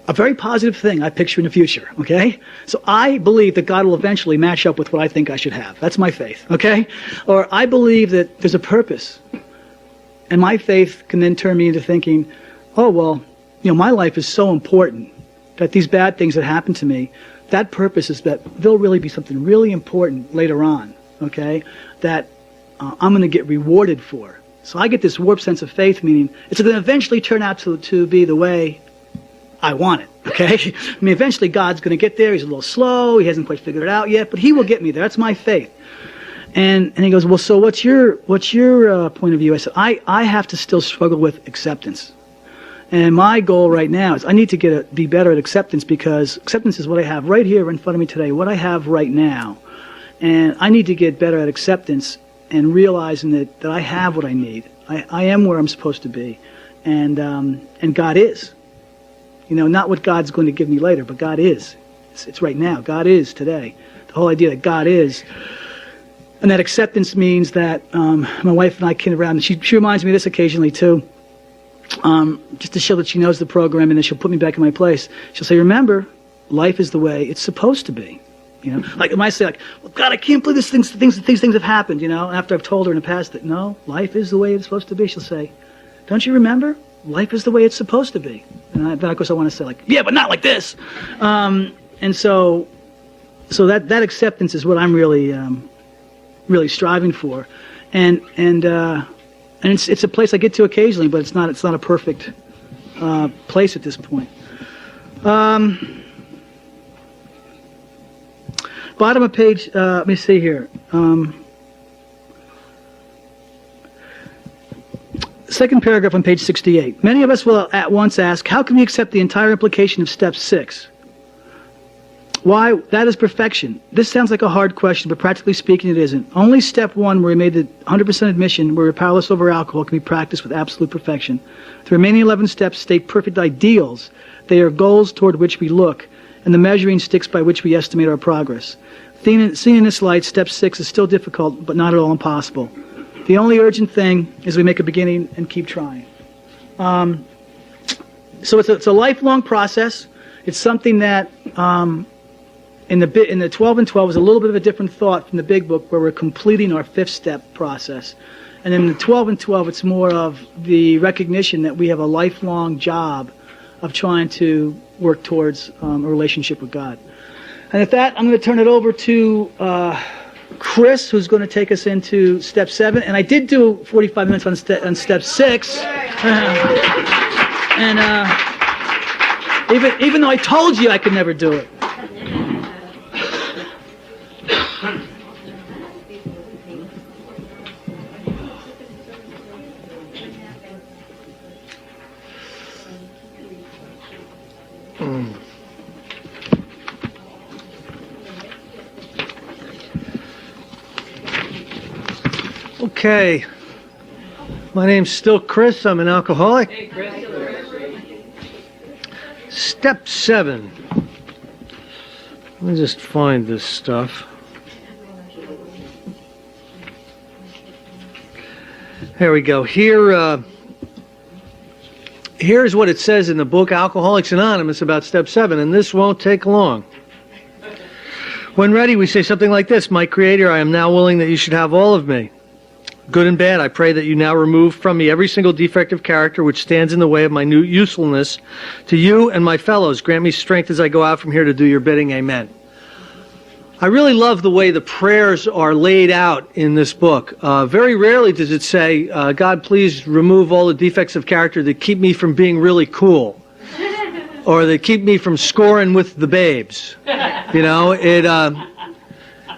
a very positive thing I picture in the future, okay? So I believe that God will eventually match up with what I think I should have. That's my faith, okay? Or I believe that there's a purpose. And my faith can then turn me into thinking, oh, well, my life is so important that these bad things that happen to me, that purpose is that there'll really be something really important later on, okay, that I'm going to get rewarded for. So I get this warped sense of faith, meaning it's going to eventually turn out to be the way I want it, okay? Eventually God's going to get there. He's a little slow. He hasn't quite figured it out yet, but he will get me there. That's my faith. And he goes, well, so what's your point of view? I said, I have to still struggle with acceptance. And my goal right now is I need to be better at acceptance, because acceptance is what I have right here in front of me today, what I have right now. And I need to get better at acceptance and realizing that I have what I need. I am where I'm supposed to be. And God is. You know, not what God's going to give me later, but God is. It's right now. God is today. The whole idea that God is. And that acceptance means that my wife and I kid around, and she reminds me of this occasionally too, just to show that she knows the program, and then she'll put me back in my place. She'll say, remember, life is the way it's supposed to be. You know, like, when I say, like, well, God, I can't believe these things have happened, you know, after I've told her in the past that, no, life is the way it's supposed to be, she'll say, don't you remember? Life is the way it's supposed to be. And then, of course, I want to say, like, yeah, but not like this. And so that acceptance is what I'm really striving for. And it's a place I get to occasionally, but it's not a perfect place at this point. Bottom of page, let me see here. Second paragraph on page 68. Many of us will at once ask, how can we accept the entire implication of step 6? Why? That is perfection. This sounds like a hard question, but practically speaking, it isn't. Only step 1, where we made the 100% admission, where we're powerless over alcohol, can be practiced with absolute perfection. The remaining 11 steps state perfect ideals. They are goals toward which we look, and the measuring sticks by which we estimate our progress. Seen in this light, step 6 is still difficult, but not at all impossible. The only urgent thing is we make a beginning and keep trying. So it's a lifelong process. It's something that in the 12 and 12 is a little bit of a different thought from the big book, where we're completing our 5th step process. And in the 12 and 12, it's more of the recognition that we have a lifelong job of trying to work towards a relationship with God. And at that, I'm going to turn it over to Chris, who's going to take us into step 7. And I did do 45 minutes on step 6. And even though I told you I could never do it. Okay, my name's still Chris. I'm an alcoholic. Hey, Chris. Step 7. Let me just find this stuff. There we go. Here's what it says in the book Alcoholics Anonymous about step 7, and this won't take long. When ready, we say something like this: My Creator, I am now willing that you should have all of me. Good and bad, I pray that you now remove from me every single defective character which stands in the way of my new usefulness to you and my fellows. Grant me strength as I go out from here to do your bidding. Amen. I really love the way the prayers are laid out in this book. Very rarely does it say, God, please remove all the defects of character that keep me from being really cool, or that keep me from scoring with the babes. You know,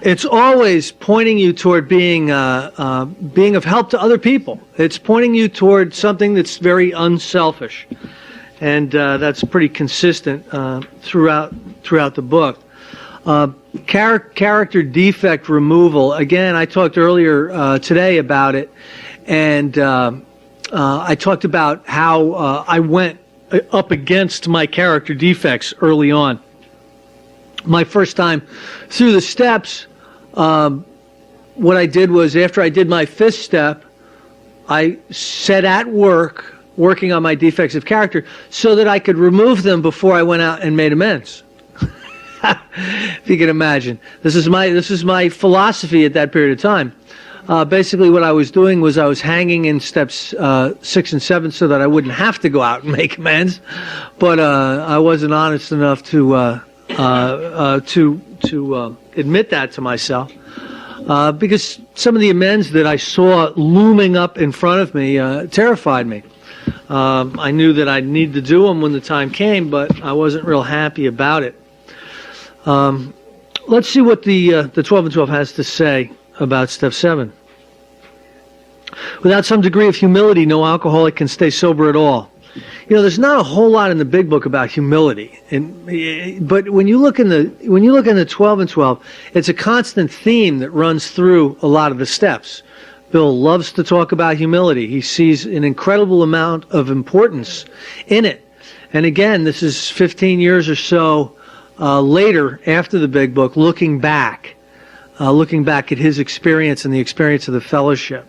it's always pointing you toward being of help to other people. It's pointing you toward something that's very unselfish, and that's pretty consistent throughout the book. Character defect removal. Again, I talked earlier today about it, and I talked about how I went up against my character defects early on. My first time through the steps, what I did was, after I did my 5th step, I set at work working on my defects of character so that I could remove them before I went out and made amends. If you can imagine. This is my philosophy at that period of time. Basically what I was doing was I was hanging in steps 6 and 7 so that I wouldn't have to go out and make amends, but I wasn't honest enough to admit that to myself, because some of the amends that I saw looming up in front of me terrified me. I knew that I'd need to do them when the time came, but I wasn't real happy about it. Let's see what the 12 and 12 has to say step 7. Without some degree of humility, no alcoholic can stay sober at all. You know, there's not a whole lot in the big book about humility, but when you look in the 12 and 12, it's a constant theme that runs through a lot of the steps. Bill loves to talk about humility. He sees an incredible amount of importance in it. And again, this is 15 years or so later, after the big book, looking back at his experience and the experience of the fellowship.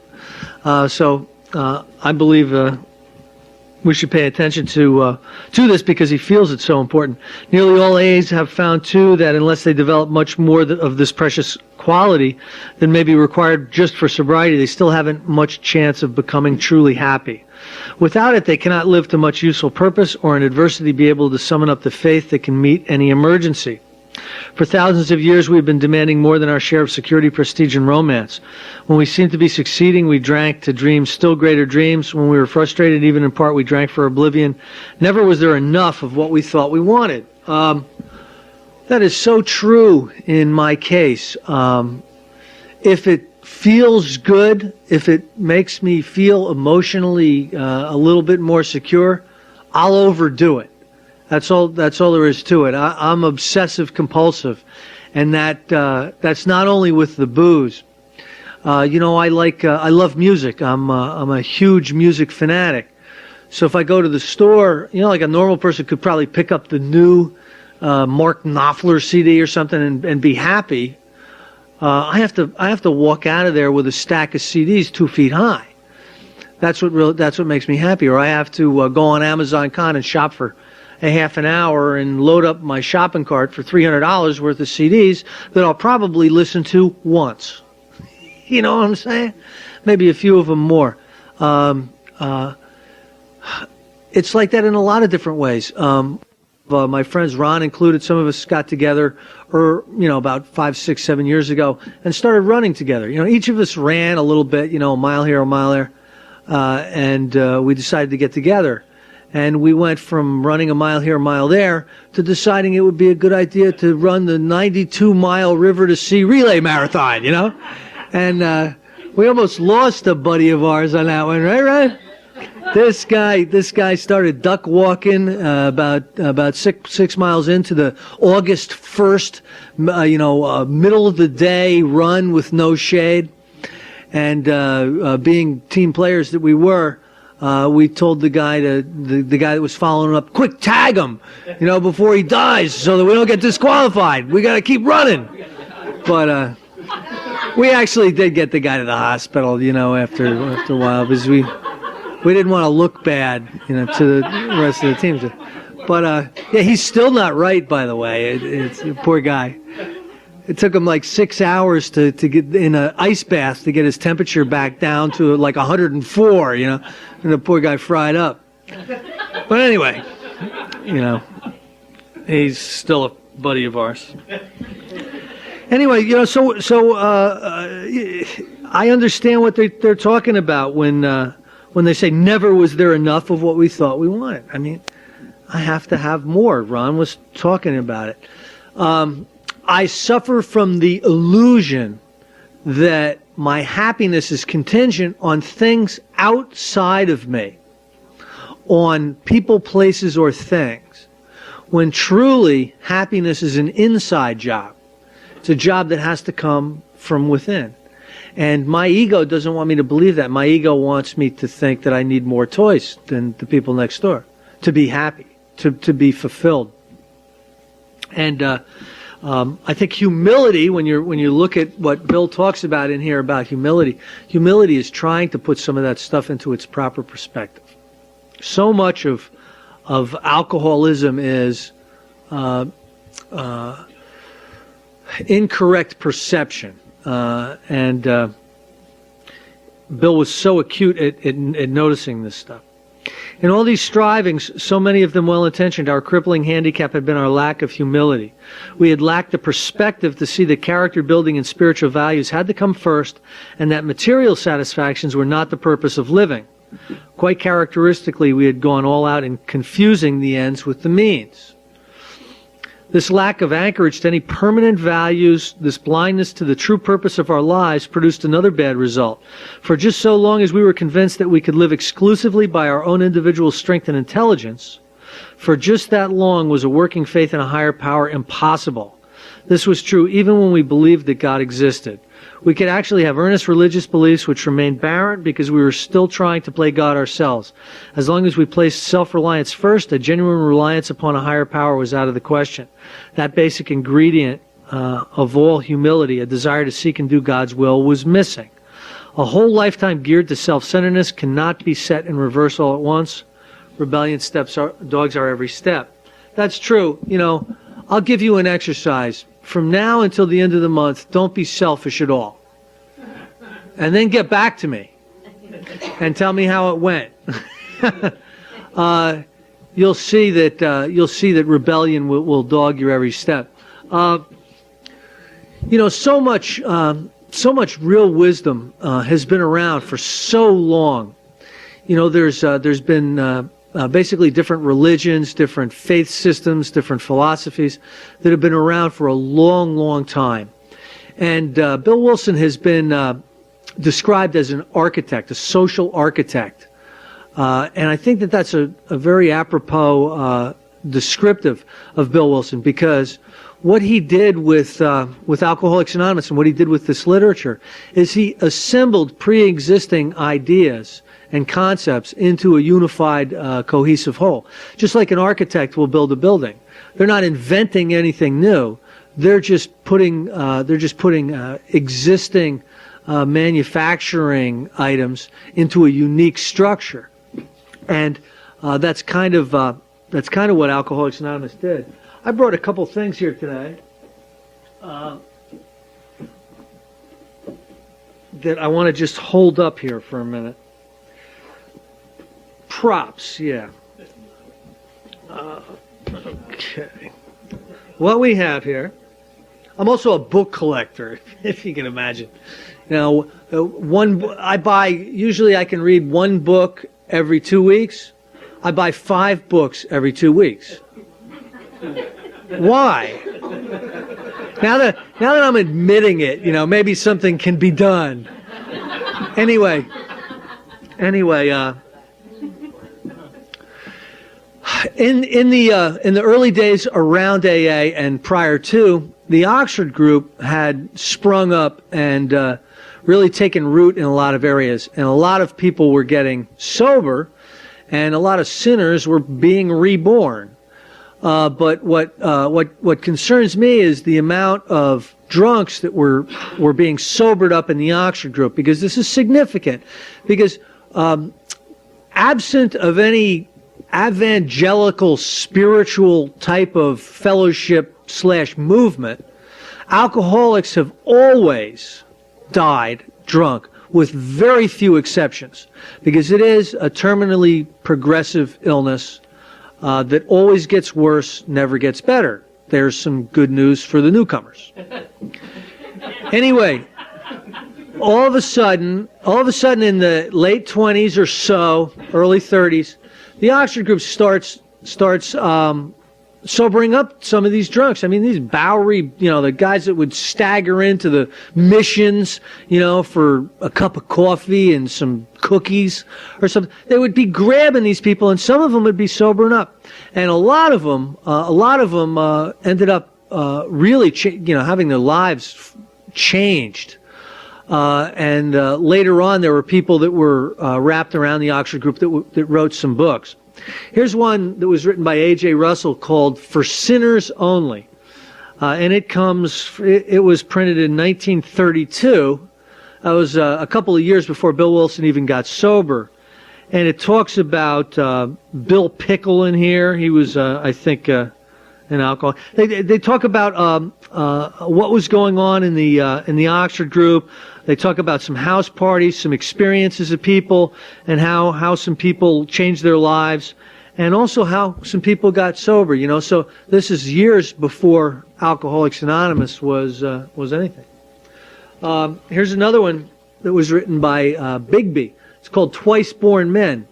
So I believe we should pay attention to this because he feels it's so important. Nearly all A's have found, too, that unless they develop much more of this precious quality than may be required just for sobriety, they still haven't much chance of becoming truly happy. Without it, they cannot live to much useful purpose or in adversity be able to summon up the faith that can meet any emergency. For thousands of years, we've been demanding more than our share of security, prestige, and romance. When we seemed to be succeeding, we drank to dream still greater dreams. When we were frustrated, even in part, we drank for oblivion. Never was there enough of what we thought we wanted. That is so true in my case. If it feels good, if it makes me feel emotionally a little bit more secure, I'll overdo it. That's all there is to it. I'm obsessive compulsive, and that's not only with the booze. I love music. I'm a huge music fanatic. So if I go to the store, like a normal person could probably pick up the new Mark Knopfler CD or something and be happy. I have to walk out of there with a stack of CDs 2 feet high. That's what makes me happy. Or I have to go on Amazon.com and shop for a half an hour and load up my shopping cart for $300 worth of CDs that I'll probably listen to once. You know what I'm saying? Maybe a few of them more. It's like that in a lot of different ways. My friends, Ron included, some of us got together about 5, 6, 7 years ago and started running together. Each of us ran a little bit, a mile here, a mile there, and we decided to get together. And we went from running a mile here, a mile there, to deciding it would be a good idea to run the 92-mile River to Sea relay marathon, And we almost lost a buddy of ours on that one, right? This guy started duck walking about 6 miles into the August 1st, middle of the day run with no shade. And being team players that we were, we told the guy that was following him up, quick, tag him, before he dies so that we don't get disqualified. We got to keep running. But we actually did get the guy to the hospital, after a while because we didn't want to look bad, to the rest of the teams. But he's still not right, by the way. It's a poor guy. It took him like 6 hours to get in an ice bath to get his temperature back down to like 104, and the poor guy fried up. But anyway, he's still a buddy of ours. Anyway, so I understand what they're talking about when they say never was there enough of what we thought we wanted. I mean, I have to have more. Ron was talking about it. I suffer from the illusion that my happiness is contingent on things outside of me, on people, places, or things, when truly happiness is an inside job. It's a job that has to come from within. And my ego doesn't want me to believe that. My ego wants me to think that I need more toys than the people next door to be happy, to be fulfilled. And I think humility, when you look at what Bill talks about in here about humility is trying to put some of that stuff into its proper perspective. So much of alcoholism is incorrect perception, and Bill was so acute at noticing this stuff. In all these strivings, so many of them well-intentioned, our crippling handicap had been our lack of humility. We had lacked the perspective to see that character building and spiritual values had to come first, and that material satisfactions were not the purpose of living. Quite characteristically, we had gone all out in confusing the ends with the means. This lack of anchorage to any permanent values, this blindness to the true purpose of our lives produced another bad result. For just so long as we were convinced that we could live exclusively by our own individual strength and intelligence, for just that long was a working faith in a higher power impossible. This was true even when we believed that God existed. We could actually have earnest religious beliefs which remained barren because we were still trying to play God ourselves. As long as we placed self-reliance first, a genuine reliance upon a higher power was out of the question. That basic ingredient of all humility, a desire to seek and do God's will, was missing. A whole lifetime geared to self-centeredness cannot be set in reverse all at once. Rebellion dogs our every step. That's true. You know, I'll give you an exercise. From now until the end of the month, don't be selfish at all. And then get back to me and tell me how it went. You'll see that rebellion will dog your every step. You know, so much real wisdom has been around for so long. You know, there's been basically different religions, different faith systems, different philosophies that have been around for a long, long time. And Bill Wilson has been described as an architect, a social architect. And I think that that's a very apropos descriptive of Bill Wilson, because what he did with Alcoholics Anonymous and what he did with this literature is he assembled pre-existing ideas and concepts into a unified, cohesive whole. Just like an architect will build a building. They're not inventing anything new. They're just putting existing manufacturing items into a unique structure. And that's kind of what Alcoholics Anonymous did. I brought a couple things here today that I want to just hold up here for a minute. Props, yeah. Okay. What we have here, I'm also a book collector, if you can imagine. Now, usually I can read one book every 2 weeks. I buy 5 books every 2 weeks. Why? Now that I'm admitting it, you know, maybe something can be done. Anyway, in the early days around AA and prior to, the Oxford group had sprung up and really taken root in a lot of areas, and a lot of people were getting sober, and a lot of sinners were being reborn. But what concerns me is the amount of drunks that were being sobered up in the Oxford group, because this is significant. Because absent of any evangelical spiritual type of fellowship / movement, alcoholics have always died drunk, with very few exceptions, because it is a terminally progressive illness that always gets worse, never gets better. There's some good news for the newcomers. Anyway, all of a sudden in the late 20s or so, early 30s, the Oxford group starts sobering up some of these drunks. I mean, these Bowery, you know, the guys that would stagger into the missions, you know, for a cup of coffee and some cookies or something. They would be grabbing these people, and some of them would be sobering up, and a lot of them ended up really, having their lives changed. And later on, there were people that were wrapped around the Oxford group that wrote some books. Here's one that was written by A.J. Russell called For Sinners Only. And it was printed in 1932. That was a couple of years before Bill Wilson even got sober. And it talks about Bill Pickle in here. He was, I think, an alcoholic. They talk about what was going on in the Oxford group. They talk about some house parties, some experiences of people, and how some people changed their lives, and also how some people got sober. You know, so this is years before Alcoholics Anonymous was anything. Here's another one that was written by Bigby. It's called Twice Born Men,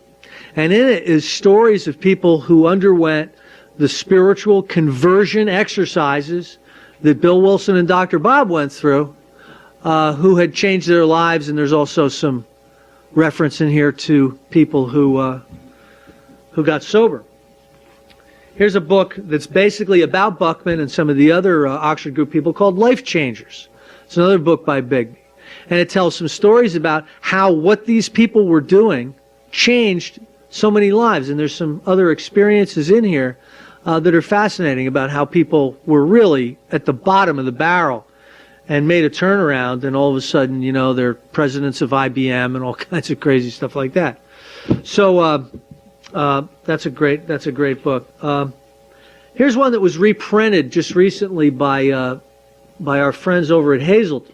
and in it is stories of people who underwent the spiritual conversion exercises that Bill Wilson and Dr. Bob went through, who had changed their lives, and there's also some reference in here to people who got sober. Here's a book that's basically about Buckman and some of the other Oxford Group people called Life Changers. It's another book by Bigby. And it tells some stories about how what these people were doing changed so many lives. And there's some other experiences in here that are fascinating about how people were really at the bottom of the barrel and made a turnaround, and all of a sudden, you know, they're presidents of IBM and all kinds of crazy stuff like that. So that's a great book. Here's one that was reprinted just recently by our friends over at Hazelton.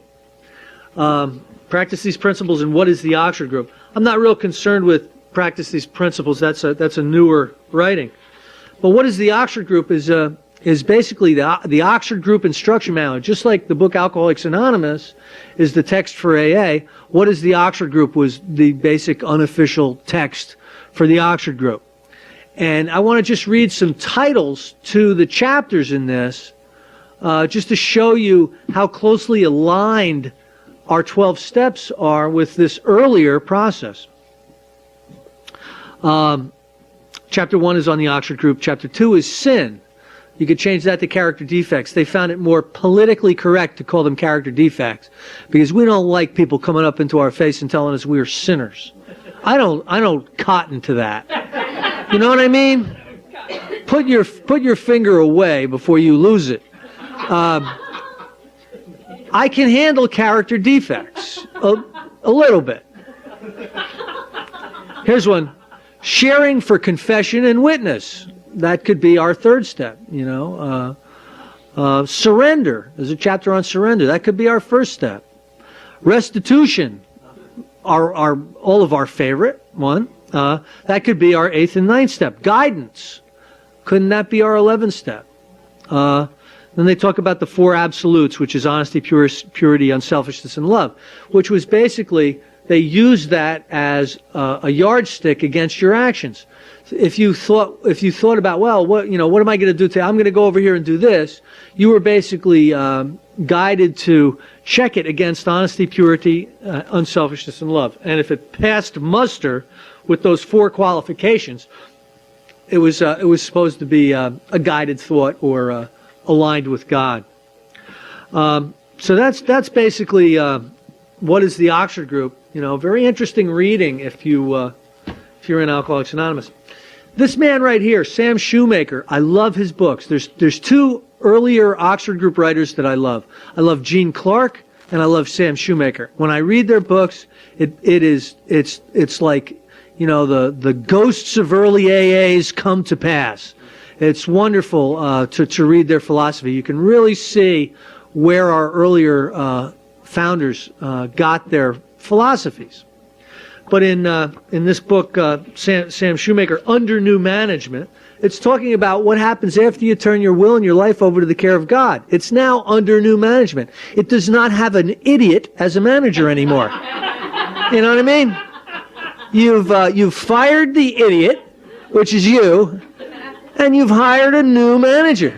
Practice These Principles and What is the Oxford Group? I'm not real concerned with Practice These Principles. That's a newer writing. But What is the Oxford Group is basically the Oxford Group instruction manual. Just like the book Alcoholics Anonymous is the text for AA, What is the Oxford Group was the basic unofficial text for the Oxford Group. And I want to just read some titles to the chapters in this, just to show you how closely aligned our 12 steps are with this earlier process. Chapter 1 is on the Oxford Group. Chapter 2 is sin. You could change that to character defects. They found it more politically correct to call them character defects because we don't like people coming up into our face and telling us we're sinners. I don't cotton to that. You know what I mean? Put your finger away before you lose it. I can handle character defects a little bit. Here's one. Sharing for confession and witness. That could be our third step, you know. Surrender. There's a chapter on surrender. That could be our first step. Restitution. All of our favorite one. That could be our 8th and 9th step. Guidance. Couldn't that be our 11th step? Then they talk about the 4 absolutes, which is honesty, purity, unselfishness, and love, which was basically, they used that as a yardstick against your actions. If you thought about, well, what am I going to do today? I'm going to go over here and do this. You were basically guided to check it against honesty, purity, unselfishness, and love. And if it passed muster with those 4 qualifications, it was supposed to be a guided thought or aligned with God. So that's basically what is the Oxford Group. You know, very interesting reading if you're in Alcoholics Anonymous. This man right here, Sam Shoemaker, I love his books. There's 2 earlier Oxford Group writers that I love. I love Gene Clark and I love Sam Shoemaker. When I read their books, it's like, you know, the ghosts of early AAs come to pass. It's wonderful to read their philosophy. You can really see where our earlier founders got their philosophies. But in this book, Sam Shoemaker, Under New Management, it's talking about what happens after you turn your will and your life over to the care of God. It's now under new management. It does not have an idiot as a manager anymore. You know what I mean? You've fired the idiot, which is you, and you've hired a new manager.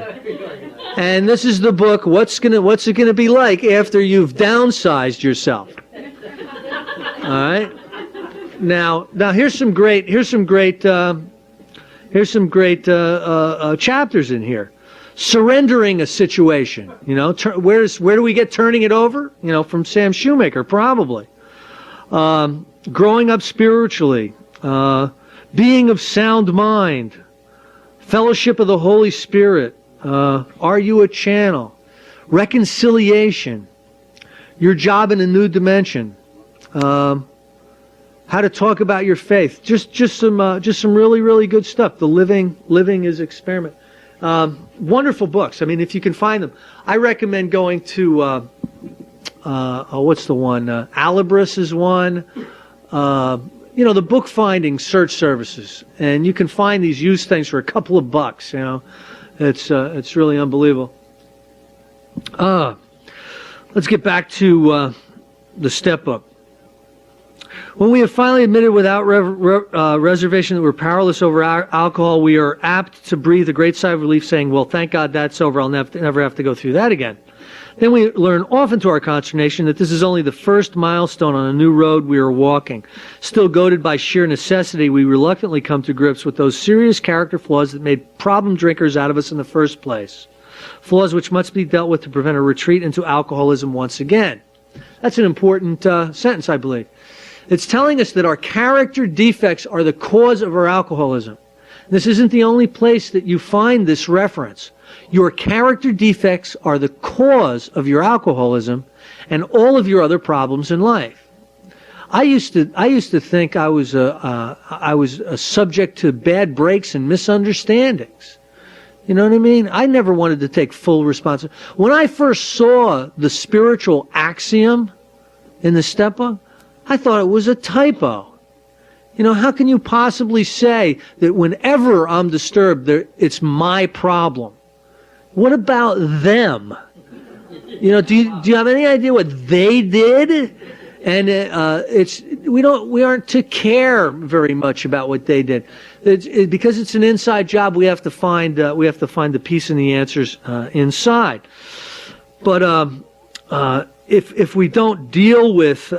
And this is the book, what's it gonna be like after you've downsized yourself? All right. Now here's some great chapters in here. Surrendering a situation. You know, where do we get turning it over? You know, from Sam Shoemaker, probably. Growing up spiritually, being of sound mind, fellowship of the Holy Spirit, are you a channel, reconciliation, your job in a new dimension, how to talk about your faith, just some really, really good stuff. The living is experiment. Wonderful books. I mean, if you can find them, I recommend going to what's the one? Alibris is one. You know, the book finding search services, and you can find these used things for a couple of bucks. You know, it's really unbelievable. Let's get back to the step book. When we have finally admitted without reservation that we're powerless over alcohol, we are apt to breathe a great sigh of relief, saying, well, thank God that's over. I'll never have to go through that again. Then we learn often to our consternation that this is only the first milestone on a new road we are walking. Still goaded by sheer necessity, we reluctantly come to grips with those serious character flaws that made problem drinkers out of us in the first place. Flaws which must be dealt with to prevent a retreat into alcoholism once again. That's an important sentence, I believe. It's telling us that our character defects are the cause of our alcoholism. This isn't the only place that you find this reference. Your character defects are the cause of your alcoholism and all of your other problems in life. I used to think I was a subject to bad breaks and misunderstandings. You know what I mean? I never wanted to take full responsibility. When I first saw the spiritual axiom in the step book, I thought it was a typo. You know, how can you possibly say that whenever I'm disturbed, it's my problem? What about them? You know, do you have any idea what they did? And we aren't to care very much about what they did. Because it's an inside job. We have to find the peace and the answers inside. But if we don't deal with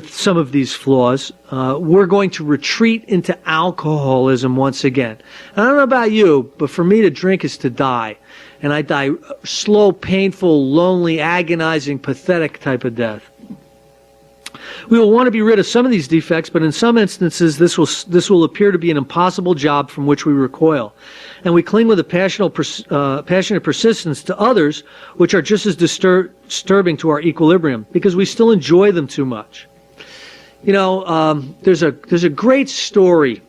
some of these flaws, we're going to retreat into alcoholism once again. And I don't know about you, but for me to drink is to die. And I die slow, painful, lonely, agonizing, pathetic type of death. We will want to be rid of some of these defects, but in some instances this will appear to be an impossible job from which we recoil. And we cling with a passionate persistence to others which are just as disturbing to our equilibrium because we still enjoy them too much. You know, there's a great story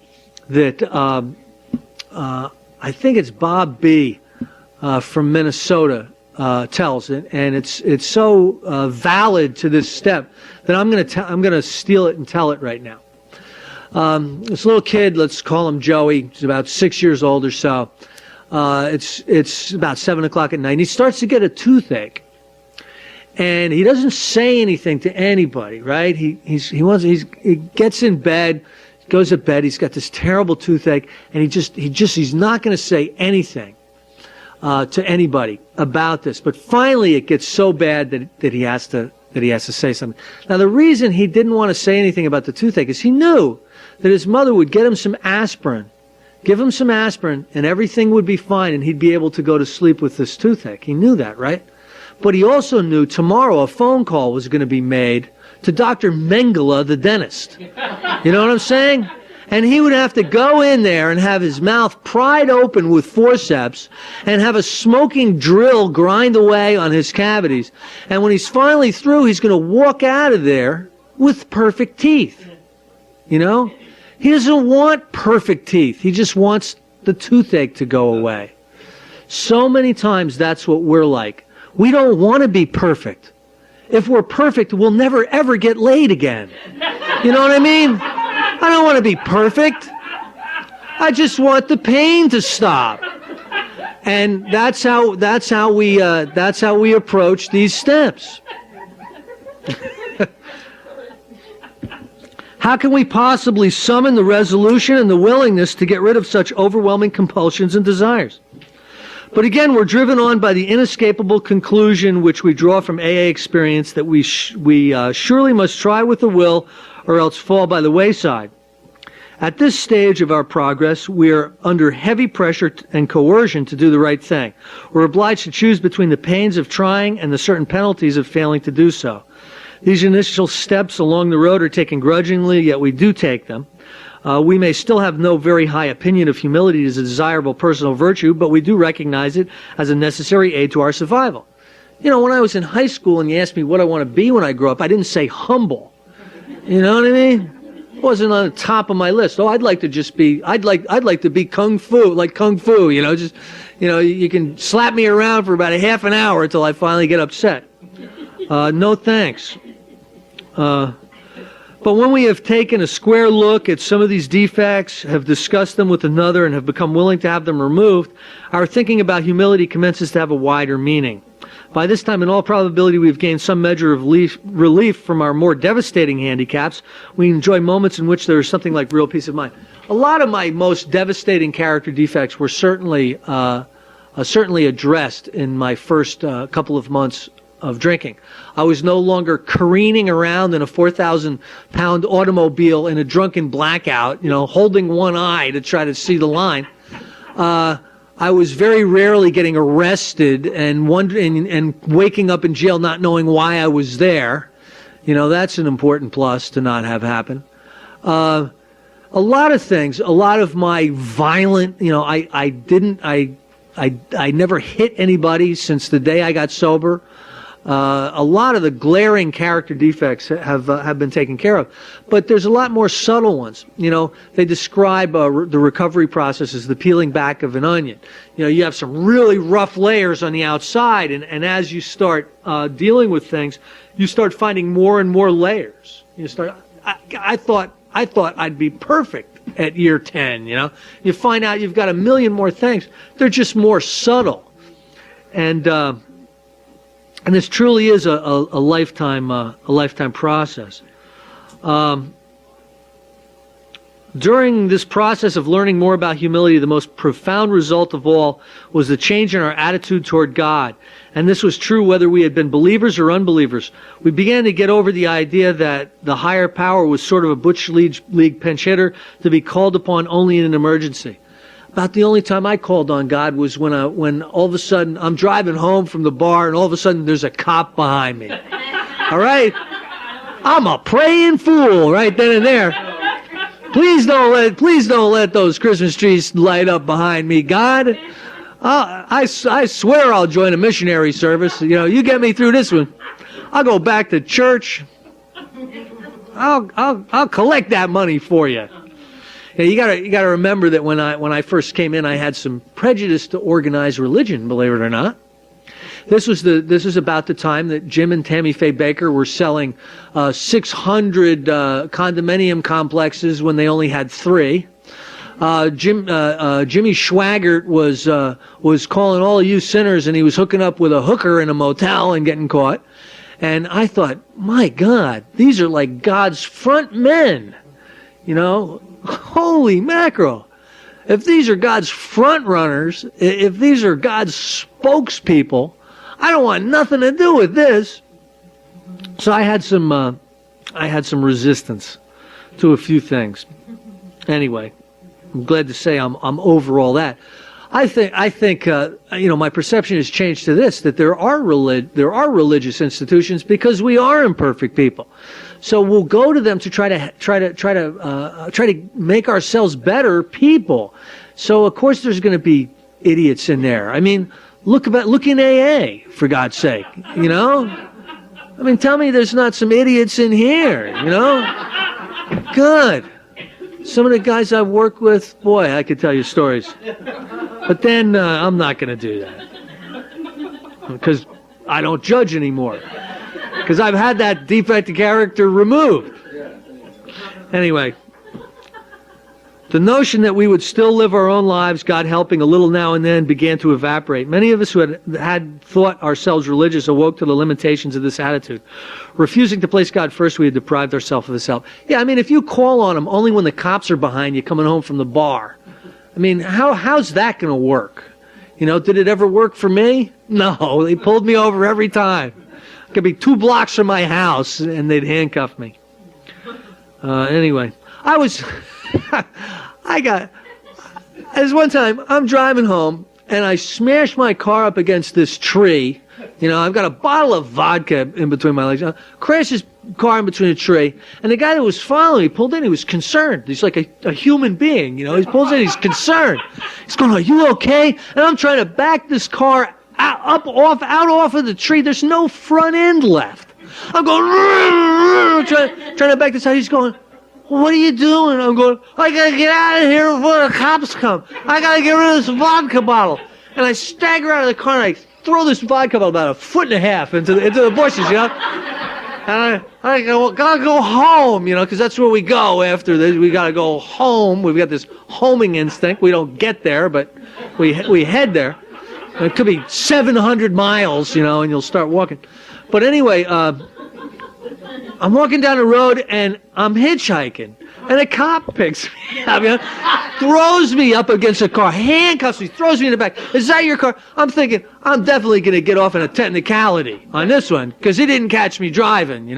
that I think it's Bob B. From Minnesota tells it, and it's so valid to this step that I'm gonna steal it and tell it right now. This little kid, let's call him Joey. He's about 6 years old or so. It's about 7 o'clock at night. And he starts to get a toothache, and he doesn't say anything to anybody. Right? He gets in bed, goes to bed. He's got this terrible toothache, and he's not going to say anything to anybody about this. But finally, it gets so bad that he has to say something. Now, the reason he didn't want to say anything about the toothache is he knew that his mother would get him some aspirin, give him some aspirin, and everything would be fine, and he'd be able to go to sleep with this toothache. He knew that, right? But he also knew tomorrow a phone call was going to be made to Dr. Mengele, the dentist. You know what I'm saying? And he would have to go in there and have his mouth pried open with forceps and have a smoking drill grind away on his cavities. And when he's finally through, he's going to walk out of there with perfect teeth. You know? He doesn't want perfect teeth. He just wants the toothache to go away. So many times that's what we're like. We don't want to be perfect. If we're perfect, we'll never ever get laid again. You know what I mean? I don't want to be perfect. I just want the pain to stop. And that's how we approach these steps. How can we possibly summon the resolution and the willingness to get rid of such overwhelming compulsions and desires? But again, we're driven on by the inescapable conclusion which we draw from AA experience that we surely must try with the will or else fall by the wayside. At this stage of our progress, we are under heavy pressure and coercion to do the right thing. We're obliged to choose between the pains of trying and the certain penalties of failing to do so. These initial steps along the road are taken grudgingly, yet we do take them. We may still have no very high opinion of humility as a desirable personal virtue, but we do recognize it as a necessary aid to our survival. You know, when I was in high school and you asked me what I want to be when I grow up, I didn't say humble. You know what I mean? It wasn't on the top of my list. Oh, I'd like to be kung fu, like kung fu, you know, just, you know, you can slap me around for about a half an hour until I finally get upset. No thanks. But when we have taken a square look at some of these defects, have discussed them with another, and have become willing to have them removed, our thinking about humility commences to have a wider meaning. By this time, in all probability, we've gained some measure of relief from our more devastating handicaps. We enjoy moments in which there is something like real peace of mind. A lot of my most devastating character defects were certainly addressed in my first couple of months of drinking. I was no longer careening around in a 4,000-pound automobile in a drunken blackout, holding one eye to try to see the line. I was very rarely getting arrested and wondering and waking up in jail not knowing why I was there. That's an important plus to not have happen. A lot of things, a lot of my violent, I never hit anybody since the day I got sober. A lot of the glaring character defects have been taken care of, but there's a lot more subtle ones. They describe the recovery process as the peeling back of an onion. You have some really rough layers on the outside, and as you start dealing with things, you start finding more and more layers. I thought I'd be perfect at year 10. You find out you've got a million more things. They're just more subtle, and this truly is a lifetime process. During this process of learning more about humility, the most profound result of all was the change in our attitude toward God. And this was true whether we had been believers or unbelievers. We began to get over the idea that the higher power was sort of a Butch League pinch hitter to be called upon only in an emergency. About the only time I called on God was when all of a sudden I'm driving home from the bar and all of a sudden there's a cop behind me. All right? I'm a praying fool right then and there. Please don't let those Christmas trees light up behind me, God. I swear I'll join a missionary service. You get me through this one. I'll go back to church. I'll collect that money for you. You gotta remember that when I first came in, I had some prejudice to organized religion, believe it or not. This was about the time that Jim and Tammy Faye Baker were selling 600 condominium complexes when they only had 3. Jimmy Schwaggart was calling all of you sinners, and he was hooking up with a hooker in a motel and getting caught. And I thought, my God, these are like God's front men, Holy mackerel. If these are God's front runners, if these are God's spokespeople, I don't want nothing to do with this. So I had some resistance to a few things. Anyway, I'm glad to say I'm over all that. I think my perception has changed to this, that there are religious institutions because we are imperfect people. So we'll go to them to try to make ourselves better people. So of course there's going to be idiots in there. I mean, look in AA, for God's sake. I mean, tell me there's not some idiots in here. Good. Some of the guys I've worked with, boy, I could tell you stories. But then I'm not going to do that because I don't judge anymore. Because I've had that defect of character removed. Anyway, the notion that we would still live our own lives, God helping a little now and then, began to evaporate. Many of us who had thought ourselves religious awoke to the limitations of this attitude. Refusing to place God first, we had deprived ourselves of His help. Yeah, I mean, if you call on Him only when the cops are behind you coming home from the bar, I mean, how's that going to work? Did it ever work for me? No, they pulled me over every time. It could be 2 blocks from my house, and they'd handcuff me. Anyway, as one time, I'm driving home, and I smashed my car up against this tree. I've got a bottle of vodka in between my legs. Crashed his car in between a tree, and the guy that was following me pulled in. He was concerned. He's like a human being, He pulls in, he's concerned. He's going, "Are you okay?" And I'm trying to back this car out off of the tree. There's no front end left. I'm going, trying to back this out. He's going, "What are you doing?" I'm going, "I gotta get out of here before the cops come. I gotta get rid of this vodka bottle." And I stagger out of the car and I throw this vodka bottle about 1.5 feet into the bushes, And I gotta go home, because that's where we go after this. We gotta go home. We've got this homing instinct. We don't get there, but we head there. It could be 700 miles, and you'll start walking. But anyway, I'm walking down the road and I'm hitchhiking. And a cop picks me up, throws me up against a car, handcuffs me, throws me in the back. Is that your car? I'm thinking, I'm definitely going to get off on a technicality on this one because he didn't catch me driving,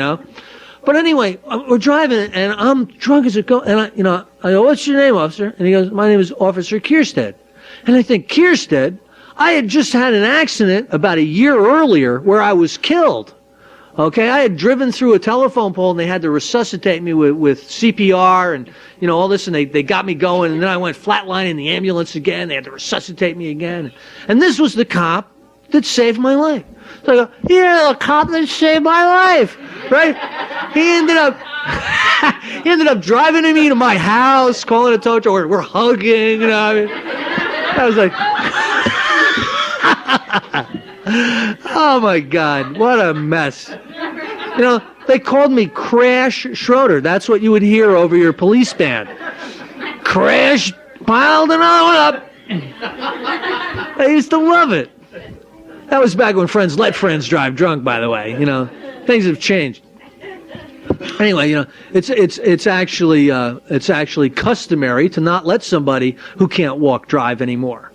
But anyway, we're driving and I'm drunk as a goat. And I go, what's your name, officer? And he goes, my name is Officer Kierstead. And I think, Kierstead? I had just had an accident about a year earlier where I was killed. Okay, I had driven through a telephone pole and they had to resuscitate me with CPR and, all this, and they got me going, and then I went flatline in the ambulance again. They had to resuscitate me again. And this was the cop that saved my life. So I go, yeah, the cop that saved my life, right? He ended up driving me to my house, calling a tow truck, we're hugging, I was like, oh my God, what a mess. They called me Crash Schroeder. That's what you would hear over your police band. Crash piled another one up. I used to love it. That was back when friends let friends drive drunk, by the way. Things have changed. Anyway, it's actually customary to not let somebody who can't walk drive anymore.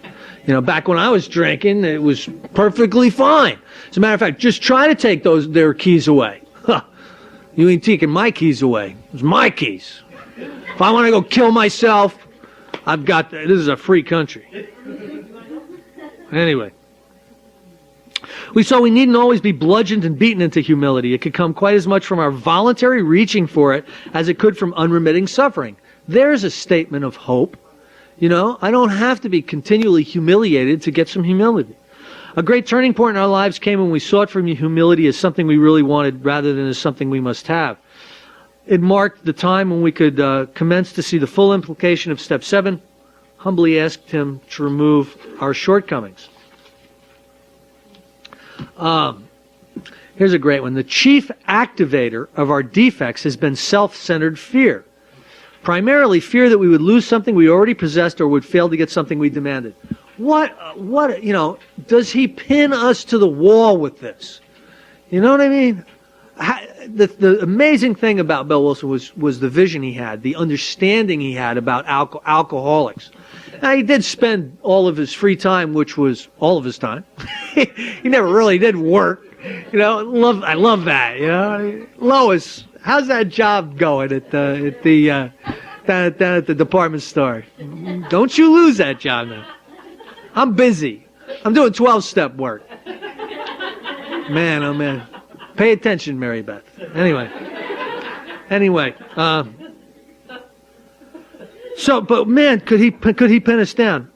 Back when I was drinking, it was perfectly fine. As a matter of fact, just try to take their keys away. Huh. You ain't taking my keys away. It's my keys. If I want to go kill myself, this is a free country. Anyway. We needn't always be bludgeoned and beaten into humility. It could come quite as much from our voluntary reaching for it as it could from unremitting suffering. There's a statement of hope. I don't have to be continually humiliated to get some humility. A great turning point in our lives came when we sought for humility as something we really wanted rather than as something we must have. It marked the time when we could commence to see the full implication of step 7, humbly asked him to remove our shortcomings. Here's a great one. The chief activator of our defects has been self-centered fear. Primarily fear that we would lose something we already possessed or would fail to get something we demanded. What, does he pin us to the wall with this? You know what I mean? The amazing thing about Bill Wilson was the vision he had, the understanding he had about alcoholics. Now, he did spend all of his free time, which was all of his time. He never really did work. I love that. Lois, how's that job going at the department store? Don't you lose that job now. I'm busy. I'm doing 12-step work. Man, oh man. Pay attention, Mary Beth. Anyway. But man, could he pin us down?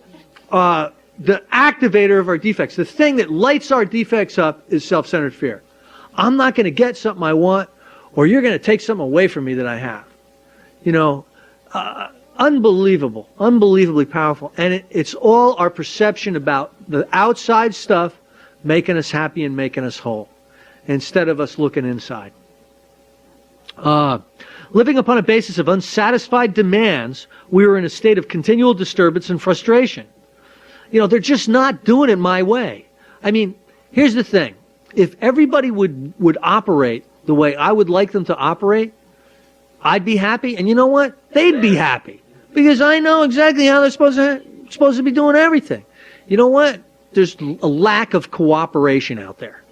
The activator of our defects, the thing that lights our defects up is self-centered fear. I'm not going to get something I want, or you're going to take something away from me that I have. Unbelievably powerful. And it's all our perception about the outside stuff making us happy and making us whole, instead of us looking inside. Living upon a basis of unsatisfied demands, we were in a state of continual disturbance and frustration. They're just not doing it my way. I mean, here's the thing. If everybody would operate the way I would like them to operate, I'd be happy, and you know what? They'd be happy, because I know exactly how they're supposed to be doing everything. You know what? There's a lack of cooperation out there.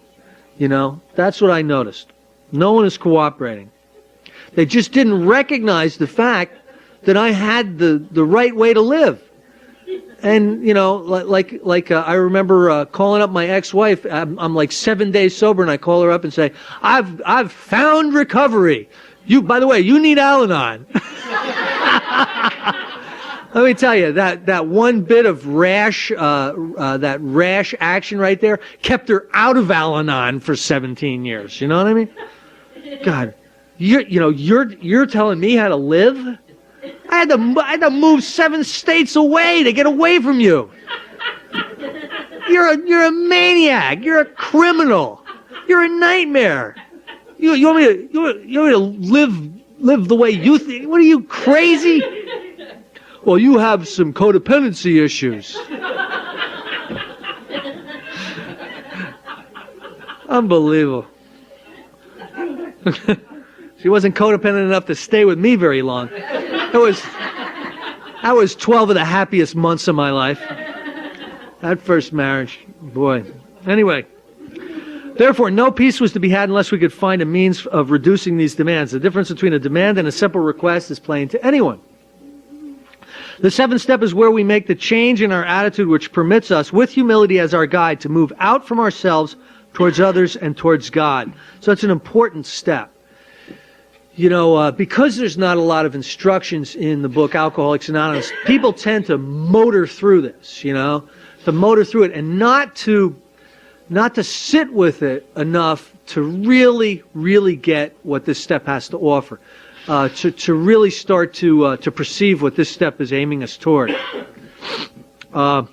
That's what I noticed. No one is cooperating. They just didn't recognize the fact that I had the right way to live. And, I remember calling up my ex-wife. I'm like 7 days sober, and I call her up and say, I've found recovery. By the way, you need Al-Anon. Let me tell you, that one bit of rash action right there kept her out of Al-Anon for 17 years. You know what I mean? God, you're telling me how to live? I had to move 7 states away to get away from you. You're a maniac. You're a criminal. You're a nightmare. You want me to live the way you think? What are you, crazy? Well, you have some codependency issues. Unbelievable. She wasn't codependent enough to stay with me very long. That was 12 of the happiest months of my life. That first marriage, boy. Anyway, therefore, no peace was to be had unless we could find a means of reducing these demands. The difference between a demand and a simple request is plain to anyone. The seventh step is where we make the change in our attitude which permits us, with humility as our guide, to move out from ourselves towards others and towards God. So it's an important step. You know, because there's not a lot of instructions in the book Alcoholics Anonymous, people tend to motor through this, you know, to motor through it and not to sit with it enough to really, really get what this step has to offer. To really start to perceive what this step is aiming us toward. The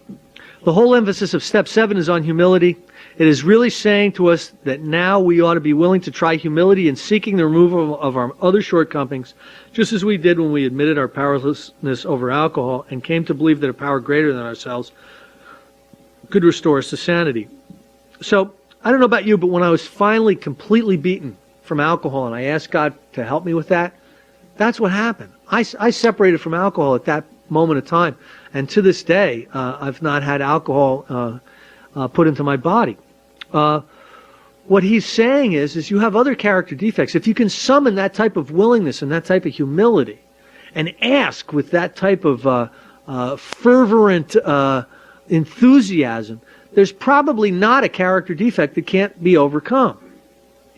whole emphasis of step 7 is on humility. It is really saying to us that now we ought to be willing to try humility in seeking the removal of our other shortcomings, just as we did when we admitted our powerlessness over alcohol and came to believe that a power greater than ourselves could restore us to sanity. So, I don't know about you, but when I was finally completely beaten from alcohol and I asked God to help me with that, that's what happened. I separated from alcohol at that moment of time. And to this day, I've not had alcohol put into my body. What he's saying is you have other character defects. If you can summon that type of willingness and that type of humility and ask with that type of fervent enthusiasm, there's probably not a character defect that can't be overcome.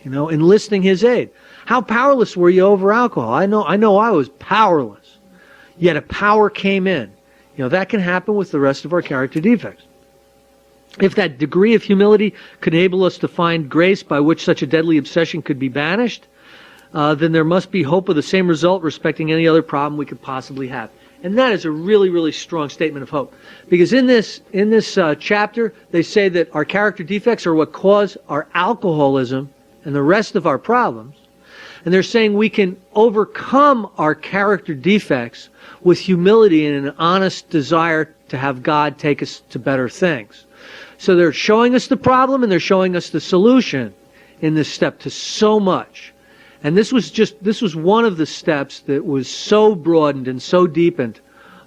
You know, enlisting his aid. How powerless were you over alcohol? I know I was powerless. Yet a power came in. You know, that can happen with the rest of our character defects. If that degree of humility could enable us to find grace by which such a deadly obsession could be banished, then there must be hope of the same result respecting any other problem we could possibly have. And that is a really, really strong statement of hope. Because in this chapter, they say that our character defects are what cause our alcoholism and the rest of our problems. And they're saying we can overcome our character defects with humility and an honest desire to have God take us to better things. So they're showing us the problem and they're showing us the solution in this step to so much. And this was one of the steps that was so broadened and so deepened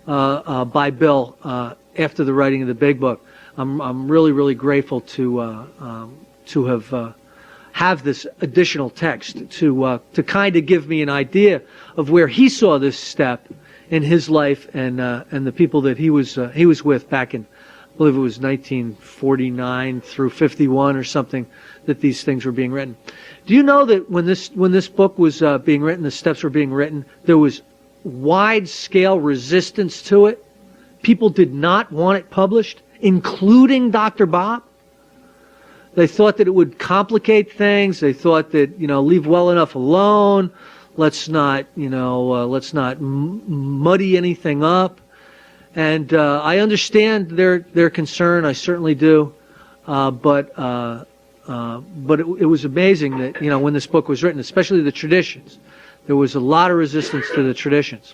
by Bill after the writing of the Big Book. I'm really, really grateful to have this additional text to kind of give me an idea of where he saw this step in his life and the people that he was with back in, I believe it was 1949 through 51 or something, that these things were being written. Do you know that when this book was being written, the steps were being written, there was wide-scale resistance to it? People did not want it published, including Dr. Bob. They thought that it would complicate things. They thought that, leave well enough alone. Let's not muddy anything up. And I understand their concern. I certainly do. But it was amazing that, when this book was written, especially the traditions, there was a lot of resistance to the traditions.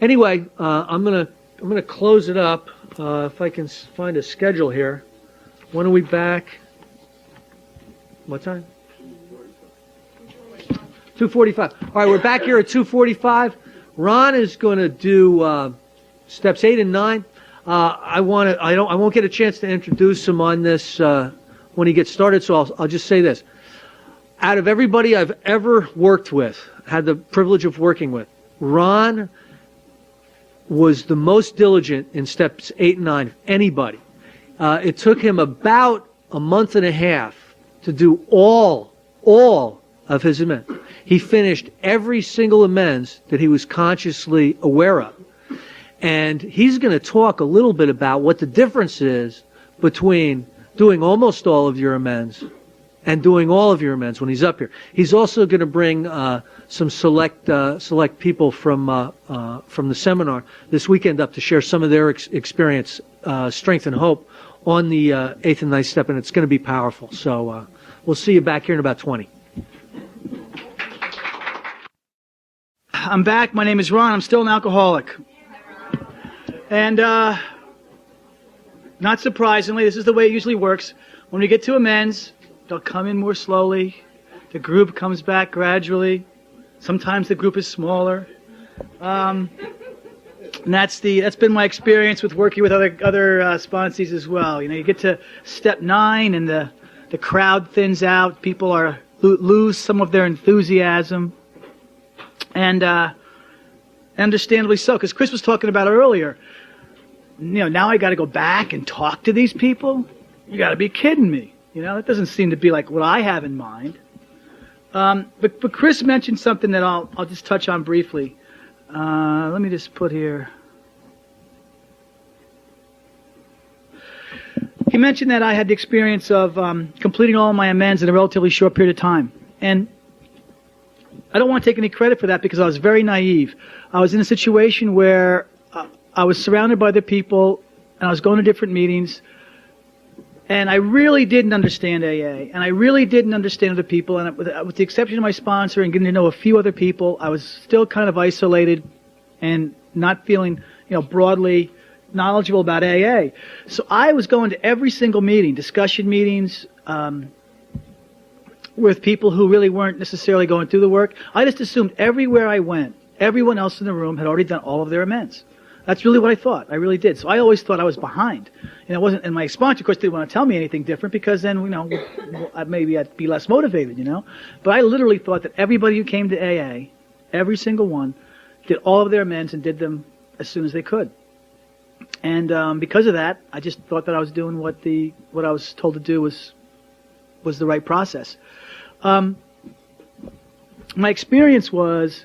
Anyway, I'm gonna close it up. If I can find a schedule here. When are we back? What time? 2:45. All right, we're back here at 2:45. Ron is going to do steps 8 and 9. I won't get a chance to introduce him on this when he gets started, so I'll just say this. Out of everybody I've ever worked with, had the privilege of working with, Ron was the most diligent in steps 8 and 9 of anybody. It took him about a month and a half to do all of his amends. He finished every single amends that he was consciously aware of. And he's going to talk a little bit about what the difference is between doing almost all of your amends and doing all of your amends when he's up here. He's also going to bring some select people from the seminar this weekend up to share some of their experience, strength and hope on the 8th and 9th step, and it's going to be powerful. So we'll see you back here in about 20. I'm back. My name is Ron. I'm still an alcoholic. And not surprisingly, this is the way it usually works. When we get to amends, they'll come in more slowly. The group comes back gradually. Sometimes the group is smaller. And that's been my experience with working with other sponsees as well. You get to step 9 and the crowd thins out. People lose some of their enthusiasm, and understandably so, because Chris was talking about it earlier. Now I got to go back and talk to these people. You got to be kidding me. That doesn't seem to be like what I have in mind. But Chris mentioned something that I'll just touch on briefly. Let me just put here. He mentioned that I had the experience of completing all my amends in a relatively short period of time. And I don't want to take any credit for that because I was very naive. I was in a situation where I was surrounded by other people, and I was going to different meetings, and I really didn't understand AA, and I really didn't understand other people, and with the exception of my sponsor and getting to know a few other people, I was still kind of isolated and not feeling, broadly knowledgeable about AA. So I was going to every single meeting, discussion meetings, with people who really weren't necessarily going through the work. I just assumed everywhere I went, everyone else in the room had already done all of their amends. That's really what I thought. I really did. So I always thought I was behind. And it wasn't, and my sponsor, of course, didn't want to tell me anything different because then, maybe I'd be less motivated, But I literally thought that everybody who came to AA, every single one, did all of their amends and did them as soon as they could. And because of that, I just thought that I was doing what I was told to do was the right process. My experience was,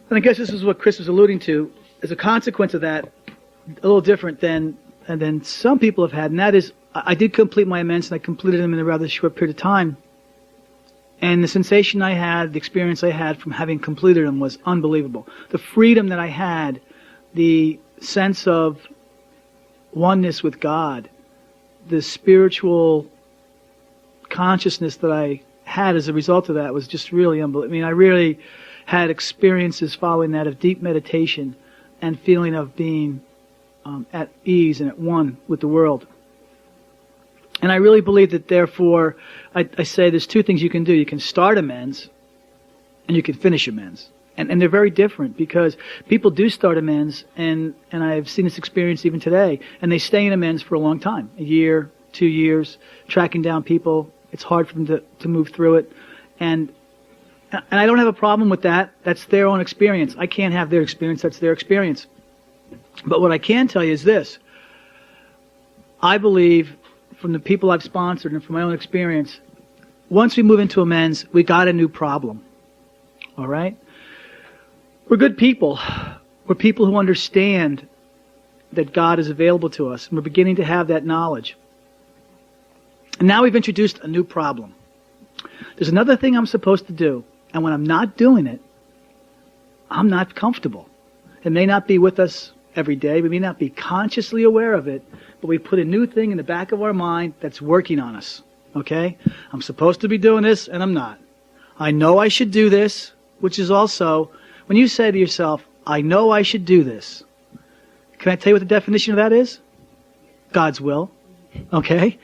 and I guess this is what Chris was alluding to, as a consequence of that, a little different than some people have had, and that is, I did complete my amends, and I completed them in a rather short period of time. And the sensation I had, the experience I had from having completed them was unbelievable. The freedom that I had, the sense of oneness with God, the spiritual consciousness that I had as a result of that was just really unbelievable. I really had experiences following that of deep meditation and feeling of being at ease and at one with the world. And I really believe that, therefore, I say there's two things you can do. You can start amends and you can finish amends. And they're very different because people do start amends, and I've seen this experience even today, and they stay in amends for a long time, a year, 2 years, tracking down people. It's hard for them to move through it. And I don't have a problem with that. That's their own experience. I can't have their experience. That's their experience. But what I can tell you is this. I believe, from the people I've sponsored and from my own experience, once we move into amends, we got a new problem. All right? We're good people. We're people who understand that God is available to us, and we're beginning to have that knowledge. And now we've introduced a new problem. There's another thing I'm supposed to do, and when I'm not doing it, I'm not comfortable. It may not be with us every day. We may not be consciously aware of it, but we put a new thing in the back of our mind that's working on us. Okay? I'm supposed to be doing this, and I'm not. I know I should do this, which is also, when you say to yourself, I know I should do this, can I tell you what the definition of that is? God's will. Okay?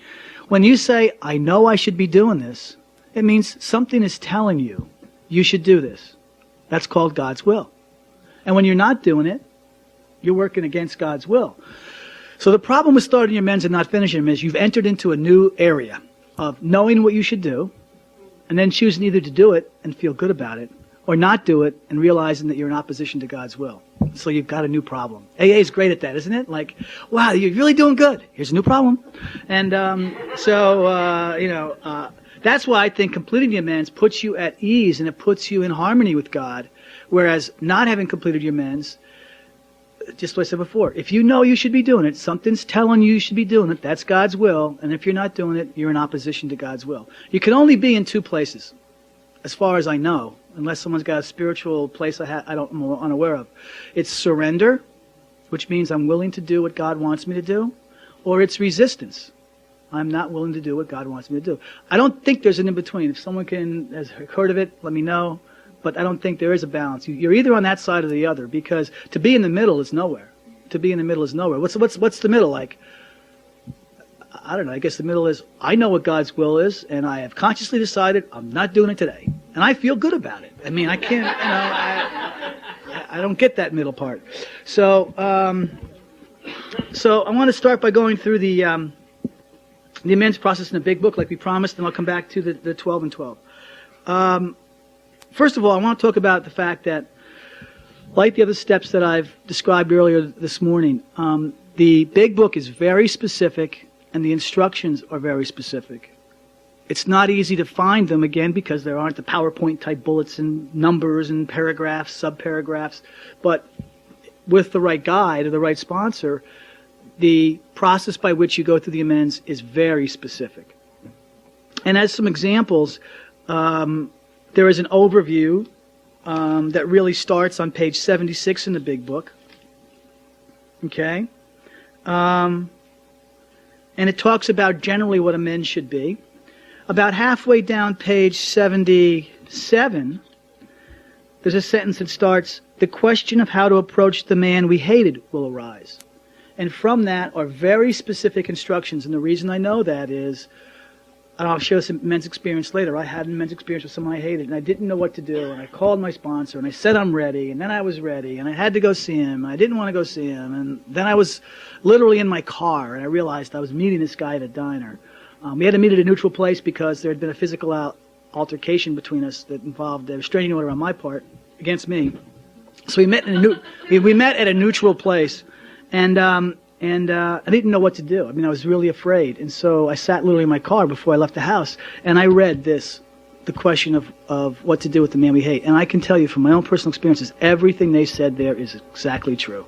When you say, I know I should be doing this, it means something is telling you, you should do this. That's called God's will. And when you're not doing it, you're working against God's will. So the problem with starting your amends and not finishing them is you've entered into a new area of knowing what you should do, and then choosing either to do it and feel good about it, or not do it and realizing that you're in opposition to God's will. So you've got a new problem. AA is great at that, isn't it? Like, wow, you're really doing good. Here's a new problem. And that's why I think completing the amends puts you at ease and it puts you in harmony with God, whereas not having completed your amends, just what I said before, if you know you should be doing it, something's telling you should be doing it, that's God's will, and if you're not doing it, you're in opposition to God's will. You can only be in two places, as far as I know, unless someone's got a spiritual place I'm unaware of. It's surrender, which means I'm willing to do what God wants me to do, or it's resistance. I'm not willing to do what God wants me to do. I don't think there's an in-between. If someone has heard of it, let me know. But I don't think there is a balance. You're either on that side or the other, because to be in the middle is nowhere. To be in the middle is nowhere. What's the middle like? I don't know, I guess the middle is, I know what God's will is, and I have consciously decided I'm not doing it today. And I feel good about it. I mean, I can't, I don't get that middle part. So I want to start by going through the amends process in the big book like we promised, and I'll come back to the 12 and 12. First of all, I want to talk about the fact that, like the other steps that I've described earlier this morning, the big book is very specific and the instructions are very specific. It's not easy to find them, again, because there aren't the PowerPoint type bullets and numbers and paragraphs, subparagraphs, but with the right guide or the right sponsor, the process by which you go through the amends is very specific. And as some examples, there is an overview that really starts on page 76 in the big book. Okay? And it talks about generally what amends should be. About halfway down page 77, there's a sentence that starts, "The question of how to approach the man we hated will arise." And from that are very specific instructions. And the reason I know that is, and I'll share some men's experience later. I had a men's experience with someone I hated, and I didn't know what to do. And I called my sponsor, and I said I'm ready. And then I was ready, and I had to go see him. And I didn't want to go see him. And then I was literally in my car, and I realized I was meeting this guy at a diner. We had to meet at a neutral place because there had been a physical altercation between us that involved a restraining order on my part against me. So we met at a neutral place, and I didn't know what to do. I mean, I was really afraid. And so I sat literally in my car before I left the house, and I read the question of what to do with the man we hate. And I can tell you from my own personal experiences, everything they said there is exactly true.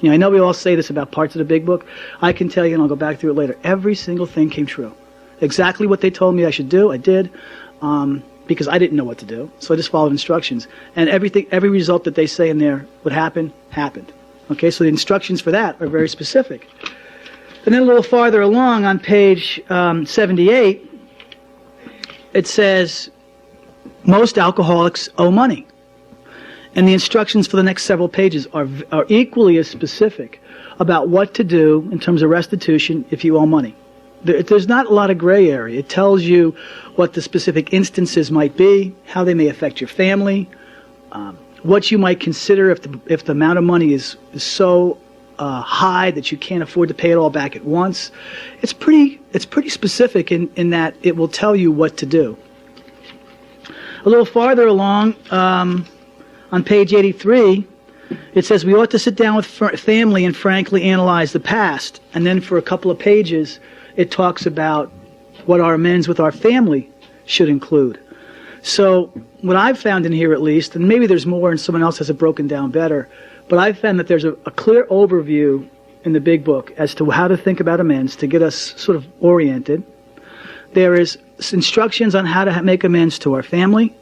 You know, I know we all say this about parts of the big book. I can tell you, and I'll go back through it later, every single thing came true. Exactly what they told me I should do, I did, because I didn't know what to do. So I just followed instructions. And every result that they say in there would happen, happened. Okay, so the instructions for that are very specific. And then a little farther along on page 78, it says, most alcoholics owe money. And the instructions for the next several pages are equally as specific about what to do in terms of restitution if you owe money. There's not a lot of gray area. It tells you what the specific instances might be, how they may affect your family, what you might consider if the amount of money is so high that you can't afford to pay it all back at once. It's pretty specific in that it will tell you what to do. A little farther along, on page 83, it says we ought to sit down with family and frankly analyze the past. And then for a couple of pages, it talks about what our amends with our family should include. So what I've found in here at least, and maybe there's more and someone else has it broken down better, but I've found that there's a clear overview in the big book as to how to think about amends to get us sort of oriented. There is instructions on how to make amends to our family.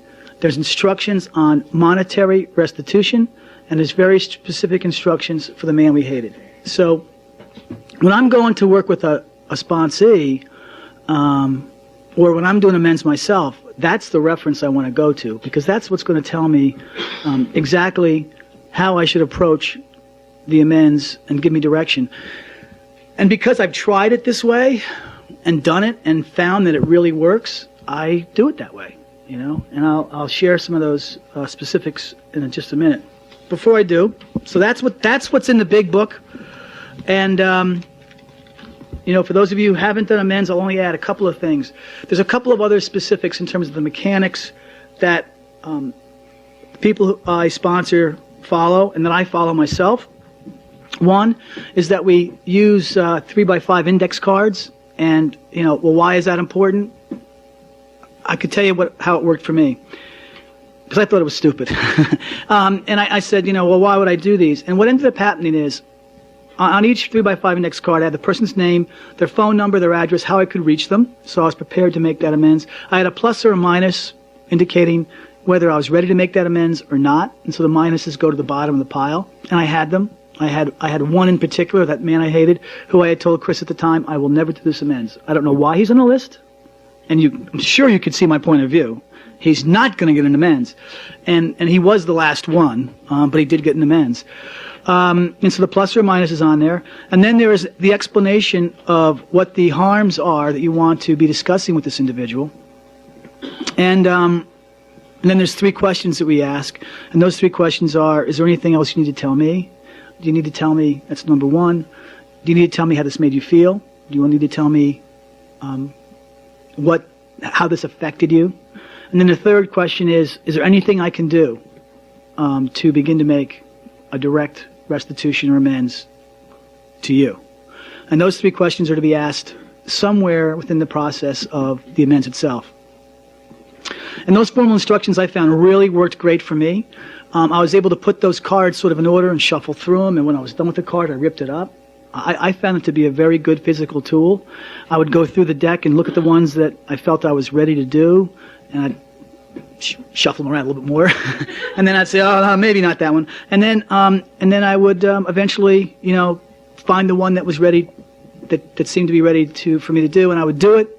There's instructions on monetary restitution, and there's very specific instructions for the man we hated. So when I'm going to work with a sponsee, or when I'm doing amends myself, that's the reference I want to go to, because that's what's going to tell me exactly how I should approach the amends and give me direction. And because I've tried it this way and done it and found that it really works, I do it that way, you know. And I'll share some of those specifics in just a minute. Before I do, so that's what's in the big book. And you know, for those of you who haven't done amends, I'll only add a couple of things. There's a couple of other specifics in terms of the mechanics that people who I sponsor follow and that I follow myself. One is that we use 3x5 index cards, and you know, well, why is that important? I could tell you how it worked for me, because I thought it was stupid. And I said, you know, well, why would I do these? And what ended up happening is, on each 3x5 index card, I had the person's name, their phone number, their address, how I could reach them. So I was prepared to make that amends. I had a plus or a minus indicating whether I was ready to make that amends or not. And so the minuses go to the bottom of the pile. And I had them. I had one in particular, that man I hated, who I had told Chris at the time, I will never do this amends. I don't know why he's on the list. and I'm sure you could see my point of view. He's not going to get into men's. And he was the last one, but he did get into men's. And so the plus or minus is on there. And then there is the explanation of what the harms are that you want to be discussing with this individual. And then there's 3 questions that we ask. And those 3 questions are, is there anything else you need to tell me? Do you need to tell me, that's number 1. Do you need to tell me how this made you feel? Do you need to tell me how this affected you? And then the 3rd question is there anything I can do to begin to make a direct restitution or amends to you? And those 3 questions are to be asked somewhere within the process of the amends itself. And those formal instructions I found really worked great for me. I was able to put those cards sort of in order and shuffle through them, and when I was done with the card, I ripped it up. I found it to be a very good physical tool. I would go through the deck and look at the ones that I felt I was ready to do, and I'd shuffle them around a little bit more, and then I'd say, oh, no, maybe not that one. And then I would eventually, find the one that was ready, that seemed to be ready for me to do, and I would do it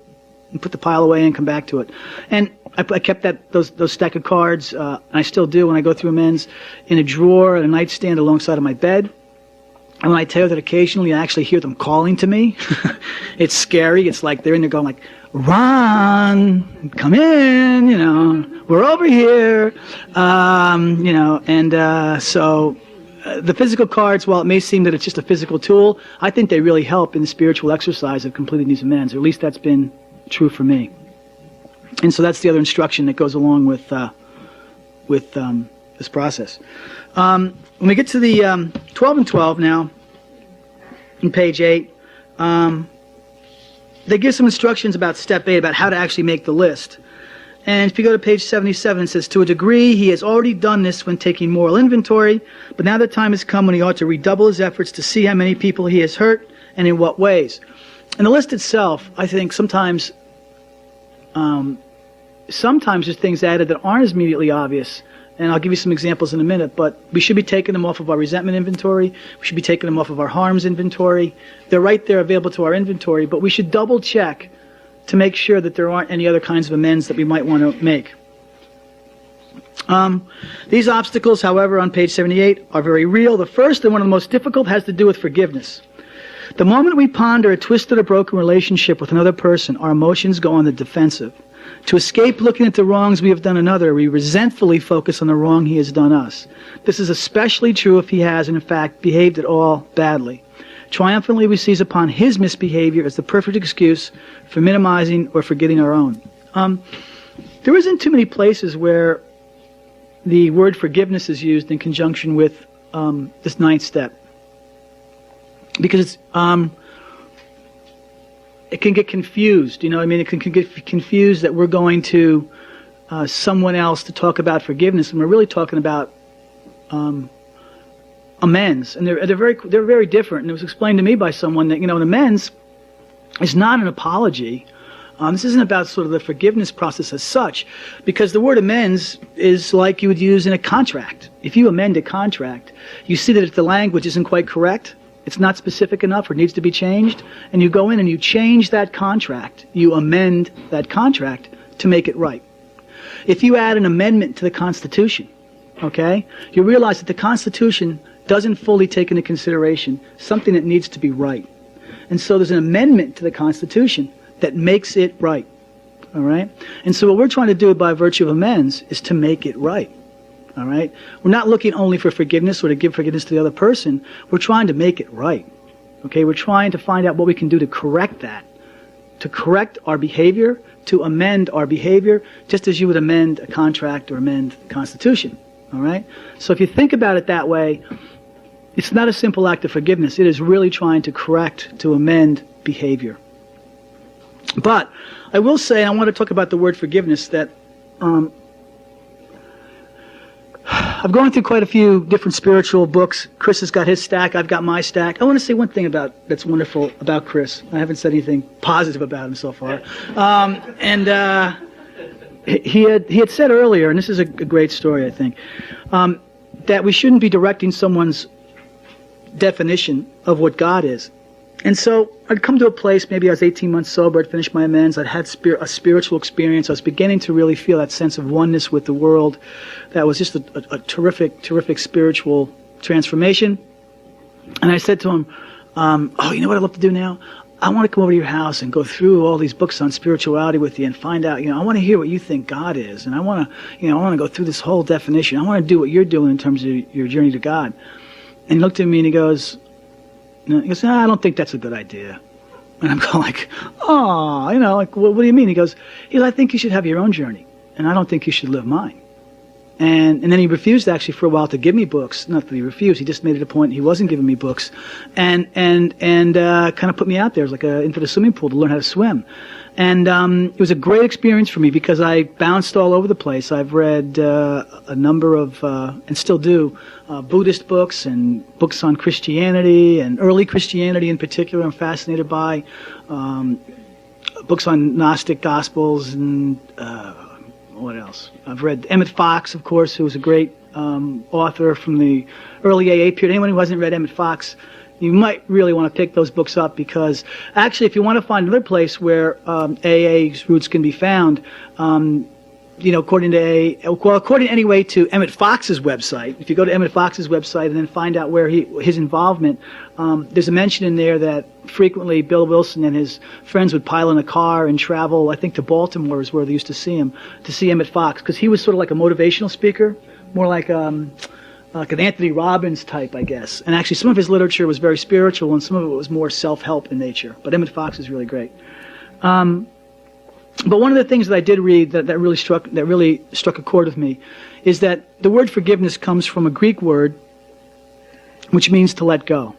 and put the pile away and come back to it. And I kept those stack of cards, and I still do when I go through amends, in a drawer at a nightstand alongside of my bed. And when I tell you that occasionally I actually hear them calling to me, it's scary. It's like they're in there going like, Ron, come in, we're over here, so the physical cards, while it may seem that it's just a physical tool, I think they really help in the spiritual exercise of completing these amends, or at least that's been true for me. And so that's the other instruction that goes along with this process. When we get to the 12 and 12 now, on page 8, they give some instructions about step 8, about how to actually make the list. And if you go to page 77, it says, to a degree, he has already done this when taking moral inventory, but now the time has come when he ought to redouble his efforts to see how many people he has hurt and in what ways. And the list itself, I think sometimes there's things added that aren't as immediately obvious. And I'll give you some examples in a minute, but we should be taking them off of our resentment inventory. We should be taking them off of our harms inventory. They're right there available to our inventory, but we should double check to make sure that there aren't any other kinds of amends that we might want to make. These obstacles, however, on page 78 are very real. The first and one of the most difficult has to do with forgiveness. The moment we ponder a twisted or broken relationship with another person, our emotions go on the defensive. To escape looking at the wrongs we have done another, we resentfully focus on the wrong he has done us. This is especially true if he has, in fact, behaved at all badly. Triumphantly, we seize upon his misbehavior as the perfect excuse for minimizing or forgetting our own. There isn't too many places where the word forgiveness is used in conjunction with this 9th step. Because it can get confused, it can get confused that we're going to someone else to talk about forgiveness, and we're really talking about amends, and they're very different. And it was explained to me by someone that an amends is not an apology. This isn't about sort of the forgiveness process as such, because the word amends is like you would use in a contract. If you amend a contract, you see that if the language isn't quite correct, it's not specific enough or needs to be changed, and you go in and you change that contract. You amend that contract to make it right. If you add an amendment to the Constitution, okay, you realize that the Constitution doesn't fully take into consideration something that needs to be right. And so there's an amendment to the Constitution that makes it right. All right? And so what we're trying to do by virtue of amends is to make it right. All right? We're not looking only for forgiveness or to give forgiveness to the other person. We're trying to make it right. Okay? We're trying to find out what we can do to correct that, to correct our behavior, to amend our behavior, just as you would amend a contract or amend the Constitution. All right? So if you think about it that way, it's not a simple act of forgiveness. It is really trying to correct, to amend behavior. But I will say, I want to talk about the word forgiveness, that I've gone through quite a few different spiritual books. Chris has got his stack. I've got my stack. I want to say one thing that's wonderful about Chris. I haven't said anything positive about him so far. He had said earlier, and this is a great story, I think, that we shouldn't be directing someone's definition of what God is. And so I'd come to a place, maybe I was 18 months sober, I'd finished my amends, I'd had a spiritual experience, I was beginning to really feel that sense of oneness with the world. That was just a terrific spiritual transformation. And I said to him, oh, you know what I'd love to do now? I want to come over to your house and go through all these books on spirituality with you and find out, I want to hear what you think God is. And I want to go through this whole definition. I want to do what you're doing in terms of your journey to God. And he looked at me and he goes, I don't think that's a good idea. And I'm going like, oh, like, what do you mean? He goes, I think you should have your own journey. And I don't think you should live mine. And then he refused actually for a while to give me books. Not that he refused, he just made it a point he wasn't giving me books. And kind of put me out there into the swimming pool to learn how to swim. And it was a great experience for me because I bounced all over the place. I've read a number of, and still do, Buddhist books and books on Christianity and early Christianity in particular I'm fascinated by. Books on Gnostic Gospels and what else? I've read Emmett Fox, of course, who was a great author from the early AA period. Anyone who hasn't read Emmett Fox, you might really want to pick those books up because actually if you want to find another place where AA's roots can be found, according anyway to Emmett Fox's website, if you go to Emmett Fox's website and then find out where his involvement, there's a mention in there that frequently Bill Wilson and his friends would pile in a car and travel, I think to Baltimore is where they used to see him, to see Emmett Fox, because he was sort of like a motivational speaker, more like an Anthony Robbins type, I guess. And actually some of his literature was very spiritual and some of it was more self-help in nature. But Emmett Fox is really great. But one of the things that I did read that really struck a chord with me is that the word forgiveness comes from a Greek word which means to let go.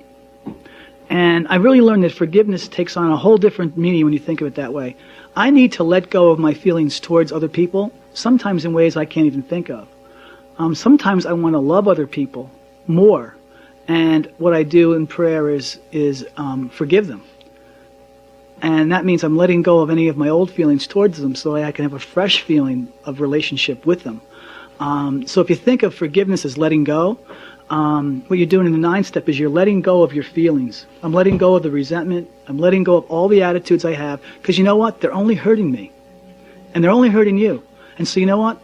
And I really learned that forgiveness takes on a whole different meaning when you think of it that way. I need to let go of my feelings towards other people, sometimes in ways I can't even think of. Sometimes I want to love other people more. And what I do in prayer is forgive them. And that means I'm letting go of any of my old feelings towards them so I can have a fresh feeling of relationship with them. So if you think of forgiveness as letting go, what you're doing in the 9th step is you're letting go of your feelings. I'm letting go of the resentment. I'm letting go of all the attitudes I have. Because you know what? They're only hurting me. And they're only hurting you. And so you know what?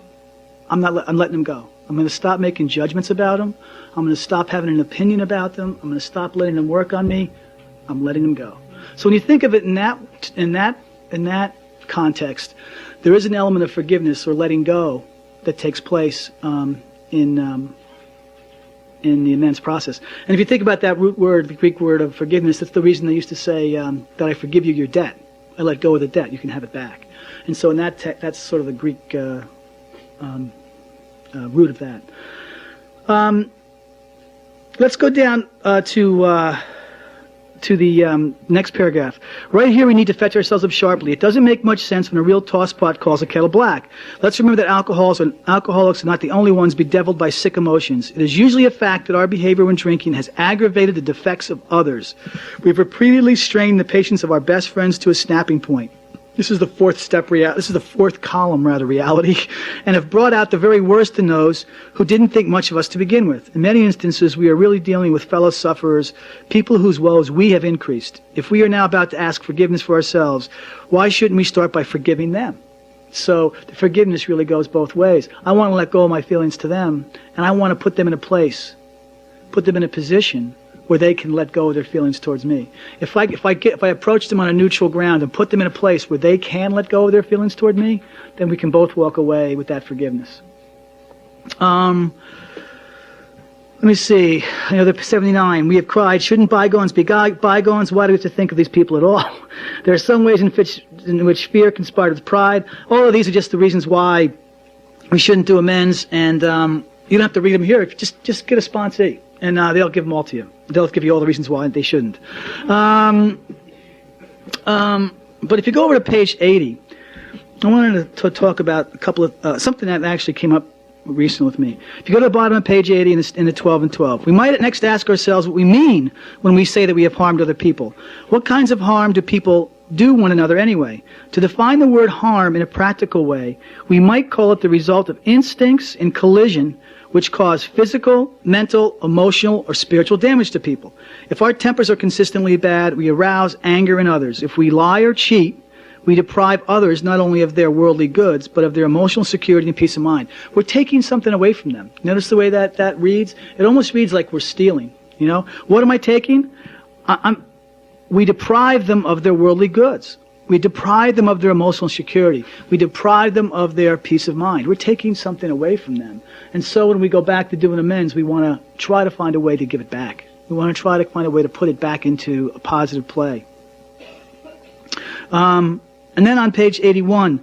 I'm letting them go. I'm going to stop making judgments about them. I'm going to stop having an opinion about them. I'm going to stop letting them work on me. I'm letting them go. So when you think of it in that context, there is an element of forgiveness or letting go that takes place in the amends process. And if you think about that root word, the Greek word of forgiveness, that's the reason they used to say that I forgive you your debt. I let go of the debt. You can have it back. And so in that's sort of the Greek root of that. Let's go down to the next paragraph. Right here we need to fetch ourselves up sharply. It doesn't make much sense when a real tosspot calls a kettle black. Let's remember that alcoholics are not the only ones bedeviled by sick emotions. It is usually a fact that our behavior when drinking has aggravated the defects of others. We've repeatedly strained the patience of our best friends to a snapping point. This is the fourth step. This is the fourth column, reality, and have brought out the very worst in those who didn't think much of us to begin with. In many instances, we are really dealing with fellow sufferers, people whose woes we have increased. If we are now about to ask forgiveness for ourselves, why shouldn't we start by forgiving them? So the forgiveness really goes both ways. I want to let go of my feelings to them, and I want to put them in a place, put them in a position where they can let go of their feelings towards me. If I approach them on a neutral ground and put them in a place where they can let go of their feelings toward me, then we can both walk away with that forgiveness. Let me see. Another 79. We have cried, shouldn't bygones be bygones? Why do we have to think of these people at all? There are some ways in which fear conspires with pride. All of these are just the reasons why we shouldn't do amends, and you don't have to read them here. Just get a sponsee, and they'll give them all to you. They'll give you all the reasons why they shouldn't. But if you go over to page 80, I wanted to talk about a couple of something that actually came up recently with me. If you go to the bottom of page 80 in the 12 and 12, we might next ask ourselves what we mean when we say that we have harmed other people. What kinds of harm do people do one another anyway? To define the word harm in a practical way, we might call it the result of instincts in collision which cause physical, mental, emotional, or spiritual damage to people. If our tempers are consistently bad, we arouse anger in others. If we lie or cheat, we deprive others not only of their worldly goods, but of their emotional security and peace of mind. We're taking something away from them. Notice the way that reads? It almost reads like we're stealing. You know, what am I taking? We deprive them of their worldly goods. We deprive them of their emotional security. We deprive them of their peace of mind. We're taking something away from them. And so when we go back to doing amends, we want to try to find a way to give it back. We want to try to find a way to put it back into a positive play. And then on page 81,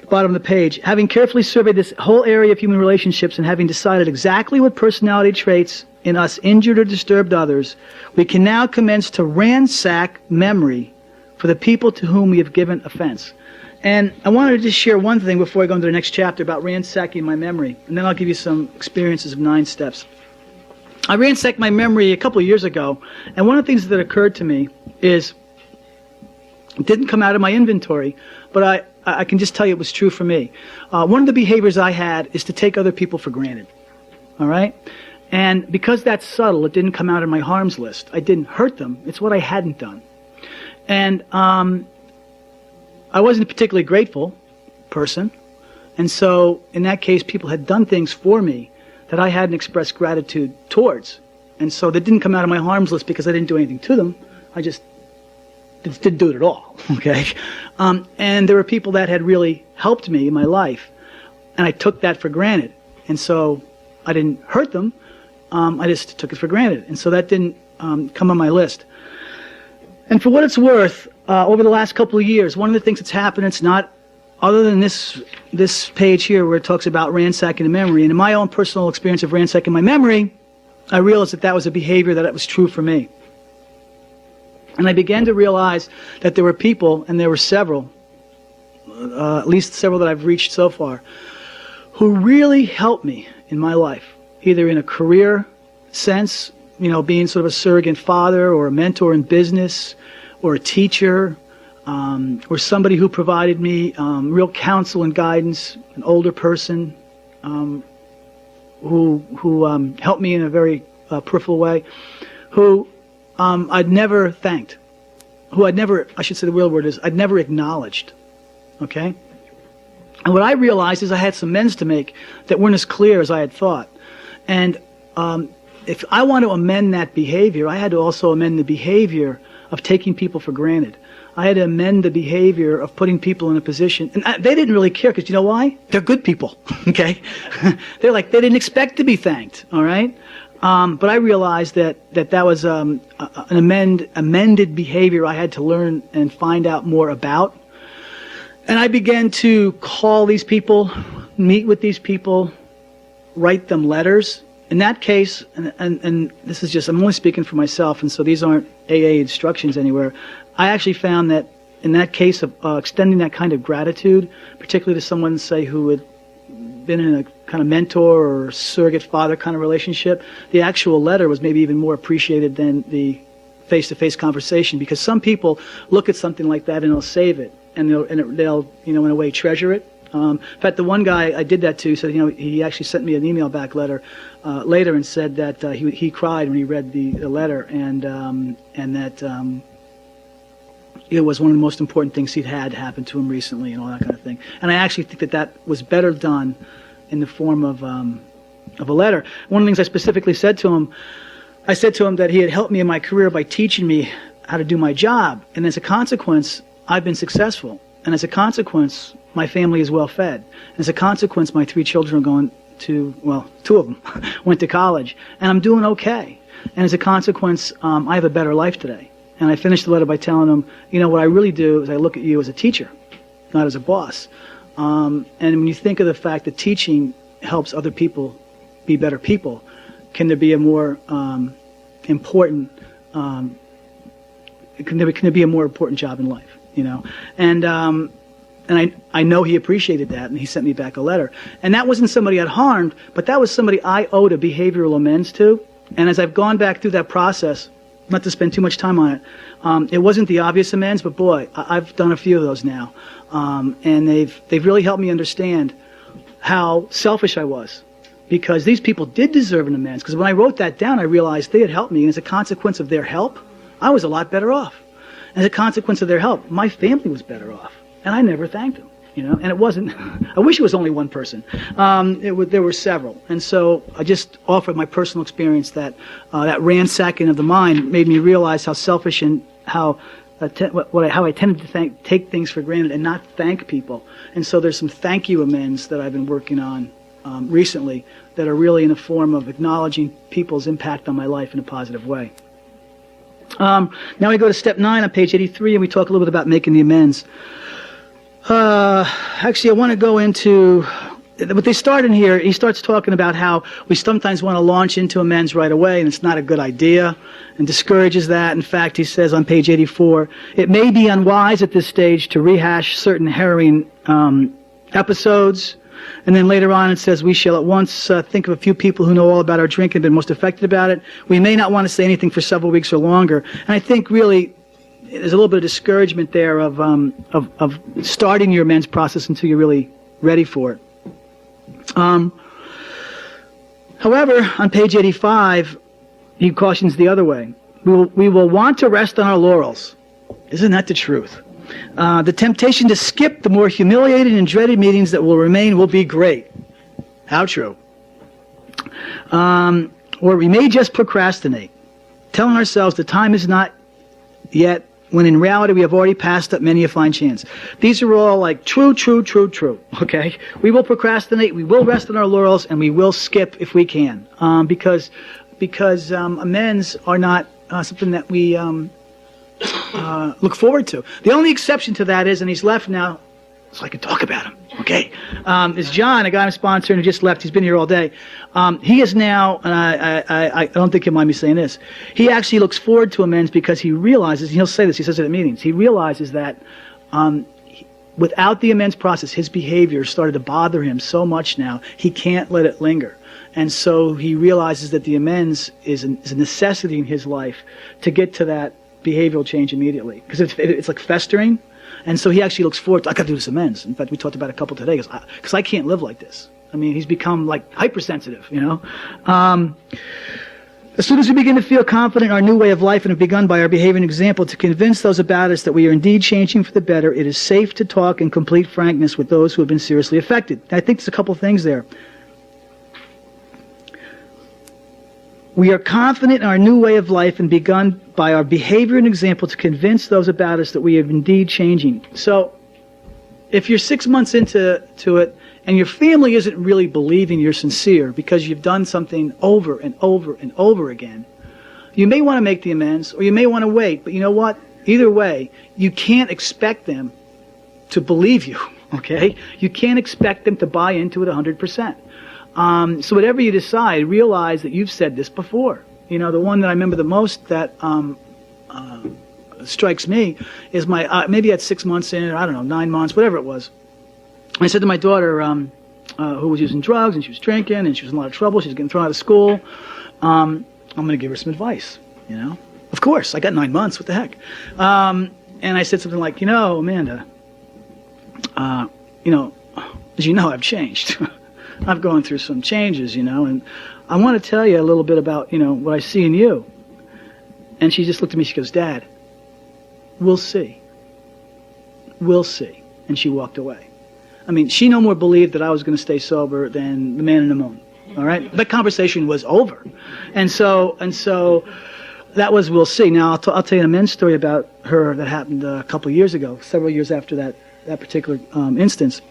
bottom of the page, having carefully surveyed this whole area of human relationships and having decided exactly what personality traits in us injured or disturbed others, we can now commence to ransack memory for the people to whom we have given offense. And I wanted to just share one thing before I go into the next chapter about ransacking my memory, and then I'll give you some experiences of 9 steps. I ransacked my memory a couple of years ago, and one of the things that occurred to me is, it didn't come out of my inventory, but I can just tell you it was true for me. One of the behaviors I had is to take other people for granted. All right? And because that's subtle, it didn't come out of my harms list. I didn't hurt them. It's what I hadn't done. And I wasn't a particularly grateful person. And so, in that case, people had done things for me that I hadn't expressed gratitude towards. And so they didn't come out of my harms list because I didn't do anything to them. I just didn't do it at all. Okay? And there were people that had really helped me in my life. And I took that for granted. And so I didn't hurt them. I just took it for granted. And so that didn't come on my list. And for what it's worth, over the last couple of years, one of the things that's happened, it's not other than this page here where it talks about ransacking the memory. And in my own personal experience of ransacking my memory, I realized that was a behavior that was true for me. And I began to realize that there were people, and there were several, at least several that I've reached so far, who really helped me in my life, either in a career sense, you know, being sort of a surrogate father or a mentor in business or a teacher, or somebody who provided me real counsel and guidance, an older person who helped me in a very peripheral way, who I'd never thanked, who I'd never, I should say the real word is, I'd never acknowledged, okay? And what I realized is I had some amends to make that weren't as clear as I had thought. And if I want to amend that behavior, I had to also amend the behavior of taking people for granted. I had to amend the behavior of putting people in a position, and they didn't really care, because you know why? They're good people, okay? They're like, they didn't expect to be thanked, all right? But I realized that was an amended behavior I had to learn and find out more about. And I began to call these people, meet with these people, write them letters. In that case, and this is just, I'm only speaking for myself, and so these aren't AA instructions anywhere. I actually found that in that case of extending that kind of gratitude, particularly to someone, say, who had been in a kind of mentor or surrogate father kind of relationship, the actual letter was maybe even more appreciated than the face-to-face conversation, because some people look at something like that and they'll save it, and they'll you know, in a way, treasure it. In fact, the one guy I did that to said, you know, he actually sent me an email back later and said that he cried when he read the letter, and that it was one of the most important things he'd had happen to him recently, and all that kind of thing. And I actually think that was better done in the form of a letter. One of the things I specifically said to him, I said to him that he had helped me in my career by teaching me how to do my job, and as a consequence, I've been successful. And as a consequence, my family is well fed. As a consequence, my 3 children are going to, well, 2 of them went to college, and I'm doing okay. And as a consequence, I have a better life today. And I finished the letter by telling him, you know, what I really do is I look at you as a teacher, not as a boss. And when you think of the fact that teaching helps other people be better people, can there be a more important, can there be a more important job in life, you know? And I know he appreciated that, and he sent me back a letter. And that wasn't somebody I'd harmed, but that was somebody I owed a behavioral amends to. And as I've gone back through that process, not to spend too much time on it, it wasn't the obvious amends, but boy, I've done a few of those now. And they've really helped me understand how selfish I was. because these people did deserve an amends. Because when I wrote that down, I realized they had helped me, and as a consequence of their help, I was a lot better off. As a consequence of their help, my family was better off, and I never thanked them. And it wasn't. I wish it was only one person. There were several, and so I just offered my personal experience that that ransacking of the mind made me realize how selfish and how I tended to take things for granted and not thank people. And so there's some thank you amends that I've been working on recently that are really in the form of acknowledging people's impact on my life in a positive way. Now we go to step 9 on page 83, and we talk a little bit about making the amends. Actually, I want to go into what they start in here. He starts talking about how we sometimes want to launch into amends right away, and it's not a good idea, and discourages that. In fact, he says on page 84, it may be unwise at this stage to rehash certain harrowing episodes. And then later on it says, we shall at once think of a few people who know all about our drink and been most affected about it. We may not want to say anything for several weeks or longer. And I think really there's a little bit of discouragement there of starting your amends process until you're really ready for it. However, on page 85, he cautions the other way. We will want to rest on our laurels. Isn't that the truth? The temptation to skip the more humiliating and dreaded meetings that will remain will be great. How true. Or we may just procrastinate, telling ourselves the time is not yet, when in reality we have already passed up many a fine chance. These are all like true, okay? We will procrastinate, we will rest on our laurels, and we will skip if we can, because amends are not something that we look forward to. The only exception to that is, and he's left now, so I can talk about him, okay, is John, a guy I'm sponsoring who just left. He's been here all day. He is now, and I don't think he'll mind me saying this, he actually looks forward to amends because he realizes, and he'll say this, he says it at meetings, he realizes that without the amends process, his behavior started to bother him so much now, he can't let it linger. And so he realizes that the amends is a necessity in his life to get to that behavioral change immediately. Because it's like festering. And so he actually looks forward to, I got to do this amends. In fact, we talked about a couple today, because I can't live like this. I mean, he's become like hypersensitive, As soon as we begin to feel confident in our new way of life and have begun by our behavior and example to convince those about us that we are indeed changing for the better, it is safe to talk in complete frankness with those who have been seriously affected. I think there's a couple things there. We are confident in our new way of life and begun by our behavior and example to convince those about us that we are indeed changing. So if you're 6 months into it and your family isn't really believing you're sincere because you've done something over and over and over again, you may want to make the amends or you may want to wait. But you know what? Either way, you can't expect them to believe you, okay? You can't expect them to buy into it 100%. So whatever you decide, realize that you've said this before. The one that I remember the most that strikes me is my, maybe at 6 months in, or I don't know, 9 months, whatever it was. I said to my daughter, who was using drugs, and she was drinking, and she was in a lot of trouble, she was getting thrown out of school, I'm going to give her some advice, Of course, I got 9 months, what the heck? And I said something like, Amanda, as you know, I've changed. I've gone through some changes, and I want to tell you a little bit about, what I see in you. And she just looked at me, she goes, Dad, we'll see. We'll see. And she walked away. I mean, she no more believed that I was going to stay sober than the man in the moon. All right? That conversation was over. And so that was we'll see. Now, I'll tell you an amends story about her that happened a couple of years ago, several years after that particular instance.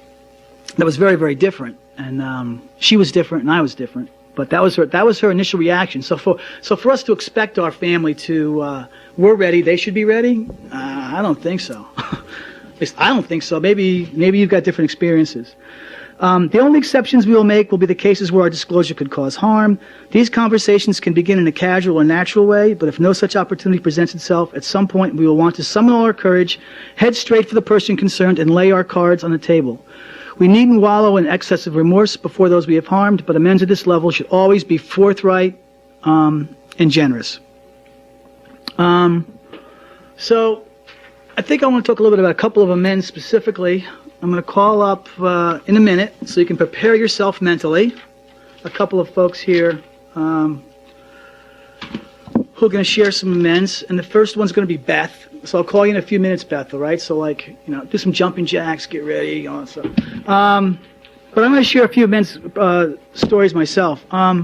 That was very, very different. And she was different and I was different. But that was her initial reaction. So for us to expect our family to, we're ready, they should be ready, I don't think so. At least I don't think so. Maybe you've got different experiences. The only exceptions we will make will be the cases where our disclosure could cause harm. These conversations can begin in a casual and natural way, but if no such opportunity presents itself, at some point we will want to summon all our courage, head straight for the person concerned, and lay our cards on the table. We needn't wallow in excessive remorse before those we have harmed, but amends at this level should always be forthright and generous. So I think I want to talk a little bit about a couple of amends specifically. I'm going to call up in a minute so you can prepare yourself mentally. a couple of folks here who are going to share some amends, and the first one's going to be Beth. So I'll call you in a few minutes, Beth, all right? So, like, do some jumping jacks, get ready, all that stuff. But I'm going to share a few amends stories myself. I'll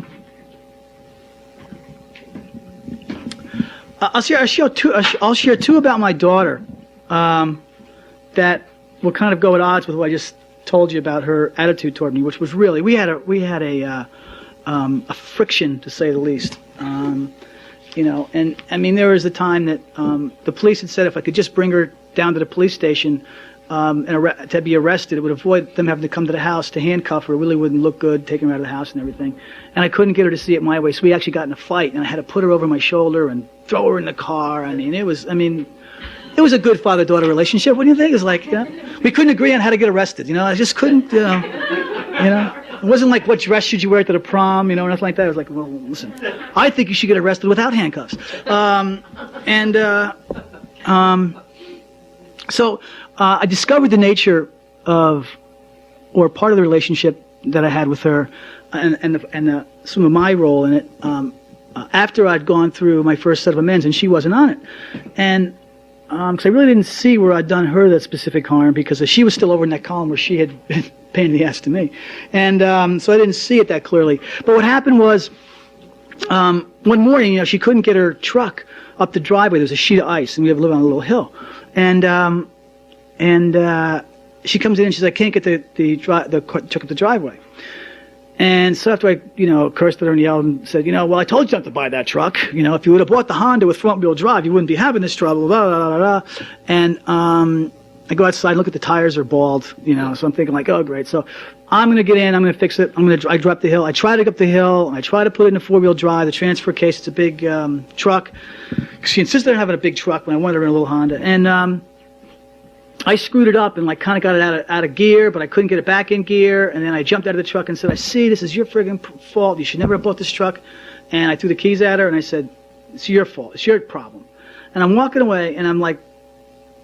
share two about my daughter that will kind of go at odds with what I just told you about her attitude toward me, which was really we had a friction, to say the least. And I mean, there was a time that the police had said if I could just bring her down to the police station to be arrested, it would avoid them having to come to the house to handcuff her. It really wouldn't look good, taking her out of the house and everything. And I couldn't get her to see it my way, so we actually got in a fight, and I had to put her over my shoulder and throw her in the car. It was a good father-daughter relationship. What do you think? It was like, we couldn't agree on how to get arrested. I just couldn't, It wasn't like, what dress should you wear to the prom, nothing like that. It was like, well, listen, I think you should get arrested without handcuffs. So I discovered the nature of, or part of the relationship that I had with her, and some of my role in it, after I'd gone through my first set of amends, and she wasn't on it. And because I really didn't see where I'd done her that specific harm, because she was still over in that column where she had been pain in the ass to me. And so I didn't see it that clearly. But what happened was, one morning, she couldn't get her truck up the driveway. There was a sheet of ice, and we live on a little hill. And she comes in and she's like, can't get the truck up the driveway. And so after I, cursed at her and yelled and said, well, I told you not to buy that truck. If you would have bought the Honda with front-wheel drive, you wouldn't be having this trouble, blah, blah, blah, blah. And I go outside and look at the tires are bald, so I'm thinking like, oh, great. So I'm going to get in, I'm going to fix it. I drop the hill. I try to go up the hill, and I try to put it in a four-wheel drive, the transfer case. It's a big truck. She insisted on having a big truck when I wanted her in a little Honda. And I screwed it up and kind of got it out of gear, but I couldn't get it back in gear. And then I jumped out of the truck and said, I see, this is your friggin' fault. You should never have bought this truck. And I threw the keys at her and I said, it's your fault. It's your problem. And I'm walking away, and I'm like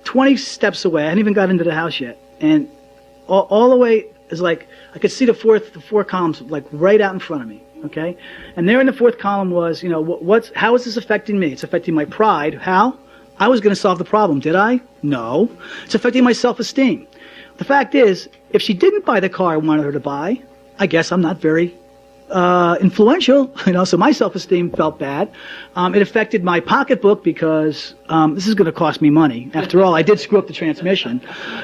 20 steps away. I hadn't even got into the house yet. And all the way is like, I could see the four columns like right out in front of me. Okay. And there in the fourth column was, how is this affecting me? It's affecting my pride. How? I was going to solve the problem, did I? No. It's affecting my self-esteem. The fact is, if she didn't buy the car I wanted her to buy, I guess I'm not very influential, so my self-esteem felt bad. It affected my pocketbook because this is going to cost me money. After all, I did screw up the transmission.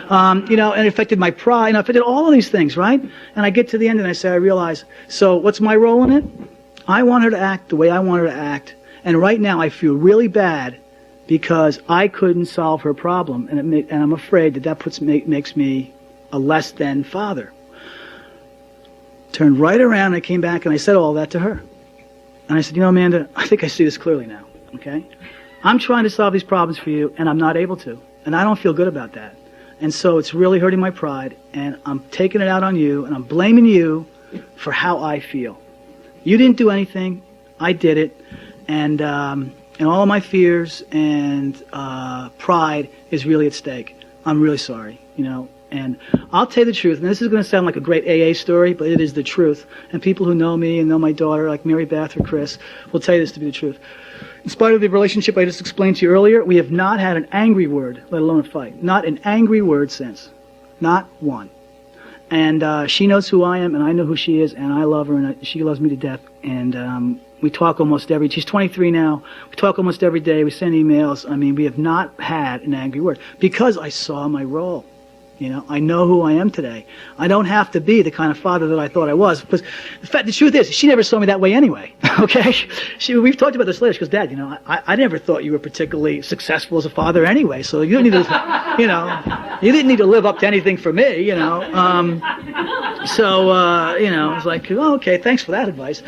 And it affected my pride. It affected all of these things, right? And I get to the end and I realize, so what's my role in it? I want her to act the way I want her to act. And right now I feel really bad because I couldn't solve her problem, and I'm afraid that makes me a less than father. Turned right around, and I came back, and I said all that to her. And I said, Amanda, I think I see this clearly now, okay? I'm trying to solve these problems for you, and I'm not able to, and I don't feel good about that. And so it's really hurting my pride, and I'm taking it out on you, and I'm blaming you for how I feel. You didn't do anything. I did it, and all of my fears and pride is really at stake. I'm really sorry, And I'll tell you the truth, and this is going to sound like a great AA story, but it is the truth. And people who know me and know my daughter, like Mary Beth or Chris, will tell you this to be the truth. In spite of the relationship I just explained to you earlier, we have not had an angry word, let alone a fight. Not an angry word since. Not one. And she knows who I am, and I know who she is, and I love her, and she loves me to death. And we talk almost she's 23 now. We talk almost every day. We send emails. We have not had an angry word because I saw my role. I know who I am today. I don't have to be the kind of father that I thought I was. Because the truth is, she never saw me that way anyway. Okay? We've talked about this later. She goes, Dad, I never thought you were particularly successful as a father anyway. So you don't need to, you didn't need to live up to anything for me. It's like, oh, okay, thanks for that advice.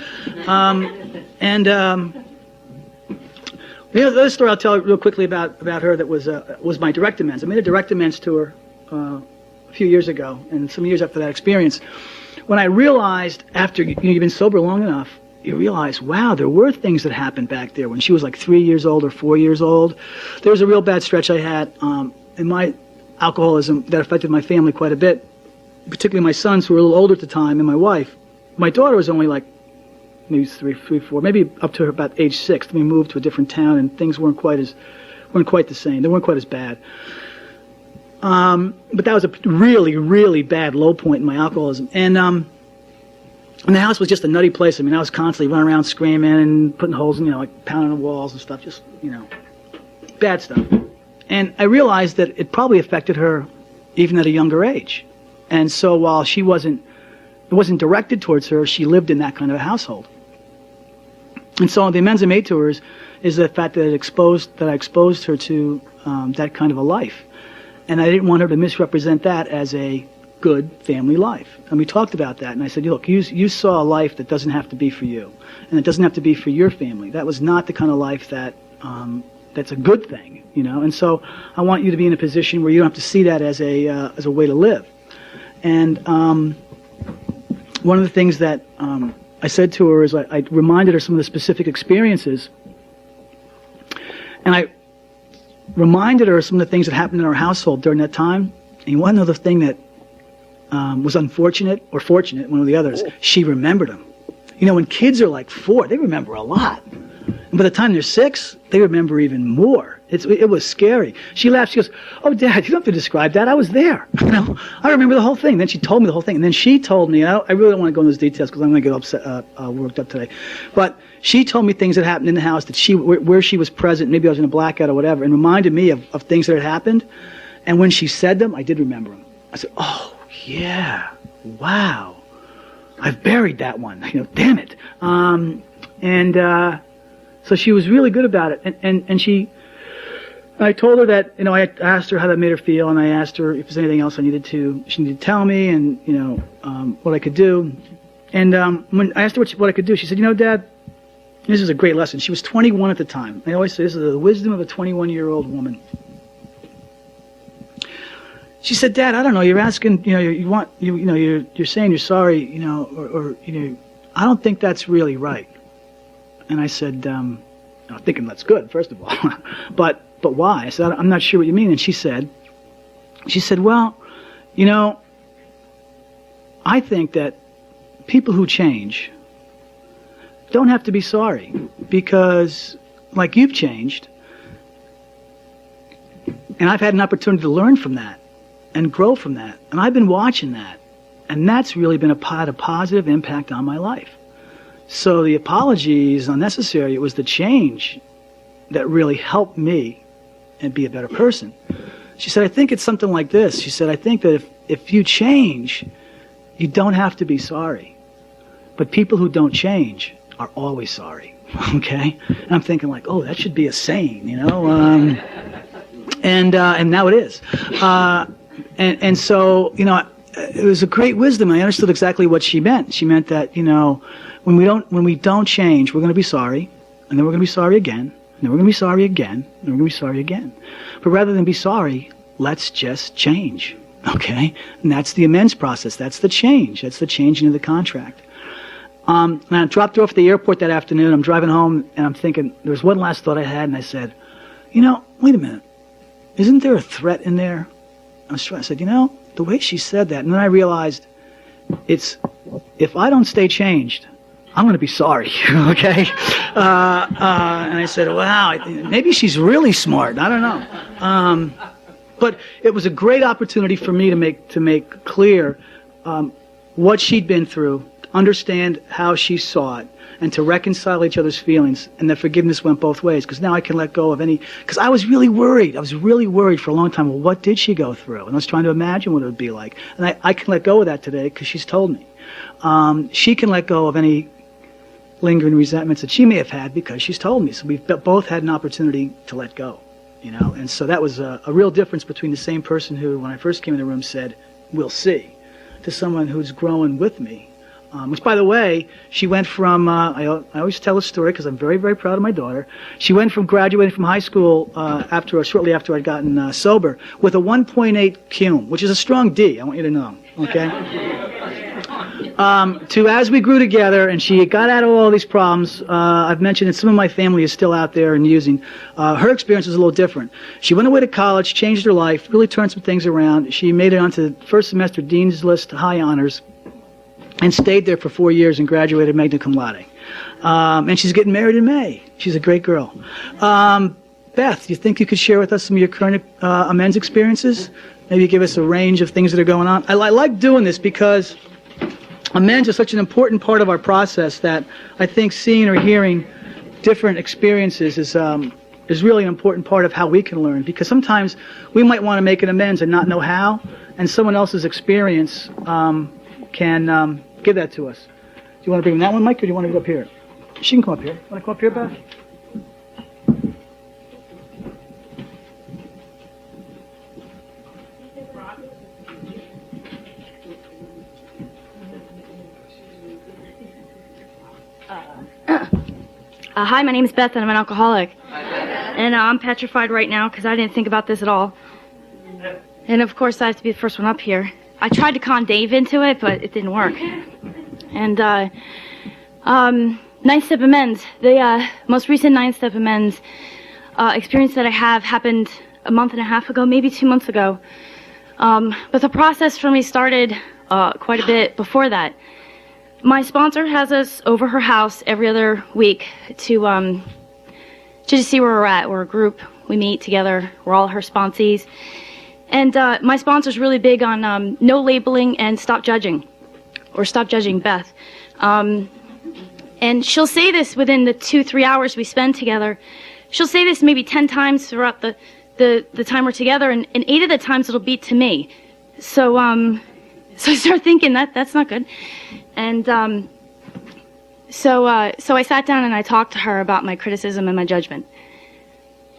The other story I'll tell real quickly about her that was my direct amends. I made a direct amends to her a few years ago, and some years after that experience, when I realized after you've been sober long enough, you realize, wow, there were things that happened back there when she was like 3 years old or 4 years old. There was a real bad stretch I had in my alcoholism that affected my family quite a bit, particularly my sons who were a little older at the time, and my wife. My daughter was only like maybe three, four, maybe up to about age 6. Then we moved to a different town, and things weren't quite the same. They weren't quite as bad. But that was a really, really bad low point in my alcoholism. And the house was just a nutty place. I mean, I was constantly running around screaming and putting holes in, like pounding the walls and stuff, just, bad stuff. And I realized that it probably affected her even at a younger age. And so while it wasn't directed towards her, she lived in that kind of a household. And so the amends I made to her is the fact that I exposed her to that kind of a life. And I didn't want her to misrepresent that as a good family life. And we talked about that, and I said, look, you saw a life that doesn't have to be for you, and it doesn't have to be for your family. That was not the kind of life that's a good thing, And so I want you to be in a position where you don't have to see that as a way to live. And one of the things that I said to her is I reminded her some of the specific experiences, and I reminded her of some of the things that happened in our household during that time. And you want to know the thing that was unfortunate or fortunate, one of the others? She remembered them. When kids are like 4, they remember a lot. And by the time they're 6, they remember even more. It was scary. She laughed. She goes, "Oh, Dad, you don't have to describe that. I was there. I remember the whole thing." Then she told me the whole thing. And then she told me, I really don't want to go into those details because I'm going to get upset, worked up today. But she told me things that happened in the house that where she was present. Maybe I was in a blackout or whatever, and reminded me of things that had happened. And when she said them, I did remember them. I said, "Oh, yeah, wow. I've buried that one. Damn it." So she was really good about it. And I told her that, I asked her how that made her feel, and I asked her if there's anything else she needed to tell me, and, what I could do. And when I asked her what I could do, she said, Dad, this is a great lesson. She was 21 at the time. I always say this is the wisdom of a 21-year-old woman. She said, "Dad, I don't know. You're asking, you're saying you're sorry, or I don't think that's really right." And I said, I'm thinking that's good, first of all, but why? I said, "I'm not sure what you mean." And she said, "Well, I think that people who change don't have to be sorry, because like you've changed, and I've had an opportunity to learn from that and grow from that, and I've been watching that, and that's really been had a positive impact on my life. So the apology is unnecessary. It was the change that really helped me and be a better person." She said, "I think it's something like this." She said, "I think that if you change, you don't have to be sorry. But people who don't change are always sorry." Okay? And I'm thinking like, oh, that should be a saying, and now it is. And so, it was a great wisdom. I understood exactly what she meant. She meant that, when we don't change, we're going to be sorry, and then we're going to be sorry again, and then we're going to be sorry again, and then we're going to be sorry again. But rather than be sorry, let's just change, okay? And that's the amends process. That's the change. That's the changing of the contract. And I dropped her off at the airport that afternoon. I'm driving home, and I'm thinking, there was one last thought I had, and I said, wait a minute. Isn't there a threat in there? I said, the way she said that, and then I realized if I don't stay changed, I'm going to be sorry, okay? And I said, wow, maybe she's really smart. I don't know. But it was a great opportunity for me to make clear what she'd been through, understand how she saw it, and to reconcile each other's feelings, and that forgiveness went both ways, because now I can let go of because I was really worried. I was really worried for a long time. Well, what did she go through? And I was trying to imagine what it would be like. And I can let go of that today because she's told me. She can let go of any lingering resentments that she may have had because she's told me. So we've both had an opportunity to let go, And so that was a real difference between the same person who, when I first came in the room, said, "We'll see," to someone who's growing with me. Which, by the way, she went from, I always tell a story because I'm very, very proud of my daughter. She went from graduating from high school shortly after I'd gotten sober with a 1.8 cum, which is a strong D, I want you to know, okay? To as we grew together and she got out of all these problems, I've mentioned that some of my family is still out there and using. Her experience was a little different. She went away to college, changed her life, really turned some things around. She made it onto the first semester dean's list, high honors, and stayed there for 4 years and graduated magna cum laude. And she's getting married in May. She's a great girl. Beth, do you think you could share with us some of your current amends experiences? Maybe give us a range of things that are going on. I like doing this because amends is such an important part of our process that I think seeing or hearing different experiences is really an important part of how we can learn, because sometimes we might want to make an amends and not know how, and someone else's experience can give that to us. Do you want to bring that one, Mike, or do you want to go up here? She can come up here. Want to come up here, Beth? Hi, my name is Beth, and I'm an alcoholic. And I'm petrified right now because I didn't think about this at all. And of course, I have to be the first one up here. I tried to con Dave into it, but it didn't work. And ninth step amends. The most recent ninth step amends experience that I have happened a month and a half ago, maybe 2 months ago. But the process for me started quite a bit before that. My sponsor has us over her house every other week to just see where we're at. We're a group. We meet together. We're all her sponsees. And my sponsor's really big on no labeling and stop judging, or stop judging Beth. And she'll say this within the 2-3 hours we spend together. She'll say this maybe 10 times throughout the time we're together, and 8 of the times it'll be to me. So I start thinking that's not good. And so I sat down and I talked to her about my criticism and my judgment.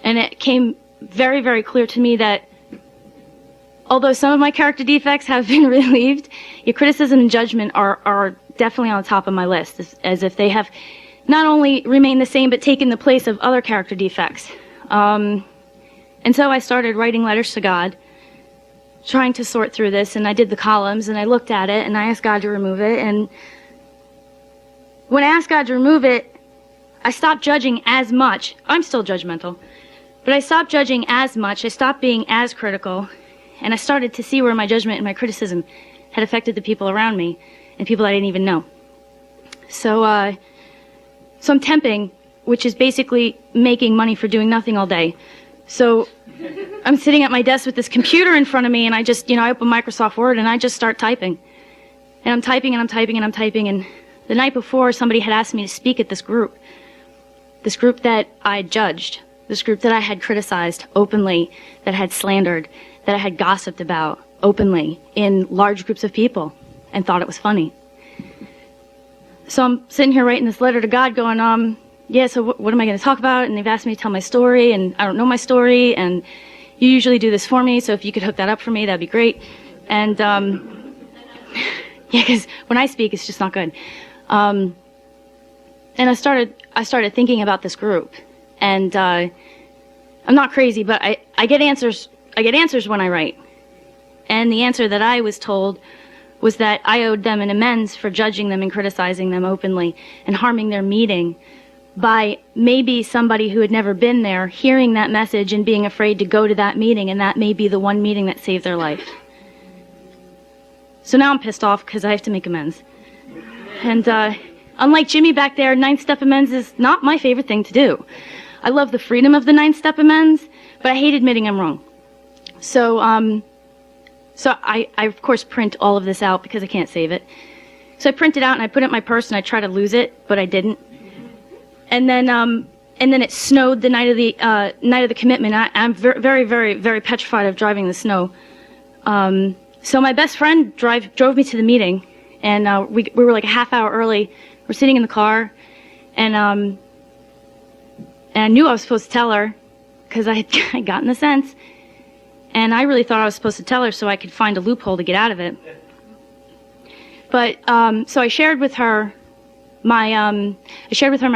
And it came very, very clear to me that although some of my character defects have been relieved, your criticism and judgment are definitely on the top of my list, as if they have not only remained the same, but taken the place of other character defects. And so I started writing letters to God, trying to sort through this, and I did the columns, and I looked at it, and I asked God to remove it, and when I asked God to remove it, I stopped judging as much. I'm still judgmental, but I stopped judging as much, I stopped being as critical, and I started to see where my judgment and my criticism had affected the people around me, and people I didn't even know. So I'm temping, which is basically making money for doing nothing all day. So I'm sitting at my desk with this computer in front of me, and I just, I open Microsoft Word, and I just start typing. And I'm typing, and I'm typing, and I'm typing, and the night before, somebody had asked me to speak at this group that I judged, this group that I had criticized openly, that I had slandered, that I had gossiped about openly in large groups of people, and thought it was funny. So I'm sitting here writing this letter to God going, yeah, so what am I going to talk about? And they've asked me to tell my story, and I don't know my story, and you usually do this for me, so if you could hook that up for me, that'd be great. And, yeah, because when I speak, it's just not good. And I started thinking about this group, and I'm not crazy, but I get answers when I write. And the answer that I was told was that I owed them an amends for judging them and criticizing them openly and harming their meeting by maybe somebody who had never been there hearing that message and being afraid to go to that meeting, and that may be the one meeting that saved their life. So now I'm pissed off because I have to make amends. And unlike Jimmy back there, ninth step amends is not my favorite thing to do. I love the freedom of the ninth step amends, but I hate admitting I'm wrong. So I of course print all of this out because I can't save it. So I print it out and I put it in my purse and I try to lose it, but I didn't. And then it snowed the night of the commitment. I'm very, very, very petrified of driving in the snow. So my best friend drove me to the meeting, and we were like a half hour early. We're sitting in the car, and I knew I was supposed to tell her because I had gotten the sense, and I really thought I was supposed to tell her so I could find a loophole to get out of it. But so I shared with her my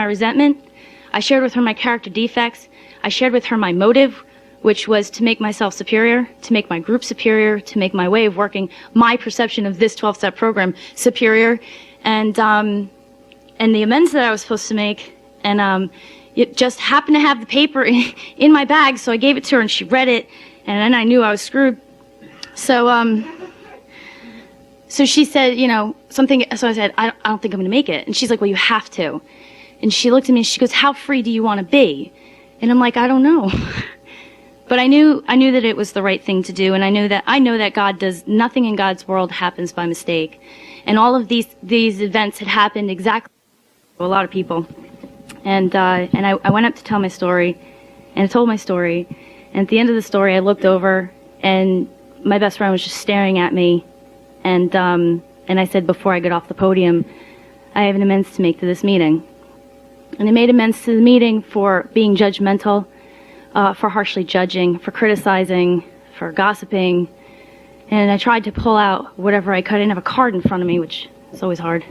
resentment. I shared with her my character defects. I shared with her my motive, which was to make myself superior, to make my group superior, to make my way of working, my perception of this 12-step program superior, and the amends that I was supposed to make. And it just happened to have the paper in my bag, so I gave it to her, and she read it, and then I knew I was screwed. So she said, something. So I said, I don't think I'm going to make it. And she's like, well, you have to. she looked at me and she goes, "How free do you want to be?" And I'm like, "I don't know." But I knew that it was the right thing to do, and I know that God does nothing in God's world happens by mistake. And all of these events had happened exactly to a lot of people. And I went up to tell my story, and I told my story. And at the end of the story, I looked over, and my best friend was just staring at me. And I said, before I get off the podium, I have an amends to make to this meeting. And I made amends to the meeting for being judgmental, for harshly judging, for criticizing, for gossiping. And I tried to pull out whatever I could. I didn't have a card in front of me, which is always hard.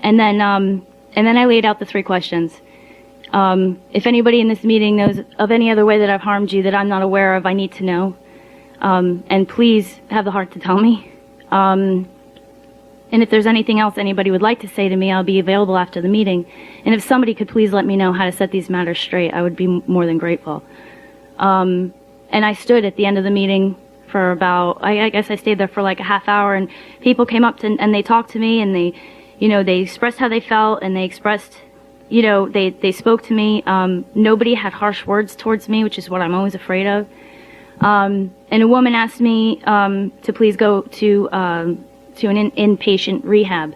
And then I laid out the 3 questions. If anybody in this meeting knows of any other way that I've harmed you that I'm not aware of, I need to know. And please have the heart to tell me. And if there's anything else anybody would like to say to me, I'll be available after the meeting. And if somebody could please let me know how to set these matters straight, I would be more than grateful. And I stood at the end of the meeting for about, I guess I stayed there for like a half hour, and people came up and they talked to me, and they expressed how they felt, and they expressed, they spoke to me. Nobody had harsh words towards me, which is what I'm always afraid of. And a woman asked me to please go to an inpatient rehab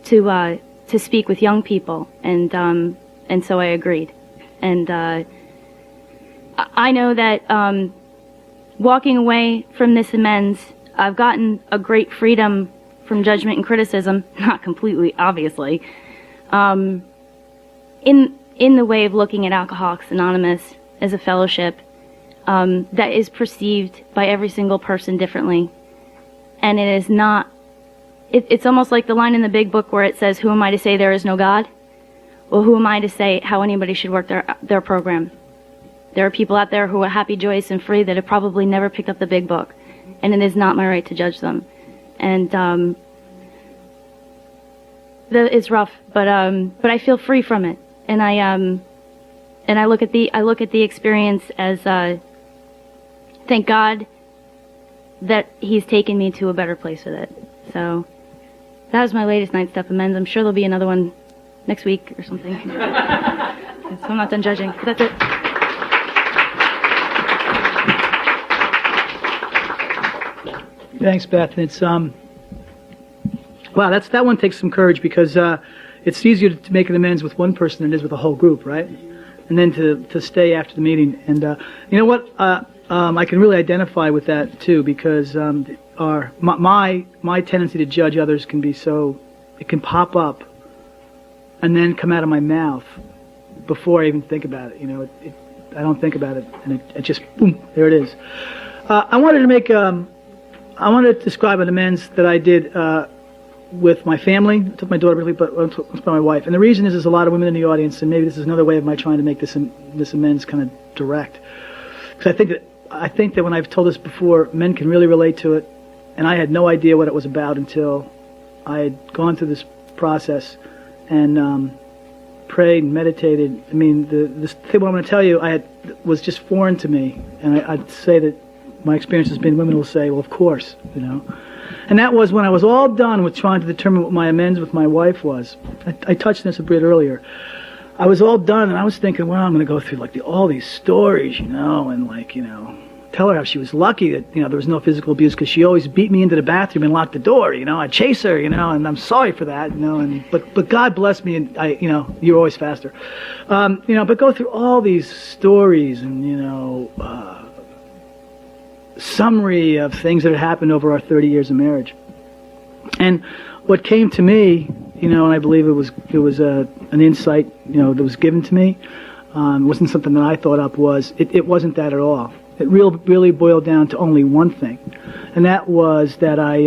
to speak with young people, and so I agreed. And I know that walking away from this amends, I've gotten a great freedom from judgment and criticism, not completely, obviously, in the way of looking at Alcoholics Anonymous as a fellowship that is perceived by every single person differently. And it is not, it's almost like the line in the big book where it says, "Who am I to say there is no God?" Well, who am I to say how anybody should work their program? There are people out there who are happy, joyous, and free that have probably never picked up the big book, and it is not my right to judge them. And it's rough, but I feel free from it, and I look at the experience as thank God that He's taken me to a better place with it. So that was my latest 9-step amends. I'm sure there'll be another one next week or something. So I'm not done judging. But that's it. Thanks, Beth. It's wow. That one takes some courage, because it's easier to make an amends with one person than it is with a whole group, right? And then to stay after the meeting. And you know what? I can really identify with that too, because my tendency to judge others can be it can pop up and then come out of my mouth before I even think about it. I don't think about it, and it just boom, there it is. I wanted to describe an amends that I did with my family. I took my daughter briefly, but with my wife. And the reason is there's a lot of women in the audience, and maybe this is another way of my trying to make this amends kind of direct. Because I think that when I've told this before, men can really relate to it, and I had no idea what it was about until I had gone through this process and prayed and meditated. I mean, this thing what I'm going to tell you was just foreign to me, and I'd say that my experience has been, women will say, well, of course, And that was when I was all done with trying to determine what my amends with my wife was. I touched on this a bit earlier. I was all done, and I was thinking, well, I'm going to go through all these stories, and tell her how she was lucky that there was no physical abuse, because she always beat me into the bathroom and locked the door. I'd chase her, and I'm sorry for that, but God bless me, and you're always faster, but go through all these stories and summary of things that had happened over our 30 years of marriage. And what came to me, and I believe it was an insight, that was given to me. It wasn't something that I thought up. It wasn't that at all. It really boiled down to only one thing, and that was that I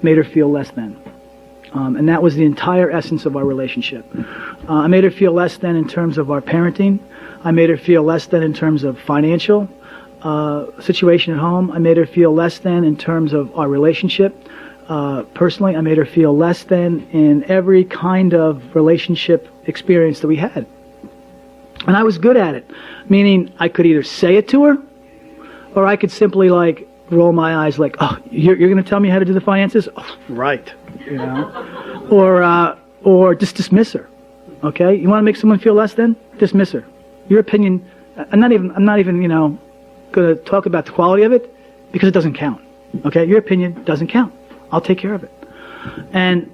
made her feel less than. And that was the entire essence of our relationship. I made her feel less than in terms of our parenting. I made her feel less than in terms of financial situation at home. I made her feel less than in terms of our relationship. Personally, I made her feel less than in every kind of relationship experience that we had. And I was good at it, meaning I could either say it to her, or I could simply roll my eyes oh, you're going to tell me how to do the finances? Oh, right, or just dismiss her. Okay? You want to make someone feel less than? Dismiss her. Your opinion, I'm not even, going to talk about the quality of it because it doesn't count. Okay? Your opinion doesn't count. I'll take care of it. And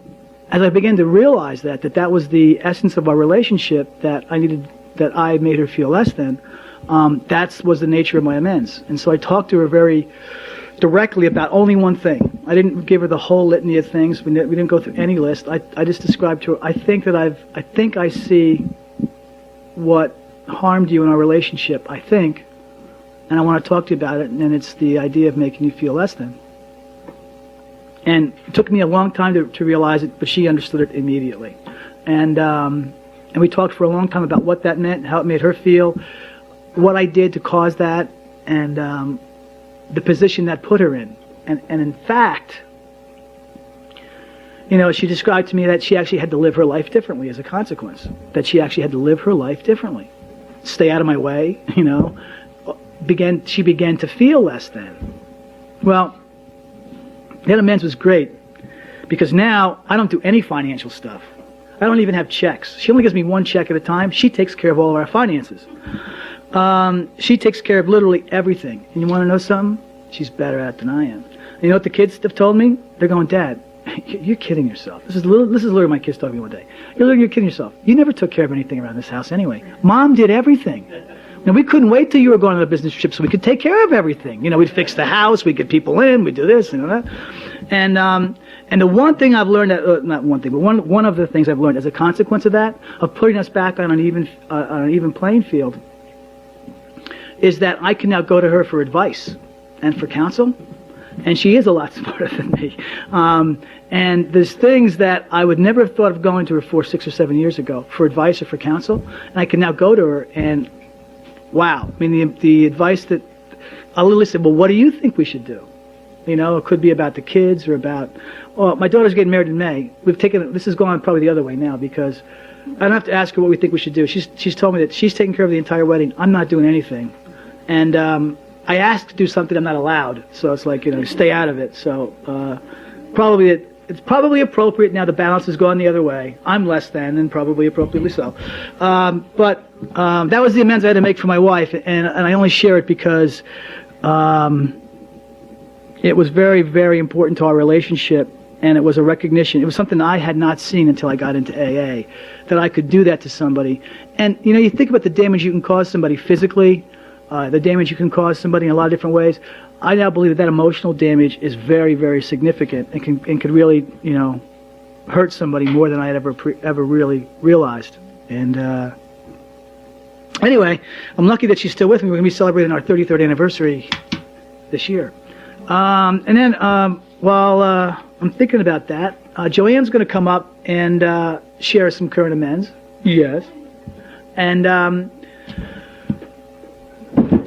as I began to realize that was the essence of our relationship, that I made her feel less than, that was the nature of my amends. And so I talked to her very directly about only one thing. I didn't give her the whole litany of things. We didn't go through any list. I just described to her, I think I see what harmed you in our relationship, I think, and I want to talk to you about it, and it's the idea of making you feel less than. And it took me a long time to realize it, but she understood it immediately. And we talked for a long time about what that meant, how it made her feel, what I did to cause that, and the position that put her in. And in fact, she described to me that she actually had to live her life differently as a consequence. That she actually had to live her life differently. Stay out of my way, She began to feel less than. Well, that amends was great, because now I don't do any financial stuff. I don't even have checks. She only gives me one check at a time. She takes care of all of our finances. She takes care of literally everything. And you want to know something? She's better at it than I am. And you know what the kids have told me? They're going, Dad, you're kidding yourself. This is literally my kids talking to me one day. You're kidding yourself. You never took care of anything around this house anyway. Mom did everything. And we couldn't wait till you were going on a business trip so we could take care of everything. We'd fix the house, we'd get people in, we'd do this, that. And the one thing I've learned, not one thing, but one of the things I've learned as a consequence of that, of putting us back on an even playing field, is that I can now go to her for advice and for counsel, and she is a lot smarter than me. And there's things that I would never have thought of going to her 6 or 7 years ago for advice or for counsel, and I can now go to her and, wow, I mean, the advice that I literally said, well, what do you think we should do? It could be about the kids or about, my daughter's getting married in May. This is going probably the other way now, because I don't have to ask her what we think we should do. She's told me that she's taking care of the entire wedding. I'm not doing anything. And I asked to do something I'm not allowed. So it's like, stay out of it. So it's probably appropriate now. The balance has gone the other way. I'm less than, and probably appropriately so. But that was the amends I had to make for my wife, and I only share it because it was very, very important to our relationship, and it was a recognition. It was something I had not seen until I got into AA, that I could do that to somebody. And, you think about the damage you can cause somebody physically, the damage you can cause somebody in a lot of different ways. I now believe that emotional damage is very, very significant and could really, hurt somebody more than I had ever really realized. And anyway, I'm lucky that she's still with me. We're going to be celebrating our 33rd anniversary this year. And then while I'm thinking about that, Joanne's going to come up and share some current amends. Yes. And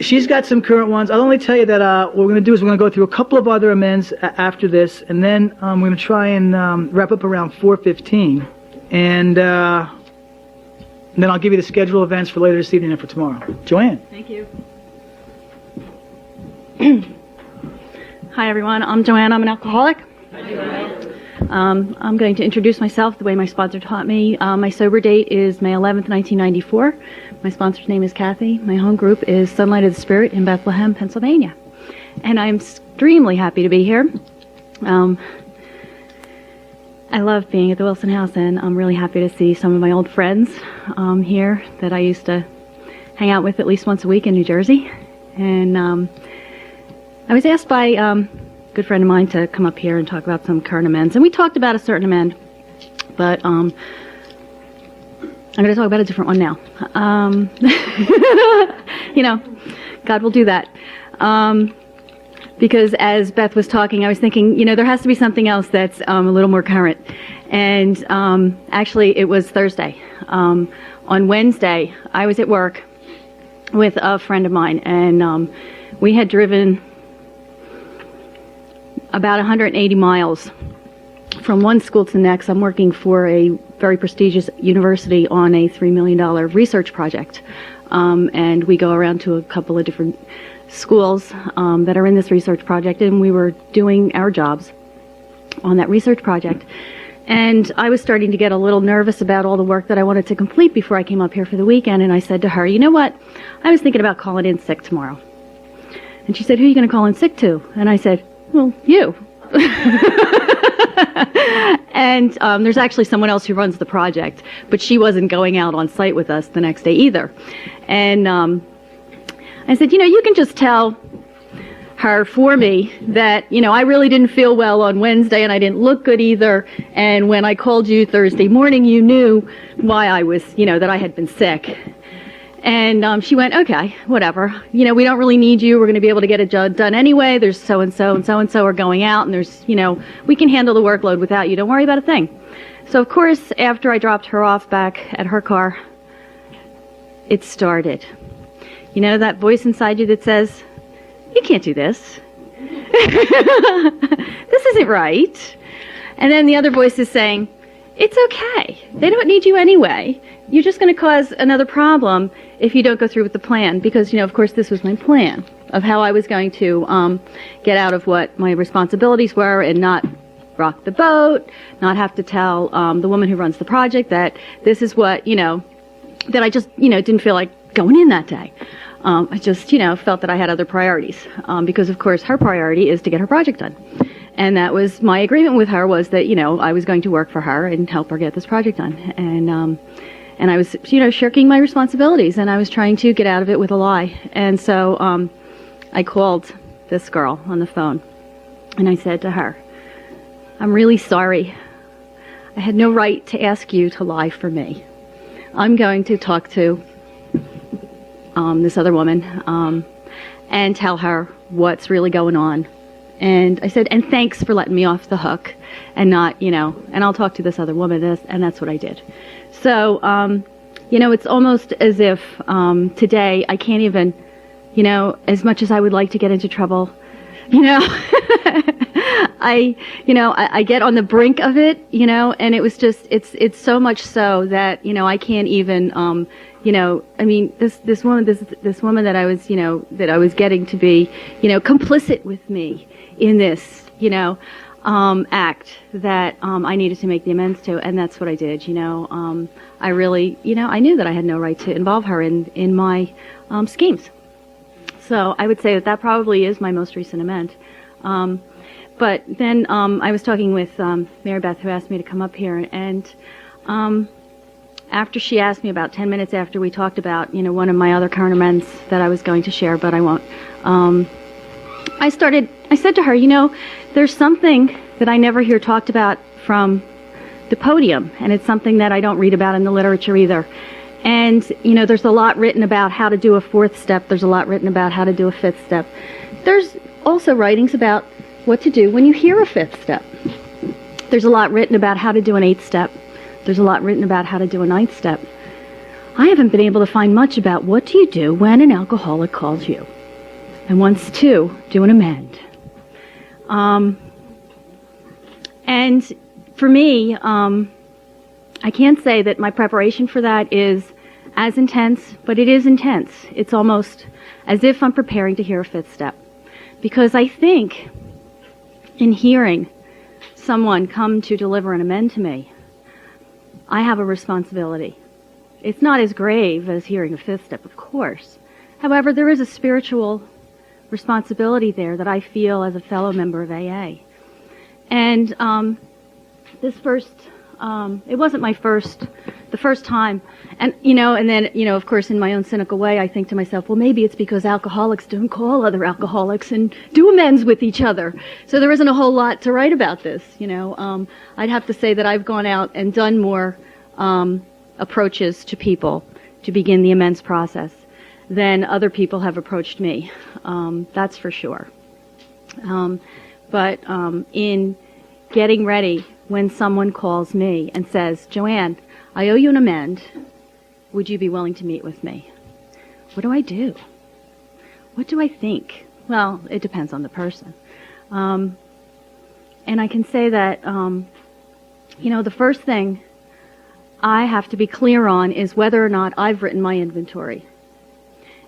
she's got some current ones. I'll only tell you that what we're going to do is we're going to go through a couple of other amends after this, and then we're going to try and wrap up around 4:15, and then I'll give you the schedule of events for later this evening and for tomorrow. Joanne. Thank you. Hi, everyone. I'm Joanne. I'm an alcoholic. Hi, Joanne. I'm going to introduce myself the way my sponsor taught me. My sober date is May 11th, 1994. My sponsor's name is Kathy. My home group is Sunlight of the Spirit in Bethlehem, Pennsylvania. And I'm extremely happy to be here. I love being at the Wilson House, and I'm really happy to see some of my old friends here that I used to hang out with at least once a week in New Jersey. And I was asked by a good friend of mine to come up here and talk about some current amends. And we talked about a certain amend, but I'm going to talk about a different one now. God will do that. Because as Beth was talking, I was thinking, there has to be something else that's a little more current. And actually, it was Thursday. On Wednesday, I was at work with a friend of mine, and we had driven about 180 miles from one school to the next. I'm working for a very prestigious university on a $3 million research project. And we go around to a couple of different schools that are in this research project, and we were doing our jobs on that research project. And I was starting to get a little nervous about all the work that I wanted to complete before I came up here for the weekend. And I said to her, you know what? I was thinking about calling in sick tomorrow. And she said, who are you going to call in sick to? And I said, well, you. And there's actually someone else who runs the project, but she wasn't going out on site with us the next day either. And I said, you can just tell her for me that, I really didn't feel well on Wednesday and I didn't look good either. And when I called you Thursday morning, you knew why I was, that I had been sick. And she went, okay, whatever. We don't really need you. We're going to be able to get it done anyway. There's so-and-so and so-and-so are going out, and there's, we can handle the workload without you. Don't worry about a thing. So, of course, after I dropped her off back at her car, it started. That voice inside you that says, you can't do this. This isn't right. And then the other voice is saying, it's okay. They don't need you anyway. You're just going to cause another problem if you don't go through with the plan. Because, of course, this was my plan of how I was going to get out of what my responsibilities were and not rock the boat, not have to tell the woman who runs the project that this is what, that I just, didn't feel like going in that day. I just, felt that I had other priorities because, of course, her priority is to get her project done. And that was my agreement with her was that, I was going to work for her and help her get this project done. And I was, shirking my responsibilities, and I was trying to get out of it with a lie. And so I called this girl on the phone, and I said to her, I'm really sorry. I had no right to ask you to lie for me. I'm going to talk to this other woman and tell her what's really going on. And I said, and thanks for letting me off the hook and not, and I'll talk to this other woman, and that's what I did. So, it's almost as if today I can't even, as much as I would like to get into trouble, I get on the brink of it, and it was just, it's so much so that, I can't even, this woman that I was, that I was getting to be, complicit with me in this, act that I needed to make the amends to, and that's what I did. I really, I knew that I had no right to involve her in my schemes. So I would say that probably is my most recent amend. But then I was talking with Mary Beth, who asked me to come up here, and after she asked me, about 10 minutes after we talked about, one of my other current amends that I was going to share, but I won't. I said to her, there's something that I never hear talked about from the podium, and it's something that I don't read about in the literature either. And, there's a lot written about how to do a fourth step. There's a lot written about how to do a fifth step. There's also writings about what to do when you hear a fifth step. There's a lot written about how to do an eighth step. There's a lot written about how to do a ninth step. I haven't been able to find much about what do you do when an alcoholic calls you and wants to do an amend. And for me, I can't say that my preparation for that is as intense, but it is intense. It's almost as if I'm preparing to hear a fifth step. Because I think in hearing someone come to deliver an amend to me, I have a responsibility. It's not as grave as hearing a fifth step, of course. However, there is a spiritual responsibility there that I feel as a fellow member of AA. And this first, it wasn't the first time. And, and then, of course, in my own cynical way, I think to myself, well, maybe it's because alcoholics don't call other alcoholics and do amends with each other. So there isn't a whole lot to write about this, I'd have to say that I've gone out and done more approaches to people to begin the amends process than other people have approached me. That's for sure. But in getting ready, when someone calls me and says, Joanne, I owe you an amend. Would you be willing to meet with me? What do I do? What do I think? Well, it depends on the person. And I can say that, the first thing I have to be clear on is whether or not I've written my inventory.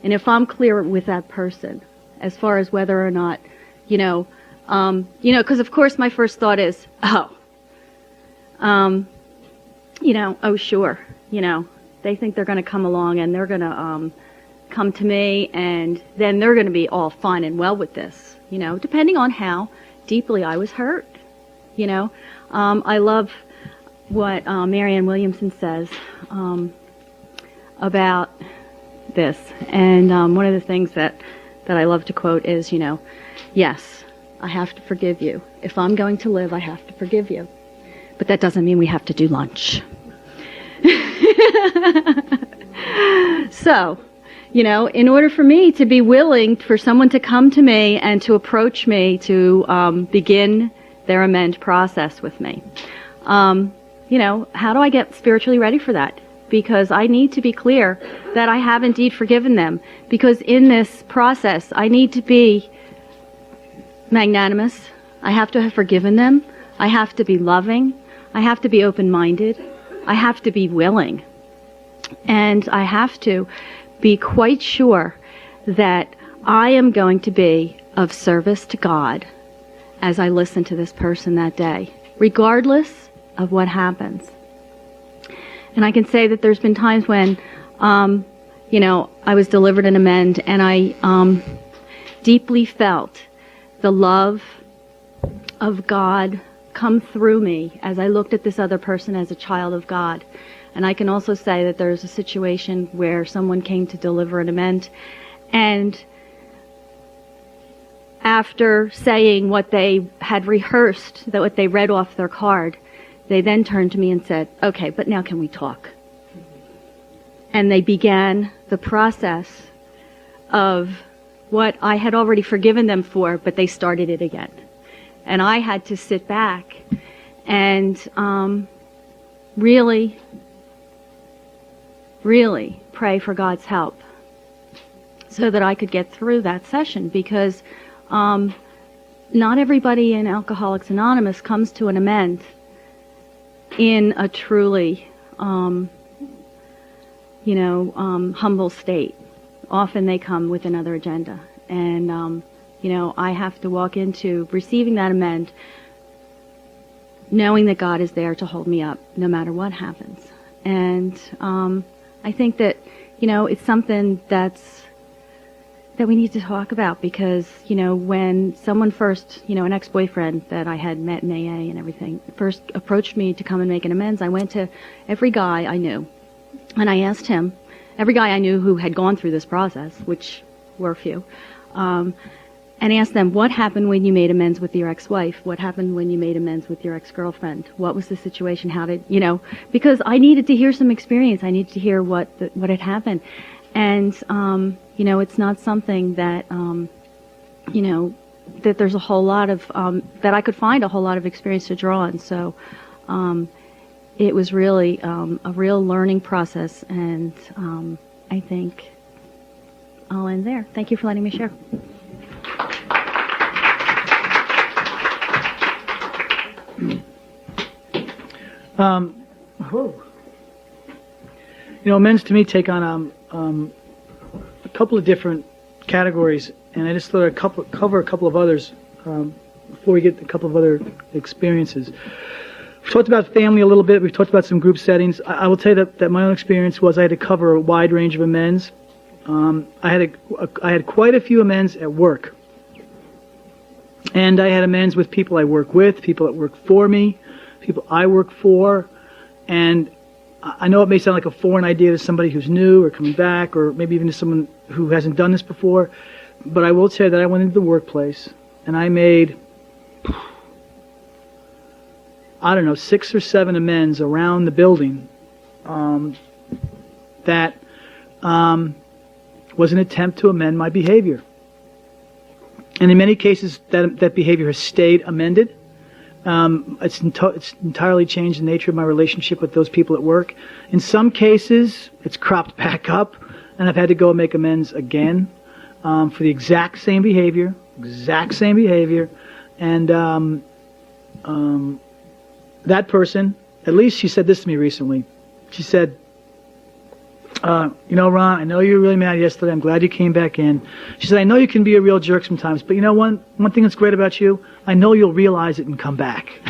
And if I'm clear with that person, as far as whether or not, because of course my first thought is, oh sure, they think they're going to come along and they're going to come to me and then they're going to be all fine and well with this, depending on how deeply I was hurt. I love what Marianne Williamson says about this. And one of the things that I love to quote is, yes, I have to forgive you. If I'm going to live, I have to forgive you. But that doesn't mean we have to do lunch. So, in order for me to be willing for someone to come to me and to approach me to begin their amend process with me, how do I get spiritually ready for that? Because I need to be clear that I have indeed forgiven them. Because in this process, I need to be magnanimous. I have to have forgiven them. I have to be loving. I have to be open-minded. I have to be willing. And I have to be quite sure that I am going to be of service to God as I listen to this person that day, regardless of what happens. And I can say that there's been times when, I was delivered an amend and I deeply felt the love of God come through me as I looked at this other person as a child of God. And I can also say that there's a situation where someone came to deliver an amend, and after saying what they had rehearsed, that what they read off their card, they then turned to me and said, okay, but now can we talk? And they began the process of what I had already forgiven them for, but they started it again. And I had to sit back and really pray for God's help so that I could get through that session, because not everybody in Alcoholics Anonymous comes to an amend in a truly, humble state. Often they come with another agenda. And, I have to walk into receiving that amend knowing that God is there to hold me up no matter what happens. And I think that, it's something that we need to talk about, because, when someone first, an ex-boyfriend that I had met in AA and everything, first approached me to come and make an amends, I went to every guy I knew, and I asked him, every guy I knew who had gone through this process, which were few, and asked them, what happened when you made amends with your ex-wife? What happened when you made amends with your ex-girlfriend? What was the situation? How did, because I needed to hear some experience. I needed to hear what had happened. And, it's not something that, that there's a whole lot of, that I could find a whole lot of experience to draw on. So, it was really a real learning process, and I think I'll end there. Thank you for letting me share. Amends to me take on a couple of different categories, and I just thought I'd cover a couple of others before we get a couple of other experiences. We've talked about family a little bit. We've talked about some group settings. I will tell you that my own experience was I had to cover a wide range of amends. I had quite a few amends at work. And I had amends with people I work with, people that work for me, people I work for. And I know it may sound like a foreign idea to somebody who's new or coming back, or maybe even to someone who hasn't done this before. But I will tell you that I went into the workplace and I made, 6 or 7 amends around the building that was an attempt to amend my behavior. And in many cases, that behavior has stayed amended. It's entirely changed the nature of my relationship with those people at work. In some cases, it's cropped back up, and I've had to go and make amends again for the exact same behavior. And that person, at least she said this to me recently. She said, Ron, I know you were really mad yesterday. I'm glad you came back in. She said, I know you can be a real jerk sometimes, but one thing that's great about you, I know you'll realize it and come back.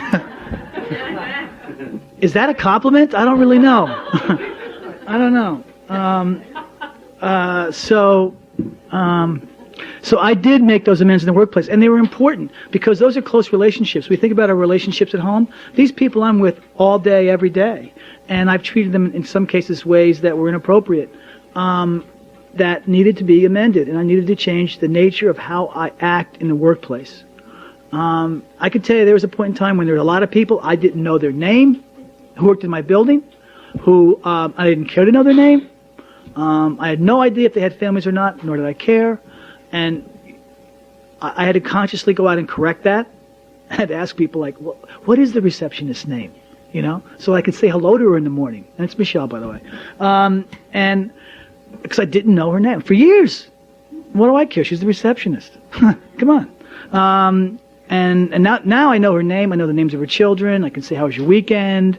Is that a compliment? I don't really know. I don't know. So I did make those amends in the workplace, and they were important because those are close relationships. We think about our relationships at home. These people I'm with all day, every day, and I've treated them in some cases ways that were inappropriate, that needed to be amended, and I needed to change the nature of how I act in the workplace. I could tell you there was a point in time when there were a lot of people I didn't know their name, who worked in my building, who I didn't care to know their name. I had no idea if they had families or not, nor did I care. And I had to consciously go out and correct that. I had to ask people, like, what is the receptionist's name? You know, so I could say hello to her in the morning. And it's Michelle, by the way. And because I didn't know her name for years. What do I care? She's the receptionist. Come on. And now I know her name. I know the names of her children. I can say, how was your weekend?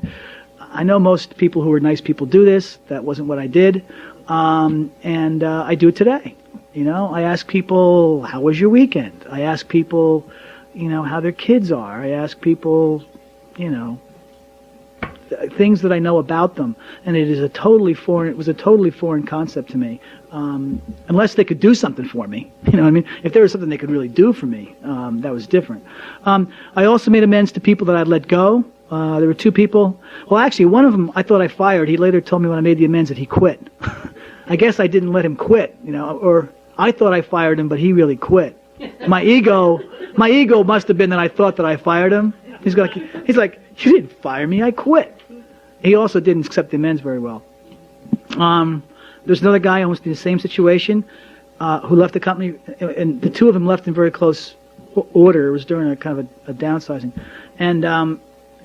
I know most people who are nice people do this. That wasn't what I did. And I do it today. You know, I ask people, how was your weekend? I ask people, you know, how their kids are. I ask people, you know, things that I know about them. And it was a totally foreign concept to me. Unless they could do something for me. You know what I mean? If there was something they could really do for me, that was different. I also made amends to people that I'd let go. There were two people. Well, actually, one of them I thought I fired. He later told me when I made the amends that he quit. I guess I didn't let him quit, you know, or I thought I fired him, but he really quit. My ego must have been that I thought that I fired him. He's like, you didn't fire me, I quit. He also didn't accept the amends very well. There's another guy almost in the same situation who left the company, and the two of them left in very close order. It was during a kind of a downsizing, and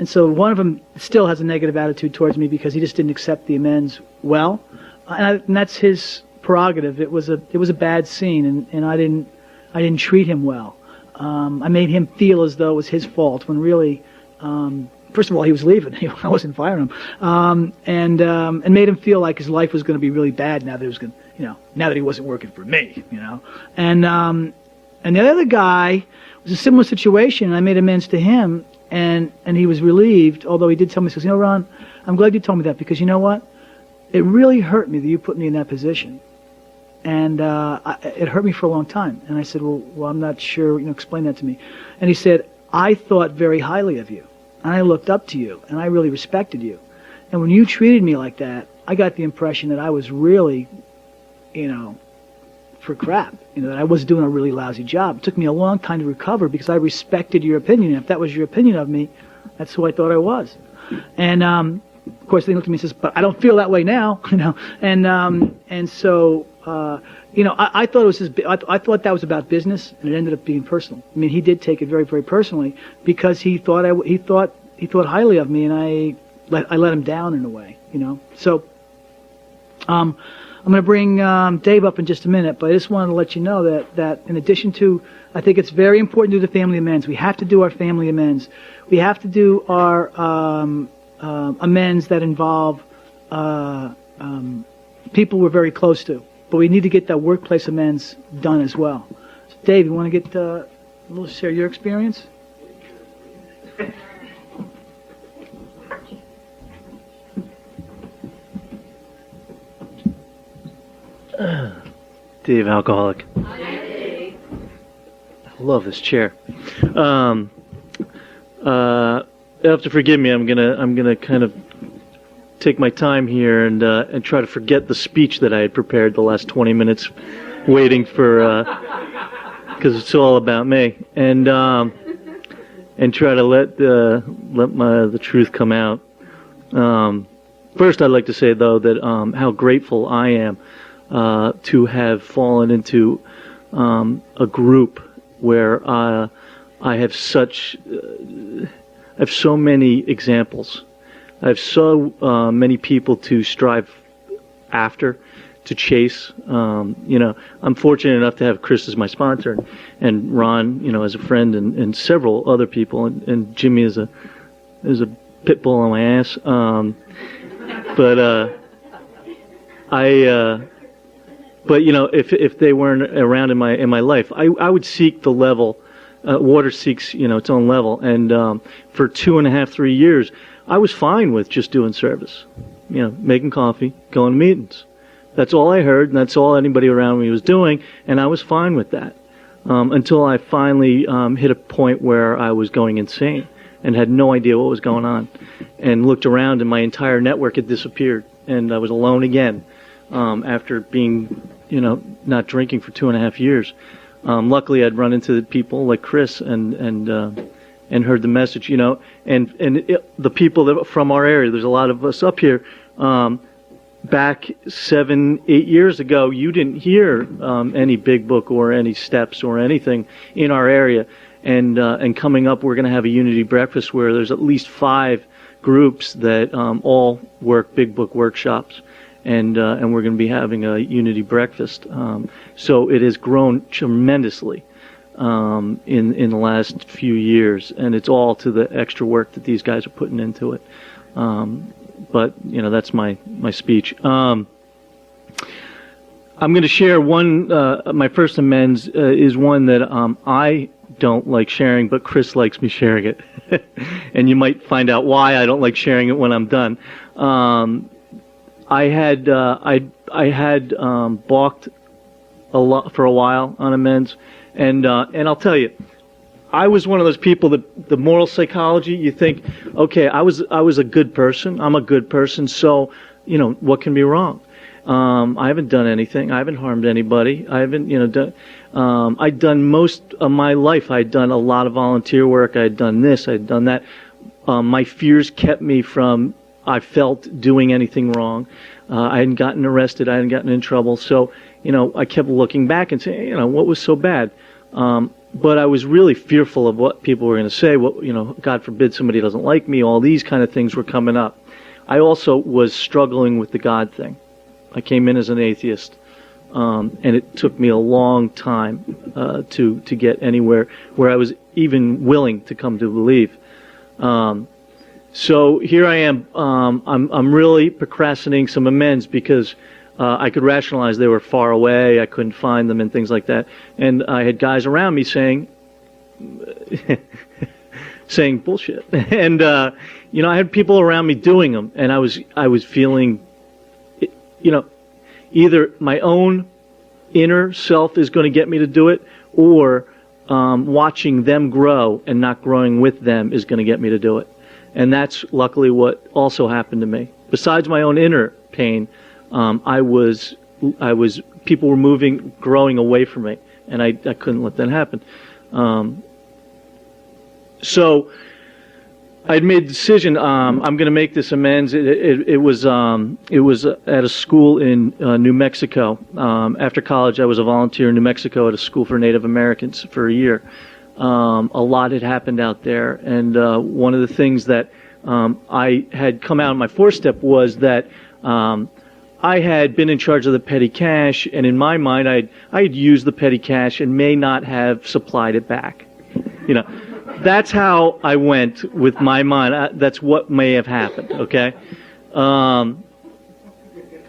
so one of them still has a negative attitude towards me because he just didn't accept the amends well, and that's his prerogative. It was a bad scene, and I didn't treat him well. I made him feel as though it was his fault when really, first of all, he was leaving. I wasn't firing him, and made him feel like his life was going to be really bad now that now that he wasn't working for me, you know. And the other guy was a similar situation, and I made amends to him, and he was relieved. Although he did tell me, he says, you know, Ron, I'm glad you told me that because you know what, it really hurt me that you put me in that position. And it hurt me for a long time. And I said, well, I'm not sure. You know, explain that to me. And he said, I thought very highly of you, and I looked up to you, and I really respected you. And when you treated me like that, I got the impression that I was really, you know, for crap. You know, that I was doing a really lousy job. It took me a long time to recover because I respected your opinion. And if that was your opinion of me, that's who I thought I was. And of course, they looked at me and says, but I don't feel that way now. You know, and so. You know, I thought it was I thought that was about business, and it ended up being personal. I mean, he did take it very, very personally because he thought highly of me, and I let him down in a way. You know, so I'm going to bring Dave up in just a minute, but I just wanted to let you know that in addition to, I think it's very important to do the family amends. We have to do our family amends. We have to do our amends that involve people we're very close to. But we need to get that workplace amends done as well. So Dave, you want to get a little share your experience? Dave, alcoholic. I love this chair. You have to forgive me. I'm gonna kind of take my time here and try to forget the speech that I had prepared the last 20 minutes, waiting for because it's all about me, and try to let the truth come out. First, I'd like to say though that how grateful I am to have fallen into a group where I have so many examples. I have so many people to strive after, to chase. You know, I'm fortunate enough to have Chris as my sponsor, and Ron, you know, as a friend, and several other people, and Jimmy is a pit bull on my ass. But you know, if they weren't around in my life, I would seek the level. Water seeks, you know, its own level, and for 2.5-3 years, I was fine with just doing service, making coffee, going to meetings. That's all I heard, and that's all anybody around me was doing, and I was fine with that until I finally hit a point where I was going insane and had no idea what was going on, and looked around, and my entire network had disappeared, and I was alone again after being, not drinking for 2.5 years. Luckily, I'd run into people like Chris and heard the message, the people that from our area. There's a lot of us up here. Back 7-8 years ago, you didn't hear any big book or any steps or anything in our area. And coming up, we're going to have a unity breakfast where there's at least 5 groups that all work big book workshops. And we're going to be having a unity breakfast. So it has grown tremendously in the last few years, and it's all to the extra work that these guys are putting into it. But that's my speech. I'm going to share one. My first amends is one that I don't like sharing, but Chris likes me sharing it, and you might find out why I don't like sharing it when I'm done. I had balked a lot for a while on amends, and I'll tell you, I was one of those people that the moral psychology. You think, okay, I was a good person. I'm a good person, so what can be wrong? I haven't done anything. I haven't harmed anybody. I haven't done. I'd done most of my life. I'd done a lot of volunteer work. I'd done this. I'd done that. My fears kept me from, I felt, doing anything wrong. I hadn't gotten arrested. I hadn't gotten in trouble. So, I kept looking back and saying, what was so bad? But I was really fearful of what people were going to say. What, God forbid somebody doesn't like me. All these kind of things were coming up. I also was struggling with the God thing. I came in as an atheist, and it took me a long time to get anywhere where I was even willing to come to believe. So here I am. I'm really procrastinating some amends because I could rationalize they were far away. I couldn't find them and things like that. And I had guys around me saying bullshit. And I had people around me doing them, and I was feeling, either my own inner self is going to get me to do it, or watching them grow and not growing with them is going to get me to do it. And that's luckily what also happened to me. Besides my own inner pain, people were growing away from me, and I couldn't let that happen. So I'd made the decision. I'm going to make this amends. It was at a school in New Mexico. After college, I was a volunteer in New Mexico at a school for Native Americans for a year. A lot had happened out there, and one of the things that I had come out in my 4-step was that I had been in charge of the petty cash, and in my mind, I had used the petty cash and may not have supplied it back. That's how I went with my mind. That's what may have happened. Okay,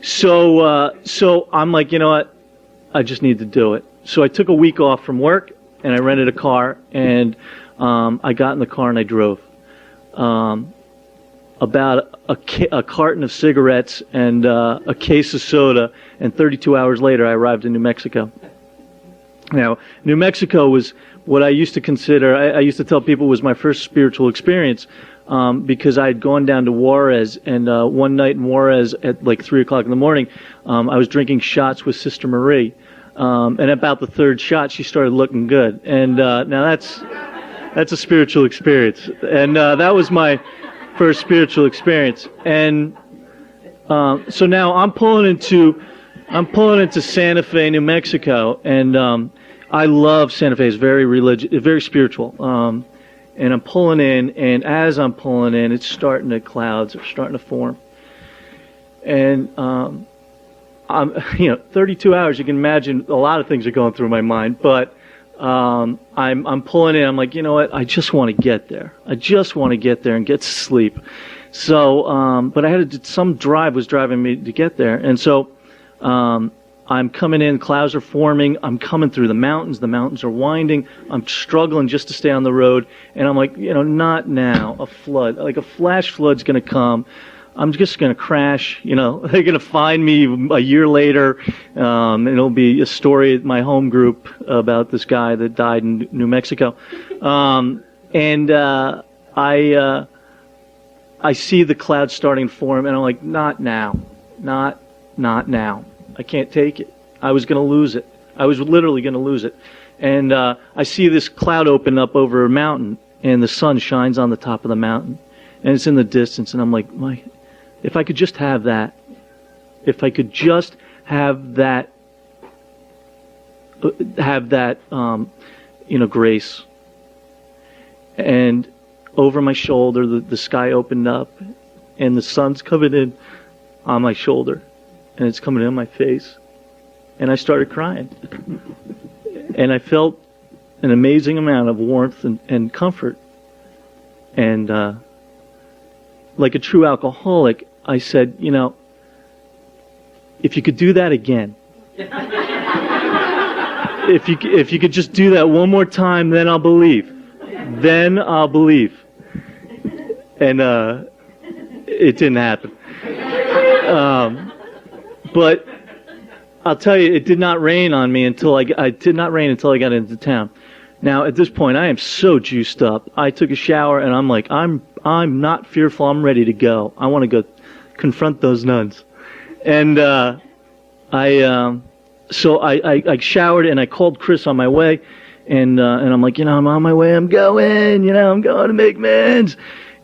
so I'm like, you know what? I just need to do it. So I took a week off from work, and I rented a car, and I got in the car and I drove. About a carton of cigarettes and a case of soda, and 32 hours later, I arrived in New Mexico. Now, New Mexico was what I used to consider, I used to tell people was my first spiritual experience, because I had gone down to Juarez, and one night in Juarez at like 3 o'clock in the morning, I was drinking shots with Sister Marie. And about the 3rd shot, she started looking good. And now that's a spiritual experience. And that was my first spiritual experience. And so now I'm pulling into Santa Fe, New Mexico, and I love Santa Fe. It's very religious, very spiritual. And I'm pulling in, and as I'm pulling in, clouds are starting to form. And I'm 32 hours. You can imagine a lot of things are going through my mind, but I'm pulling in. I'm like, you know what? I just want to get there. I just want to get there and get to sleep. So, but some drive was driving me to get there, and so I'm coming in, clouds are forming, I'm coming through the mountains are winding, I'm struggling just to stay on the road, and I'm like, not now, a flood, like a flash flood's going to come, I'm just going to crash, they're going to find me a year later, and it'll be a story at my home group about this guy that died in New Mexico, I see the clouds starting to form, and I'm like, not now, not now. I can't take it. I was going to lose it. I was literally going to lose it. And I see this cloud open up over a mountain, and the sun shines on the top of the mountain, and it's in the distance. And I'm like, if I could just have that, if I could just have that, grace. And over my shoulder, the sky opened up, and the sun's coming in on my shoulder. And it's coming in my face. And I started crying. And I felt an amazing amount of warmth and comfort. And like a true alcoholic, I said, if you could do that again, if you could just do that one more time, then I'll believe. Then I'll believe. And it didn't happen. But I'll tell you, it did not rain on me until I got into town. Now, at this point, I am so juiced up. I took a shower, and I'm like, I'm not fearful. I'm ready to go. I want to go confront those nuns. And I showered, and I called Chris on my way, and I'm like, I'm on my way. I'm going. I'm going to make amends.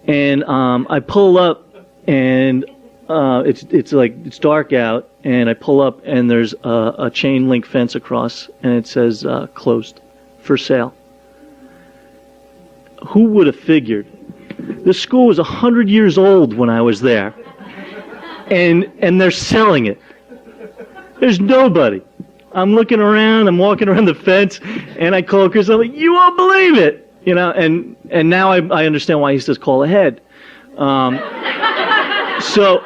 And I pull up, and it's dark out, and I pull up, and there's a chain link fence across, and it says closed for sale. Who would have figured? This school was 100 years old when I was there, and they're selling it. There's nobody. I'm looking around, I'm walking around the fence, and I call Chris. I'm like, you won't believe it, and now I understand why he says call ahead. So.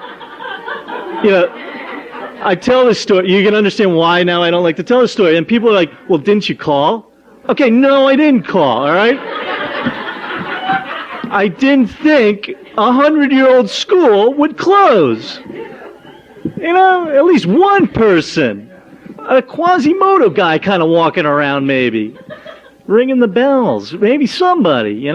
I tell this story. You can understand why now I don't like to tell this story. And people are like, well, didn't you call? Okay, no, I didn't call, all right? I didn't think a 100-year-old school would close. At least one person. A Quasimodo guy kind of walking around maybe. Ringing the bells. Maybe somebody,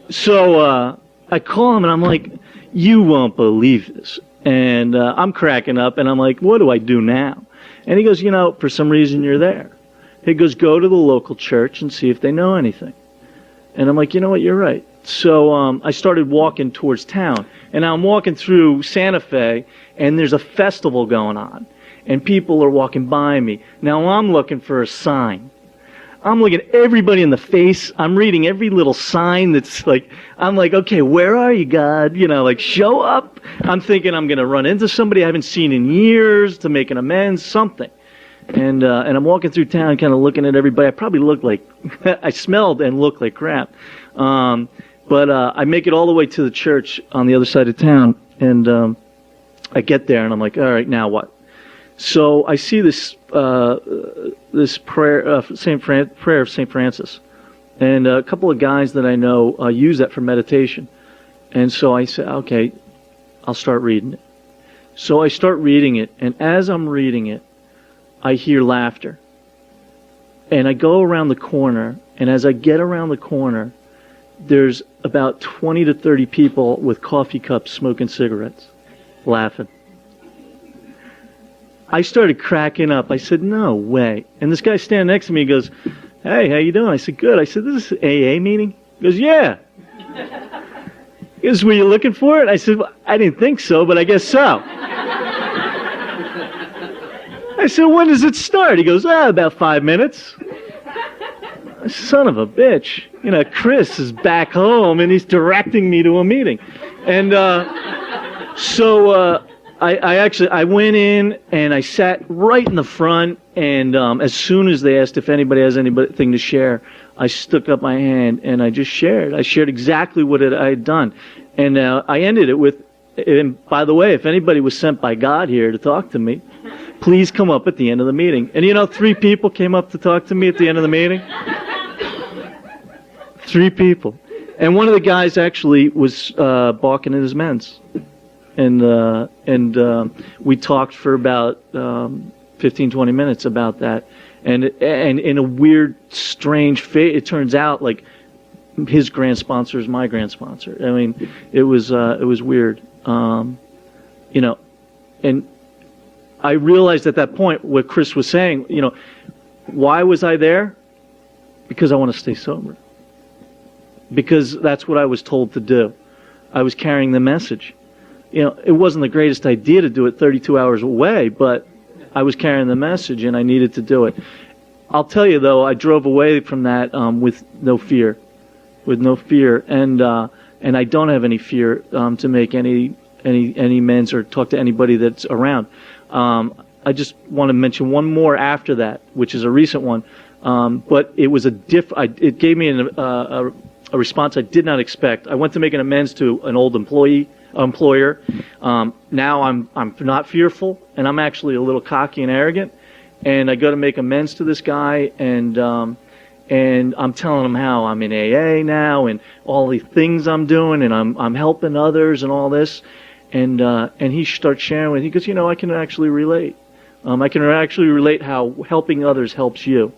So I call him and I'm like, you won't believe this. And I'm cracking up, and I'm like, what do I do now? And he goes, for some reason you're there. He goes, go to the local church and see if they know anything. And I'm like, you know what, you're right. So I started walking towards town, and now I'm walking through Santa Fe, and there's a festival going on, and people are walking by me. Now I'm looking for a sign. I'm looking at everybody in the face. I'm reading every little sign that's like, I'm like, okay, where are you, God? Show up. I'm thinking I'm going to run into somebody I haven't seen in years to make an amends, something. And I'm walking through town kind of looking at everybody. I probably looked like, I smelled and looked like crap. But I make it all the way to the church on the other side of town. And I get there and I'm like, all right, now what? So I see this prayer of St. Francis, and a couple of guys that I know use that for meditation. And so I say, okay, I'll start reading it. So I start reading it, and as I'm reading it, I hear laughter. And I go around the corner, and as I get around the corner, there's about 20 to 30 people with coffee cups smoking cigarettes, laughing. I started cracking up. I said, no way. And this guy standing next to me goes, hey, how you doing? I said, good. I said, this is an AA meeting? He goes, yeah. He goes, were you looking for it? I said, well, I didn't think so, but I guess so. I said, when does it start? He goes, about 5 minutes. Son of a bitch. Chris is back home, and he's directing me to a meeting. And so I went in, and I sat right in the front, and as soon as they asked if anybody has anything to share, I stuck up my hand, and I just shared. I shared exactly what I had done. And I ended it with, And by the way, if anybody was sent by God here to talk to me, please come up at the end of the meeting. And 3 people came up to talk to me at the end of the meeting. 3 people. And one of the guys actually was balking at his meds. And we talked for about 15, 20 minutes about that. And in a weird, strange it turns out like his grand sponsor is my grand sponsor. I mean, it was weird. And I realized at that point what Chris was saying, why was I there? Because I want to stay sober. Because that's what I was told to do. I was carrying the message. It wasn't the greatest idea to do it 32 hours away, but I was carrying the message and I needed to do it. I'll tell you though, I drove away from that with no fear. And I don't have any fear to make any amends or talk to anybody that's around. I just want to mention one more after that, which is a recent one. But it was it gave me a response I did not expect. I went to make an amends to an old employer. Now I'm not fearful, and I'm actually a little cocky and arrogant. And I go to make amends to this guy, and I'm telling him how I'm in AA now, and all the things I'm doing, and I'm helping others, and all this. And he starts sharing with me. He goes, I can actually relate. I can actually relate how helping others helps you.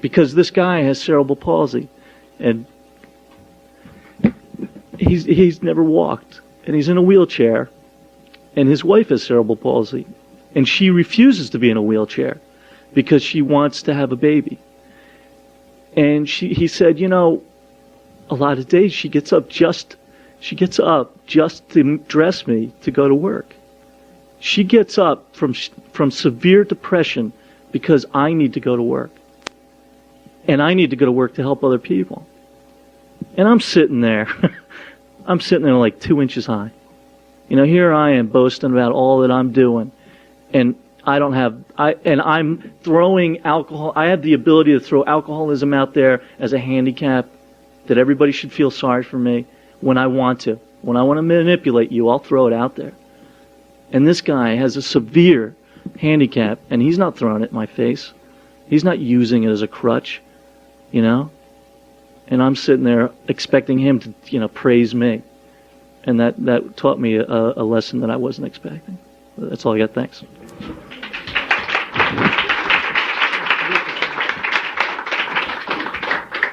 Because this guy has cerebral palsy, and he's never walked, and he's in a wheelchair, and his wife has cerebral palsy, and she refuses to be in a wheelchair because she wants to have a baby. And he said, a lot of days she gets up just to dress me to go to work. She gets up from severe depression because I need to go to work. And I need to go to work to help other people. And I'm sitting there. I'm sitting there like 2 inches high. Here I am boasting about all that I'm doing. And I'm throwing alcohol. I have the ability to throw alcoholism out there as a handicap, that everybody should feel sorry for me when I want to. When I want to manipulate you, I'll throw it out there. And this guy has a severe handicap, and he's not throwing it in my face. He's not using it as a crutch, And I'm sitting there expecting him to, praise me. And that taught me a lesson that I wasn't expecting. That's all I got. Thanks.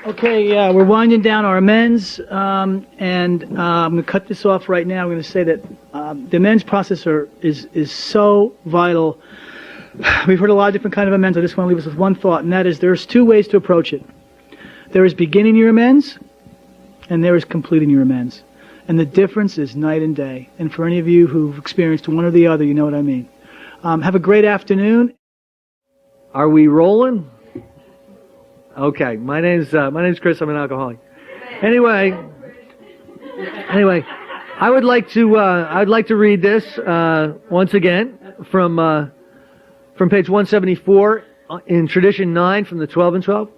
Okay, we're winding down our amends, and I'm going to cut this off right now. I'm going to say that the amends process is so vital. We've heard a lot of different kind of amends. I just want to leave us with one thought, and that is there's 2 ways to approach it. There is beginning your amends, and there is completing your amends. And the difference is night and day. And for any of you who've experienced one or the other, you know what I mean. Have a great afternoon. Are we rolling? Okay, my name's Chris. I'm an alcoholic. Anyway, I would like to read this once again from page 174 in Tradition 9 from the 12 and 12.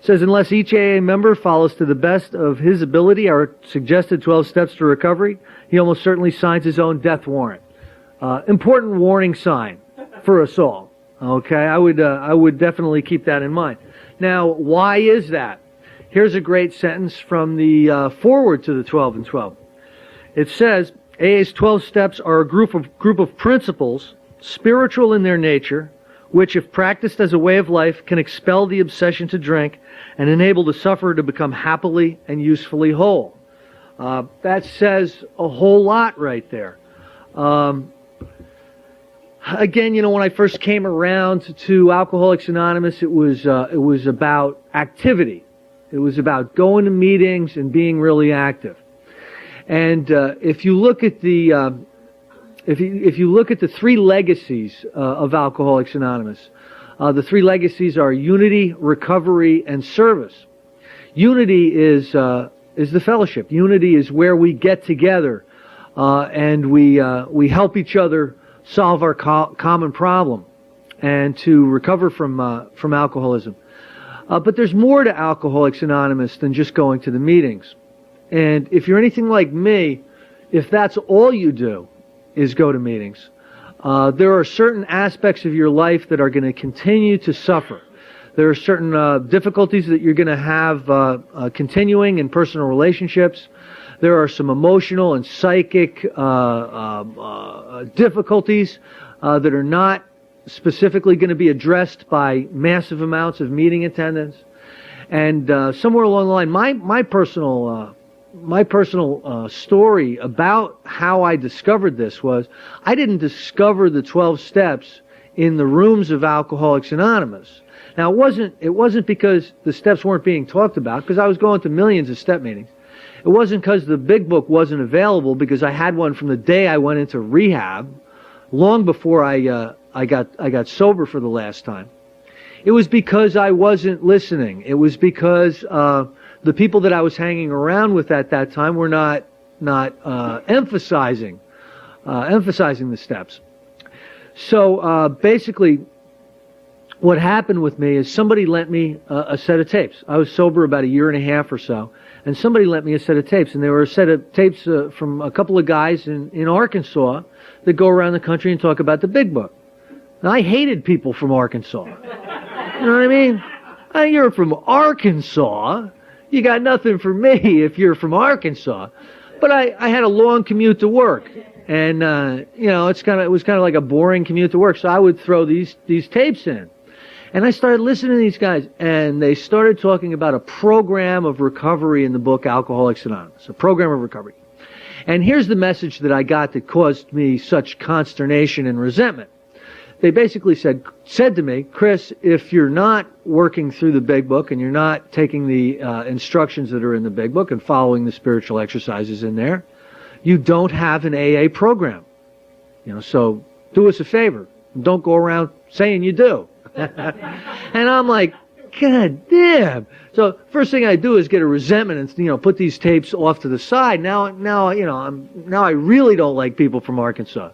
It says, unless each AA member follows to the best of his ability our suggested 12 steps to recovery, he almost certainly signs his own death warrant. Important warning sign for us all. Okay, I would definitely keep that in mind. Now, why is that? Here's a great sentence from the foreword to the 12 and 12. It says, AA's 12 steps are a group of principles, spiritual in their nature, which, if practiced as a way of life, can expel the obsession to drink and enable the sufferer to become happily and usefully whole. That says a whole lot right there. Again, when I first came around to Alcoholics Anonymous, it was about activity. It was about going to meetings and being really active. And if you look at the if you look at the 3 legacies of Alcoholics Anonymous, the 3 legacies are unity, recovery, and service. Unity is the fellowship. Unity is where we get together and we help each other solve our common problem and to recover from alcoholism. But there's more to Alcoholics Anonymous than just going to the meetings. And if you're anything like me, if that's all you do is go to meetings, there are certain aspects of your life that are going to continue to suffer. There are certain difficulties that you're going to have continuing in personal relationships. There are some emotional and psychic difficulties that are not specifically going to be addressed by massive amounts of meeting attendance. And somewhere along the line, my personal story about how I discovered this was I didn't discover the 12 steps in the rooms of Alcoholics Anonymous. Now, it wasn't because the steps weren't being talked about, because I was going to millions of step meetings. It wasn't because the big book wasn't available, because I had one from the day I went into rehab, long before I got sober for the last time. It was because I wasn't listening. It was because the people that I was hanging around with at that time were not emphasizing the steps. So basically, what happened with me is somebody lent me a set of tapes. I was sober about a year and a half or so, and somebody lent me a set of tapes, and they were a set of tapes from a couple of guys in Arkansas that go around the country and talk about the big book. Now, I hated people from Arkansas. You know what I mean? You're from Arkansas. You got nothing for me if you're from Arkansas. But I had a long commute to work, and it was kind of like a boring commute to work. So I would throw these tapes in, and I started listening to these guys, and they started talking about a program of recovery in the book Alcoholics Anonymous, a program of recovery. And here's the message that I got that caused me such consternation and resentment. They basically said to me, Chris, if you're not working through the big book and you're not taking the instructions that are in the big book and following the spiritual exercises in there, you don't have an AA program. So do us a favor. Don't go around saying you do. And I'm like, God damn. So first thing I do is get a resentment and put these tapes off to the side. Now I really don't like people from Arkansas.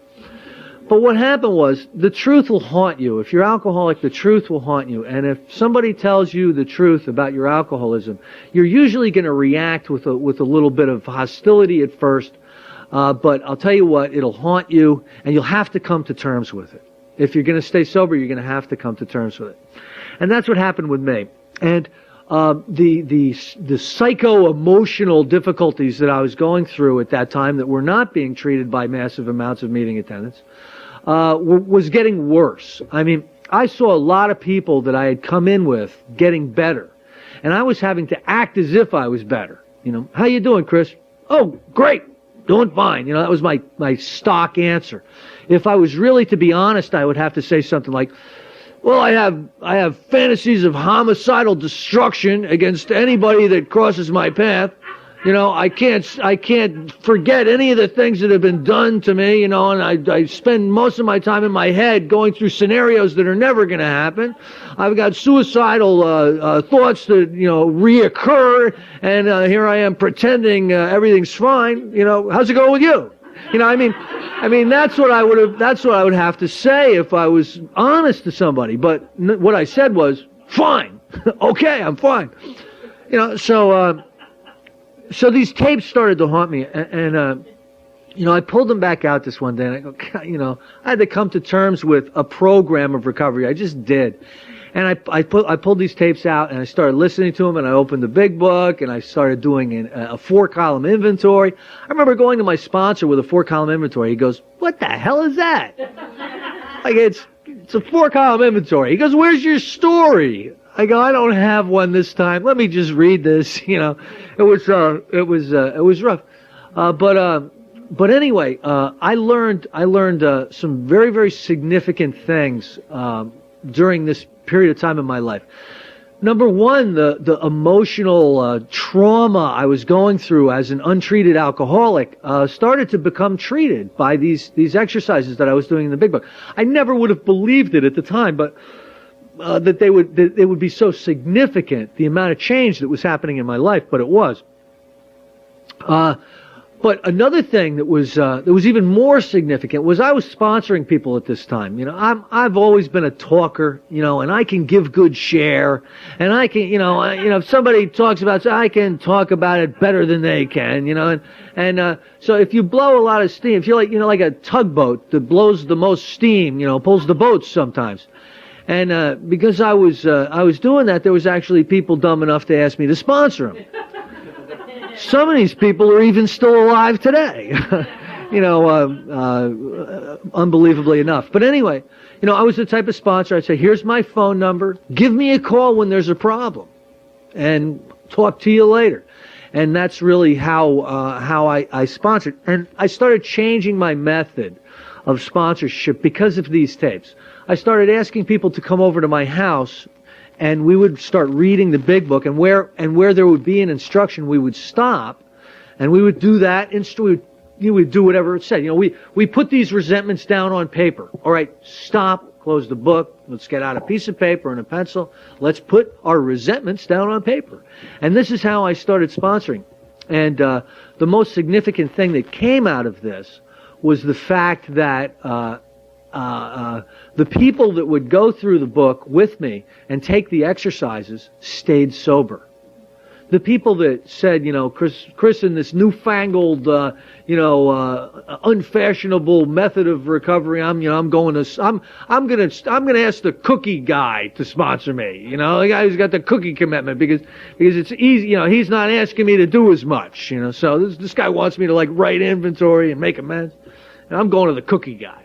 But what happened was, the truth will haunt you. If you're alcoholic, the truth will haunt you. And if somebody tells you the truth about your alcoholism, you're usually going to react with a little bit of hostility at first. But I'll tell you what, it'll haunt you, and you'll have to come to terms with it. If you're going to stay sober, you're going to have to come to terms with it. And that's what happened with me. And the psycho-emotional difficulties that I was going through at that time that were not being treated by massive amounts of meeting attendance was getting worse. I mean, I saw a lot of people that I had come in with getting better, and I was having to act as if I was better. How you doing, Chris? Oh, great, doing fine. That was my stock answer. If I was really to be honest, I would have to say something like, well, I have fantasies of homicidal destruction against anybody that crosses my path. I can't forget any of the things that have been done to me, and I spend most of my time in my head going through scenarios that are never going to happen. I've got suicidal thoughts that, reoccur, and here I am pretending everything's fine. How's it going with you? I mean, that's what I would have to say if I was honest to somebody. But what I said was, fine. Okay, I'm fine. So these tapes started to haunt me, and I pulled them back out this one day, and I go, God, I had to come to terms with a program of recovery. I just did. And I pulled these tapes out, and I started listening to them, and I opened the big book, and I started doing a 4-column inventory. I remember going to my sponsor with a 4-column inventory. He goes, what the hell is that? Like, it's a 4-column inventory. He goes, where's your story? I go, I don't have one this time. Let me just read this. It was rough. But anyway, I learned some very, very significant things during this period of time in my life. Number one, the emotional trauma I was going through as an untreated alcoholic started to become treated by these exercises that I was doing in the big book. I never would have believed it at the time, but that it would be so significant, the amount of change that was happening in my life, but it was. But another thing that was even more significant was I was sponsoring people at this time. I've always been a talker, and I can give good share, and I can, if somebody talks about, I can talk about it better than they can, and so if you blow a lot of steam, if you're like a tugboat that blows the most steam, pulls the boats sometimes. And because I was doing that, there was actually people dumb enough to ask me to sponsor them. Some of these people are even still alive today, unbelievably enough. But anyway, I was the type of sponsor. I'd say, here's my phone number. Give me a call when there's a problem, and talk to you later. And that's really how I sponsored. And I started changing my method of sponsorship because of these tapes. I started asking people to come over to my house, and we would start reading the big book, and where there would be an instruction, we would stop, and we would do that. We would do whatever it said. We put these resentments down on paper. All right, stop, close the book. Let's get out a piece of paper and a pencil. Let's put our resentments down on paper. And this is how I started sponsoring. And the most significant thing that came out of this was the fact that the people that would go through the book with me and take the exercises stayed sober. The people that said, Chris, in this newfangled, unfashionable method of recovery, I'm gonna ask the cookie guy to sponsor me. The guy who's got the cookie commitment because it's easy. He's not asking me to do as much. So this guy wants me to write inventory and make amends, and I'm going to the cookie guy.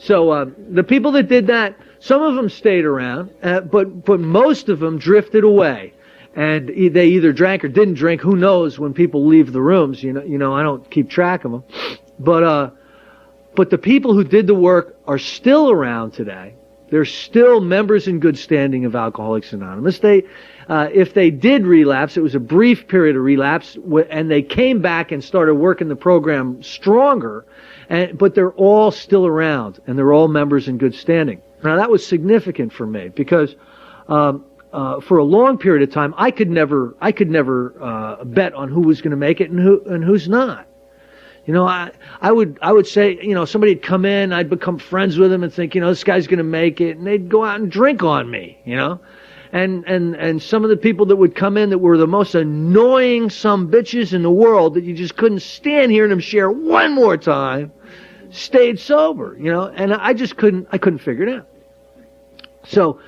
So the people that did that, some of them stayed around, but most of them drifted away. And they either drank or didn't drink. Who knows when people leave the rooms? I don't keep track of them. But the people who did the work are still around today. They're still members in good standing of Alcoholics Anonymous. If they did relapse, it was a brief period of relapse, and they came back and started working the program stronger. But they're all still around, and they're all members in good standing. Now that was significant for me because for a long period of time, I could never bet on who was going to make it and who's not. I would say, somebody'd come in, I'd become friends with them and think, this guy's going to make it, and they'd go out and drink on me, And some of the people that would come in that were the most annoying some bitches in the world that you just couldn't stand hearing them share one more time, stayed sober, and I couldn't figure it out. So,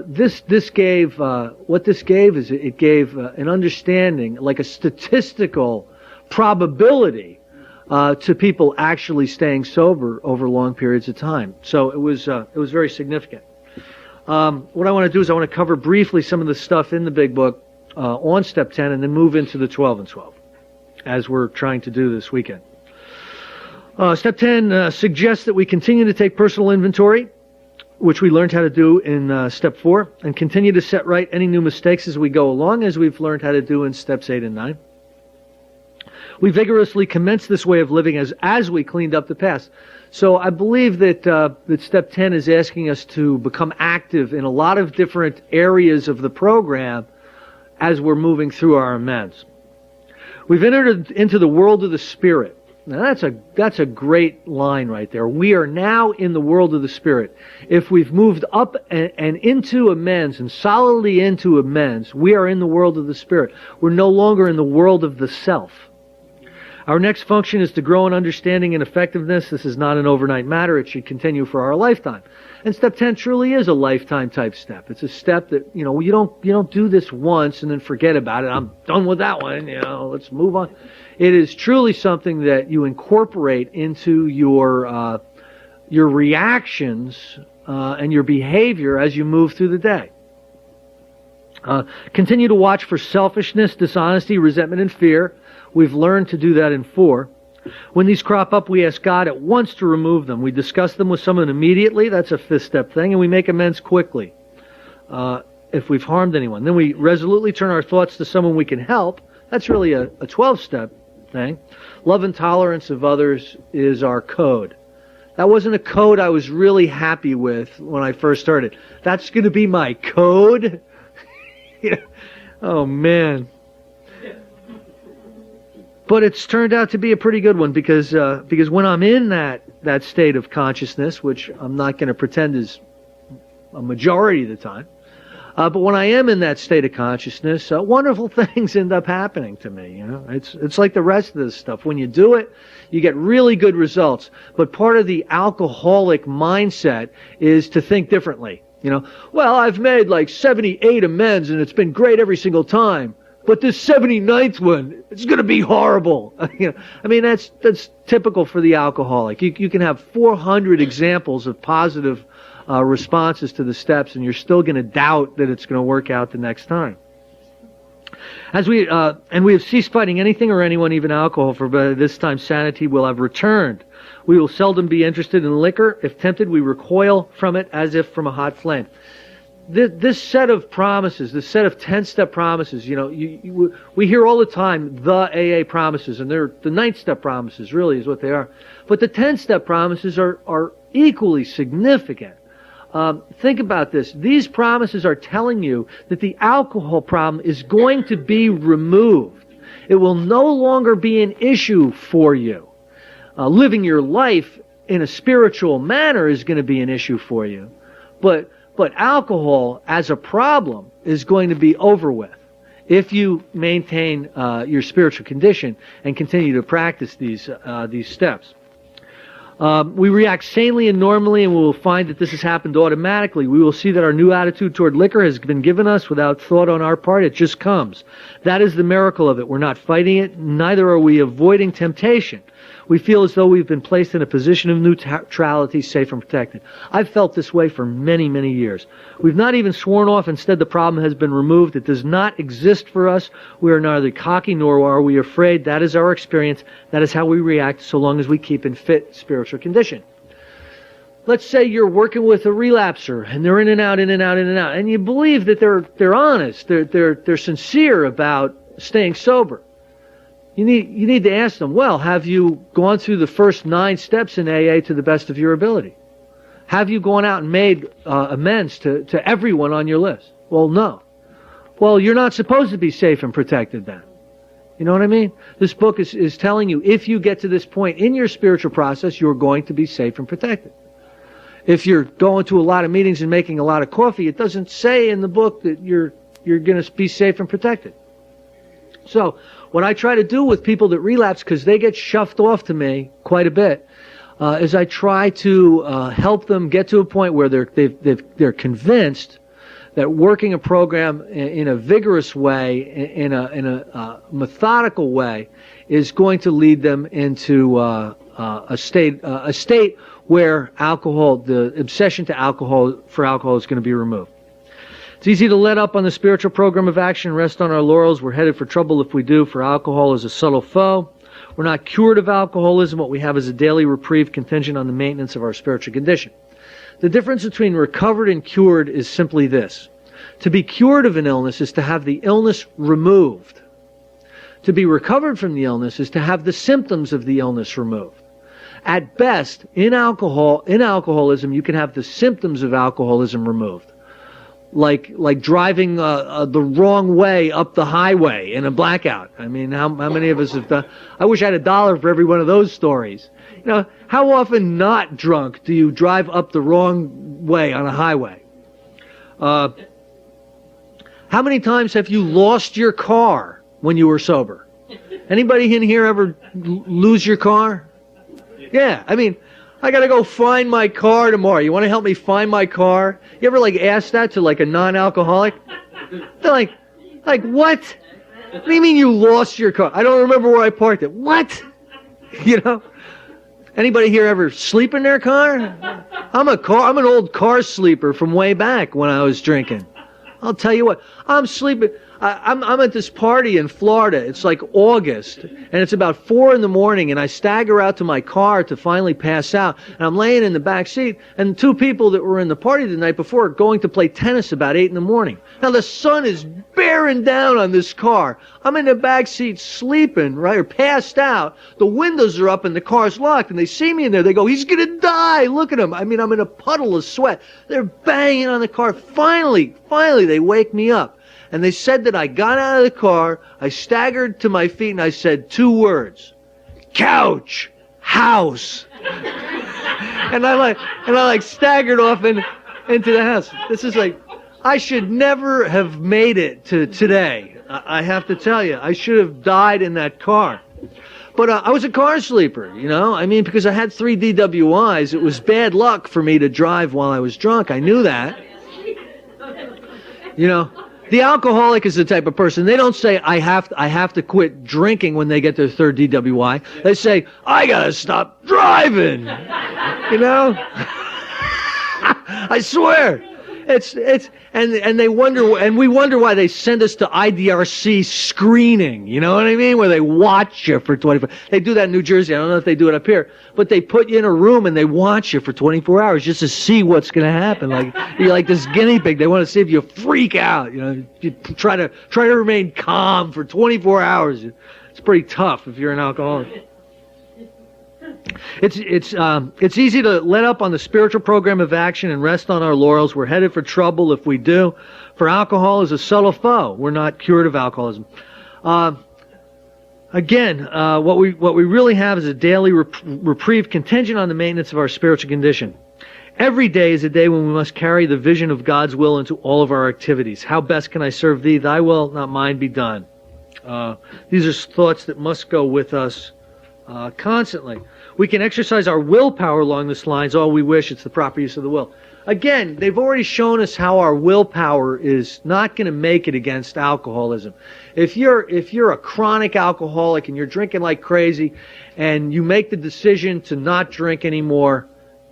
this gave an understanding, like a statistical probability, to people actually staying sober over long periods of time. So it was very significant. What I want to do is I want to cover briefly some of the stuff in the big book, on step 10 and then move into the 12 and 12 as we're trying to do this weekend. Step 10 suggests that we continue to take personal inventory, which we learned how to do in step 4, and continue to set right any new mistakes as we go along, as we've learned how to do in steps 8 and 9. We vigorously commenced this way of living as we cleaned up the past. So I believe that step 10 is asking us to become active in a lot of different areas of the program as we're moving through our amends. We've entered into the world of the Spirit. Now that's a great line right there. We are now in the world of the Spirit. If we've moved up and into amends and solidly into amends, we are in the world of the Spirit. We're no longer in the world of the self. Our next function is to grow in understanding and effectiveness. This is not an overnight matter. It should continue for our lifetime. And step 10 truly is a lifetime type step. It's a step that, you don't do this once and then forget about it. I'm done with that one, let's move on. It is truly something that you incorporate into your reactions and your behavior as you move through the day. Continue to watch for selfishness, dishonesty, resentment, and fear. We've learned to do that in 4. When these crop up, we ask God at once to remove them. We discuss them with someone immediately. That's a 5th step thing. And we make amends quickly if we've harmed anyone. Then we resolutely turn our thoughts to someone we can help. That's really a 12-step thing. Love and tolerance of others is our code. That wasn't a code I was really happy with when I first started. That's going to be my code? Oh, man. But it's turned out to be a pretty good one because when I'm in that state of consciousness, which I'm not going to pretend is a majority of the time, but when I am in that state of consciousness, wonderful things end up happening to me. You know, it's like the rest of this stuff. When you do it, you get really good results. But part of the alcoholic mindset is to think differently. You know, well, I've made like 78 amends and it's been great every single time. But this 79th one, it's going to be horrible. You know, I mean, that's typical for the alcoholic. You can have 400 examples of positive responses to the steps, and you're still going to doubt that it's going to work out the next time. And we have ceased fighting anything or anyone, even alcohol, for by this time sanity will have returned. We will seldom be interested in liquor. If tempted, we recoil from it as if from a hot flame. This set of promises, this set of 10-step promises, you know, we hear all the time the AA promises, and they're the 9th-step promises, really, is what they are. But the 10-step promises are equally significant. Think about this. These promises are telling you that the alcohol problem is going to be removed. It will no longer be an issue for you. Living your life in a spiritual manner is going to be an issue for you. But alcohol as a problem is going to be over with if you maintain your spiritual condition and continue to practice these steps. We react sanely and normally, and we will find that this has happened automatically. We will see that our new attitude toward liquor has been given us without thought on our part. It just comes. That is the miracle of it. We're not fighting it, neither are we avoiding temptation. We feel as though we've been placed in a position of neutrality, safe and protected. I've felt this way for many, many years. We've not even sworn off. Instead, the problem has been removed. It does not exist for us. We are neither cocky nor are we afraid. That is our experience. That is how we react so long as we keep in fit spiritual condition. Let's say you're working with a relapser, and they're in and out, in and out, in and out, and you believe that they're honest, they're sincere about staying sober. You need to ask them, well, have you gone through the first 9 steps in AA to the best of your ability? Have you gone out and made amends to everyone on your list? Well, no. Well, you're not supposed to be safe and protected then. You know what I mean? This book is telling you, if you get to this point in your spiritual process, you're going to be safe and protected. If you're going to a lot of meetings and making a lot of coffee, it doesn't say in the book that you're going to be safe and protected. So, what I try to do with people that relapse, because they get shoved off to me quite a bit, is I try to help them get to a point where they're convinced that working a program in a vigorous way, in a methodical way, is going to lead them into a state where alcohol, the obsession to alcohol is going to be removed. It's easy to let up on the spiritual program of action, rest on our laurels. We're headed for trouble if we do, for alcohol is a subtle foe. We're not cured of alcoholism. What we have is a daily reprieve contingent on the maintenance of our spiritual condition. The difference between recovered and cured is simply this. To be cured of an illness is to have the illness removed. To be recovered from the illness is to have the symptoms of the illness removed. At best, in alcoholism, you can have the symptoms of alcoholism removed. Like driving the wrong way up the highway in a blackout. I mean, how many of us have done? I wish I had $1 for every one of those stories. You know, how often not drunk do you drive up the wrong way on a highway? How many times have you lost your car when you were sober? Anybody in here ever lose your car? Yeah, I mean, I gotta go find my car tomorrow. You want to help me find my car? You ever ask that to a non-alcoholic? They're like, what? What do you mean you lost your car? I don't remember where I parked it. What? You know? Anybody here ever sleep in their car? I'm an old car sleeper from way back when I was drinking. I'll tell you what, I'm sleeping. I'm at this party in Florida. It's like August, and it's about 4 in the morning, and I stagger out to my car to finally pass out, and I'm laying in the back seat, and 2 people that were in the party the night before are going to play tennis about 8 in the morning. Now the sun is bearing down on this car. I'm in the back seat sleeping, right, or passed out. The windows are up and the car's locked, and they see me in there. They go, he's gonna die. Look at him. I mean, I'm in a puddle of sweat. They're banging on the car. Finally, they wake me up. And they said that I got out of the car, I staggered to my feet, and I said 2 words. Couch, house. and I staggered off into the house. This is like, I should never have made it to today. I have to tell you, I should have died in that car. But I was a car sleeper, you know? I mean, because I had 3 DWIs, it was bad luck for me to drive while I was drunk. I knew that. You know, the alcoholic is the type of person, they don't say, I have to quit drinking when they get their 3rd DWI. They say, I gotta stop driving. You know? I swear. And they wonder, and we wonder why they send us to IDRC screening, you know what I mean? Where they watch you for 24. They do that in New Jersey. I don't know if they do it up here, but they put you in a room and they watch you for 24 hours just to see what's going to happen. Like you're like this guinea pig. They want to see if you freak out. You know, you try to remain calm for 24 hours. It's pretty tough if you're an alcoholic. It's easy to let up on the spiritual program of action and rest on our laurels. We're headed for trouble if we do. For alcohol is a subtle foe. We're not cured of alcoholism. Again, what we really have is a daily reprieve contingent on the maintenance of our spiritual condition. Every day is a day when we must carry the vision of God's will into all of our activities. How best can I serve thee? Thy will, not mine, be done. These are thoughts that must go with us constantly. We can exercise our willpower along this lines all we wish. It's the proper use of the will. Again, they've already shown us how our willpower is not going to make it against alcoholism. If you're a chronic alcoholic and you're drinking like crazy and you make the decision to not drink anymore,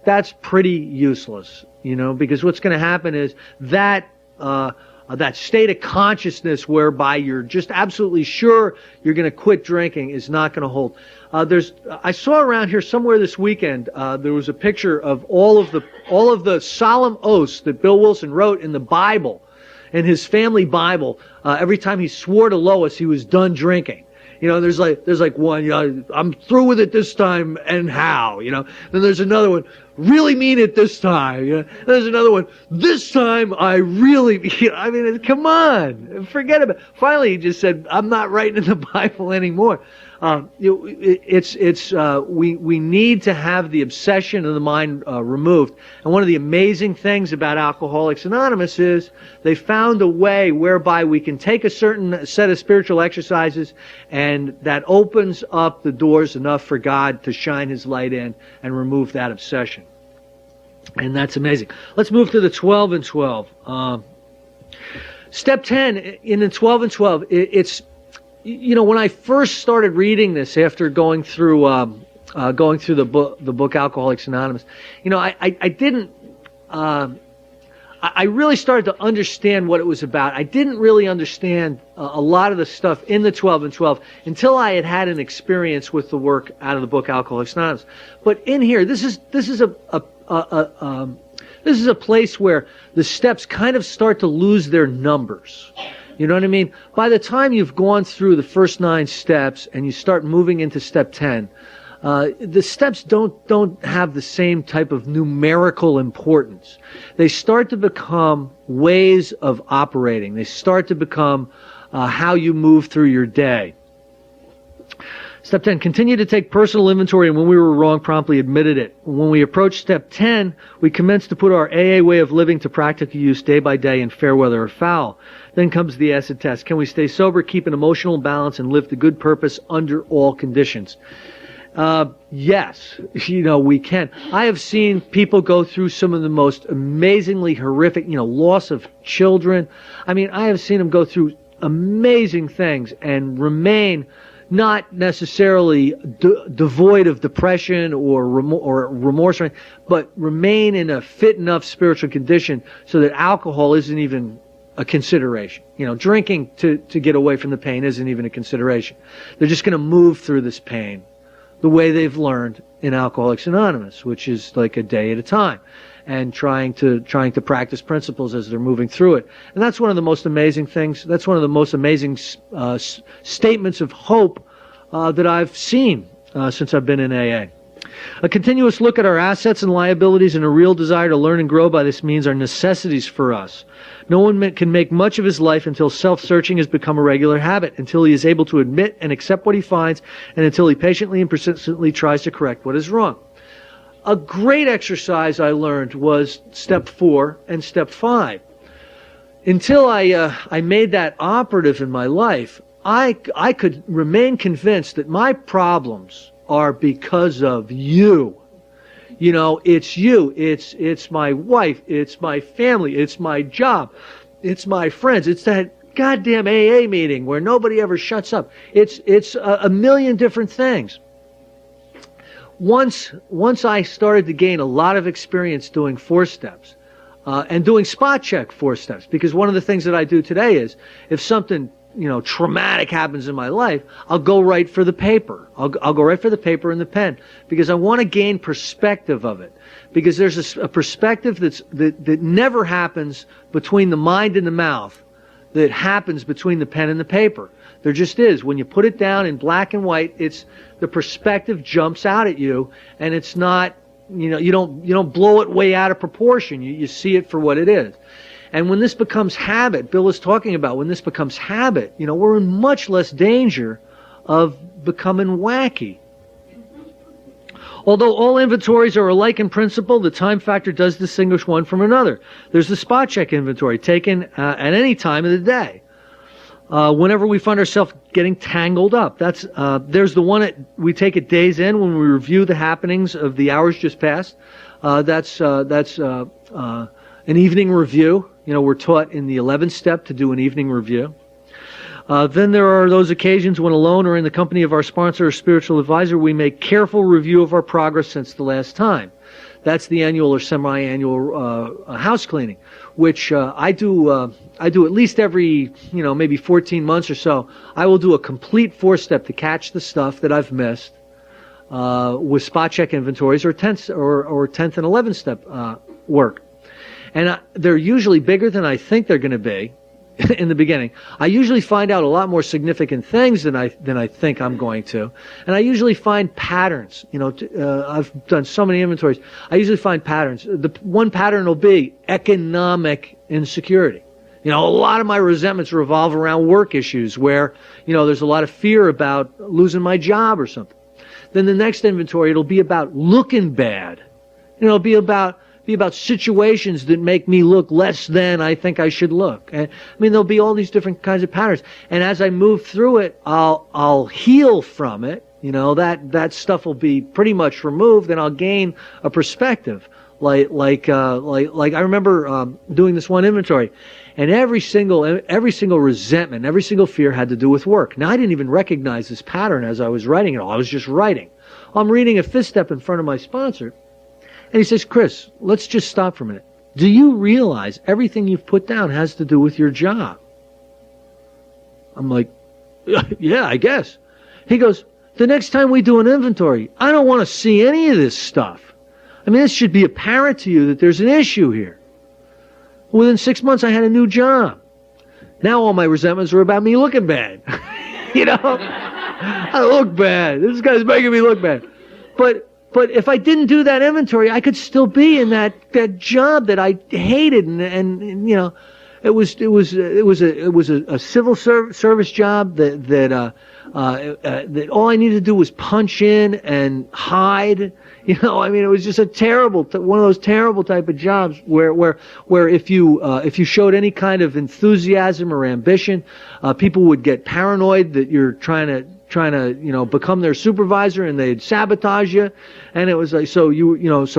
that's pretty useless, you know, because what's going to happen is that state of consciousness whereby you're just absolutely sure you're going to quit drinking is not going to hold. I saw around here somewhere this weekend, there was a picture of all of the solemn oaths that Bill Wilson wrote in the Bible, in his family Bible. Every time he swore to Lois, he was done drinking. You know, there's like one, you know, I'm through with it this time, and how, you know. Then there's another one, really mean it this time. You know. There's another one, this time I really, you know, I mean, come on, forget about it. Finally, he just said, I'm not writing in the Bible anymore. We need to have the obsession of the mind removed. And one of the amazing things about Alcoholics Anonymous is they found a way whereby we can take a certain set of spiritual exercises and that opens up the doors enough for God to shine His light in and remove that obsession. And that's amazing. Let's move to the 12 and 12. Step 10 in the 12 and 12, it's, you know, when I first started reading this after going through the book Alcoholics Anonymous, you know, I really started to understand what it was about. I didn't really understand a lot of the stuff in the 12 and 12 until I had an experience with the work out of the book Alcoholics Anonymous. But in here, this is a place where the steps kind of start to lose their numbers. You know what I mean? By the time you've gone through the first 9 steps and you start moving into step 10, the steps don't have the same type of numerical importance. They start to become ways of operating. They start to become how you move through your day. Step 10, continue to take personal inventory, and when we were wrong, promptly admitted it. When we approach step 10, we commence to put our AA way of living to practical use day by day in fair weather or foul. Then comes the acid test. Can we stay sober, keep an emotional balance, and live to good purpose under all conditions? Yes, you know, we can. I have seen people go through some of the most amazingly horrific, you know, loss of children. I mean, I have seen them go through amazing things and remain not necessarily devoid of depression or remorse, but remain in a fit enough spiritual condition so that alcohol isn't even a consideration. You know, drinking to get away from the pain isn't even a consideration. They're just going to move through this pain the way they've learned in Alcoholics Anonymous, which is like a day at a time, and trying to practice principles as they're moving through it. And that's one of the most amazing things. That's one of the most amazing statements of hope that I've seen since I've been in AA. A continuous look at our assets and liabilities and a real desire to learn and grow by this means are necessities for us. No one can make much of his life until self-searching has become a regular habit, until he is able to admit and accept what he finds, and until he patiently and persistently tries to correct what is wrong. A great exercise I learned was step 4 and step 5. Until I made that operative in my life, I could remain convinced that my problems are because of you. You know, it's you, it's my wife, it's my family, it's my job, it's my friends, it's that goddamn AA meeting where nobody ever shuts up. It's a million different things. Once I started to gain a lot of experience doing 4 steps, and doing spot check 4 steps, because one of the things that I do today is if something traumatic happens in my life, I'll go right for the paper. I'll go right for the paper and the pen because I want to gain perspective of it. Because there's a perspective that never happens between the mind and the mouth that happens between the pen and the paper. There just is. When you put it down in black and white, it's the perspective jumps out at you, and it's not, you don't blow it way out of proportion. You see it for what it is. And when this becomes habit, Bill is talking about when this becomes habit, we're in much less danger of becoming wacky. Although all inventories are alike in principle, the time factor does distinguish one from another. There's the spot check inventory taken at any time of the day. Whenever we find ourselves getting tangled up, there's the one we take at day's end when we review the happenings of the hours just past. That's an evening review. We're taught in the 11th step to do an evening review. Then there are those occasions when alone or in the company of our sponsor or spiritual advisor, we make careful review of our progress since the last time. That's the annual or semi-annual house cleaning, which I do at least every, maybe 14 months or so. I will do a complete 4-step to catch the stuff that I've missed with spot check inventories or 10th and 11th step work. And they're usually bigger than I think they're going to be in the beginning. I usually find out a lot more significant things than I think I'm going to. And I usually find patterns. I've done so many inventories. I usually find patterns. The one pattern will be economic insecurity. A lot of my resentments revolve around work issues where, there's a lot of fear about losing my job or something. Then the next inventory, it'll be about looking bad. It'll be about situations that make me look less than I think I should look. And, there'll be all these different kinds of patterns. And as I move through it, I'll heal from it. That stuff will be pretty much removed, and I'll gain a perspective. Like I remember doing this one inventory, and every single resentment, every single fear had to do with work. Now I didn't even recognize this pattern as I was writing it all. I was just writing. I'm reading a 5th step in front of my sponsor. And he says, Chris, let's just stop for a minute. Do you realize everything you've put down has to do with your job? I'm like, yeah, I guess. He goes, the next time we do an inventory, I don't want to see any of this stuff. This should be apparent to you that there's an issue here. Within 6 months, I had a new job. Now all my resentments are about me looking bad. I look bad. This guy's making me look bad. But if I didn't do that inventory, I could still be in that job that I hated, and it was a civil service job that all I needed to do was punch in and hide. It was just one of those terrible type of jobs where if you showed any kind of enthusiasm or ambition, people would get paranoid that you're trying to become their supervisor, and they'd sabotage you. And it was like, so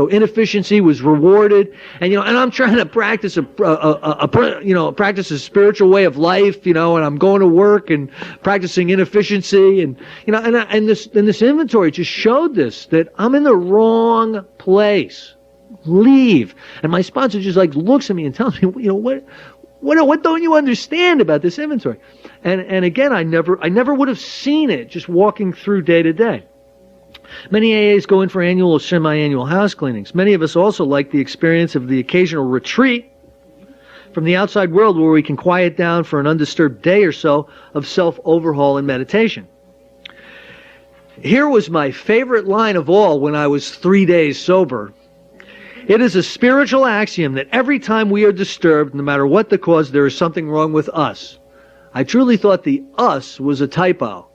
inefficiency was rewarded. And, and I'm trying to practice practice a spiritual way of life, and I'm going to work and practicing inefficiency. And, and this inventory just showed this, that I'm in the wrong place. Leave. And my sponsor just looks at me and tells me, what don't you understand about this inventory? And again, I never would have seen it just walking through day to day. Many AAs go in for annual or semi-annual house cleanings. Many of us also like the experience of the occasional retreat from the outside world where we can quiet down for an undisturbed day or so of self-overhaul and meditation. Here was my favorite line of all when I was 3 days sober. It is a spiritual axiom that every time we are disturbed, no matter what the cause, there is something wrong with us. I truly thought the us was a typo.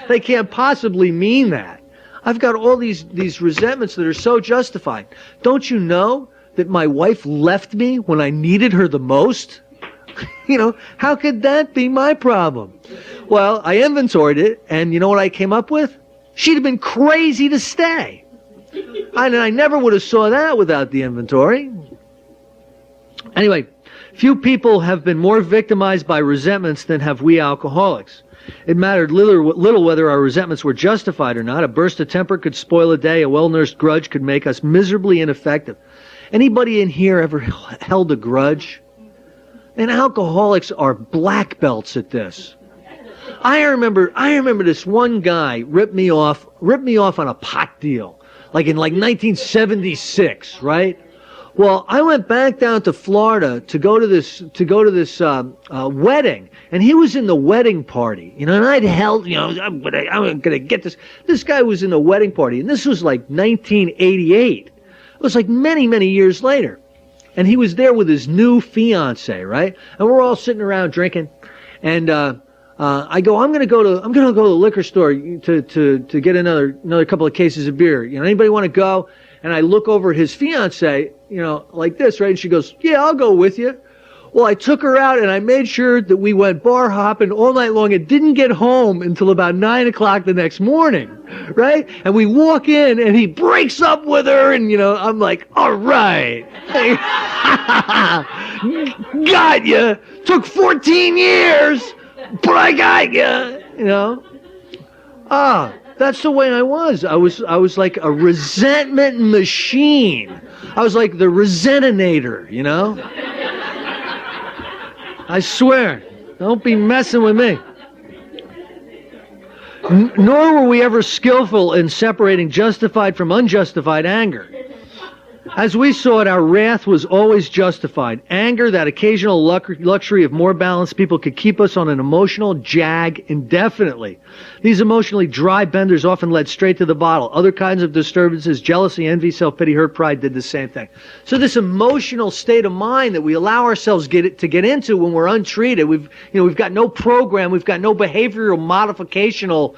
They can't possibly mean that. I've got all these resentments that are so justified. Don't you know that my wife left me when I needed her the most? How could that be my problem? Well, I inventoried it, and you know what I came up with? She'd have been crazy to stay. I never would have saw that without the inventory. Anyway, few people have been more victimized by resentments than have we alcoholics. It mattered little whether our resentments were justified or not. A burst of temper could spoil a day. A well-nursed grudge could make us miserably ineffective. Anybody in here ever held a grudge? And alcoholics are black belts at this. I remember this one guy ripped me off on a pot deal, like in 1976, right? Well, I went back down to Florida to go to this wedding, and he was in the wedding party, and I'd held, I'm gonna get this. This guy was in the wedding party, and this was like 1988. It was like many, many years later, and he was there with his new fiance, right? And we're all sitting around drinking, and I go, I'm gonna go to the liquor store to get another couple of cases of beer. Anybody want to go? And I look over at his fiance, like this, right? And she goes, yeah, I'll go with you. Well, I took her out and I made sure that we went bar hopping all night long and didn't get home until about 9 o'clock the next morning, right? And we walk in and he breaks up with her and, I'm like, all right. Got ya. Took 14 years, but I got ya, That's the way I was. I was like a resentment machine. I was like the resentinator, I swear. Don't be messing with me. Nor were we ever skillful in separating justified from unjustified anger. As we saw it, our wrath was always justified. Anger, that occasional luxury of more balanced people, could keep us on an emotional jag indefinitely. These emotionally dry benders often led straight to the bottle. Other kinds of disturbances, jealousy, envy, self-pity, hurt, pride, did the same thing. So this emotional state of mind that we allow ourselves to get into when we're untreated, we've got no program, we've got no behavioral modificational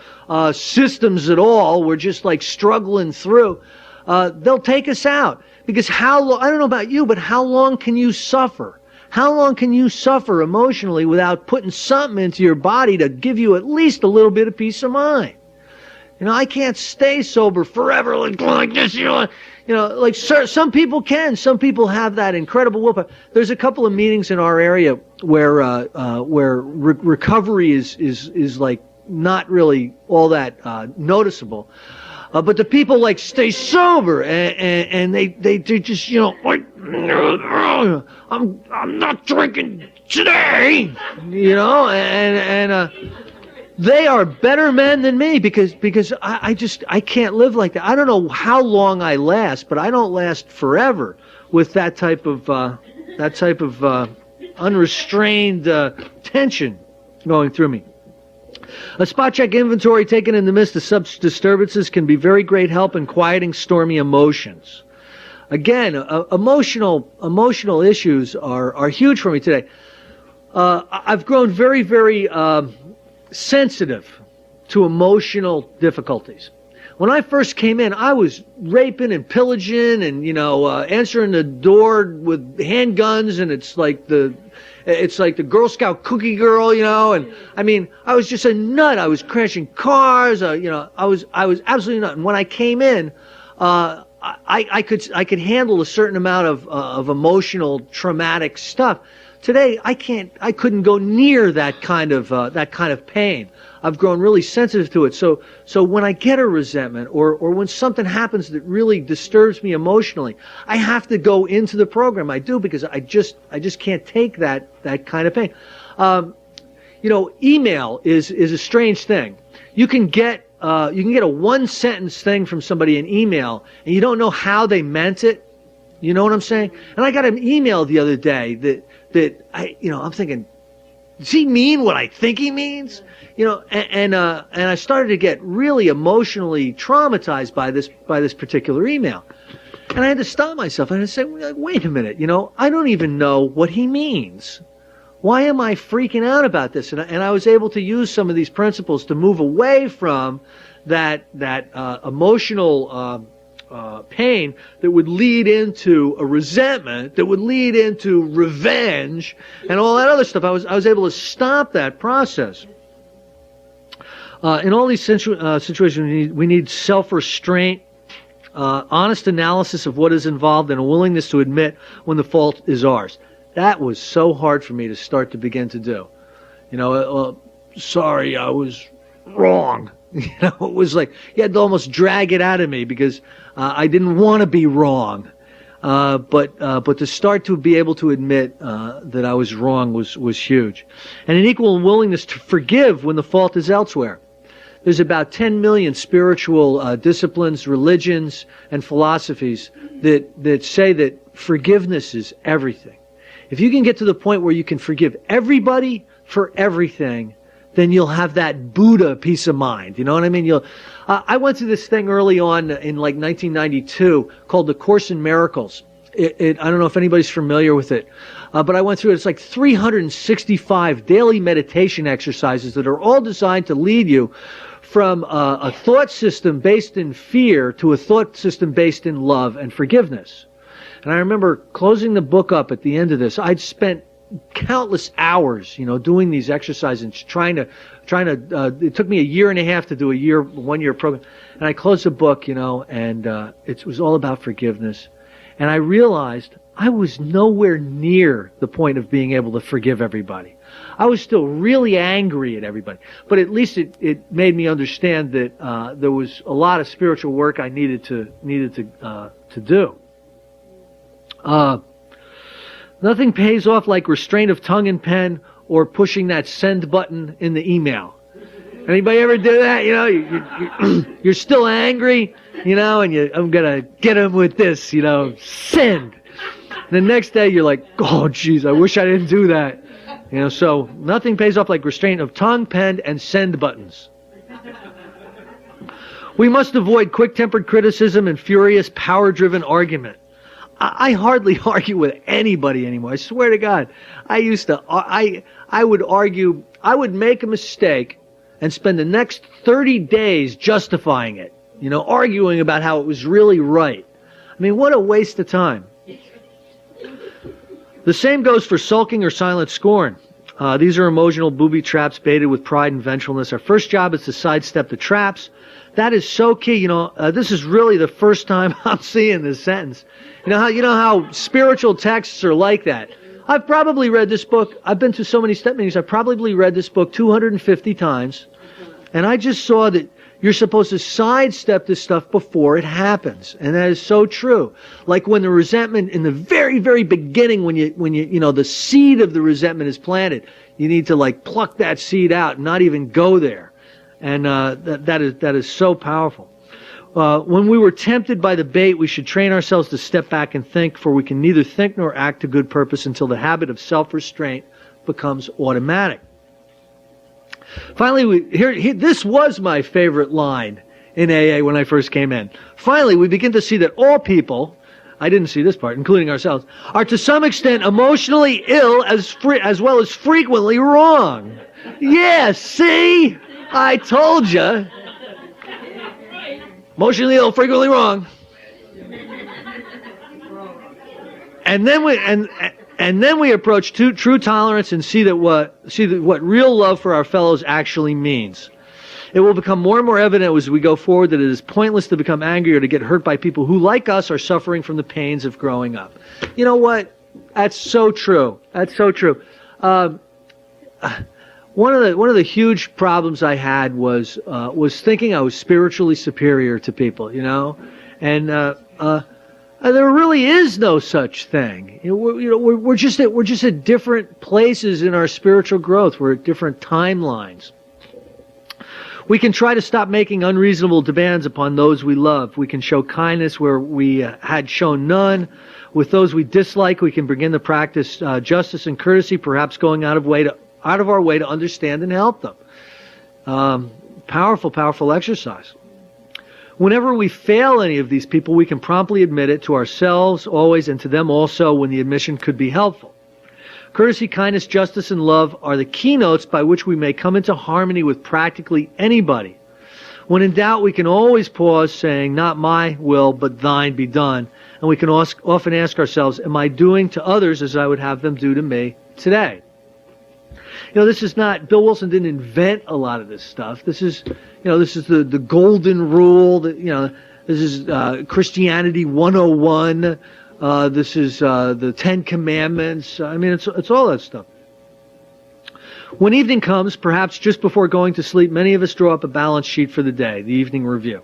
systems at all. We're just like struggling through. They'll take us out. Because I don't know about you, but how long can you suffer? How long can you suffer emotionally without putting something into your body to give you at least a little bit of peace of mind? I can't stay sober forever like this, like some people can. Some people have that incredible willpower. There's a couple of meetings in our area where recovery is like not really all that noticeable. But the people like stay sober and they just like I'm not drinking today, and they are better men than me because I can't live like that. I don't know how long I last, but I don't last forever with that type of unrestrained tension going through me. A spot check inventory taken in the midst of such disturbances can be very great help in quieting stormy emotions. Again, emotional issues are huge for me today. I've grown very, very sensitive to emotional difficulties. When I first came in, I was raping and pillaging and answering the door with handguns, and it's like the Girl Scout cookie girl, and I was just a nut. I was crashing cars, I was absolutely nut. And when I came in, I could handle a certain amount of emotional traumatic stuff. Today, I couldn't go near that kind of pain. I've grown really sensitive to it. So when I get a resentment or when something happens that really disturbs me emotionally, I have to go into the program. I do, because I just can't take that kind of pain. Email is a strange thing. You can get a one sentence thing from somebody in email and you don't know how they meant it. You know what I'm saying? And I got an email the other day that I'm thinking, does he mean what I think he means? And I started to get really emotionally traumatized by this particular email. And I had to stop myself and I said, wait a minute, I don't even know what he means. Why am I freaking out about this? And I was able to use some of these principles to move away from that emotional pain that would lead into a resentment, that would lead into revenge, and all that other stuff. I was able to stop that process. In all these situations, we need self-restraint, honest analysis of what is involved, and a willingness to admit when the fault is ours. That was so hard for me to begin to do. Sorry, I was wrong. It was like you had to almost drag it out of me because I didn't want to be wrong. But to start to be able to admit that I was wrong was huge. And an equal willingness to forgive when the fault is elsewhere. There's about 10 million spiritual disciplines, religions, and philosophies that say that forgiveness is everything. If you can get to the point where you can forgive everybody for everything, then you'll have that Buddha peace of mind. You know what I mean? I went through this thing early on in like 1992 called the Course in Miracles. I don't know if anybody's familiar with it, but I went through it. It's like 365 daily meditation exercises that are all designed to lead you from a thought system based in fear to a thought system based in love and forgiveness. And I remember closing the book up at the end of this. I'd spent countless hours, doing these exercises, trying to, it took me a year and a half to do a 1 year program. And I closed the book, and it was all about forgiveness. And I realized I was nowhere near the point of being able to forgive everybody. I was still really angry at everybody, but at least it made me understand that there was a lot of spiritual work I needed to do. Nothing pays off like restraint of tongue and pen or pushing that send button in the email. Anybody ever do that? You're still angry, and I'm gonna get him with this, send. The next day you're like, oh geez, I wish I didn't do that. So nothing pays off like restraint of tongue, pen, and send buttons. We must avoid quick-tempered criticism and furious, power-driven argument. I hardly argue with anybody anymore. I swear to God. I would argue, I would make a mistake and spend the next 30 days justifying it, arguing about how it was really right. I mean, what a waste of time. The same goes for sulking or silent scorn. These are emotional booby traps baited with pride and vengefulness. Our first job is to sidestep the traps. That is so key. This is really the first time I'm seeing this sentence. You know how spiritual texts are like that. I've probably read this book. I've been to so many step meetings. I've probably read this book 250 times. And I just saw that you're supposed to sidestep this stuff before it happens. And that is so true. Like when the resentment in the very, very beginning, when the seed of the resentment is planted, you need to pluck that seed out and not even go there. And that is so powerful. When we were tempted by the bait, we should train ourselves to step back and think, for we can neither think nor act to good purpose until the habit of self-restraint becomes automatic. Finally, this was my favorite line in AA when I first came in. Finally, we begin to see that all people, I didn't see this part, including ourselves, are to some extent emotionally ill as well as frequently wrong. Yeah, see? I told you. Emotionally ill, frequently wrong. And then we approach true tolerance and see what real love for our fellows actually means. It will become more and more evident as we go forward that it is pointless to become angry or to get hurt by people who, like us, are suffering from the pains of growing up. You know what? That's so true. That's so true. One of the huge problems I had was thinking I was spiritually superior to people, and there really is no such thing. We're just at different places in our spiritual growth. We're at different timelines. We can try to stop making unreasonable demands upon those we love. We can show kindness where we had shown none. With those we dislike, we can begin to practice justice and courtesy, perhaps going out of out of our way to understand and help them. Powerful, powerful exercise. Whenever we fail any of these people, we can promptly admit it to ourselves always and to them also when the admission could be helpful. Courtesy, kindness, justice, and love are the keynotes by which we may come into harmony with practically anybody. When in doubt, we can always pause saying, not my will, but thine be done. And we can often ask ourselves, am I doing to others as I would have them do to me today? This is not, Bill Wilson didn't invent a lot of this stuff. This is, this is the golden rule, this is Christianity 101. This is the Ten Commandments. It's all that stuff. When evening comes, perhaps just before going to sleep, many of us draw up a balance sheet for the day, the evening review.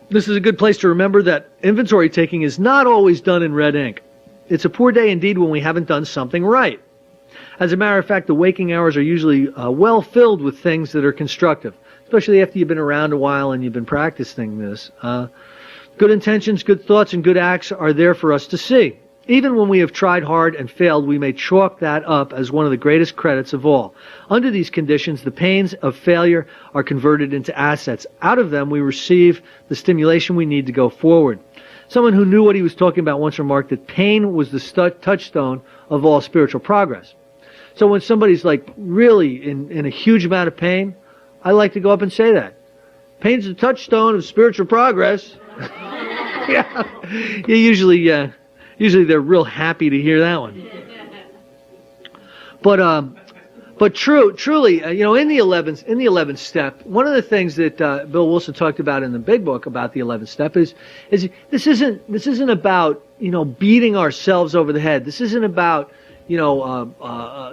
This is a good place to remember that inventory taking is not always done in red ink. It's a poor day indeed when we haven't done something right. As a matter of fact, the waking hours are usually well filled with things that are constructive, especially after you've been around a while and you've been practicing this. Good intentions, good thoughts, and good acts are there for us to see. Even when we have tried hard and failed, we may chalk that up as one of the greatest credits of all. Under these conditions, the pains of failure are converted into assets. Out of them, we receive the stimulation we need to go forward. Someone who knew what he was talking about once remarked that pain was the touchstone of all spiritual progress. So when somebody's like really in a huge amount of pain, I like to go up and say that. Pain's the touchstone of spiritual progress. Yeah. Usually they're real happy to hear that one. But truly, in the 11th step, one of the things that Bill Wilson talked about in the big book about the 11th step is this isn't about beating ourselves over the head. This isn't about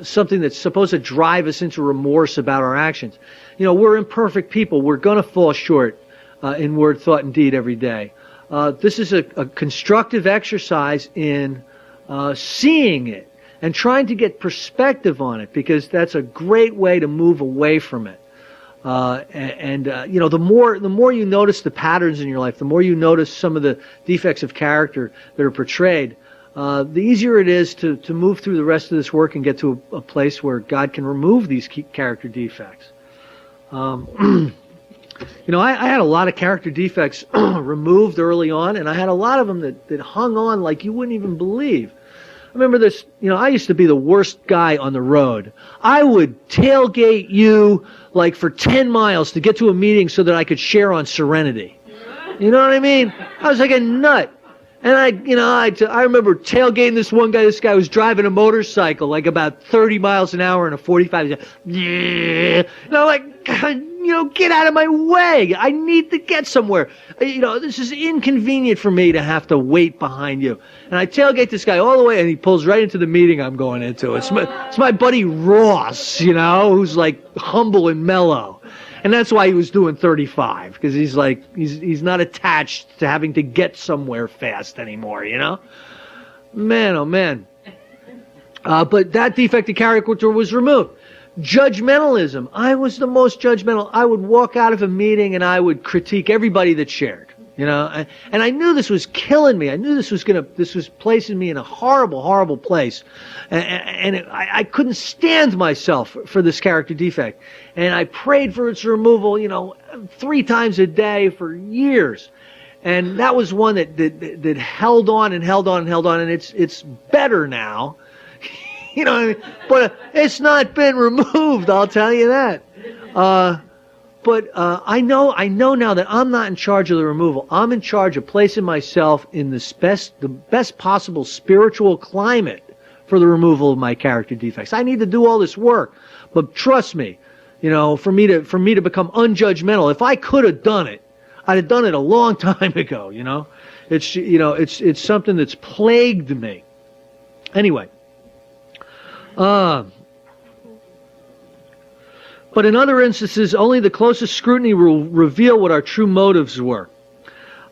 something that's supposed to drive us into remorse about our actions. We're imperfect people. We're going to fall short in word, thought, and deed every day. This is a constructive exercise in seeing it and trying to get perspective on it, because that's a great way to move away from it. The more you notice the patterns in your life, the more you notice some of the defects of character that are portrayed, the easier it is to move through the rest of this work and get to a place where God can remove these character defects. I had a lot of character defects removed early on, and I had a lot of them that hung on like you wouldn't even believe. I remember this, I used to be the worst guy on the road. I would tailgate you like for 10 miles to get to a meeting so that I could share on Serenity. You know what I mean? I was like a nut. And I remember tailgating this one guy. This guy was driving a motorcycle like about 30 miles an hour in a 45. And I'm like, get out of my way. I need to get somewhere. This is inconvenient for me to have to wait behind you. And I tailgate this guy all the way, and he pulls right into the meeting I'm going into. It's my buddy Ross, who's like humble and mellow. And that's why he was doing 35, because he's not attached to having to get somewhere fast anymore, Man, oh man. But that defective character was removed. Judgmentalism. I was the most judgmental. I would walk out of a meeting and I would critique everybody that shared, and I knew this was killing me. I knew this was placing me in a horrible, horrible place. I couldn't stand myself for this character defect. And I prayed for its removal, 3 times a day for years. And that was one that held on and held on and held on, and it's better now. You know what I mean? But it's not been removed, I'll tell you that. But I know now that I'm not in charge of the removal. I'm in charge of placing myself in the best possible spiritual climate for the removal of my character defects. I need to do all this work. But trust me, for me to become unjudgmental, if I could have done it, I'd have done it a long time ago, It's something that's plagued me. Anyway. But in other instances, only the closest scrutiny will reveal what our true motives were.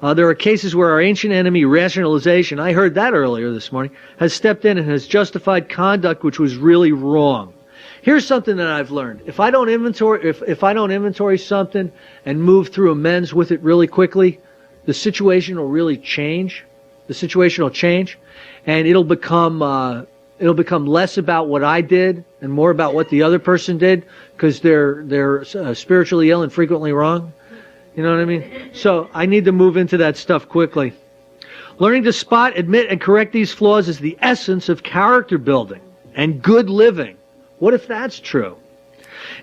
There are cases where our ancient enemy, rationalization, I heard that earlier this morning, has stepped in and has justified conduct which was really wrong. Here's something that I've learned. If I don't inventory something and move through amends with it really quickly, the situation will really change. The situation will change, and it'll become It'll become less about what I did and more about what the other person did, because they're spiritually ill and frequently wrong. You know what I mean? So I need to move into that stuff quickly. Learning to spot, admit, and correct these flaws is the essence of character building and good living. What if that's true?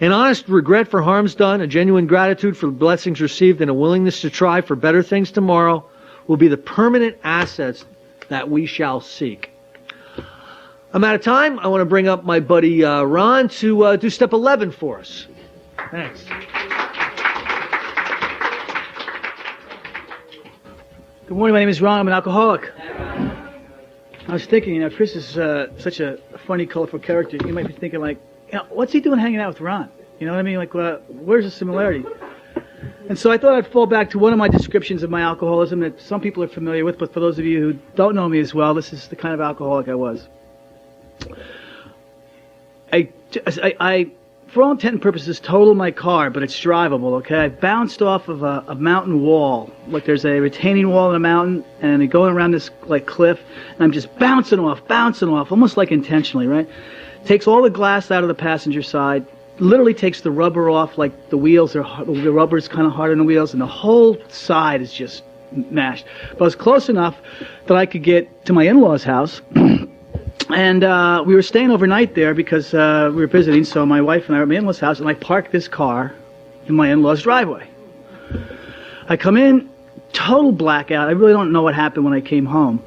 An honest regret for harms done, a genuine gratitude for blessings received, and a willingness to try for better things tomorrow will be the permanent assets that we shall seek. I'm out of time. I want to bring up my buddy Ron to do step 11 for us. Thanks. Good morning, my name is Ron. I'm an alcoholic. I was thinking, Chris is such a funny, colorful character. You might be thinking, like, what's he doing hanging out with Ron? You know what I mean? Like, where's the similarity? And so I thought I'd fall back to one of my descriptions of my alcoholism that some people are familiar with, but for those of you who don't know me as well, this is the kind of alcoholic I was. I for all intent and purposes, totaled my car, but it's drivable, okay? I bounced off of a mountain wall. Like, there's a retaining wall in a mountain, and I'm going around this, like, cliff, and I'm just bouncing off, almost like intentionally, right? Takes all the glass out of the passenger side, literally takes the rubber off, like the wheels the rubber's kind of hard on the wheels, and the whole side is just mashed. But I was close enough that I could get to my in-laws' house. And we were staying overnight there because we were visiting, so my wife and I were at my in-laws' house, and I parked this car in my in-laws' driveway. I come in, total blackout. I really don't know what happened when I came home.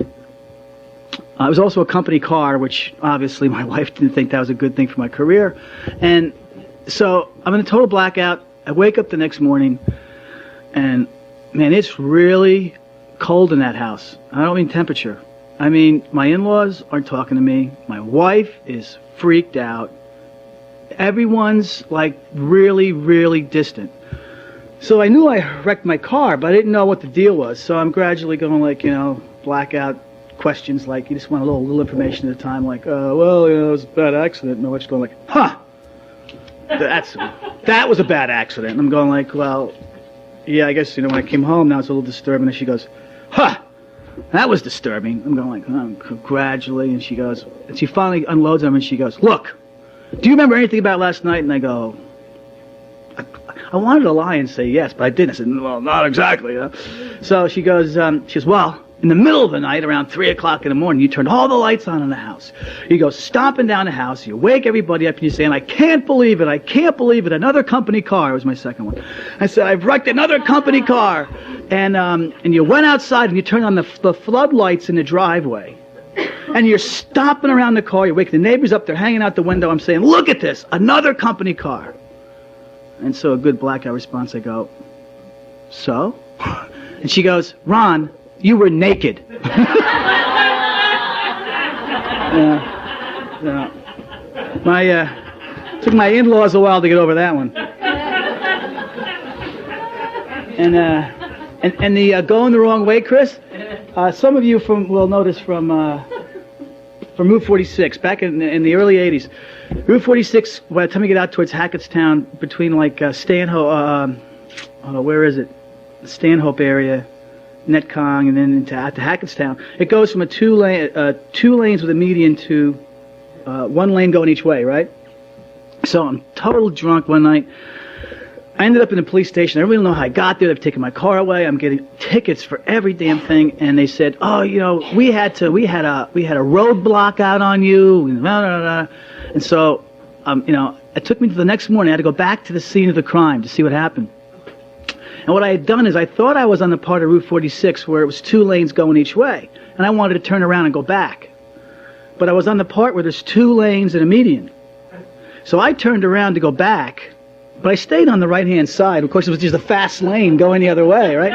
It was also a company car, which obviously my wife didn't think that was a good thing for my career. And so I'm in a total blackout. I wake up the next morning, and, man, it's really cold in that house. I don't mean temperature. I mean, my in-laws aren't talking to me. My wife is freaked out. Everyone's, like, really, really distant. So I knew I wrecked my car, but I didn't know what the deal was. So I'm gradually going, like, blackout questions, like, you just want a little information at a time, like, it was a bad accident. And my wife's going, like, that was a bad accident. And I'm going, like, well, yeah, I guess, when I came home, now it's a little disturbing. And she goes, that was disturbing. I'm going, like, gradually, and she goes, and she finally unloads them, and she goes, look, do you remember anything about last night? And I go, I wanted to lie and say yes, but I didn't. I said, well, not exactly. So she goes, well, in the middle of the night, around 3 o'clock in the morning, you turned all the lights on in the house. You go stomping down the house, you wake everybody up, and you say, I can't believe it, another company car. It was my second one. I said, I've wrecked another company car. And you went outside, and you turned on the floodlights in the driveway. And you're stomping around the car, you wake the neighbors up, they're hanging out the window, I'm saying, look at this, another company car. And so a good blackout response, I go, so? And she goes, Ron, you were naked. Took my in-laws a while to get over that one. And the going the wrong way, Chris. Some of you will notice from Route 46 back in the early '80s. Route 46. By the time you get out towards Hackettstown, between like Stanhope, where is it? The Stanhope area. Netcong, and then into Hackettstown. It goes from two lanes with a median to one lane going each way, right? So I'm total drunk one night. I ended up in the police station. I really don't know how I got there. They've taken my car away. I'm getting tickets for every damn thing, and they said, "Oh, we had a roadblock out on you." And so, it took me to the next morning. I had to go back to the scene of the crime to see what happened. And what I had done is I thought I was on the part of Route 46 where it was 2 lanes going each way. And I wanted to turn around and go back. But I was on the part where there's 2 lanes and a median. So I turned around to go back, but I stayed on the right-hand side. Of course, it was just a fast lane going the other way, right?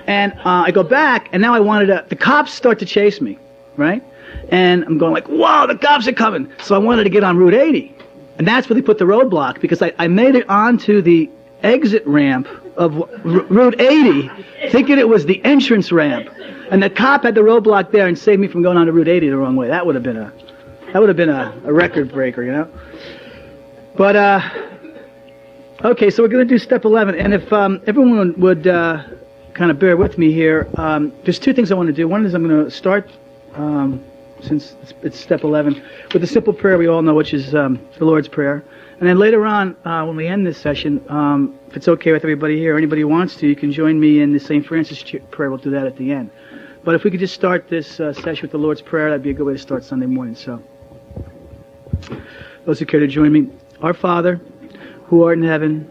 And I go back, and now I wanted the cops start to chase me, right? And I'm going like, whoa, the cops are coming. So I wanted to get on Route 80. And that's where they put the roadblock, because I made it onto the exit ramp of Route 80, thinking it was the entrance ramp, and the cop had the roadblock there and saved me from going on to Route 80 the wrong way. That would have been a record breaker, But okay, so we're going to do step 11, and if everyone would kind of bear with me here, there's 2 things I want to do. One is I'm going to start since it's step 11, with the simple prayer we all know, which is the Lord's Prayer. And then later on, when we end this session, if it's okay with everybody here, or anybody who wants to, you can join me in the St. Francis prayer. We'll do that at the end. But if we could just start this session with the Lord's Prayer, that'd be a good way to start Sunday morning. So, those who care to join me. Our Father, who art in heaven,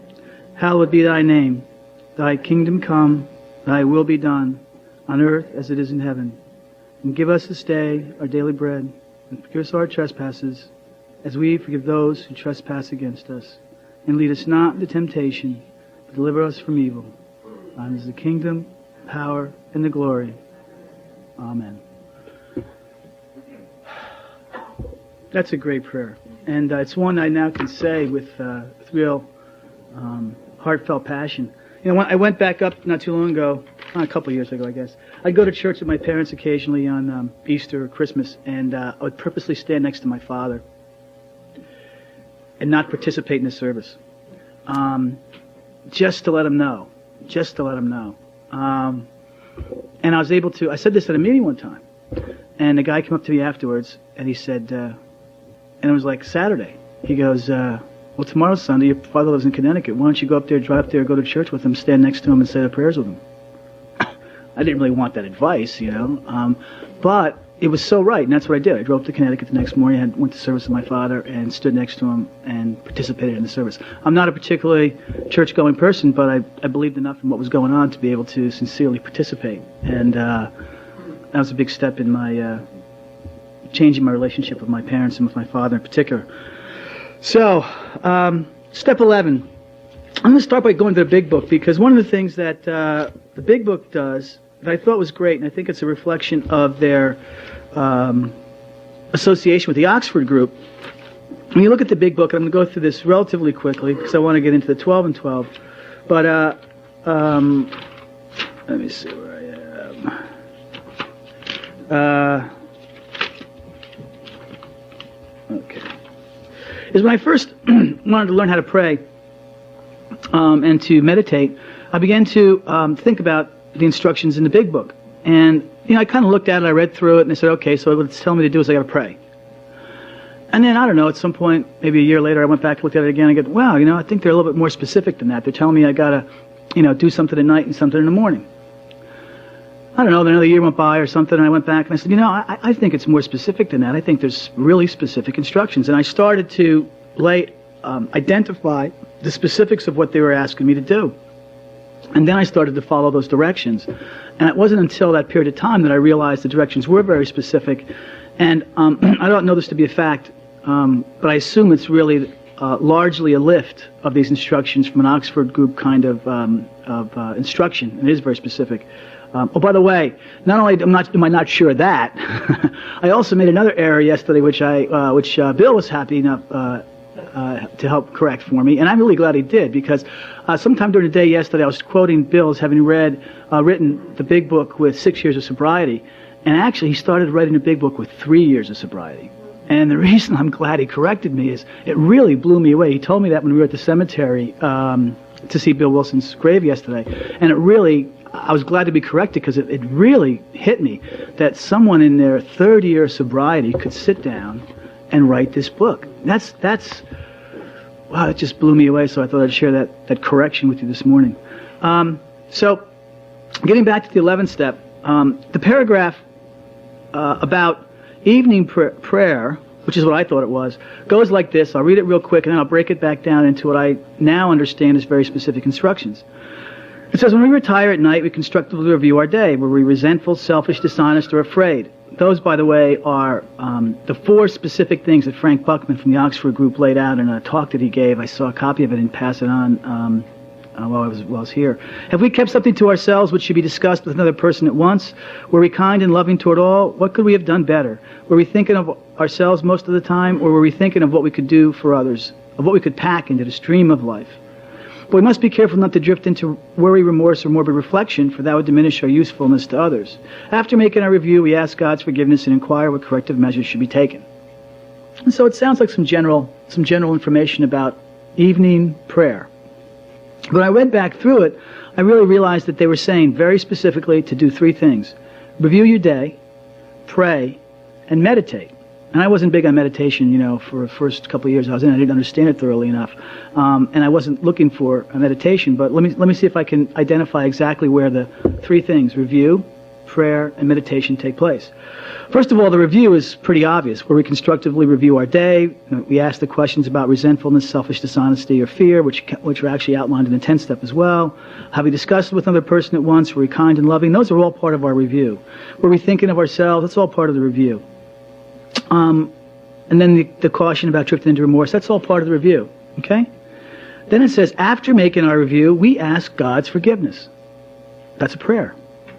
hallowed be thy name. Thy kingdom come, thy will be done, on earth as it is in heaven. And give us this day our daily bread, and forgive us our trespasses, as we forgive those who trespass against us. And lead us not into temptation, but deliver us from evil. Thine is the kingdom, power, and the glory. Amen. That's a great prayer. And it's one I now can say with real heartfelt passion. You know, when I went back up not too long ago, a couple of years ago, I guess. I'd go to church with my parents occasionally on Easter or Christmas, and I would purposely stand next to my father and not participate in the service, just to let him know, and I was able to. I said this at a meeting one time, and the guy came up to me afterwards, and he said, and it was like Saturday. He goes, "Well, tomorrow's Sunday. Your father lives in Connecticut. Why don't you go up there, drive up there, go to church with him, stand next to him, and say the prayers with him?" I didn't really want that advice, you know, but it was so right, and that's what I did. I drove to Connecticut the next morning, and went to service with my father, and stood next to him and participated in the service. I'm not a particularly church-going person, but I believed enough in what was going on to be able to sincerely participate, and that was a big step in my changing my relationship with my parents and with my father in particular. So, step 11. I'm going to start by going to the Big Book, because one of the things that the Big Book does that I thought was great, and I think it's a reflection of their association with the Oxford group. When you look at the Big Book, and I'm going to go through this relatively quickly because I want to get into the 12 and 12, but let me see where I am. Okay. Is when I first wanted to learn how to pray and to meditate, I began to think about the instructions in the Big Book. And, you know, I kind of looked at it, I read through it, and I said, okay, so what it's telling me to do is I got to pray. And then, I don't know, at some point, maybe a year later, I went back and looked at it again, and I go, wow, you know, I think they're a little bit more specific than that. They're telling me I got to, you know, do something at night and something in the morning. I don't know, then another year went by or something, and I went back and I said, you know, I think it's more specific than that. I think there's really specific instructions. And I started to identify the specifics of what they were asking me to do. And then I started to follow those directions. And it wasn't until that period of time that I realized the directions were very specific. And I don't know this to be a fact, but I assume it's really largely a lift of these instructions from an Oxford group kind of instruction. And it is very specific. Oh, by the way, not only am I not sure of that, I also made another error yesterday, which Bill was happy enough to help correct for me, and I'm really glad he did, because sometime during the day yesterday I was quoting Bill as having written the Big Book with 6 years of sobriety, and actually he started writing the Big Book with 3 years of sobriety. And the reason I'm glad he corrected me is it really blew me away. He told me that when we were at the cemetery to see Bill Wilson's grave yesterday, and it really, I was glad to be corrected, because it really hit me that someone in their third year of sobriety could sit down and write this book. That's wow, it just blew me away, so I thought I'd share that correction with you this morning. So, getting back to the 11th step, the paragraph about evening prayer, which is what I thought it was, goes like this. I'll read it real quick, and then I'll break it back down into what I now understand as very specific instructions. It says, when we retire at night, we constructively review our day. Were we resentful, selfish, dishonest, or afraid? Those, by the way, are the 4 specific things that Frank Buckman from the Oxford group laid out in a talk that he gave. I saw a copy of it and pass it on while I was here. Have we kept something to ourselves which should be discussed with another person at once? Were we kind and loving toward all? What could we have done better? Were we thinking of ourselves most of the time, or were we thinking of what we could do for others, of what we could pack into the stream of life? But we must be careful not to drift into worry, remorse, or morbid reflection, for that would diminish our usefulness to others. After making our review, we ask God's forgiveness and inquire what corrective measures should be taken. And so it sounds like some general information about evening prayer. When I went back through it, I really realized that they were saying very specifically to do 3 things: review your day, pray, and meditate. And I wasn't big on meditation, for the first couple of years I was in. I didn't understand it thoroughly enough. And I wasn't looking for a meditation, but let me see if I can identify exactly where the three things, review, prayer, and meditation, take place. First of all, the review is pretty obvious, where we constructively review our day. We ask the questions about resentfulness, selfish dishonesty, or fear, which are actually outlined in the 10th step as well. Have we discussed with another person at once? Were we kind and loving? Those are all part of our review. Were we thinking of ourselves? That's all part of the review. And then the caution about drifting into remorse, that's all part of the review, okay? Then it says, after making our review, we ask God's forgiveness. That's a prayer,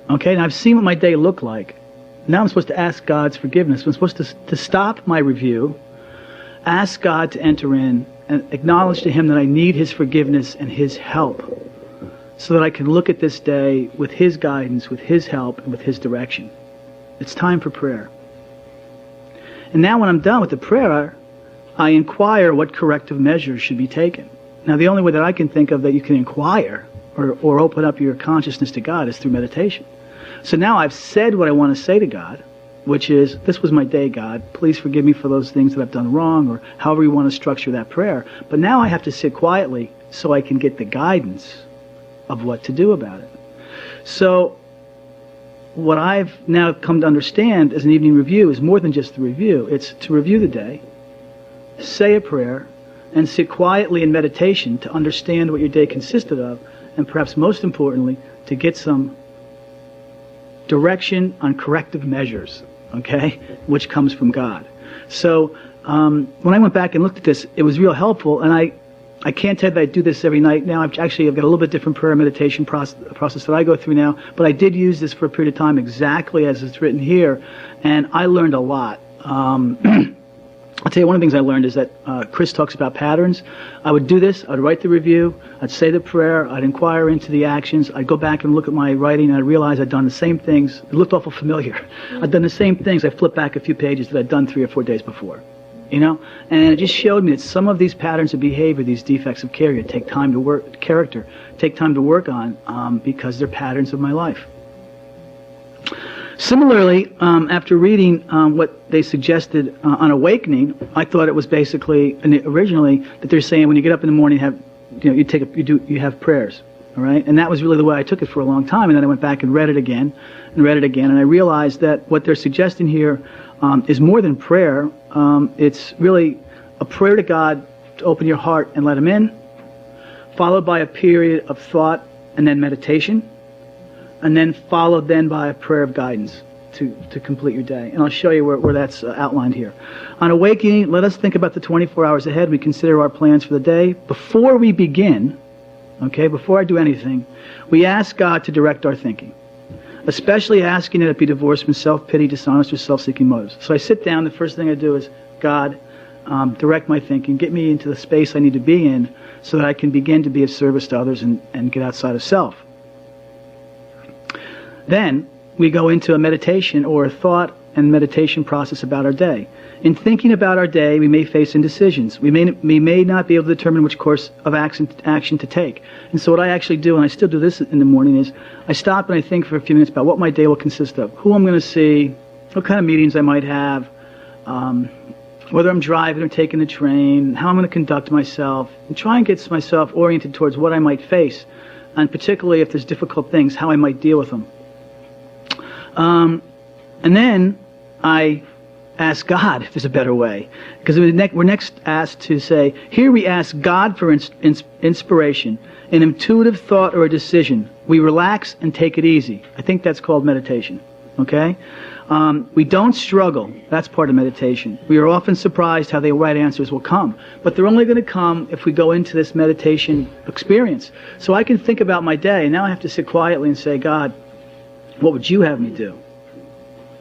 okay? Now I've seen what my day looked like. Now I'm supposed to ask God's forgiveness. I'm supposed to stop my review, ask God to enter in, and acknowledge to Him that I need His forgiveness and His help, so that I can look at this day with His guidance, with His help, and with His direction. It's time for prayer. And now when I'm done with the prayer, I inquire what corrective measures should be taken. Now the only way that I can think of that you can inquire or open up your consciousness to God is through meditation. So now I've said what I want to say to God, which is, this was my day, God. Please forgive me for those things that I've done wrong, or however you want to structure that prayer. But now I have to sit quietly so I can get the guidance of what to do about it. So what I've now come to understand as an evening review is more than just the review. It's to review the day, say a prayer, and sit quietly in meditation to understand what your day consisted of, and perhaps most importantly, to get some direction on corrective measures, okay, which comes from God. So when I went back and looked at this, it was real helpful, and I can't tell you that I do this every night now. I've got a little bit different prayer meditation process that I go through now, but I did use this for a period of time exactly as it's written here, and I learned a lot. I'll tell you one of the things I learned is that Chris talks about patterns. I would do this, I'd write the review, I'd say the prayer, I'd inquire into the actions, I'd go back and look at my writing, and I'd realize I'd done the same things. It looked awful familiar. I'd done the same things. I flipped back a few pages that I'd done 3 or 4 days before. And it just showed me that some of these patterns of behavior, these defects of character, take time to work on because they're patterns of my life. Similarly, after reading what they suggested on awakening, I thought it was basically originally that they're saying when you get up in the morning, you have prayers, all right? And that was really the way I took it for a long time. And then I went back and read it again, and I realized that what they're suggesting here is more than prayer. It's really a prayer to God to open your heart and let Him in, followed by a period of thought and then meditation, and then followed then by a prayer of guidance to complete your day. And I'll show you where that's outlined here. On awakening, let us think about the 24 hours ahead. We consider our plans for the day. Before we begin, okay, before I do anything, we ask God to direct our thinking, especially asking that it be divorced from self-pity, dishonest, or self-seeking motives. So I sit down, the first thing I do is, God, direct my thinking, get me into the space I need to be in so that I can begin to be of service to others and get outside of self. Then we go into a meditation or a thought and meditation process about our day. In thinking about our day, we may face indecisions. We may not be able to determine which course of action to take. And so what I actually do, and I still do this in the morning, is I stop and I think for a few minutes about what my day will consist of, who I'm going to see, what kind of meetings I might have, whether I'm driving or taking the train, how I'm going to conduct myself, and try and get myself oriented towards what I might face, and particularly if there's difficult things, how I might deal with them. And then I ask God if there's a better way. Because we're next asked to say, here we ask God for inspiration, an intuitive thought or a decision. We relax and take it easy. I think that's called meditation. Okay? We don't struggle. That's part of meditation. We are often surprised how the right answers will come. But they're only going to come if we go into this meditation experience. So I can think about my day, and now I have to sit quietly and say, God, what would you have me do?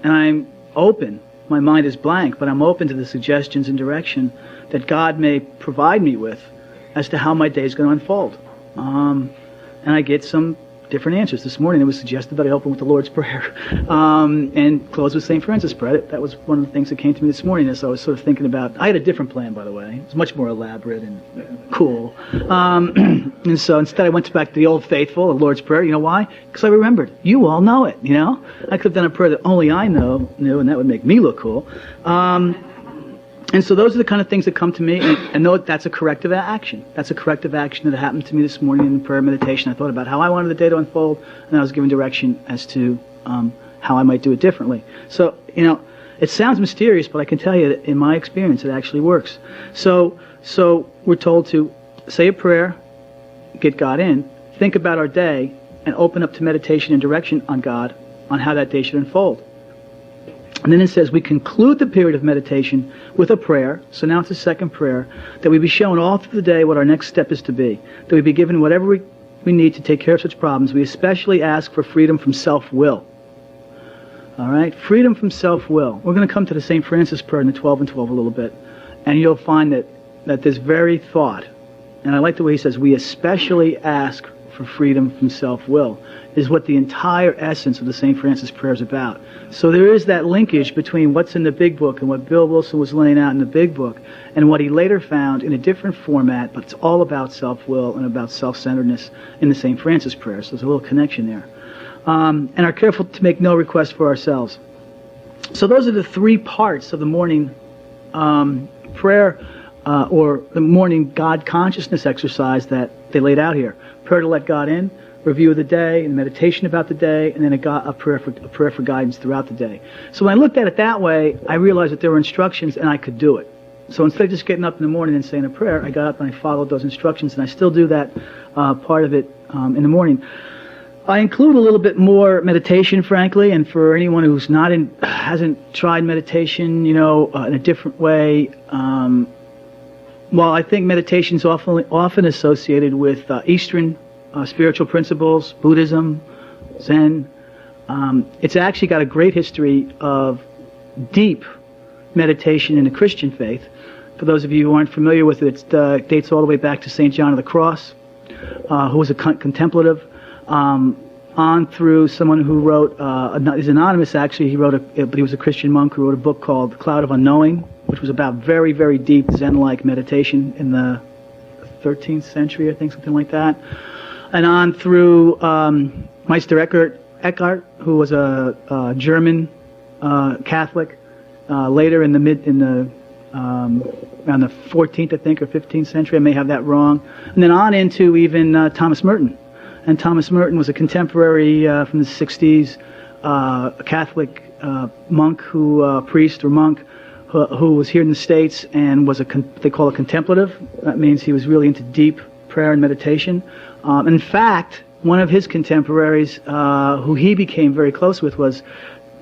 And I'm open. My mind is blank, but I'm open to the suggestions and direction that God may provide me with as to how my day is going to unfold. And I get some different answers. This morning it was suggested that I open with the Lord's Prayer and close with St. Francis' Prayer. That was one of the things that came to me this morning as I was sort of thinking about. I had a different plan, by the way. It was much more elaborate and cool. And so instead I went back to the Old Faithful, the Lord's Prayer. You know why? Because I remembered. You all know it, you know? I could have done a prayer that only I knew, and that would make me look cool. And so those are the kind of things that come to me, and know that's a corrective action. That's a corrective action that happened to me this morning in prayer meditation. I thought about how I wanted the day to unfold, and I was given direction as to how I might do it differently. So, you know, it sounds mysterious, but I can tell you that in my experience, it actually works. So we're told to say a prayer, get God in, think about our day, and open up to meditation and direction on God on how that day should unfold. And then it says we conclude the period of meditation with a prayer. So now it's a second prayer, that we be shown all through the day what our next step is to be, that we be given whatever we need to take care of such problems. We especially ask for freedom from self-will. All right? Freedom from self-will. We're going to come to the St. Francis prayer in the 12 and 12 a little bit, and you'll find that this very thought, and I like the way he says, we especially ask for freedom from self-will, is what the entire essence of the St. Francis prayer is about. So there is that linkage between what's in the big book and what Bill Wilson was laying out in the big book and what he later found in a different format, but it's all about self-will and about self-centeredness in the St. Francis prayer. So there's a little connection there. And are careful to make no request for ourselves. So those are the three parts of the morning prayer or the morning God consciousness exercise that they laid out here. Prayer to let God in, review of the day, and meditation about the day, and then a prayer for guidance throughout the day. So when I looked at it that way, I realized that there were instructions and I could do it. So instead of just getting up in the morning and saying a prayer, I got up and I followed those instructions, and I still do that part of it in the morning. I include a little bit more meditation, frankly, and for anyone who's hasn't tried meditation, in a different way. While I think meditation is often associated with Eastern spiritual principles, Buddhism, Zen, it's actually got a great history of deep meditation in the Christian faith. For those of you who aren't familiar with it, it dates all the way back to St. John of the Cross, who was a contemplative, on through someone who wrote, he's anonymous actually, but he was a Christian monk who wrote a book called The Cloud of Unknowing, which was about very, very deep Zen-like meditation in the 13th century, I think, something like that. And on through Meister Eckhart, who was a German Catholic, later around the 14th, I think, or 15th century. I may have that wrong. And then on into even Thomas Merton. And Thomas Merton was a contemporary from the 60s, a Catholic priest or monk, who was here in the States and was they call it contemplative. That means he was really into deep prayer and meditation. In fact, one of his contemporaries, who he became very close with, was,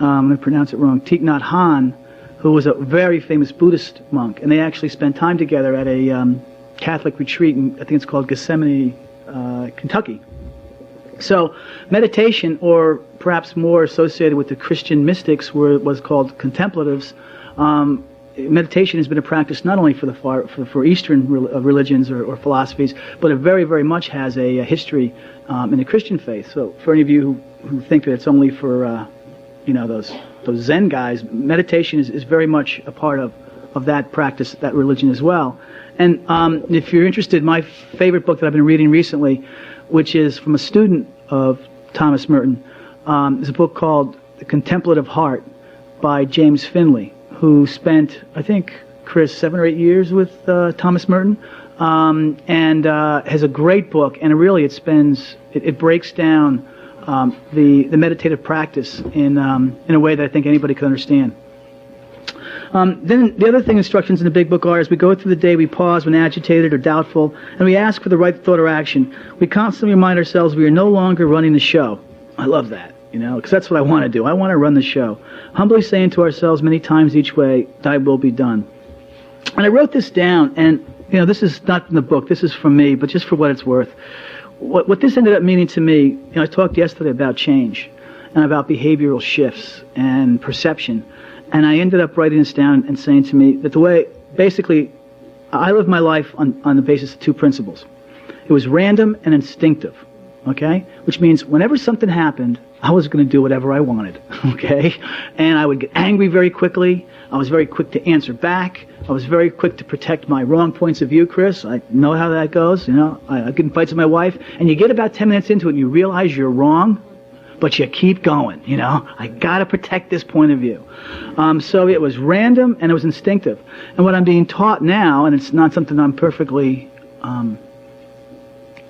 I'm going to pronounce it wrong, Thich Nhat Hanh, who was a very famous Buddhist monk. And they actually spent time together at a Catholic retreat in, I think it's called Gethsemane, Kentucky. So meditation, or perhaps more associated with the Christian mystics, was called contemplatives. Meditation has been a practice not only for Eastern religions or philosophies, but it very, very much has a history in the Christian faith. So for any of you who think that it's only for those Zen guys, meditation is very much a part of that practice, that religion as well. And if you're interested, my favorite book that I've been reading recently, which is from a student of Thomas Merton, is a book called The Contemplative Heart by James Finley, who spent, I think, Chris, 7 or 8 years with Thomas Merton, and has a great book. And really, it breaks down the meditative practice in a way that I think anybody could understand. Then the other instructions in the big book are, as we go through the day, we pause when agitated or doubtful, and we ask for the right thought or action. We constantly remind ourselves we are no longer running the show. I love that, because that's what I want to do. I want to run the show. Humbly saying to ourselves many times each way, thy will be done. And I wrote this down, and, this is not in the book, this is from me, but just for what it's worth. What this ended up meaning to me, I talked yesterday about change and about behavioral shifts and perception. And I ended up writing this down and saying to me that basically, I live my life on the basis of two principles. It was random and instinctive. okay? Which means whenever something happened, I was going to do whatever I wanted, okay? And I would get angry very quickly. I was very quick to answer back. I was very quick to protect my wrong points of view, Chris. I know how that goes, you know. I get in fights with my wife, and you get about 10 minutes into it, and you realize you're wrong, but you keep going, you know. I got to protect this point of view. So it was random, and it was instinctive. And what I'm being taught now, and it's not something I'm perfectly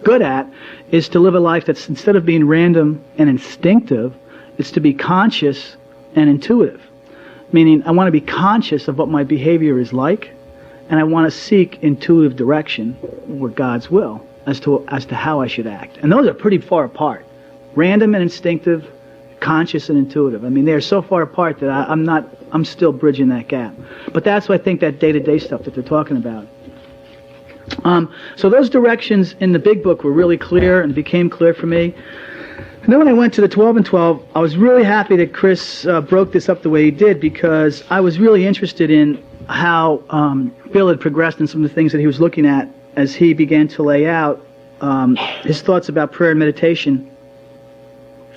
good at, is to live a life that's, instead of being random and instinctive, it's to be conscious and intuitive. Meaning, I want to be conscious of what my behavior is like, and I want to seek intuitive direction, or God's will, as to how I should act. And those are pretty far apart. Random and instinctive, conscious and intuitive. I mean, they're so far apart that I'm still bridging that gap. But that's what I think, that day-to-day stuff that they're talking about. So those directions in the big book were really clear and became clear for me. And then when I went to the 12 and 12, I was really happy that Chris broke this up the way he did, because I was really interested in how Bill had progressed in some of the things that he was looking at as he began to lay out his thoughts about prayer and meditation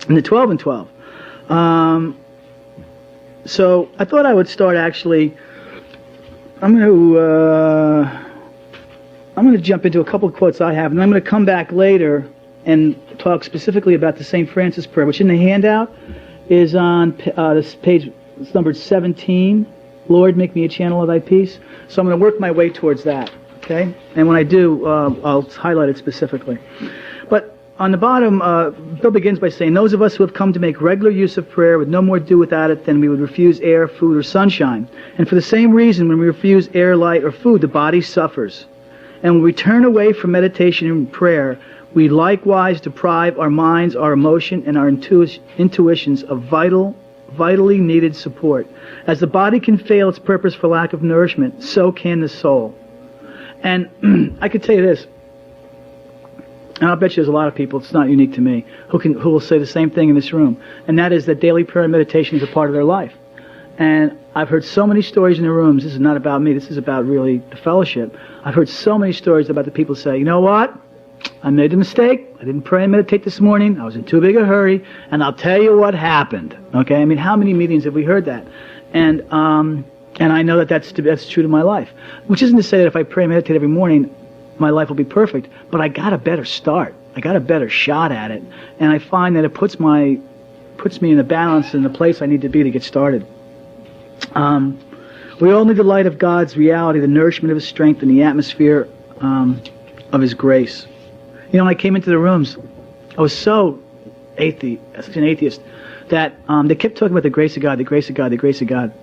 in the 12 and 12. So I thought I would start, actually, I'm going to jump into a couple of quotes I have, and I'm going to come back later and talk specifically about the St. Francis prayer, which in the handout is on this page, it's numbered 17. Lord, make me a channel of thy peace. So I'm going to work my way towards that, okay? And when I do, I'll highlight it specifically. But on the bottom, Bill begins by saying, those of us who have come to make regular use of prayer would no more do without it than we would refuse air, food, or sunshine. And for the same reason, when we refuse air, light, or food, the body suffers. And when we turn away from meditation and prayer, we likewise deprive our minds, our emotion, and our intuitions of vitally needed support. As the body can fail its purpose for lack of nourishment, so can the soul. And I could tell you this, and I'll bet you there's a lot of people, it's not unique to me, who will say the same thing in this room, and that is that daily prayer and meditation is a part of their life. And I've heard so many stories in the rooms. This is not about me. This is about really the fellowship. I've heard so many stories about the people say, you know what? I made a mistake. I didn't pray and meditate this morning. I was in too big a hurry. And I'll tell you what happened. Okay? I mean, how many meetings have we heard that? And I know that that's true to my life. Which isn't to say that if I pray and meditate every morning, my life will be perfect. But I got a better start. I got a better shot at it. And I find that it puts me in the balance and the place I need to be to get started. We all need the light of God's reality, the nourishment of His strength, and the atmosphere of His grace. You know, when I came into the rooms, I was such an atheist, that they kept talking about the grace of God, the grace of God, the grace of God.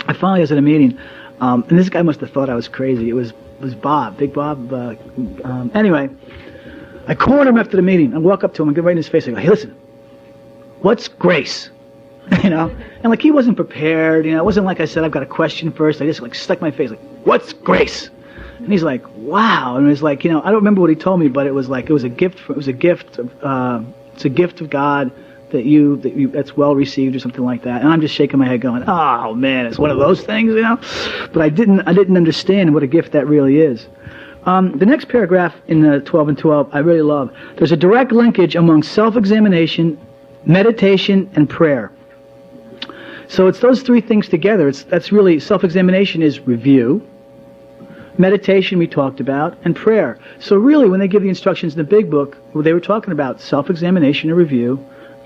I finally was at a meeting, and this guy must have thought I was crazy. It was Bob, Big Bob. Anyway, I cornered him after the meeting. I walk up to him and get right in his face. I go, hey, listen, what's grace? You know, and like he wasn't prepared. You know, it wasn't like I said I've got a question first. I just like stuck my face like, "What's grace?" And he's like, "Wow!" And it was like, you know, I don't remember what he told me, but it was like it was a gift. It's a gift of God that's well received or something like that. And I'm just shaking my head, going, "Oh man, it's one of those things," you know. But I didn't understand what a gift that really is. The next paragraph in the 12 and 12 I really love. There's a direct linkage among self-examination, meditation, and prayer. So it's those three things together. That's really, self-examination is review, meditation we talked about, and prayer. So really, when they give the instructions in the big book, they were talking about self-examination and review,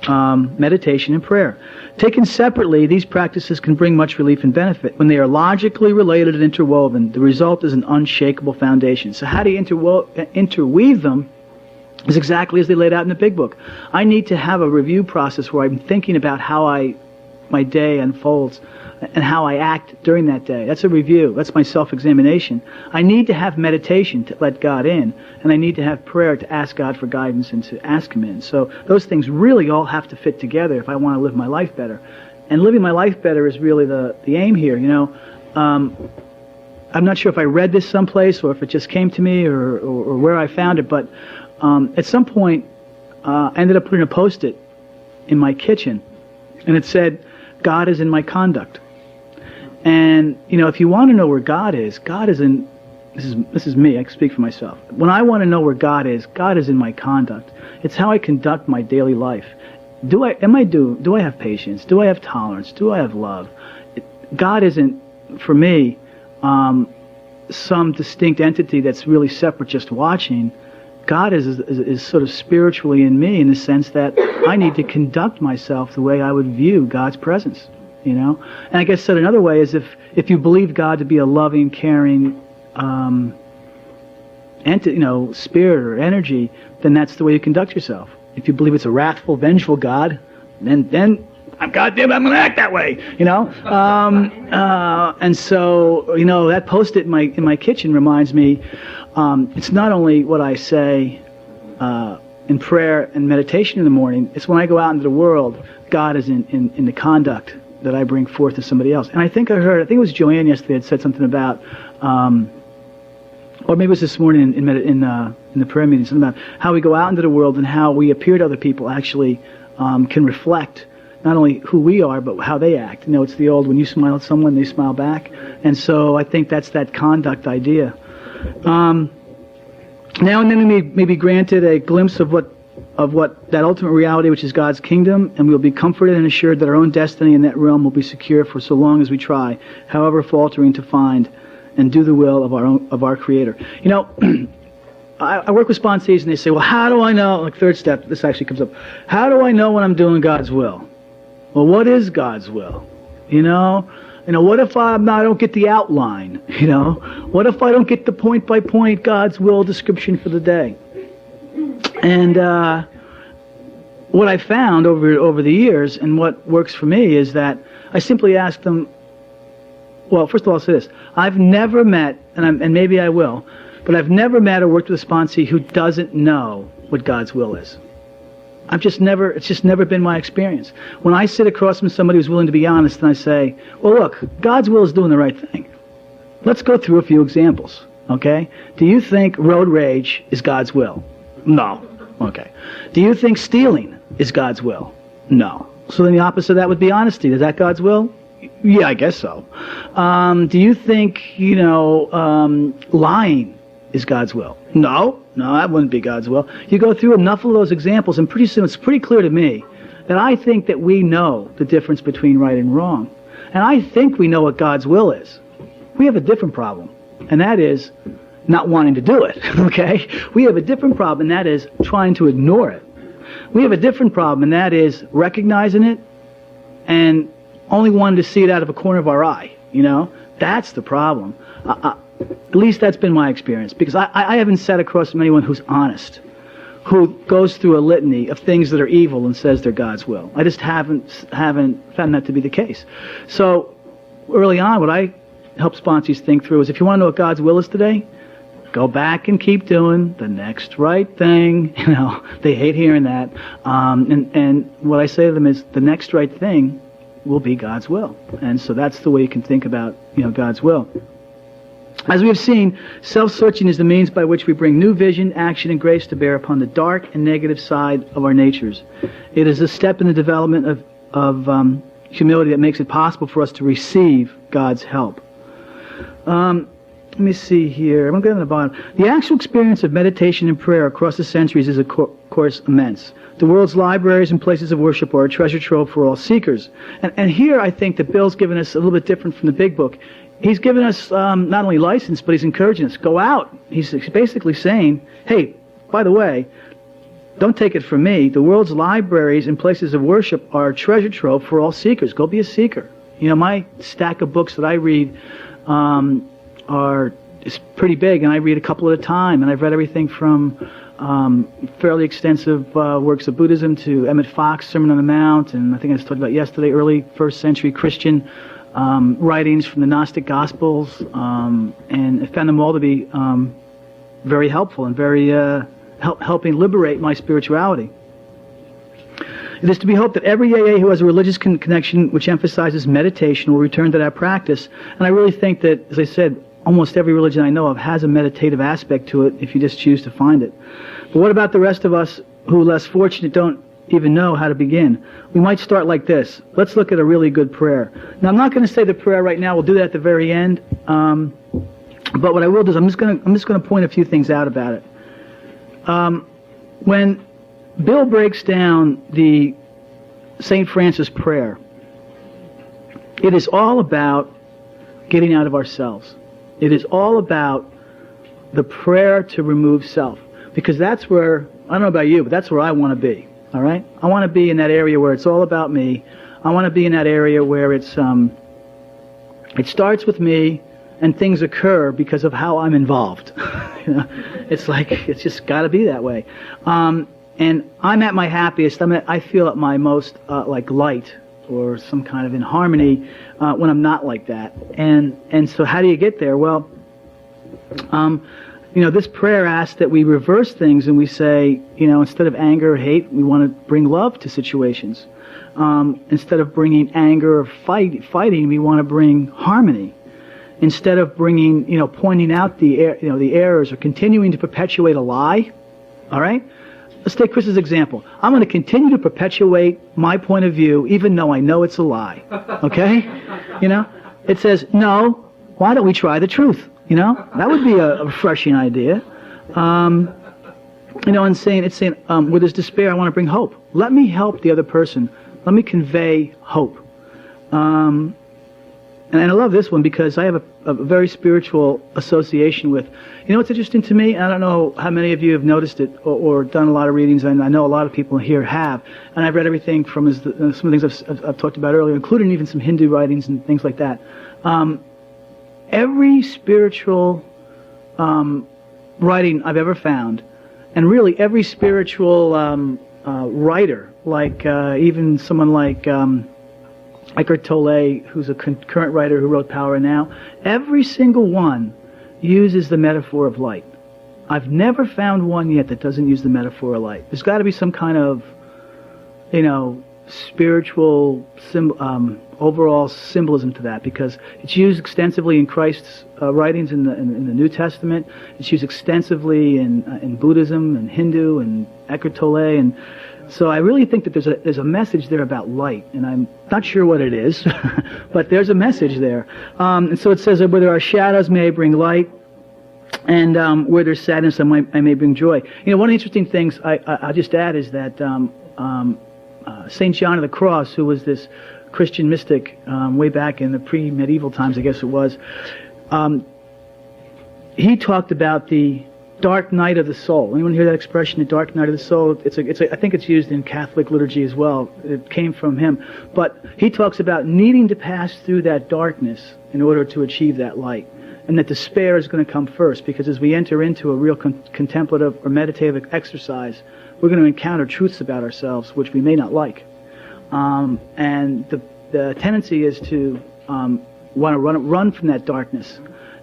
meditation and prayer. Taken separately, these practices can bring much relief and benefit. When they are logically related and interwoven, the result is an unshakable foundation. So how do you interweave them? Is exactly as they laid out in the big book. I need to have a review process where I'm thinking about how my day unfolds and how I act during that day. That's a review. That's my self-examination. I need to have meditation to let God in, and I need to have prayer to ask God for guidance and to ask Him in. So those things really all have to fit together if I want to live my life better. And living my life better is really the aim here, you know. I'm not sure if I read this someplace or if it just came to me or where I found it, but at some point I ended up putting a Post-it in my kitchen, and it said, God is in my conduct. And, you know, if you want to know where God is in this is me, I can speak for myself. When I want to know where God is in my conduct. It's how I conduct my daily life. Do I have patience? Do I have tolerance? Do I have love? God isn't, for me, some distinct entity that's really separate, just watching. God is sort of spiritually in me, in the sense that I need to conduct myself the way I would view God's presence, you know? And I guess said another way is if you believe God to be a loving, caring spirit or energy, then that's the way you conduct yourself. If you believe it's a wrathful, vengeful God, then I'm goddamn, I'm going to act that way, you know? And so, you know, that Post-it in my kitchen reminds me, it's not only what I say in prayer and meditation in the morning, it's when I go out into the world, God is in the conduct that I bring forth to somebody else. And I think it was Joanne yesterday had said something about, or maybe it was this morning in the prayer meeting, something about how we go out into the world and how we appear to other people actually can reflect not only who we are, but how they act. You know, it's the old, when you smile at someone, they smile back. And so I think that's that conduct idea. Now and then we may be granted a glimpse of what that ultimate reality, which is God's kingdom, and we'll be comforted and assured that our own destiny in that realm will be secure for so long as we try, however faltering, to find and do the will of our Creator. You know, I work with sponsees, and they say, well, how do I know, like third step, this actually comes up, how do I know when I'm doing God's will? Well, what is God's will? You know, what if I don't get the outline? You know, what if I don't get the point-by-point God's will description for the day? And what I found over the years, and what works for me, is that I simply ask them, well, first of all, I'll say this. I've never met, and maybe I will, but I've never met or worked with a sponsee who doesn't know what God's will is. It's just never been my experience. When I sit across from somebody who's willing to be honest, and I say, well, look, God's will is doing the right thing. Let's go through a few examples, okay? Do you think road rage is God's will? No. Okay. Do you think stealing is God's will? No. So then the opposite of that would be honesty. Is that God's will? Yeah, I guess so. Do you think, lying is God's will? No, that wouldn't be God's will. You go through enough of those examples, and pretty soon it's pretty clear to me that I think that we know the difference between right and wrong. And I think we know what God's will is. We have a different problem, and that is not wanting to do it, okay? We have a different problem, and that is trying to ignore it. We have a different problem, and that is recognizing it and only wanting to see it out of a corner of our eye, you know? That's the problem. At least that's been my experience, because I haven't sat across from anyone who's honest, who goes through a litany of things that are evil and says they're God's will. I just haven't found that to be the case. So early on, what I help sponsees think through is, if you want to know what God's will is today, go back and keep doing the next right thing. You know, they hate hearing that. And what I say to them is, the next right thing will be God's will. And so that's the way you can think about, God's will. As we have seen, self-searching is the means by which we bring new vision, action, and grace to bear upon the dark and negative side of our natures. It is a step in the development of humility that makes it possible for us to receive God's help. Let me see here. I'm going to go to the bottom. The actual experience of meditation and prayer across the centuries is, of course, immense. The world's libraries and places of worship are a treasure trove for all seekers. And here I think that Bill's given us a little bit different from the big book. He's given us not only license, but he's encouraging us. Go out. He's basically saying, hey, by the way, don't take it from me. The world's libraries and places of worship are a treasure trove for all seekers. Go be a seeker. My stack of books that I read is pretty big, and I read a couple at a time. And I've read everything from fairly extensive works of Buddhism to Emmett Fox, Sermon on the Mount, and I think I was talking about yesterday, early first century Christian writings from the Gnostic Gospels, and I found them all to be very helpful and very helping liberate my spirituality. It is to be hoped that every AA who has a religious connection which emphasizes meditation will return to that practice. And I really think that, as I said, almost every religion I know of has a meditative aspect to it if you just choose to find it. But what about the rest of us who are less fortunate, don't even know how to begin? We might start like this. Let's look at a really good prayer. Now, I'm not going to say the prayer right now. We'll do that at the very end. But what I will do is I'm just going to point a few things out about it. When Bill breaks down the St. Francis prayer, it is all about getting out of ourselves. It is all about the prayer to remove self. Because that's where, I don't know about you, but that's where I want to be. All right? I want to be in that area where it's all about me. I want to be in that area where it starts with me and things occur because of how I'm involved. You know, it's like, it's just got to be that way. And I'm at my happiest, I feel at my most like light or some kind of in harmony when I'm not like that. And so how do you get there? Well, you know, this prayer asks that we reverse things and we say, you know, instead of anger or hate, we want to bring love to situations. Instead of bringing anger or fighting, we want to bring harmony. Instead of bringing, you know, pointing out the errors or continuing to perpetuate a lie, all right? Let's take Chris's example. I'm going to continue to perpetuate my point of view even though I know it's a lie, okay? You know, it says, no, why don't we try the truth? You know, that would be a refreshing idea. You know, and it's saying, where there's despair, I want to bring hope. Let me help the other person. Let me convey hope. And I love this one because I have a very spiritual association with, you know what's interesting to me? I don't know how many of you have noticed it or done a lot of readings, and I know a lot of people here have. And I've read everything from some of the things I've talked about earlier, including even some Hindu writings and things like that. Every spiritual writing I've ever found, and really every spiritual writer, like even someone like Eckhart Tolle, who's a current writer who wrote Power and Now, every single one uses the metaphor of light. I've never found one yet that doesn't use the metaphor of light. There's got to be some kind of, you know, spiritual overall symbolism to that, because it's used extensively in Christ's writings in the New Testament. It's used extensively in Buddhism and Hindu and Eckhart Tolle, and so I really think that there's a message there about light, and I'm not sure what it is, but there's a message there. And so it says that where there are shadows, may I bring light, and where there's sadness, I may bring joy. You know, one of the interesting things I'll just add is that St. John of the Cross, who was this Christian mystic way back in the pre-medieval times, I guess it was, he talked about the dark night of the soul. Anyone hear that expression, the dark night of the soul? I think it's used in Catholic liturgy as well. It came from him. But he talks about needing to pass through that darkness in order to achieve that light. And that despair is going to come first, because as we enter into a real contemplative or meditative exercise, we're going to encounter truths about ourselves which we may not like. And the tendency is to want to run from that darkness.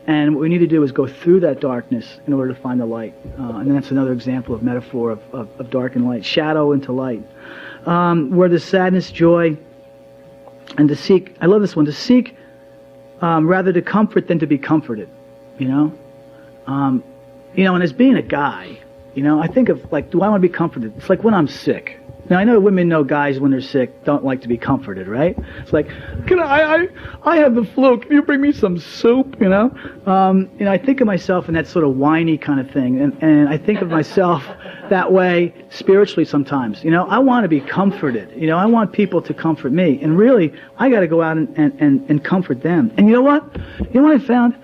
And what we need to do is go through that darkness in order to find the light. And that's another example of metaphor of dark and light, shadow into light. Where there's sadness, joy, and to seek, I love this one, to seek rather to comfort than to be comforted, you know? And as being a guy, you know, I think of, like, do I want to be comforted? It's like when I'm sick. Now, I know women know guys when they're sick don't like to be comforted, right? It's like, I have the flu. Can you bring me some soup, you know? I think of myself in that sort of whiny kind of thing. And I think of myself that way spiritually sometimes. You know, I want to be comforted. You know, I want people to comfort me. And really, I got to go out and comfort them. And you know what? You know what I found?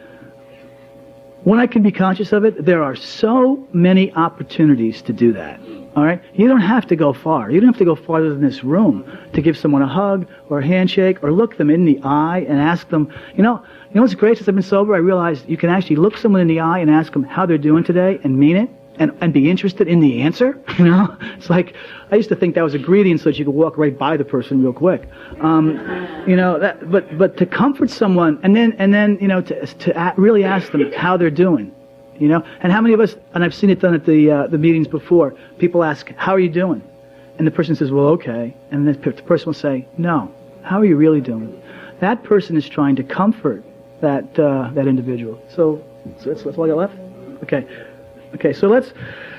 When I can be conscious of it, there are so many opportunities to do that. All right? You don't have to go far. You don't have to go farther than this room to give someone a hug or a handshake or look them in the eye and ask them, you know what's great? Since I've been sober, I realized you can actually look someone in the eye and ask them how they're doing today and mean it and be interested in the answer. You know? It's like, I used to think that was a greeting so that you could walk right by the person real quick. But to comfort someone and then to really ask them how they're doing. You know, and how many of us, and I've seen it done at the meetings before, people ask, how are you doing? And the person says, well, okay. And the person will say, no, how are you really doing? That person is trying to comfort that individual. So that's all I got left? Okay, so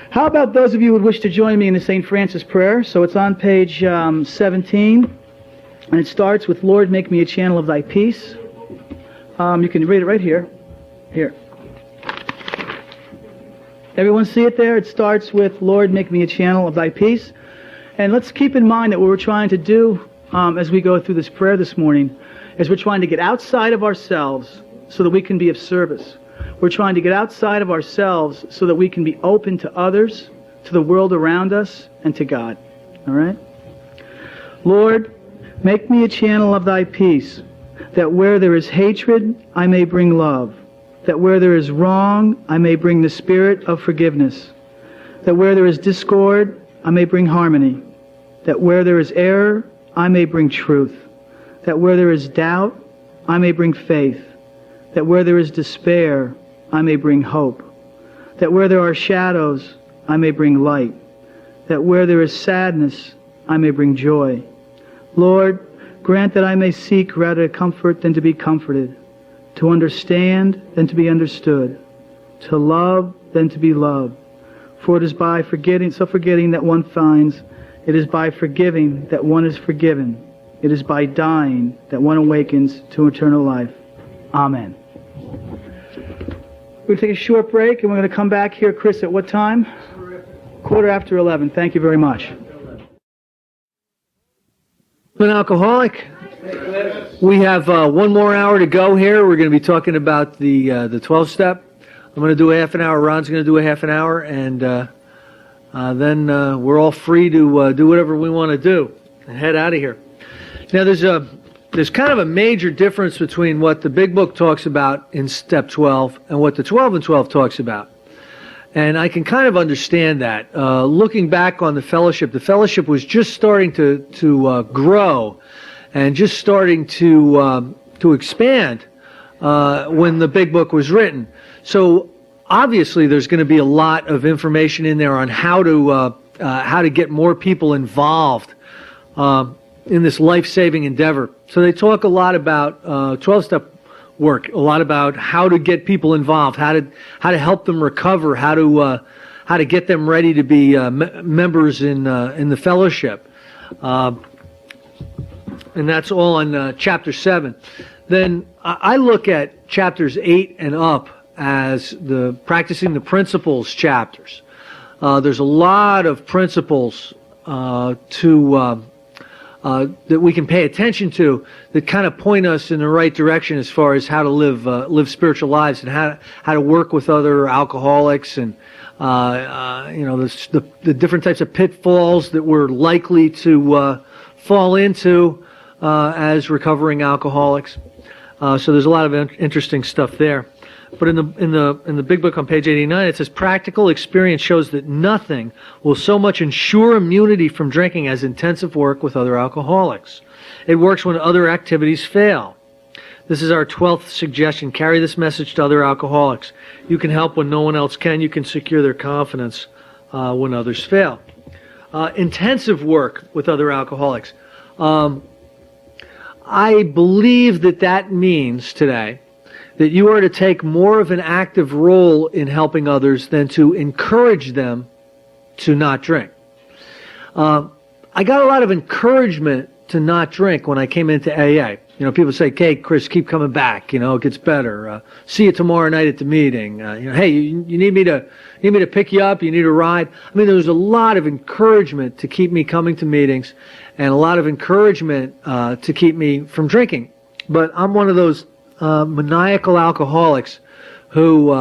how about those of you who would wish to join me in the St. Francis prayer? So it's on page 17, and it starts with, Lord, make me a channel of thy peace. You can read it right here. Here. Everyone see it there? It starts with, Lord, make me a channel of thy peace. And let's keep in mind that what we're trying to do as we go through this prayer this morning is we're trying to get outside of ourselves so that we can be of service. We're trying to get outside of ourselves so that we can be open to others, to the world around us, and to God. All right? Lord, make me a channel of thy peace, that where there is hatred, I may bring love. That where there is wrong, I may bring the spirit of forgiveness. That where there is discord, I may bring harmony. That where there is error, I may bring truth. That where there is doubt, I may bring faith. That where there is despair, I may bring hope. That where there are shadows, I may bring light. That where there is sadness, I may bring joy. Lord, grant that I may seek rather comfort than to be comforted, to understand than to be understood, to love than to be loved. For it is by forgetting that one finds, it is by forgiving that one is forgiven, it is by dying that one awakens to eternal life. Amen. We're going to take a short break, and we're going to come back here, Chris, at what time? 11:15. Thank you very much. An alcoholic. We have one more hour to go here. We're going to be talking about the 12-step. I'm going to do a half an hour. Ron's going to do a half an hour, and then we're all free to do whatever we want to do and head out of here. Now, there's kind of a major difference between what the Big Book talks about in Step 12 and what the 12 and 12 talks about. And I can kind of understand that. Looking back on the fellowship was just starting to grow and just starting to expand when the Big Book was written. So obviously there's going to be a lot of information in there on how to get more people involved in this life-saving endeavor. So they talk a lot about 12-step work, a lot about how to get people involved, how to help them recover, how to get them ready to be members in the fellowship, and that's all in chapter 7. Then I look at chapters 8 and up as the practicing the principles chapters. There's a lot of principles that we can pay attention to that kind of point us in the right direction as far as how to live spiritual lives and how to work with other alcoholics and the different types of pitfalls that we're likely to fall into as recovering alcoholics. So there's a lot of interesting stuff there. But in the Big Book on page 89, it says, practical experience shows that nothing will so much ensure immunity from drinking as intensive work with other alcoholics. It works when other activities fail. This is our 12th suggestion. Carry this message to other alcoholics. You can help when no one else can. You can secure their confidence when others fail. Intensive work with other alcoholics. I believe that means today that you are to take more of an active role in helping others than to encourage them to not drink. I got a lot of encouragement to not drink when I came into AA. People say, "Hey, Chris, keep coming back. It gets better. See you tomorrow night at the meeting. Hey, you need me to pick you up? You need a ride?" I mean, there was a lot of encouragement to keep me coming to meetings, and a lot of encouragement to keep me from drinking. But I'm one of those maniacal alcoholics who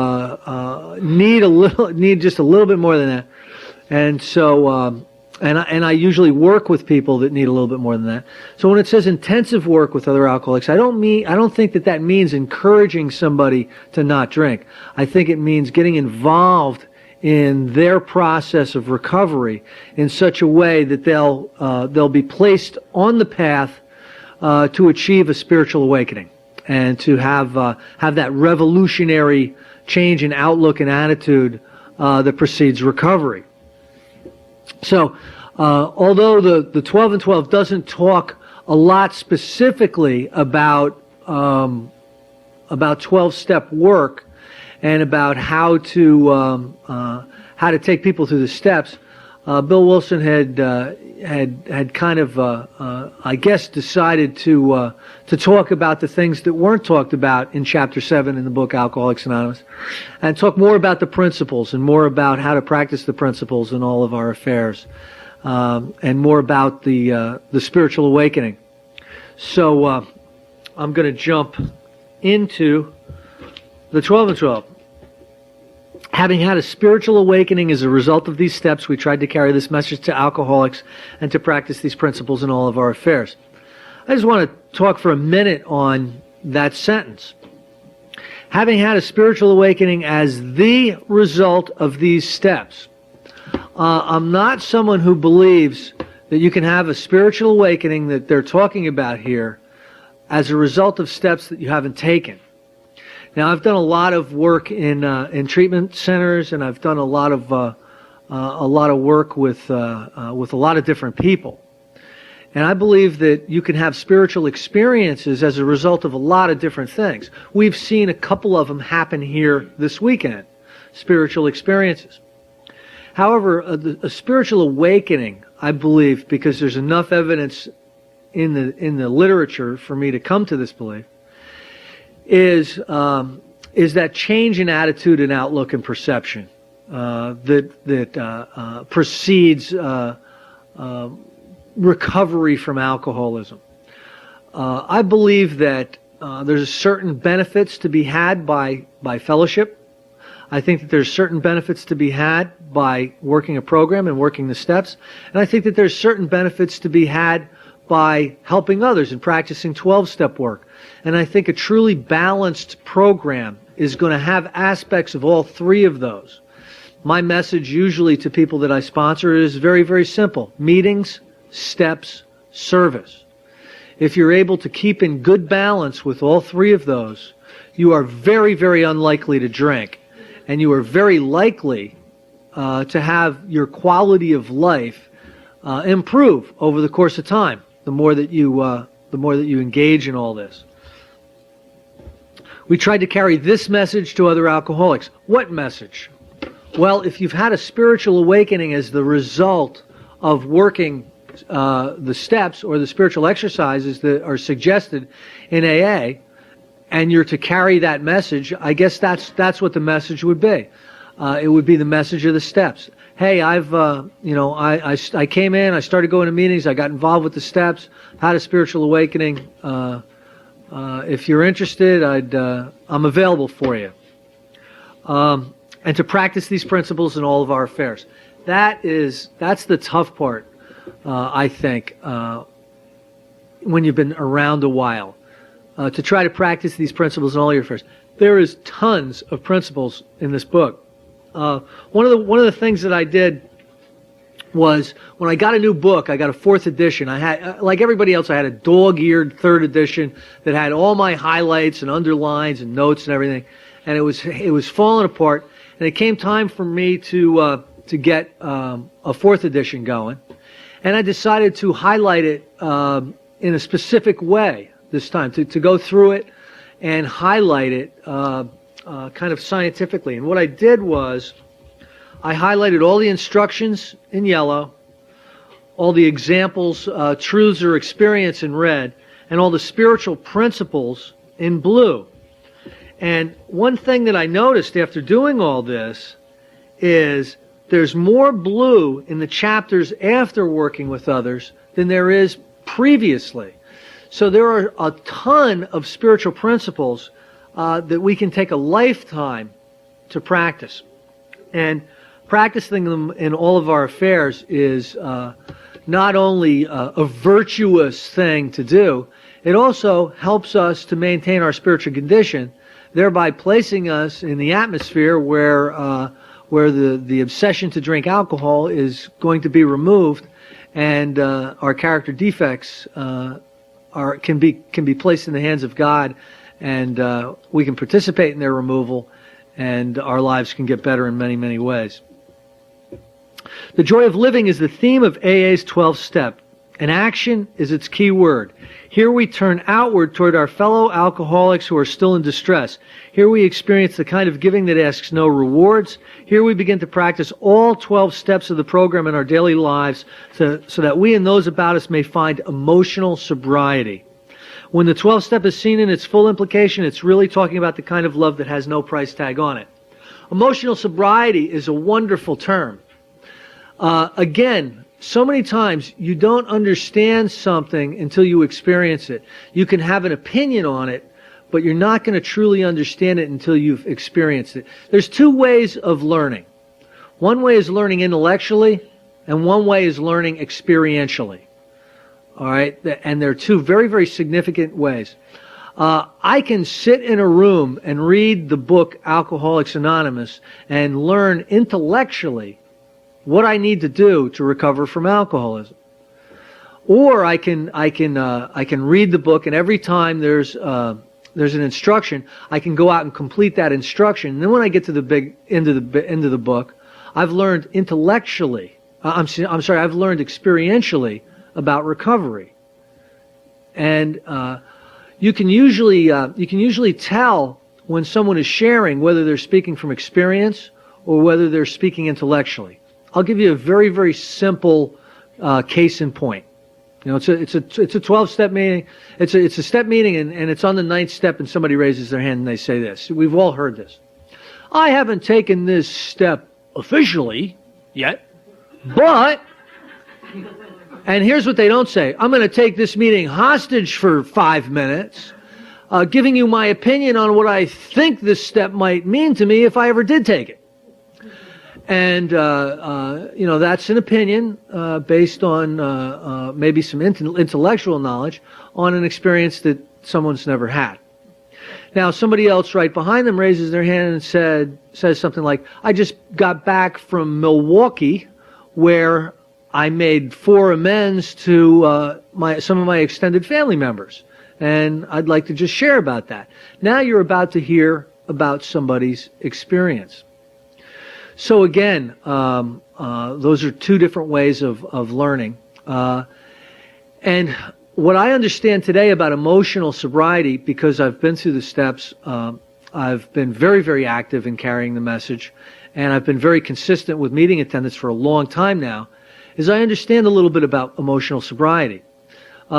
need just a little bit more than that, and so and I usually work with people that need a little bit more than that. So when it says intensive work with other alcoholics, I don't think that means encouraging somebody to not drink. I think it means getting involved in their process of recovery in such a way that they'll be placed on the path to achieve a spiritual awakening, and to have that revolutionary change in outlook and attitude that precedes recovery. So, although the 12 and 12 doesn't talk a lot specifically about 12-step work and about how to take people through the steps, Bill Wilson had had kind of, I guess, decided to talk about the things that weren't talked about in Chapter 7 in the book Alcoholics Anonymous, and talk more about the principles and more about how to practice the principles in all of our affairs, and more about the spiritual awakening. So I'm going to jump into the 12 and 12. Having had a spiritual awakening as a result of these steps, we tried to carry this message to alcoholics and to practice these principles in all of our affairs. I just want to talk for a minute on that sentence. Having had a spiritual awakening as the result of these steps. I'm not someone who believes that you can have a spiritual awakening that they're talking about here as a result of steps that you haven't taken. Now, I've done a lot of work in treatment centers, and I've done a lot of work with a lot of different people. And I believe that you can have spiritual experiences as a result of a lot of different things. We've seen a couple of them happen here this weekend, spiritual experiences. However, a spiritual awakening, I believe, because there's enough evidence in the literature for me to come to this belief, is that change in attitude and outlook and perception that precedes recovery from alcoholism. I believe that there's certain benefits to be had by fellowship. I think that there's certain benefits to be had by working a program and working the steps. And I think that there's certain benefits to be had by helping others and practicing 12-step work. And I think a truly balanced program is going to have aspects of all three of those. My message usually to people that I sponsor is very, very simple. Meetings, steps, service. If you're able to keep in good balance with all three of those, you are very, very unlikely to drink. And you are very likely to have your quality of life improve over the course of time. The more that you engage in all this. We tried to carry this message to other alcoholics. What message? Well, if you've had a spiritual awakening as the result of working the steps or the spiritual exercises that are suggested in AA, and you're to carry that message, I guess that's what the message would be. It would be the message of the steps. Hey, I came in, I started going to meetings, I got involved with the steps, had a spiritual awakening. If you're interested, I'm available for you. And to practice these principles in all of our affairs. That's the tough part, I think, when you've been around a while. To try to practice these principles in all your affairs. There is tons of principles in this book. One of the things that I did was when I got a new book, I got a 4th edition. I had, like everybody else, I had a dog-eared 3rd edition that had all my highlights and underlines and notes and everything, and it was falling apart. And it came time for me to get a 4th edition going, and I decided to highlight it in a specific way this time, to go through it and highlight it kind of scientifically. And what I did was I highlighted all the instructions in yellow, all the examples, truths or experience in red, and all the spiritual principles in blue. And one thing that I noticed after doing all this is there's more blue in the chapters after working with others than there is previously. So there are a ton of spiritual principles that we can take a lifetime to practice. And practicing them in all of our affairs is not only a virtuous thing to do, it also helps us to maintain our spiritual condition, thereby placing us in the atmosphere where the obsession to drink alcohol is going to be removed, and our character defects can be placed in the hands of God, and we can participate in their removal, and our lives can get better in many, many ways. The joy of living is the theme of AA's 12th step. And action is its key word. Here we turn outward toward our fellow alcoholics who are still in distress. Here we experience the kind of giving that asks no rewards. Here we begin to practice all 12 steps of the program in our daily lives so that we and those about us may find emotional sobriety. When the 12th step is seen in its full implication, it's really talking about the kind of love that has no price tag on it. Emotional sobriety is a wonderful term. Again, so many times you don't understand something until you experience it. You can have an opinion on it, but you're not going to truly understand it until you've experienced it. There's two ways of learning. One way is learning intellectually, and one way is learning experientially. All right? And there are two very, very significant ways. I can sit in a room and read the book Alcoholics Anonymous and learn intellectually what I need to do to recover from alcoholism. Or I can read the book, and every time there's an instruction, I can go out and complete that instruction. And then when I get to the big end of the book, I've learned intellectually. I've learned experientially about recovery. And you can usually tell when someone is sharing whether they're speaking from experience or whether they're speaking intellectually. I'll give you a very, very simple case in point. You know, it's a 12-step meeting. It's a step meeting, and it's on the 9th step, and somebody raises their hand and they say this. We've all heard this. I haven't taken this step officially yet, but, and here's what they don't say. I'm going to take this meeting hostage for 5 minutes, giving you my opinion on what I think this step might mean to me if I ever did take it. And, that's an opinion based on maybe some intellectual knowledge on an experience that someone's never had. Now, somebody else right behind them raises their hand and says something like, I just got back from Milwaukee where I made 4 amends to some of my extended family members. And I'd like to just share about that. Now you're about to hear about somebody's experience. So again, those are two different ways of learning. And what I understand today about emotional sobriety, because I've been through the steps, I've been very, very active in carrying the message, and I've been very consistent with meeting attendance for a long time now, is I understand a little bit about emotional sobriety.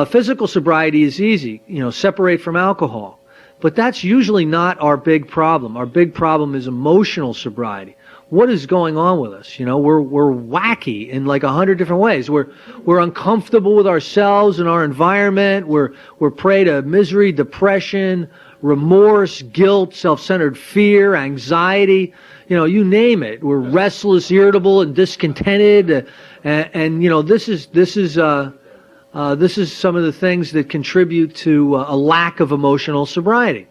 Physical sobriety is easy, separate from alcohol. But that's usually not our big problem. Our big problem is emotional sobriety. What is going on with us? We're wacky in like 100 different ways. We're uncomfortable with ourselves and our environment. We're prey to misery, depression, remorse, guilt, self-centered fear, anxiety. You name it. We're restless, irritable, and discontented. This is some of the things that contribute to a lack of emotional sobriety.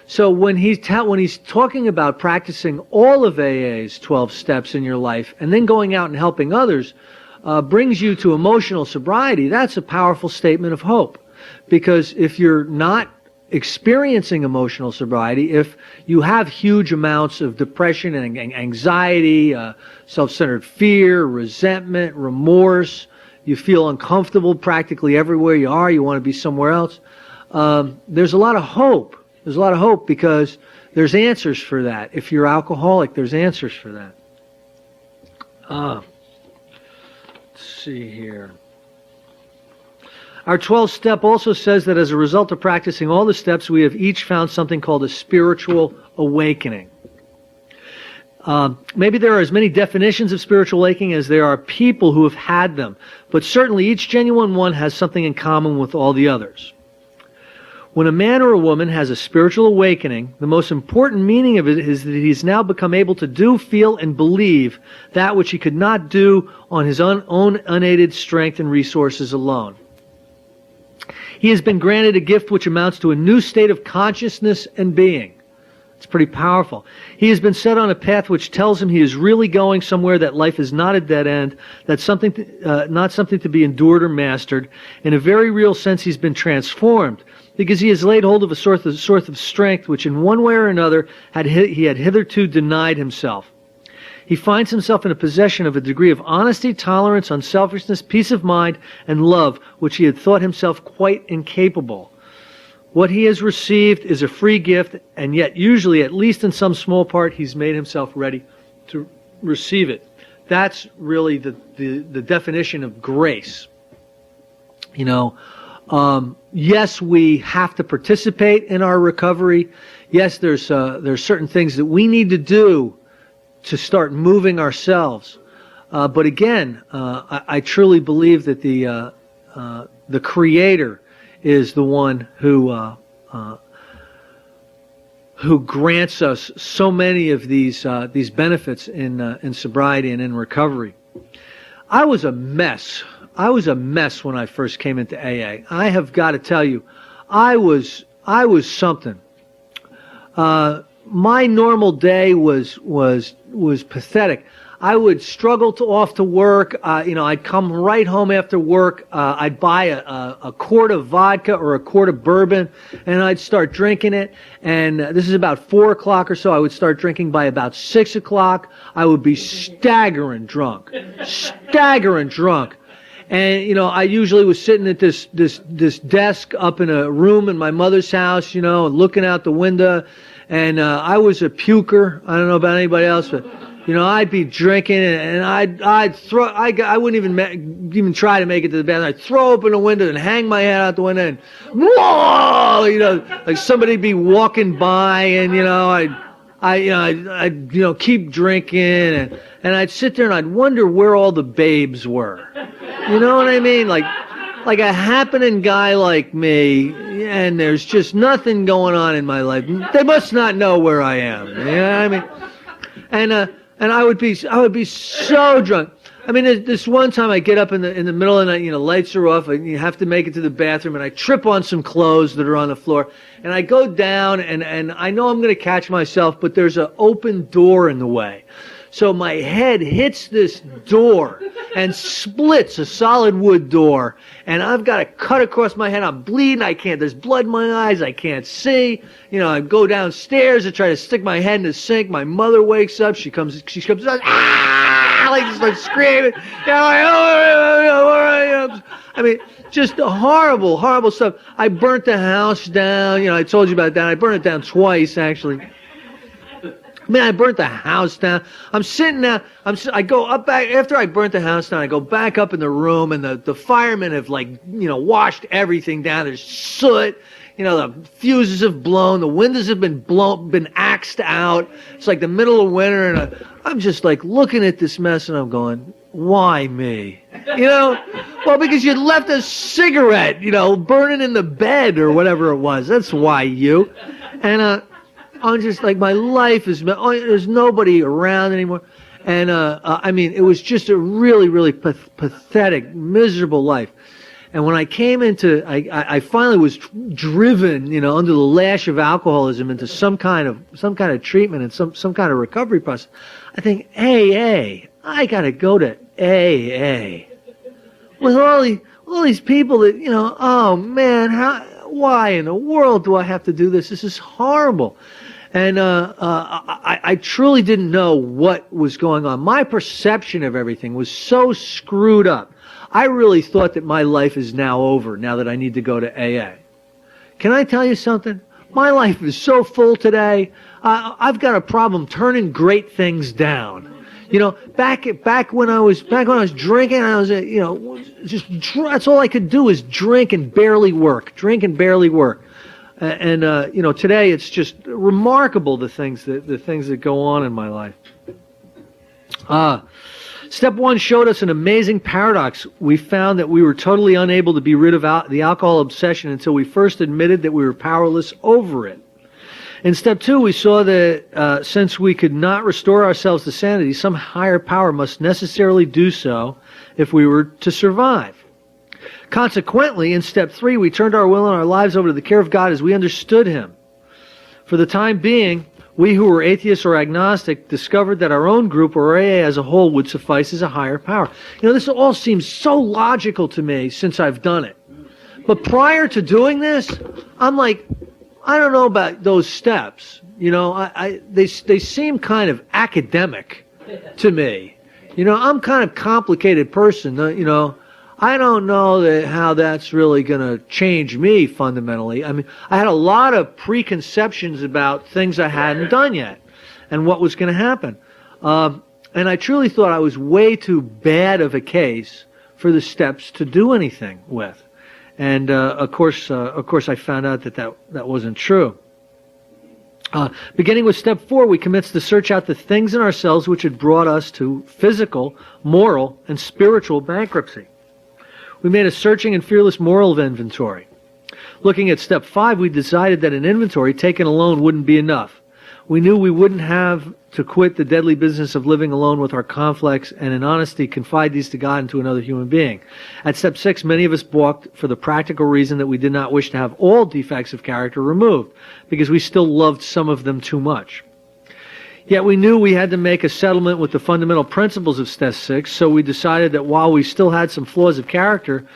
So when he's talking about practicing all of AA's 12 steps in your life and then going out and helping others brings you to emotional sobriety, that's a powerful statement of hope. Because if you're not experiencing emotional sobriety, if you have huge amounts of depression and anxiety, self-centered fear, resentment, remorse, you feel uncomfortable practically everywhere you are, you want to be somewhere else, there's a lot of hope. There's a lot of hope because there's answers for that. If you're alcoholic, there's answers for that. Let's see here. Our 12th step also says that as a result of practicing all the steps, we have each found something called a spiritual awakening. Maybe there are as many definitions of spiritual awakening as there are people who have had them, but certainly each genuine one has something in common with all the others. When a man or a woman has a spiritual awakening, the most important meaning of it is that he's now become able to do, feel, and believe that which he could not do on his own unaided strength and resources alone. He has been granted a gift which amounts to a new state of consciousness and being. It's pretty powerful. He has been set on a path which tells him he is really going somewhere, that life is not a dead end, that's not something to be endured or mastered. In a very real sense, he's been transformed, because he has laid hold of a source of strength which in one way or another he had hitherto denied himself. He finds himself in a possession of a degree of honesty, tolerance, unselfishness, peace of mind, and love, which he had thought himself quite incapable. What he has received is a free gift, and yet usually, at least in some small part, he's made himself ready to receive it. That's really the definition of grace. You know, yes, we have to participate in our recovery. Yes, there's certain things that we need to do to start moving ourselves. But again, I truly believe that the Creator is the one who grants us so many of these benefits in sobriety and in recovery. I was a mess. I was a mess when I first came into AA. I have got to tell you, I was something. My normal day was pathetic. I would struggle off to work. I'd come right home after work. I'd buy a quart of vodka or a quart of bourbon, and I'd start drinking it. And this is about 4 o'clock or so. I would start drinking by about 6 o'clock. I would be staggering drunk. And, I usually was sitting at this desk up in a room in my mother's house, and looking out the window. And I was a puker. I don't know about anybody else, but I'd be drinking, and I'd throw. I wouldn't even try to make it to the bathroom. I'd throw open the window and hang my head out the window, and whoa, like somebody'd be walking by, and I'd keep drinking, and I'd sit there and I'd wonder where all the babes were. You know what I mean? Like a happening guy like me, and there's just nothing going on in my life. They must not know where I am. You know what I mean? And I would be so drunk. I mean, this one time I get up in the middle of the night, lights are off, and you have to make it to the bathroom, and I trip on some clothes that are on the floor, and I go down, and I know I'm going to catch myself, but there's an open door in the way. So my head hits this door and splits a solid wood door, and I've got a cut across my head. I'm bleeding. There's blood in my eyes. I can't see. I go downstairs to try to stick my head in the sink. My mother wakes up. She comes out, like starts screaming. I mean, just horrible, horrible stuff. I burnt the house down. I told you about that. I burned it down twice, actually. I burnt the house down. I'm sitting there. I go up back after I burnt the house down. I go back up in the room, and the firemen have washed everything down. There's soot. The fuses have blown. The windows have been axed out. It's like the middle of winter, and I'm just looking at this mess, and I'm going, why me? Well, because you left a cigarette, burning in the bed or whatever it was. That's why you. And I'm just my life is, there's nobody around anymore. And, it was just a really, really pathetic, miserable life. And when I came into, I finally was driven, under the lash of alcoholism into some kind of treatment and some kind of recovery process. I think, AA, I gotta go to AA. With all these people that, oh man, why in the world do I have to do this? This is horrible. And I truly didn't know what was going on. My perception of everything was so screwed up. I really thought that my life is now over, now that I need to go to AA. Can I tell you something? My life is so full today. I've got a problem turning great things down. Back when I was drinking, I was that's all I could do is drink and barely work. And today it's just remarkable the things that go on in my life. Step 1 showed us an amazing paradox. We found that we were totally unable to be rid of the alcohol obsession until we first admitted that we were powerless over it. In step 2, we saw that since we could not restore ourselves to sanity, some higher power must necessarily do so if we were to survive. Consequently, in step 3, we turned our will and our lives over to the care of God as we understood Him. For the time being, we who were atheists or agnostic discovered that our own group or AA as a whole would suffice as a higher power. This all seems so logical to me since I've done it. But prior to doing this, I'm like, I don't know about those steps. They seem kind of academic. to me. I'm kind of complicated person. I don't know how that's really going to change me fundamentally. I mean, I had a lot of preconceptions about things I hadn't done yet and what was going to happen. And I truly thought I was way too bad of a case for the steps to do anything with. And of course, I found out that wasn't true. Beginning with step 4, we commenced to search out the things in ourselves which had brought us to physical, moral, and spiritual bankruptcy. We made a searching and fearless moral inventory. Looking at step 5, we decided that an inventory taken alone wouldn't be enough. We knew we wouldn't have to quit the deadly business of living alone with our conflicts and in honesty confide these to God and to another human being. At step 6, many of us balked for the practical reason that we did not wish to have all defects of character removed because we still loved some of them too much. Yet we knew we had to make a settlement with the fundamental principles of step 6, so we decided that while we still had some flaws of character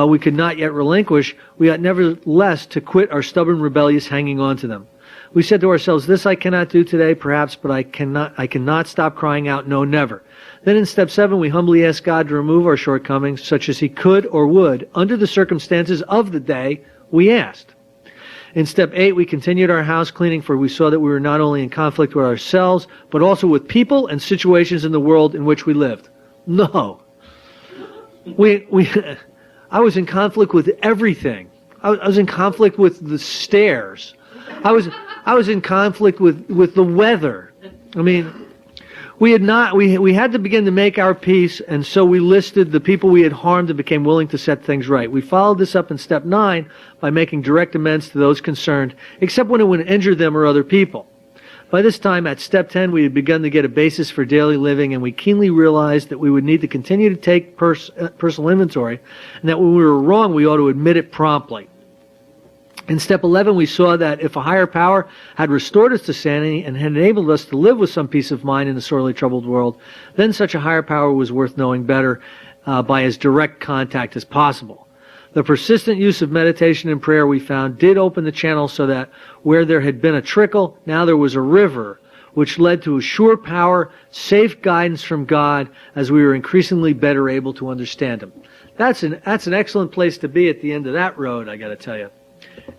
we could not yet relinquish, we ought nevertheless to quit our stubborn rebellious hanging on to them. We said to ourselves, this I cannot do today, perhaps, but I cannot stop crying out, no, never. Then in step 7, we humbly asked God to remove our shortcomings, such as He could or would, under the circumstances of the day we asked. In step 8, we continued our house cleaning, for we saw that we were not only in conflict with ourselves, but also with people and situations in the world in which we lived. No. I was in conflict with everything. I was in conflict with the stairs. I was in conflict with the weather. I mean, we had to begin to make our peace, and so we listed the people we had harmed and became willing to set things right. We followed this up in step 9 by making direct amends to those concerned, except when it would injure them or other people. By this time, at step 10, we had begun to get a basis for daily living, and we keenly realized that we would need to continue to take personal inventory, and that when we were wrong, we ought to admit it promptly. In step 11, we saw that if a higher power had restored us to sanity and had enabled us to live with some peace of mind in a sorely troubled world, then such a higher power was worth knowing better by as direct contact as possible. The persistent use of meditation and prayer, we found, did open the channel so that where there had been a trickle, now there was a river, which led to a sure power, safe guidance from God as we were increasingly better able to understand Him. That's an excellent place to be at the end of that road, I got to tell you.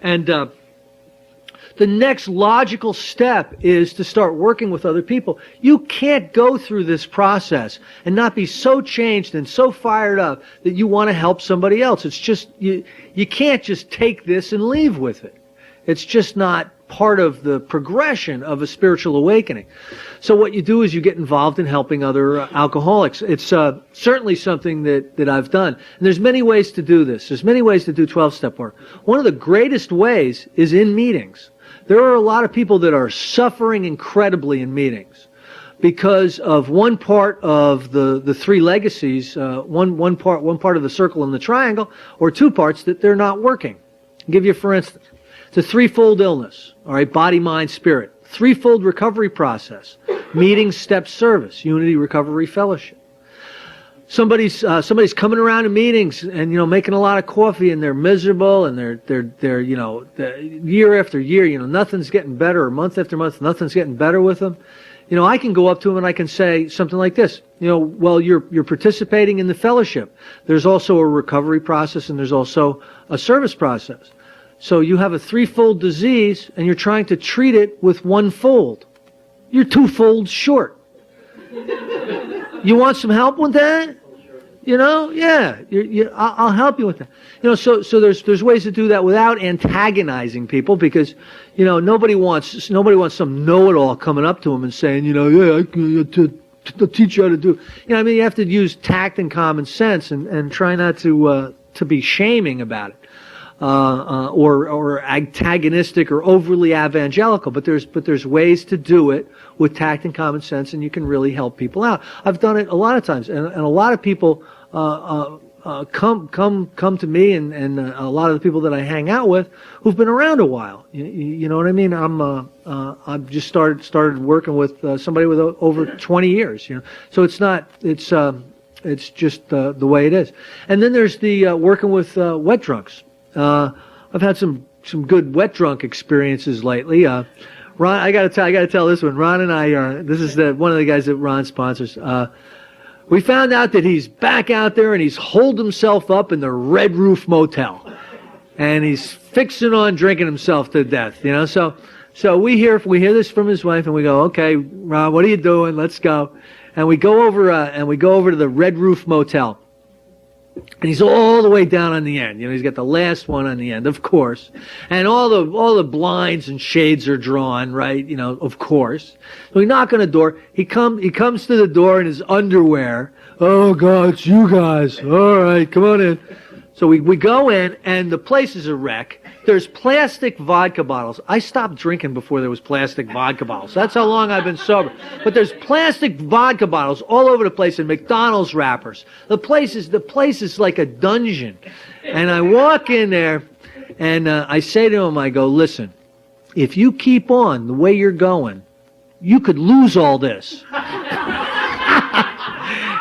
And the next logical step is to start working with other people. You can't go through this process and not be so changed and so fired up that you want to help somebody else. It's just, you can't just take this and leave with it. It's just not part of the progression of a spiritual awakening. So what you do is you get involved in helping other alcoholics. It's certainly something that I've done. And there's many ways to do this. There's many ways to do 12-step work. One of the greatest ways is in meetings. There are a lot of people that are suffering incredibly in meetings because of one part of the three legacies, one part of the circle and the triangle, or two parts that they're not working. I'll give you for instance. It's a threefold illness, all right, body, mind, spirit. Threefold recovery process. Meeting, step, service, unity, recovery, fellowship. Somebody's coming around to meetings and, making a lot of coffee and they're miserable and they're year after year, nothing's getting better, or month after month, nothing's getting better with them. I can go up to them and I can say something like this, well, you're participating in the fellowship. There's also a recovery process and there's also a service process. So you have a threefold disease and you're trying to treat it with one fold. You're two folds short. You want some help with that? Yeah. I'll help you with that. So there's ways to do that without antagonizing people because, nobody wants some know-it-all coming up to them and saying, yeah, I can to teach you how to do. You have to use tact and common sense and try not to be shaming about it. Or antagonistic or overly evangelical, but there's ways to do it with tact and common sense, and you can really help people out. I've done it a lot of times, and a lot of people come to me, and a lot of the people that I hang out with who've been around a while. You know what I mean? I've just started working with somebody with over 20 years. So it's just the way it is. And then there's the working with wet drunks. I've had some good wet drunk experiences lately. Ron, I gotta tell this one. Ron and I, this is one of the guys that Ron sponsors. We found out that he's back out there and he's holed himself up in the Red Roof Motel, and he's fixing on drinking himself to death. You know, so we hear this from his wife, and we go, okay, Ron, what are you doing? Let's go. And we go over to the Red Roof Motel. And he's all the way down on the end. You know, he's got the last one on the end, of course. And all the blinds and shades are drawn, right? You know, of course. So we knock on the door. He comes to the door in his underwear. Oh God, it's you guys. All right, come on in. So we go in, and the place is a wreck. There's plastic vodka bottles. I stopped drinking before there was plastic vodka bottles. That's how long I've been sober. But there's plastic vodka bottles all over the place in McDonald's wrappers. The place is like a dungeon. And I walk in there, and I say to him, I go, listen, if you keep on the way you're going, you could lose all this.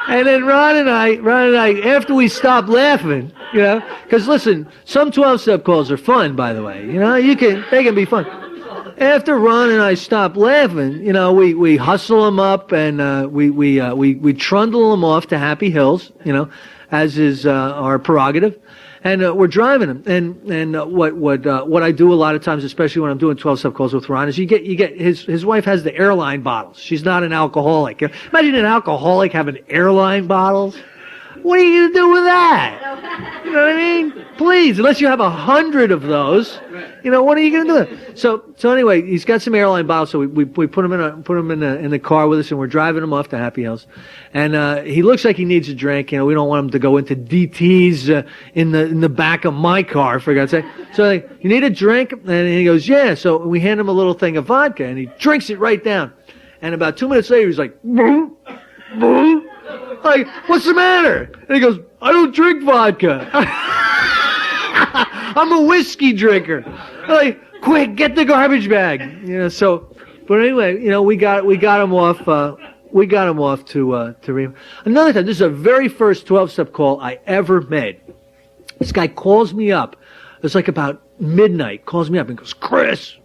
And then Ron and I, after we stopped laughing, you know, because listen, some 12-step calls are fun, by the way. You know, they can be fun. After Ron and I stopped laughing, you know, we hustle them up and we trundle them off to Happy Hills, you know, as is our prerogative. And we're driving him, and what I do a lot of times, especially when I'm doing 12-step calls with Ron, is you get his wife has the airline bottles. She's not an alcoholic. Imagine an alcoholic having airline bottles. What are you gonna do with that? You know what I mean? Please, unless you have 100 of those, you know, what are you gonna do with it? So anyway, he's got some airline bottles, so we put him in the car with us, and we're driving him off to Happy Hills, and he looks like he needs a drink. You know, we don't want him to go into DTs in the back of my car, for God's sake. So like, you need a drink, and he goes, yeah. So we hand him a little thing of vodka, and he drinks it right down. And about 2 minutes later, he's like, boo, boo. Like, what's the matter? And he goes, I don't drink vodka. I'm a whiskey drinker. Like, quick, get the garbage bag. You know, so, but anyway, you know, we got him off to Reno. Another time, this is the very first 12-step call I ever made. This guy calls me up. It's like about midnight, calls me up and goes, Chris,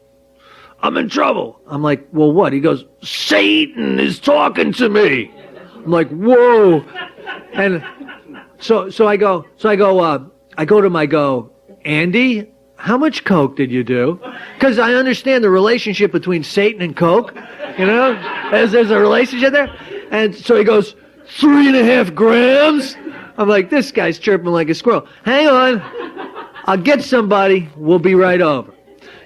I'm in trouble. I'm like, well, what? He goes, Satan is talking to me. I'm like, whoa. And so I go to him, I go, Andy, how much coke did you do? Because I understand the relationship between Satan and coke, you know, as there's a relationship there. And so he goes, 3.5 grams. I'm like, this guy's chirping like a squirrel. Hang on, I'll get somebody, we'll be right over.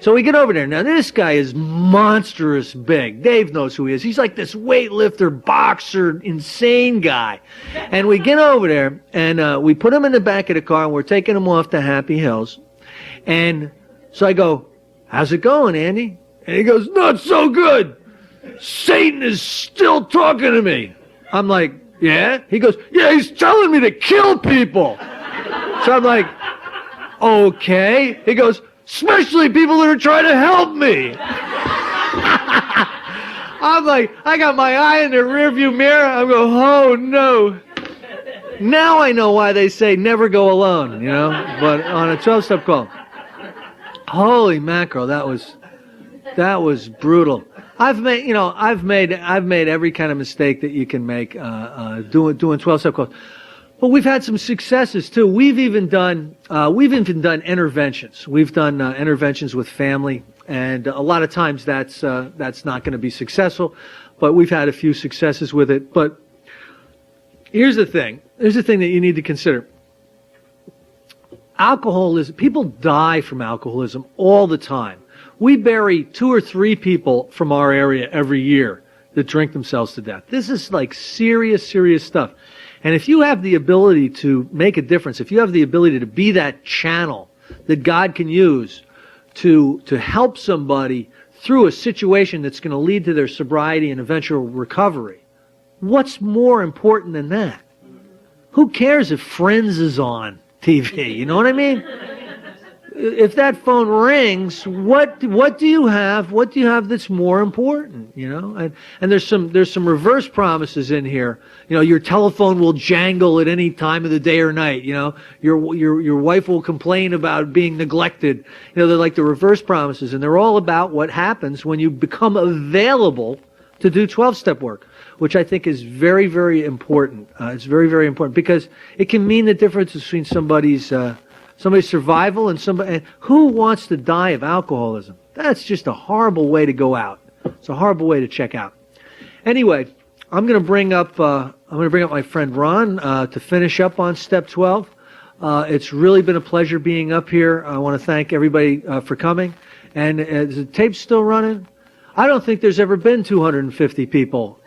So we get over there. Now, this guy is monstrous big. Dave knows who he is. He's like this weightlifter, boxer, insane guy. And we get over there, and we put him in the back of the car, and we're taking him off to Happy Hills. And so I go, how's it going, Andy? And he goes, not so good. Satan is still talking to me. I'm like, yeah? He goes, yeah, he's telling me to kill people. So I'm like, okay. He goes, especially people that are trying to help me. I'm like, I got my eye in the rearview mirror. I'm going, oh no. Now I know why they say never go alone, you know, but on a 12-step call. Holy mackerel, that was brutal. I've made every kind of mistake that you can make doing 12-step calls. But we've had some successes too. We've even done interventions. We've done interventions with family, and a lot of times that's not going to be successful. But we've had a few successes with it. But here's the thing. Here's the thing that you need to consider. Alcoholism. People die from alcoholism all the time. We bury 2 or 3 people from our area every year that drink themselves to death. This is like serious, serious stuff. And if you have the ability to make a difference, if you have the ability to be that channel that God can use to help somebody through a situation that's going to lead to their sobriety and eventual recovery, what's more important than that? Who cares if Friends is on TV? You know what I mean? if that phone rings, what do you have? What do you have that's more important? And there's some reverse promises in here. Your telephone will jangle at any time of the day or night. Your wife will complain about being neglected. They're like the reverse promises, and they're all about what happens when you become available to do 12-step work, which I think is very, very important. It's very, very important because it can mean the difference between somebody's survival and somebody. And who wants to die of alcoholism? That's just a horrible way to go out. It's a horrible way to check out. Anyway, I'm going to bring up my friend Ron to finish up on step 12. It's really been a pleasure being up here. I want to thank everybody for coming. And is the tape still running? I don't think there's ever been 250 people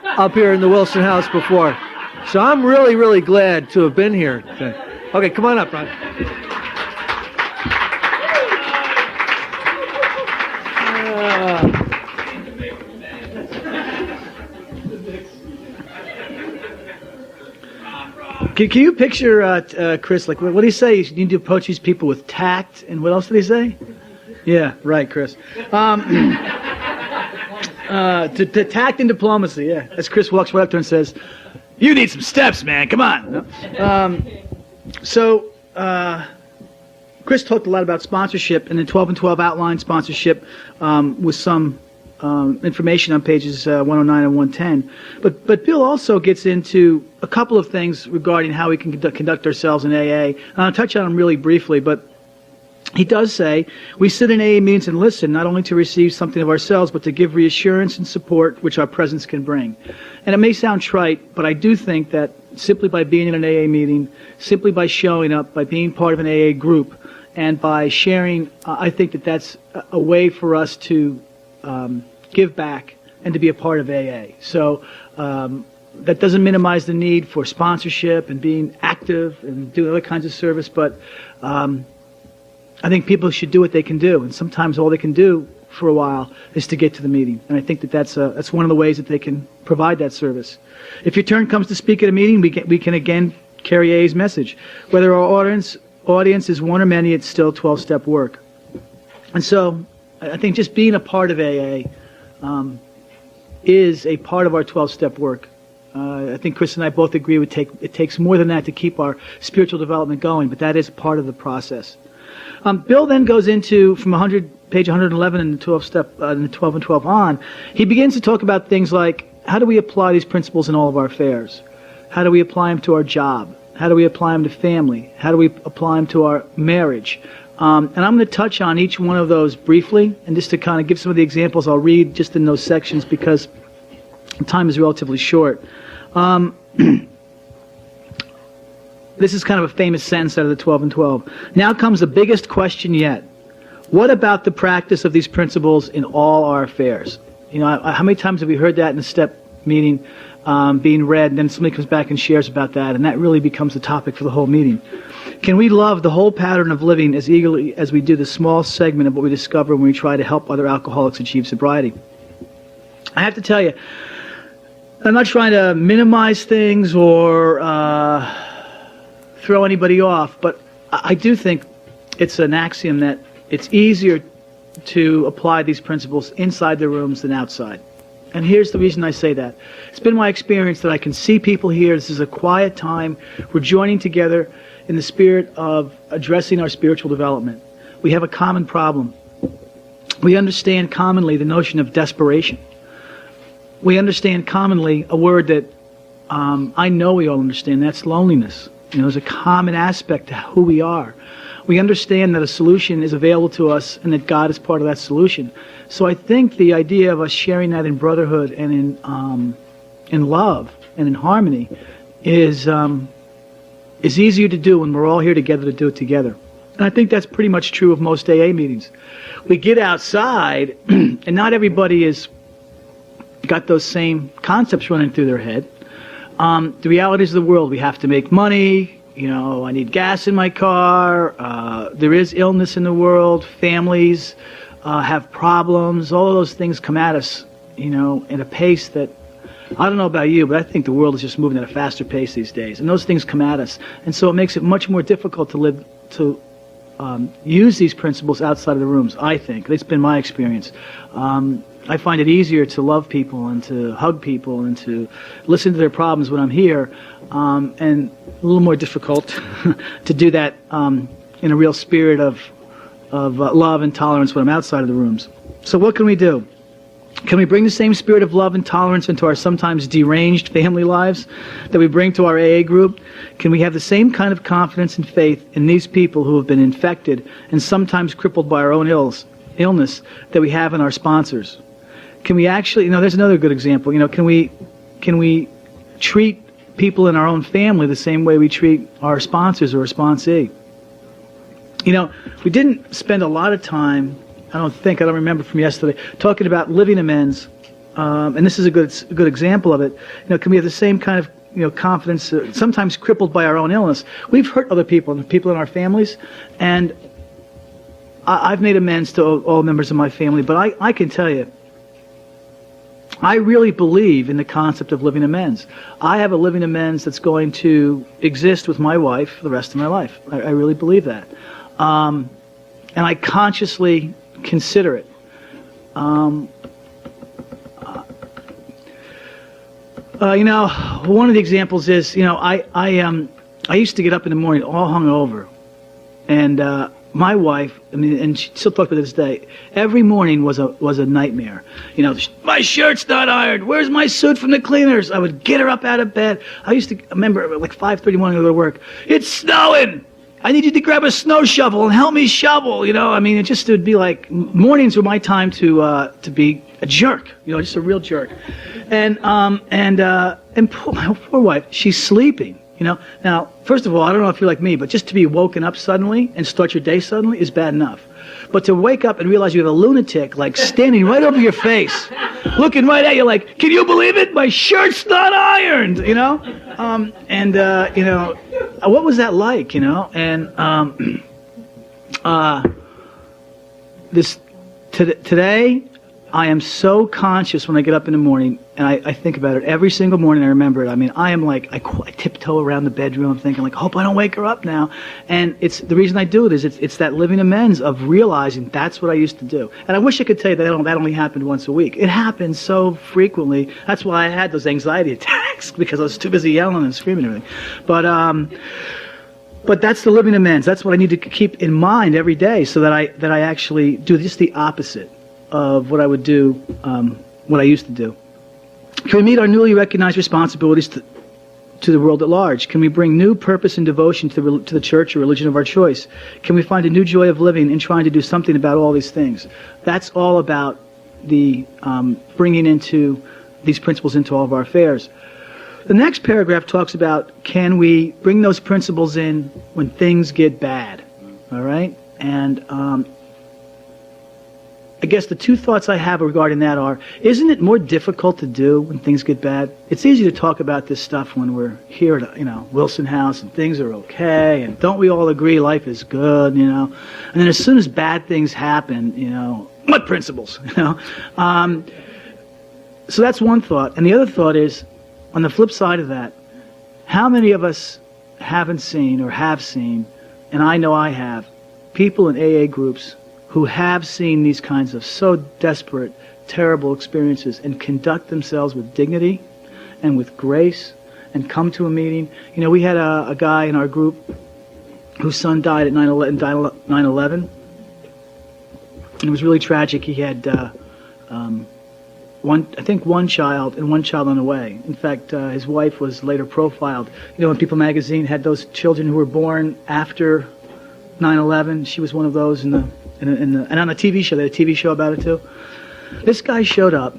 up here in the Wilson House before. So I'm really, really glad to have been here. Okay, come on up, Ron. Can you picture, Chris, like, what did he say? You need to approach these people with tact, and what else did he say? Yeah, right, Chris. To tact and diplomacy, yeah. As Chris walks right up to her and says, "You need some steps, man, come on." Chris talked a lot about sponsorship, and then 12 and 12 outlined sponsorship with some information on pages 109 and 110. But Bill also gets into a couple of things regarding how we can conduct ourselves in AA. I'll touch on them really briefly, but he does say, we sit in AA meetings and listen, not only to receive something of ourselves, but to give reassurance and support which our presence can bring. And it may sound trite, but I do think that simply by being in an AA meeting, simply by showing up, by being part of an AA group, and by sharing, I think that that's a way for us to give back and to be a part of AA. So that doesn't minimize the need for sponsorship and being active and doing other kinds of service, but I think people should do what they can do, and sometimes all they can do for a while is to get to the meeting. And I think that that's one of the ways that they can provide that service. If your turn comes to speak at a meeting, we can again carry AA's message. Whether our audience is one or many, it's still 12-step work. And so I think just being a part of AA is a part of our 12-step work. I think Chris and I both agree it takes more than that to keep our spiritual development going, but that is part of the process. Bill then goes into, from page 111 in the 12-step, in the 12 and 12 on, he begins to talk about things like, how do we apply these principles in all of our affairs? How do we apply them to our job? How do we apply them to family? How do we apply them to our marriage? And I'm going to touch on each one of those briefly, and just to kind of give some of the examples I'll read just in those sections because time is relatively short. This is kind of a famous sentence out of the 12 and 12. Now comes the biggest question yet. What about the practice of these principles in all our affairs? How many times have we heard that in a step meeting being read, and then somebody comes back and shares about that, and that really becomes the topic for the whole meeting. Can we love the whole pattern of living as eagerly as we do the small segment of what we discover when we try to help other alcoholics achieve sobriety? I have to tell you, I'm not trying to minimize things or throw anybody off, but I do think it's an axiom that it's easier to apply these principles inside the rooms than outside. And here's the reason I say that. It's been my experience that I can see people here. This is a quiet time. We're joining together in the spirit of addressing our spiritual development. We have a common problem. We understand commonly the notion of desperation. We understand commonly a word that I know we all understand. That's loneliness. There's a common aspect to who we are. We understand that a solution is available to us and that God is part of that solution. So I think the idea of us sharing that in brotherhood and in love and in harmony is easier to do when we're all here together to do it together. And I think that's pretty much true of most AA meetings. We get outside and not everybody has got those same concepts running through their head. The realities of the world, we have to make money, I need gas in my car, there is illness in the world, families have problems, all of those things come at us, at a pace that, I don't know about you, but I think the world is just moving at a faster pace these days, and those things come at us. And so it makes it much more difficult to use these principles outside of the rooms, I think. It's been my experience. I find it easier to love people and to hug people and to listen to their problems when I'm here, and a little more difficult to do that in a real spirit of love and tolerance when I'm outside of the rooms. So what can we do? Can we bring the same spirit of love and tolerance into our sometimes deranged family lives that we bring to our AA group? Can we have the same kind of confidence and faith in these people who have been infected and sometimes crippled by our own illness that we have in our sponsors? Can we actually, there's another good example. Can we treat people in our own family the same way we treat our sponsors or a sponsee? We didn't spend a lot of time, I don't remember from yesterday, talking about living amends, and this is a good example of it. Can we have the same kind of confidence, sometimes crippled by our own illness? We've hurt other people in our families, and I've made amends to all members of my family, but I can tell you, I really believe in the concept of living amends. I have a living amends that's going to exist with my wife for the rest of my life. I really believe that. And I consciously consider it. One of the examples is, I used to get up in the morning all hungover, and my wife, and she still talks about this day, every morning was a nightmare. My shirt's not ironed. Where's my suit from the cleaners? I would get her up out of bed. I remember like 5:30 morning to go to work. It's snowing. I need you to grab a snow shovel and help me shovel. It would be like mornings were my time to be a jerk. Just a real jerk. And poor, my poor wife, she's sleeping. Now, first of all, I don't know if you're like me, but just to be woken up suddenly and start your day suddenly is bad enough. But to wake up and realize you have a lunatic like standing right over your face, looking right at you like, can you believe it? My shirt's not ironed, what was that like, And today, I am so conscious when I get up in the morning, and I think about it every single morning. I remember it. I am like, I tiptoe around the bedroom thinking like, hope I don't wake her up now. And it's the reason I do it is it's that living amends of realizing that's what I used to do. And I wish I could tell you that only happened once a week. It happens so frequently. That's why I had those anxiety attacks, because I was too busy yelling and screaming and everything. But that's the living amends. That's what I need to keep in mind every day, so that I actually do just the opposite of what I would do, what I used to do. Can we meet our newly recognized responsibilities to the world at large? Can we bring new purpose and devotion to the church or religion of our choice? Can we find a new joy of living and trying to do something about all these things? That's all about the bringing into these principles into all of our affairs. The next paragraph talks about, can we bring those principles in when things get bad? All right? And I guess the two thoughts I have regarding that are, isn't it more difficult to do when things get bad? It's easy to talk about this stuff when we're here at, Wilson House and things are okay, and don't we all agree life is good, And then as soon as bad things happen, what principles, So that's one thought. And the other thought is, on the flip side of that, how many of us haven't seen or have seen, and I know I have, people in AA groups who have seen these kinds of so desperate, terrible experiences and conduct themselves with dignity and with grace and come to a meeting. We had a guy in our group whose son died at 9/11. And it was really tragic. He had one child and one child on the way. In fact, his wife was later profiled. When People magazine had those children who were born after 9/11, she was one of those and on a TV show, they had a TV show about it too. This guy showed up,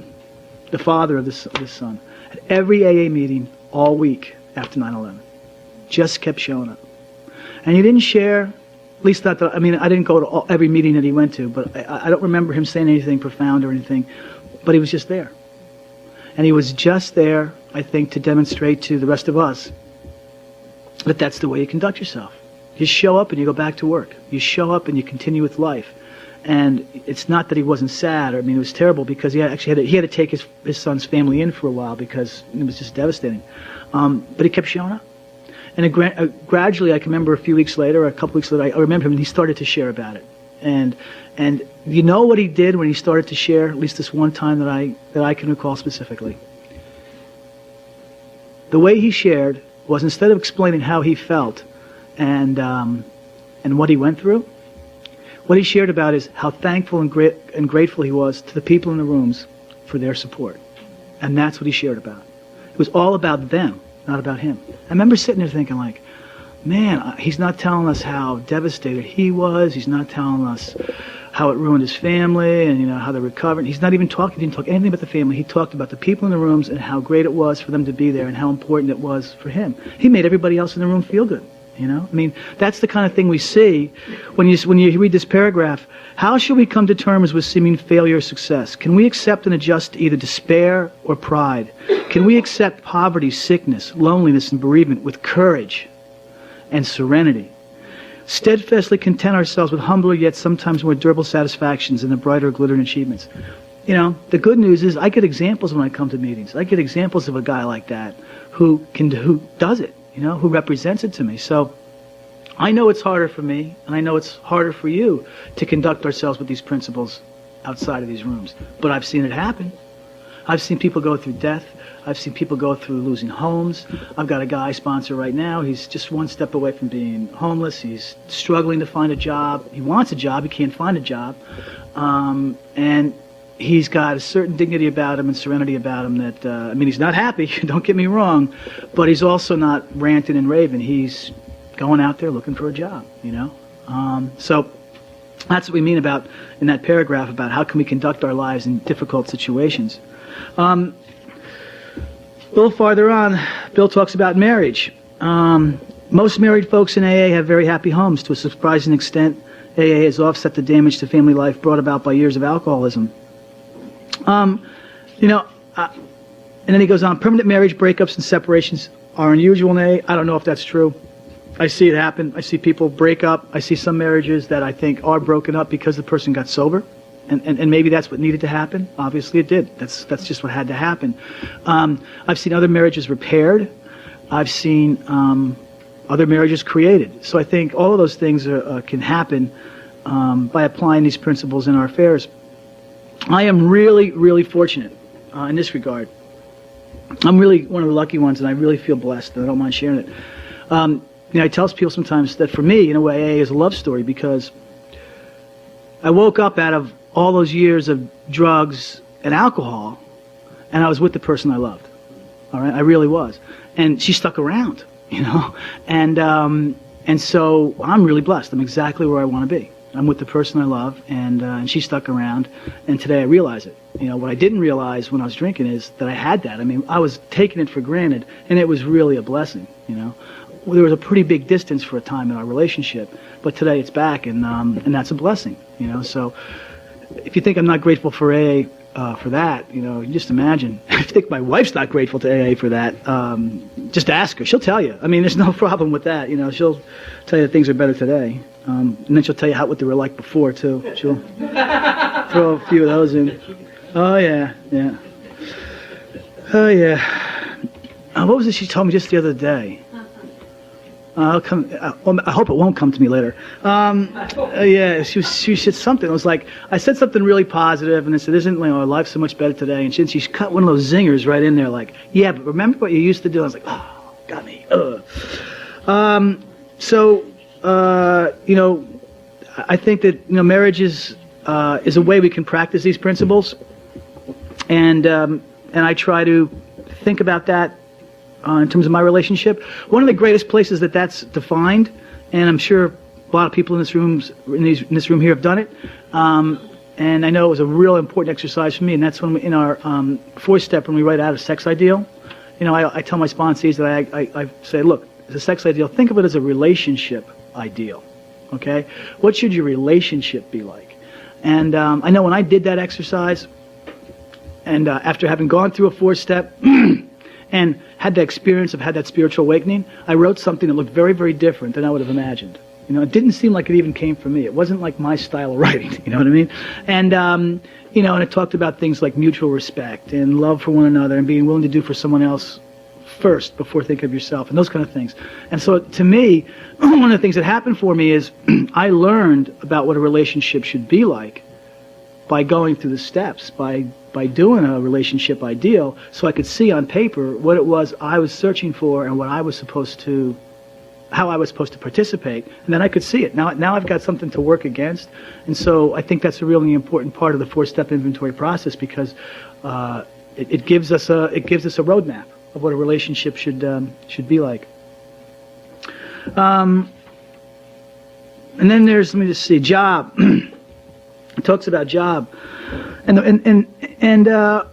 the father of this son, at every AA meeting all week after 9/11. Just kept showing up. And he didn't share, at least not that, I didn't go to every meeting that he went to, but I don't remember him saying anything profound or anything, but he was just there. And he was just there, I think, to demonstrate to the rest of us that that's the way you conduct yourself. You show up and you go back to work. You show up and you continue with life. And it's not that he wasn't sad. It was terrible because he had to take his son's family in for a while because it was just devastating. But he kept showing up. And gradually, I can remember a few weeks later, a couple weeks later, I remember him, and he started to share about it. And you know what he did when he started to share, at least this one time that I can recall specifically? The way he shared was, instead of explaining how he felt and what he went through, what he shared about is how thankful and grateful he was to the people in the rooms for their support. And that's what he shared about. It was all about them, not about him. I remember sitting there thinking, like, man, he's not telling us how devastated he was. He's not telling us how it ruined his family and, you know, how they're recovering. He didn't talk anything about the family. He talked about the people in the rooms and how great it was for them to be there and how important it was for him. He made everybody else in the room feel good, you know? I mean, that's the kind of thing we see when you read this paragraph. How shall we come to terms with seeming failure or success? Can we accept and adjust to either despair or pride? Can we accept poverty, sickness, loneliness, and bereavement with courage and serenity? Steadfastly content ourselves with humbler yet sometimes more durable satisfactions and the brighter glittering achievements. You know, the good news is I get examples when I come to meetings. I get examples of a guy like that who does it, you know, who represents it to me. So I know it's harder for me, and I know it's harder for you to conduct ourselves with these principles outside of these rooms. But I've seen it happen. I've seen people go through death. I've seen people go through losing homes. I've got a guy I sponsor right now. He's just one step away from being homeless. He's struggling to find a job. He wants a job. He can't find a job. And he's got a certain dignity about him and serenity about him that, I mean, he's not happy, don't get me wrong, but he's also not ranting and raving. He's going out there looking for a job, you know? So that's what we mean about, in that paragraph, about how can we conduct our lives in difficult situations. A little farther on, Bill talks about marriage. Most married folks in AA have very happy homes. To a surprising extent, AA has offset the damage to family life brought about by years of alcoholism. You know, and then he goes on, permanent marriage breakups and separations are unusual in AA. I don't know if that's true. I see it happen. I see people break up. I see some marriages that I think are broken up because the person got sober. And maybe that's what needed to happen. Obviously it did. That's just what had to happen. I've seen other marriages repaired. I've seen other marriages created. So I think all of those things can happen by applying these principles in our affairs. I am really, really fortunate in this regard. I'm really one of the lucky ones, and I really feel blessed, and I don't mind sharing it. You know, I tell people sometimes that for me, in a way, AA is a love story, because I woke up out of all those years of drugs and alcohol, and I was with the person I loved. All right, I really was, and she stuck around, you know, and so I'm really blessed. I'm exactly where I want to be. I'm with the person I love, and she stuck around, and today I realize it. You know, what I didn't realize when I was drinking is that I had that. I mean, I was taking it for granted, and it was really a blessing, you know. There was a pretty big distance for a time in our relationship, but today it's back, and that's a blessing, you know. So if you think I'm not grateful for AA for that, you know, you just imagine. If you think my wife's not grateful to AA for that, just ask her. She'll tell you. I mean, there's no problem with that. You know, she'll tell you that things are better today. And then she'll tell you what they were like before, too. She'll throw a few of those in. Oh, yeah, yeah. Oh, yeah. What was it she told me just the other day? I hope it won't come to me later. Yeah, she said something. It was like, I said something really positive, and I said, isn't life so much better today? And she cut one of those zingers right in there, like, yeah, but remember what you used to do? I was like, oh, got me. You know, I think that, you know, marriage is a way we can practice these principles, and I try to think about that in terms of my relationship. One of the greatest places that that's defined, and I'm sure a lot of people in this room here have done it, and I know it was a real important exercise for me, and that's when in our fourth step, when we write out a sex ideal. You know, I tell my sponsees that I say, look, as a sex ideal, think of it as a relationship ideal, okay? What should your relationship be like? And I know when I did that exercise, and after having gone through a four-step and had the experience of had that spiritual awakening, I wrote something that looked very, very different than I would have imagined. You know, it didn't seem like it even came from me. It wasn't like my style of writing, you know what I mean? And, you know, and it talked about things like mutual respect and love for one another and being willing to do for someone else first before thinking of yourself, and those kind of things. And so to me, one of the things that happened for me is I learned about what a relationship should be like by going through the steps, by doing a relationship ideal, so I could see on paper what it was I was searching for and what I was supposed to, how I was supposed to participate, and then I could see it. Now I've got something to work against, and so I think that's a really important part of the 4-step inventory process, because it gives us a roadmap of what a relationship should be like. And then there's, let me just see, job. It talks about job, and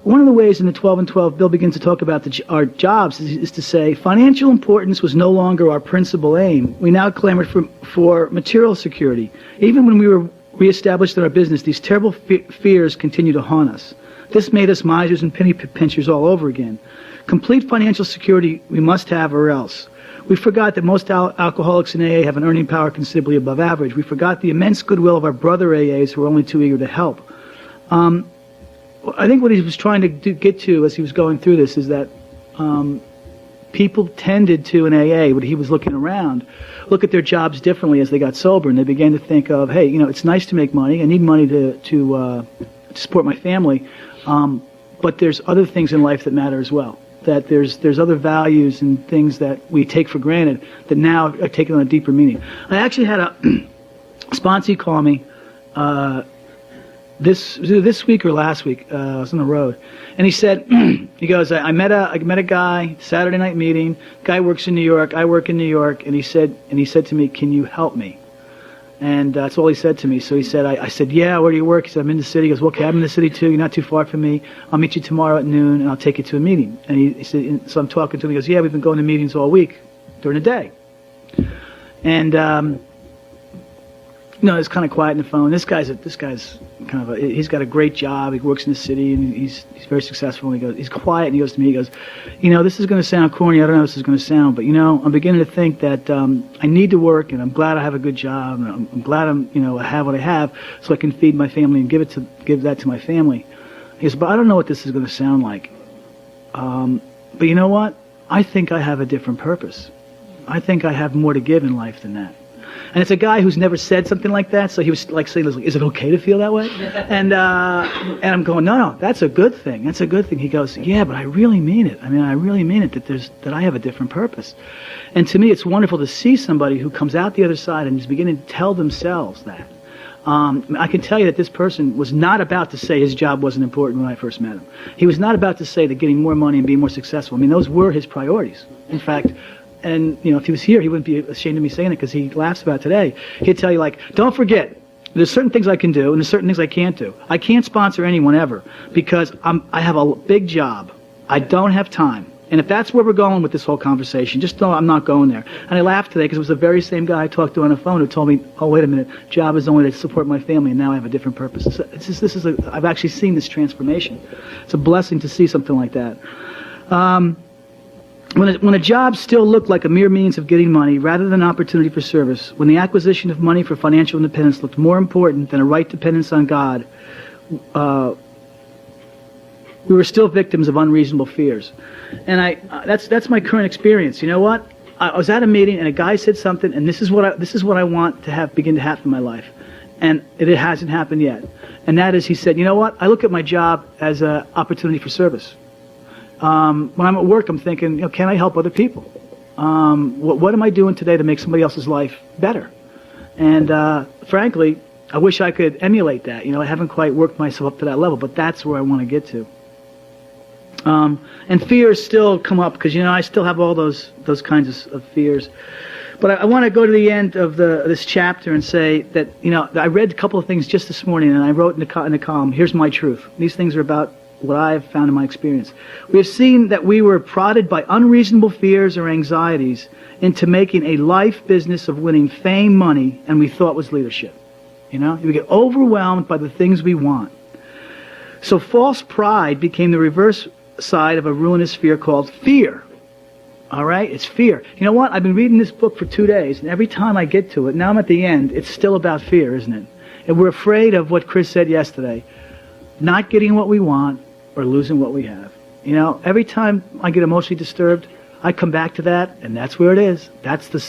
one of the ways in the 12 and 12 Bill begins to talk about our jobs is to say financial importance was no longer our principal aim. We now clamored for material security. Even when we were reestablished in our business, these terrible fears continue to haunt us. This made us misers and penny pinchers all over again. Complete financial security we must have, or else. We forgot that most alcoholics in AA have an earning power considerably above average. We forgot the immense goodwill of our brother AAs who were only too eager to help. I think what he was trying to get to as he was going through this is that people tended to, in AA, when he was looking around, look at their jobs differently as they got sober, and they began to think of, hey, it's nice to make money. I need money to support my family, but there's other things in life that matter as well. That there's other values and things that we take for granted that now are taking on a deeper meaning. I actually had a sponsee call me this week or last week. I was on the road, and he said, he goes, I met a guy, Saturday night meeting. Guy works in New York. I work in New York, and he said to me, can you help me? And that's all he said to me. So he said, I said, yeah, where do you work? He said, I'm in the city. He goes, well, okay, I'm in the city too. You're not too far from me. I'll meet you tomorrow at noon, and I'll take you to a meeting. And he said, so I'm talking to him. He goes, yeah, we've been going to meetings all week during the day. And, it's kind of quiet on the phone. This guy's kind of he's got a great job. He works in the city, and he's very successful. And he goes, he's quiet, and he goes to me, he goes, this is going to sound corny. I don't know how this is going to sound, but I'm beginning to think that I need to work, and I'm glad I have a good job, and I'm glad I have what I have, so I can feed my family and give that to my family. He goes, but I don't know what this is going to sound like. But you know what? I think I have a different purpose. I think I have more to give in life than that. And it's a guy who's never said something like that, so he was like saying, is it okay to feel that way? And I'm going, no, that's a good thing. That's a good thing. He goes, yeah, but I really mean it. I mean, I really mean it that I have a different purpose. And to me, it's wonderful to see somebody who comes out the other side and is beginning to tell themselves that. I can tell you that this person was not about to say his job wasn't important when I first met him. He was not about to say that getting more money and being more successful, I mean, those were his priorities. In fact, and if he was here, he wouldn't be ashamed of me saying it because he laughs about it today. He'd tell you, don't forget, there's certain things I can do and there's certain things I can't do. I can't sponsor anyone ever because I have a big job. I don't have time. And if that's where we're going with this whole conversation, just know I'm not going there. And I laughed today because it was the very same guy I talked to on the phone who told me, oh, wait a minute, job is only to support my family, and now I have a different purpose. I've actually seen this transformation. It's a blessing to see something like that. When a job still looked like a mere means of getting money rather than an opportunity for service, when the acquisition of money for financial independence looked more important than a right dependence on God, we were still victims of unreasonable fears. And that's my current experience. You know what? I was at a meeting and a guy said something, and this is what I want to begin to happen in my life, and it hasn't happened yet. And that is, he said, you know what? I look at my job as an opportunity for service. When I'm at work, I'm thinking, can I help other people? What am I doing today to make somebody else's life better? And frankly, I wish I could emulate that. I haven't quite worked myself up to that level, but that's where I want to get to. And fears still come up because I still have all those kinds of fears. But I want to go to the end of this chapter and say that I read a couple of things just this morning, and I wrote in the column, here's my truth. These things are about what I've found in my experience. We have seen that we were prodded by unreasonable fears or anxieties into making a life business of winning fame, money, and we thought was leadership. We get overwhelmed by the things we want. So false pride became the reverse side of a ruinous fear called fear. All right? It's fear. You know what? I've been reading this book for 2 days, and every time I get to it, now I'm at the end, it's still about fear, isn't it? And we're afraid of what Chris said yesterday, not getting what we want or losing what we have. Every time I get emotionally disturbed, I come back to that, and that's where it is. That's the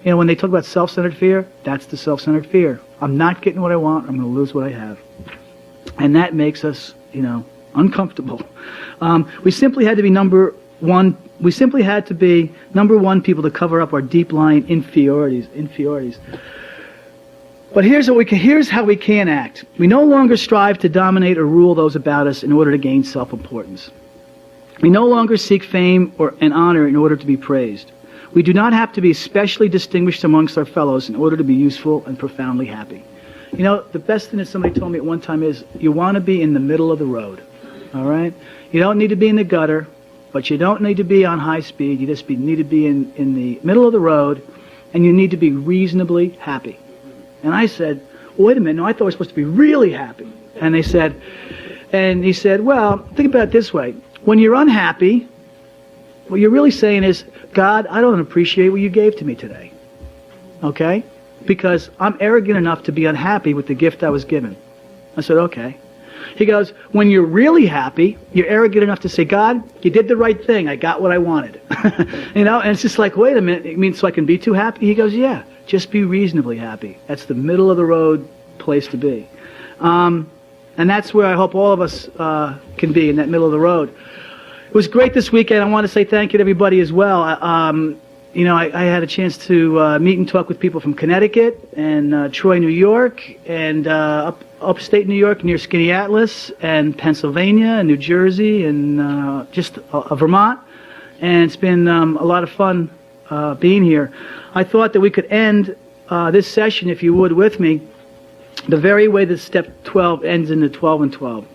when they talk about self-centered fear, that's the self-centered fear. I'm not getting what I want, I'm going to lose what I have. And that makes us, uncomfortable. We simply had to be number one people to cover up our deep-lying inferiorities. But here's how we can act. We no longer strive to dominate or rule those about us in order to gain self-importance. We no longer seek fame and honor in order to be praised. We do not have to be especially distinguished amongst our fellows in order to be useful and profoundly happy. The best thing that somebody told me at one time is, you want to be in the middle of the road, all right? You don't need to be in the gutter, but you don't need to be on high speed. You just need to be in the middle of the road, and you need to be reasonably happy. And I said, well, wait a minute, no, I thought we were supposed to be really happy. And he said, well, think about it this way. When you're unhappy, what you're really saying is, God, I don't appreciate what you gave to me today. Okay? Because I'm arrogant enough to be unhappy with the gift I was given. I said, okay. He goes, when you're really happy, you're arrogant enough to say, God, you did the right thing. I got what I wanted. And it's just like, wait a minute, you mean so I can be too happy? He goes, yeah, just be reasonably happy. That's the middle of the road place to be. And that's where I hope all of us can be, in that middle of the road. It was great this weekend. I want to say thank you to everybody as well. I had a chance to meet and talk with people from Connecticut and Troy, New York, and upstate New York near Skaneateles, and Pennsylvania and New Jersey, and just Vermont. And it's been a lot of fun being here. I thought that we could end this session, if you would, with me, the very way that Step 12 ends in the 12 and 12.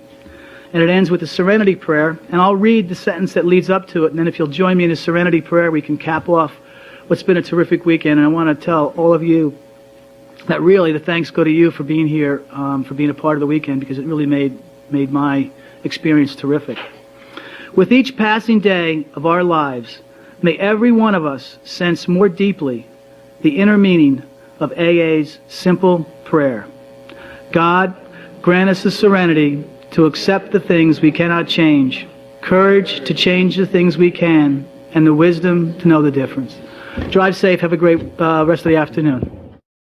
And it ends with the Serenity Prayer. And I'll read the sentence that leads up to it, and then if you'll join me in the Serenity Prayer, we can cap off what's been a terrific weekend. And I want to tell all of you that really the thanks go to you for being here, for being a part of the weekend, because it really made my experience terrific. With each passing day of our lives, may every one of us sense more deeply the inner meaning of AA's simple prayer. God, grant us the serenity to accept the things we cannot change, courage to change the things we can, and the wisdom to know the difference. Drive safe. Have a great rest of the afternoon.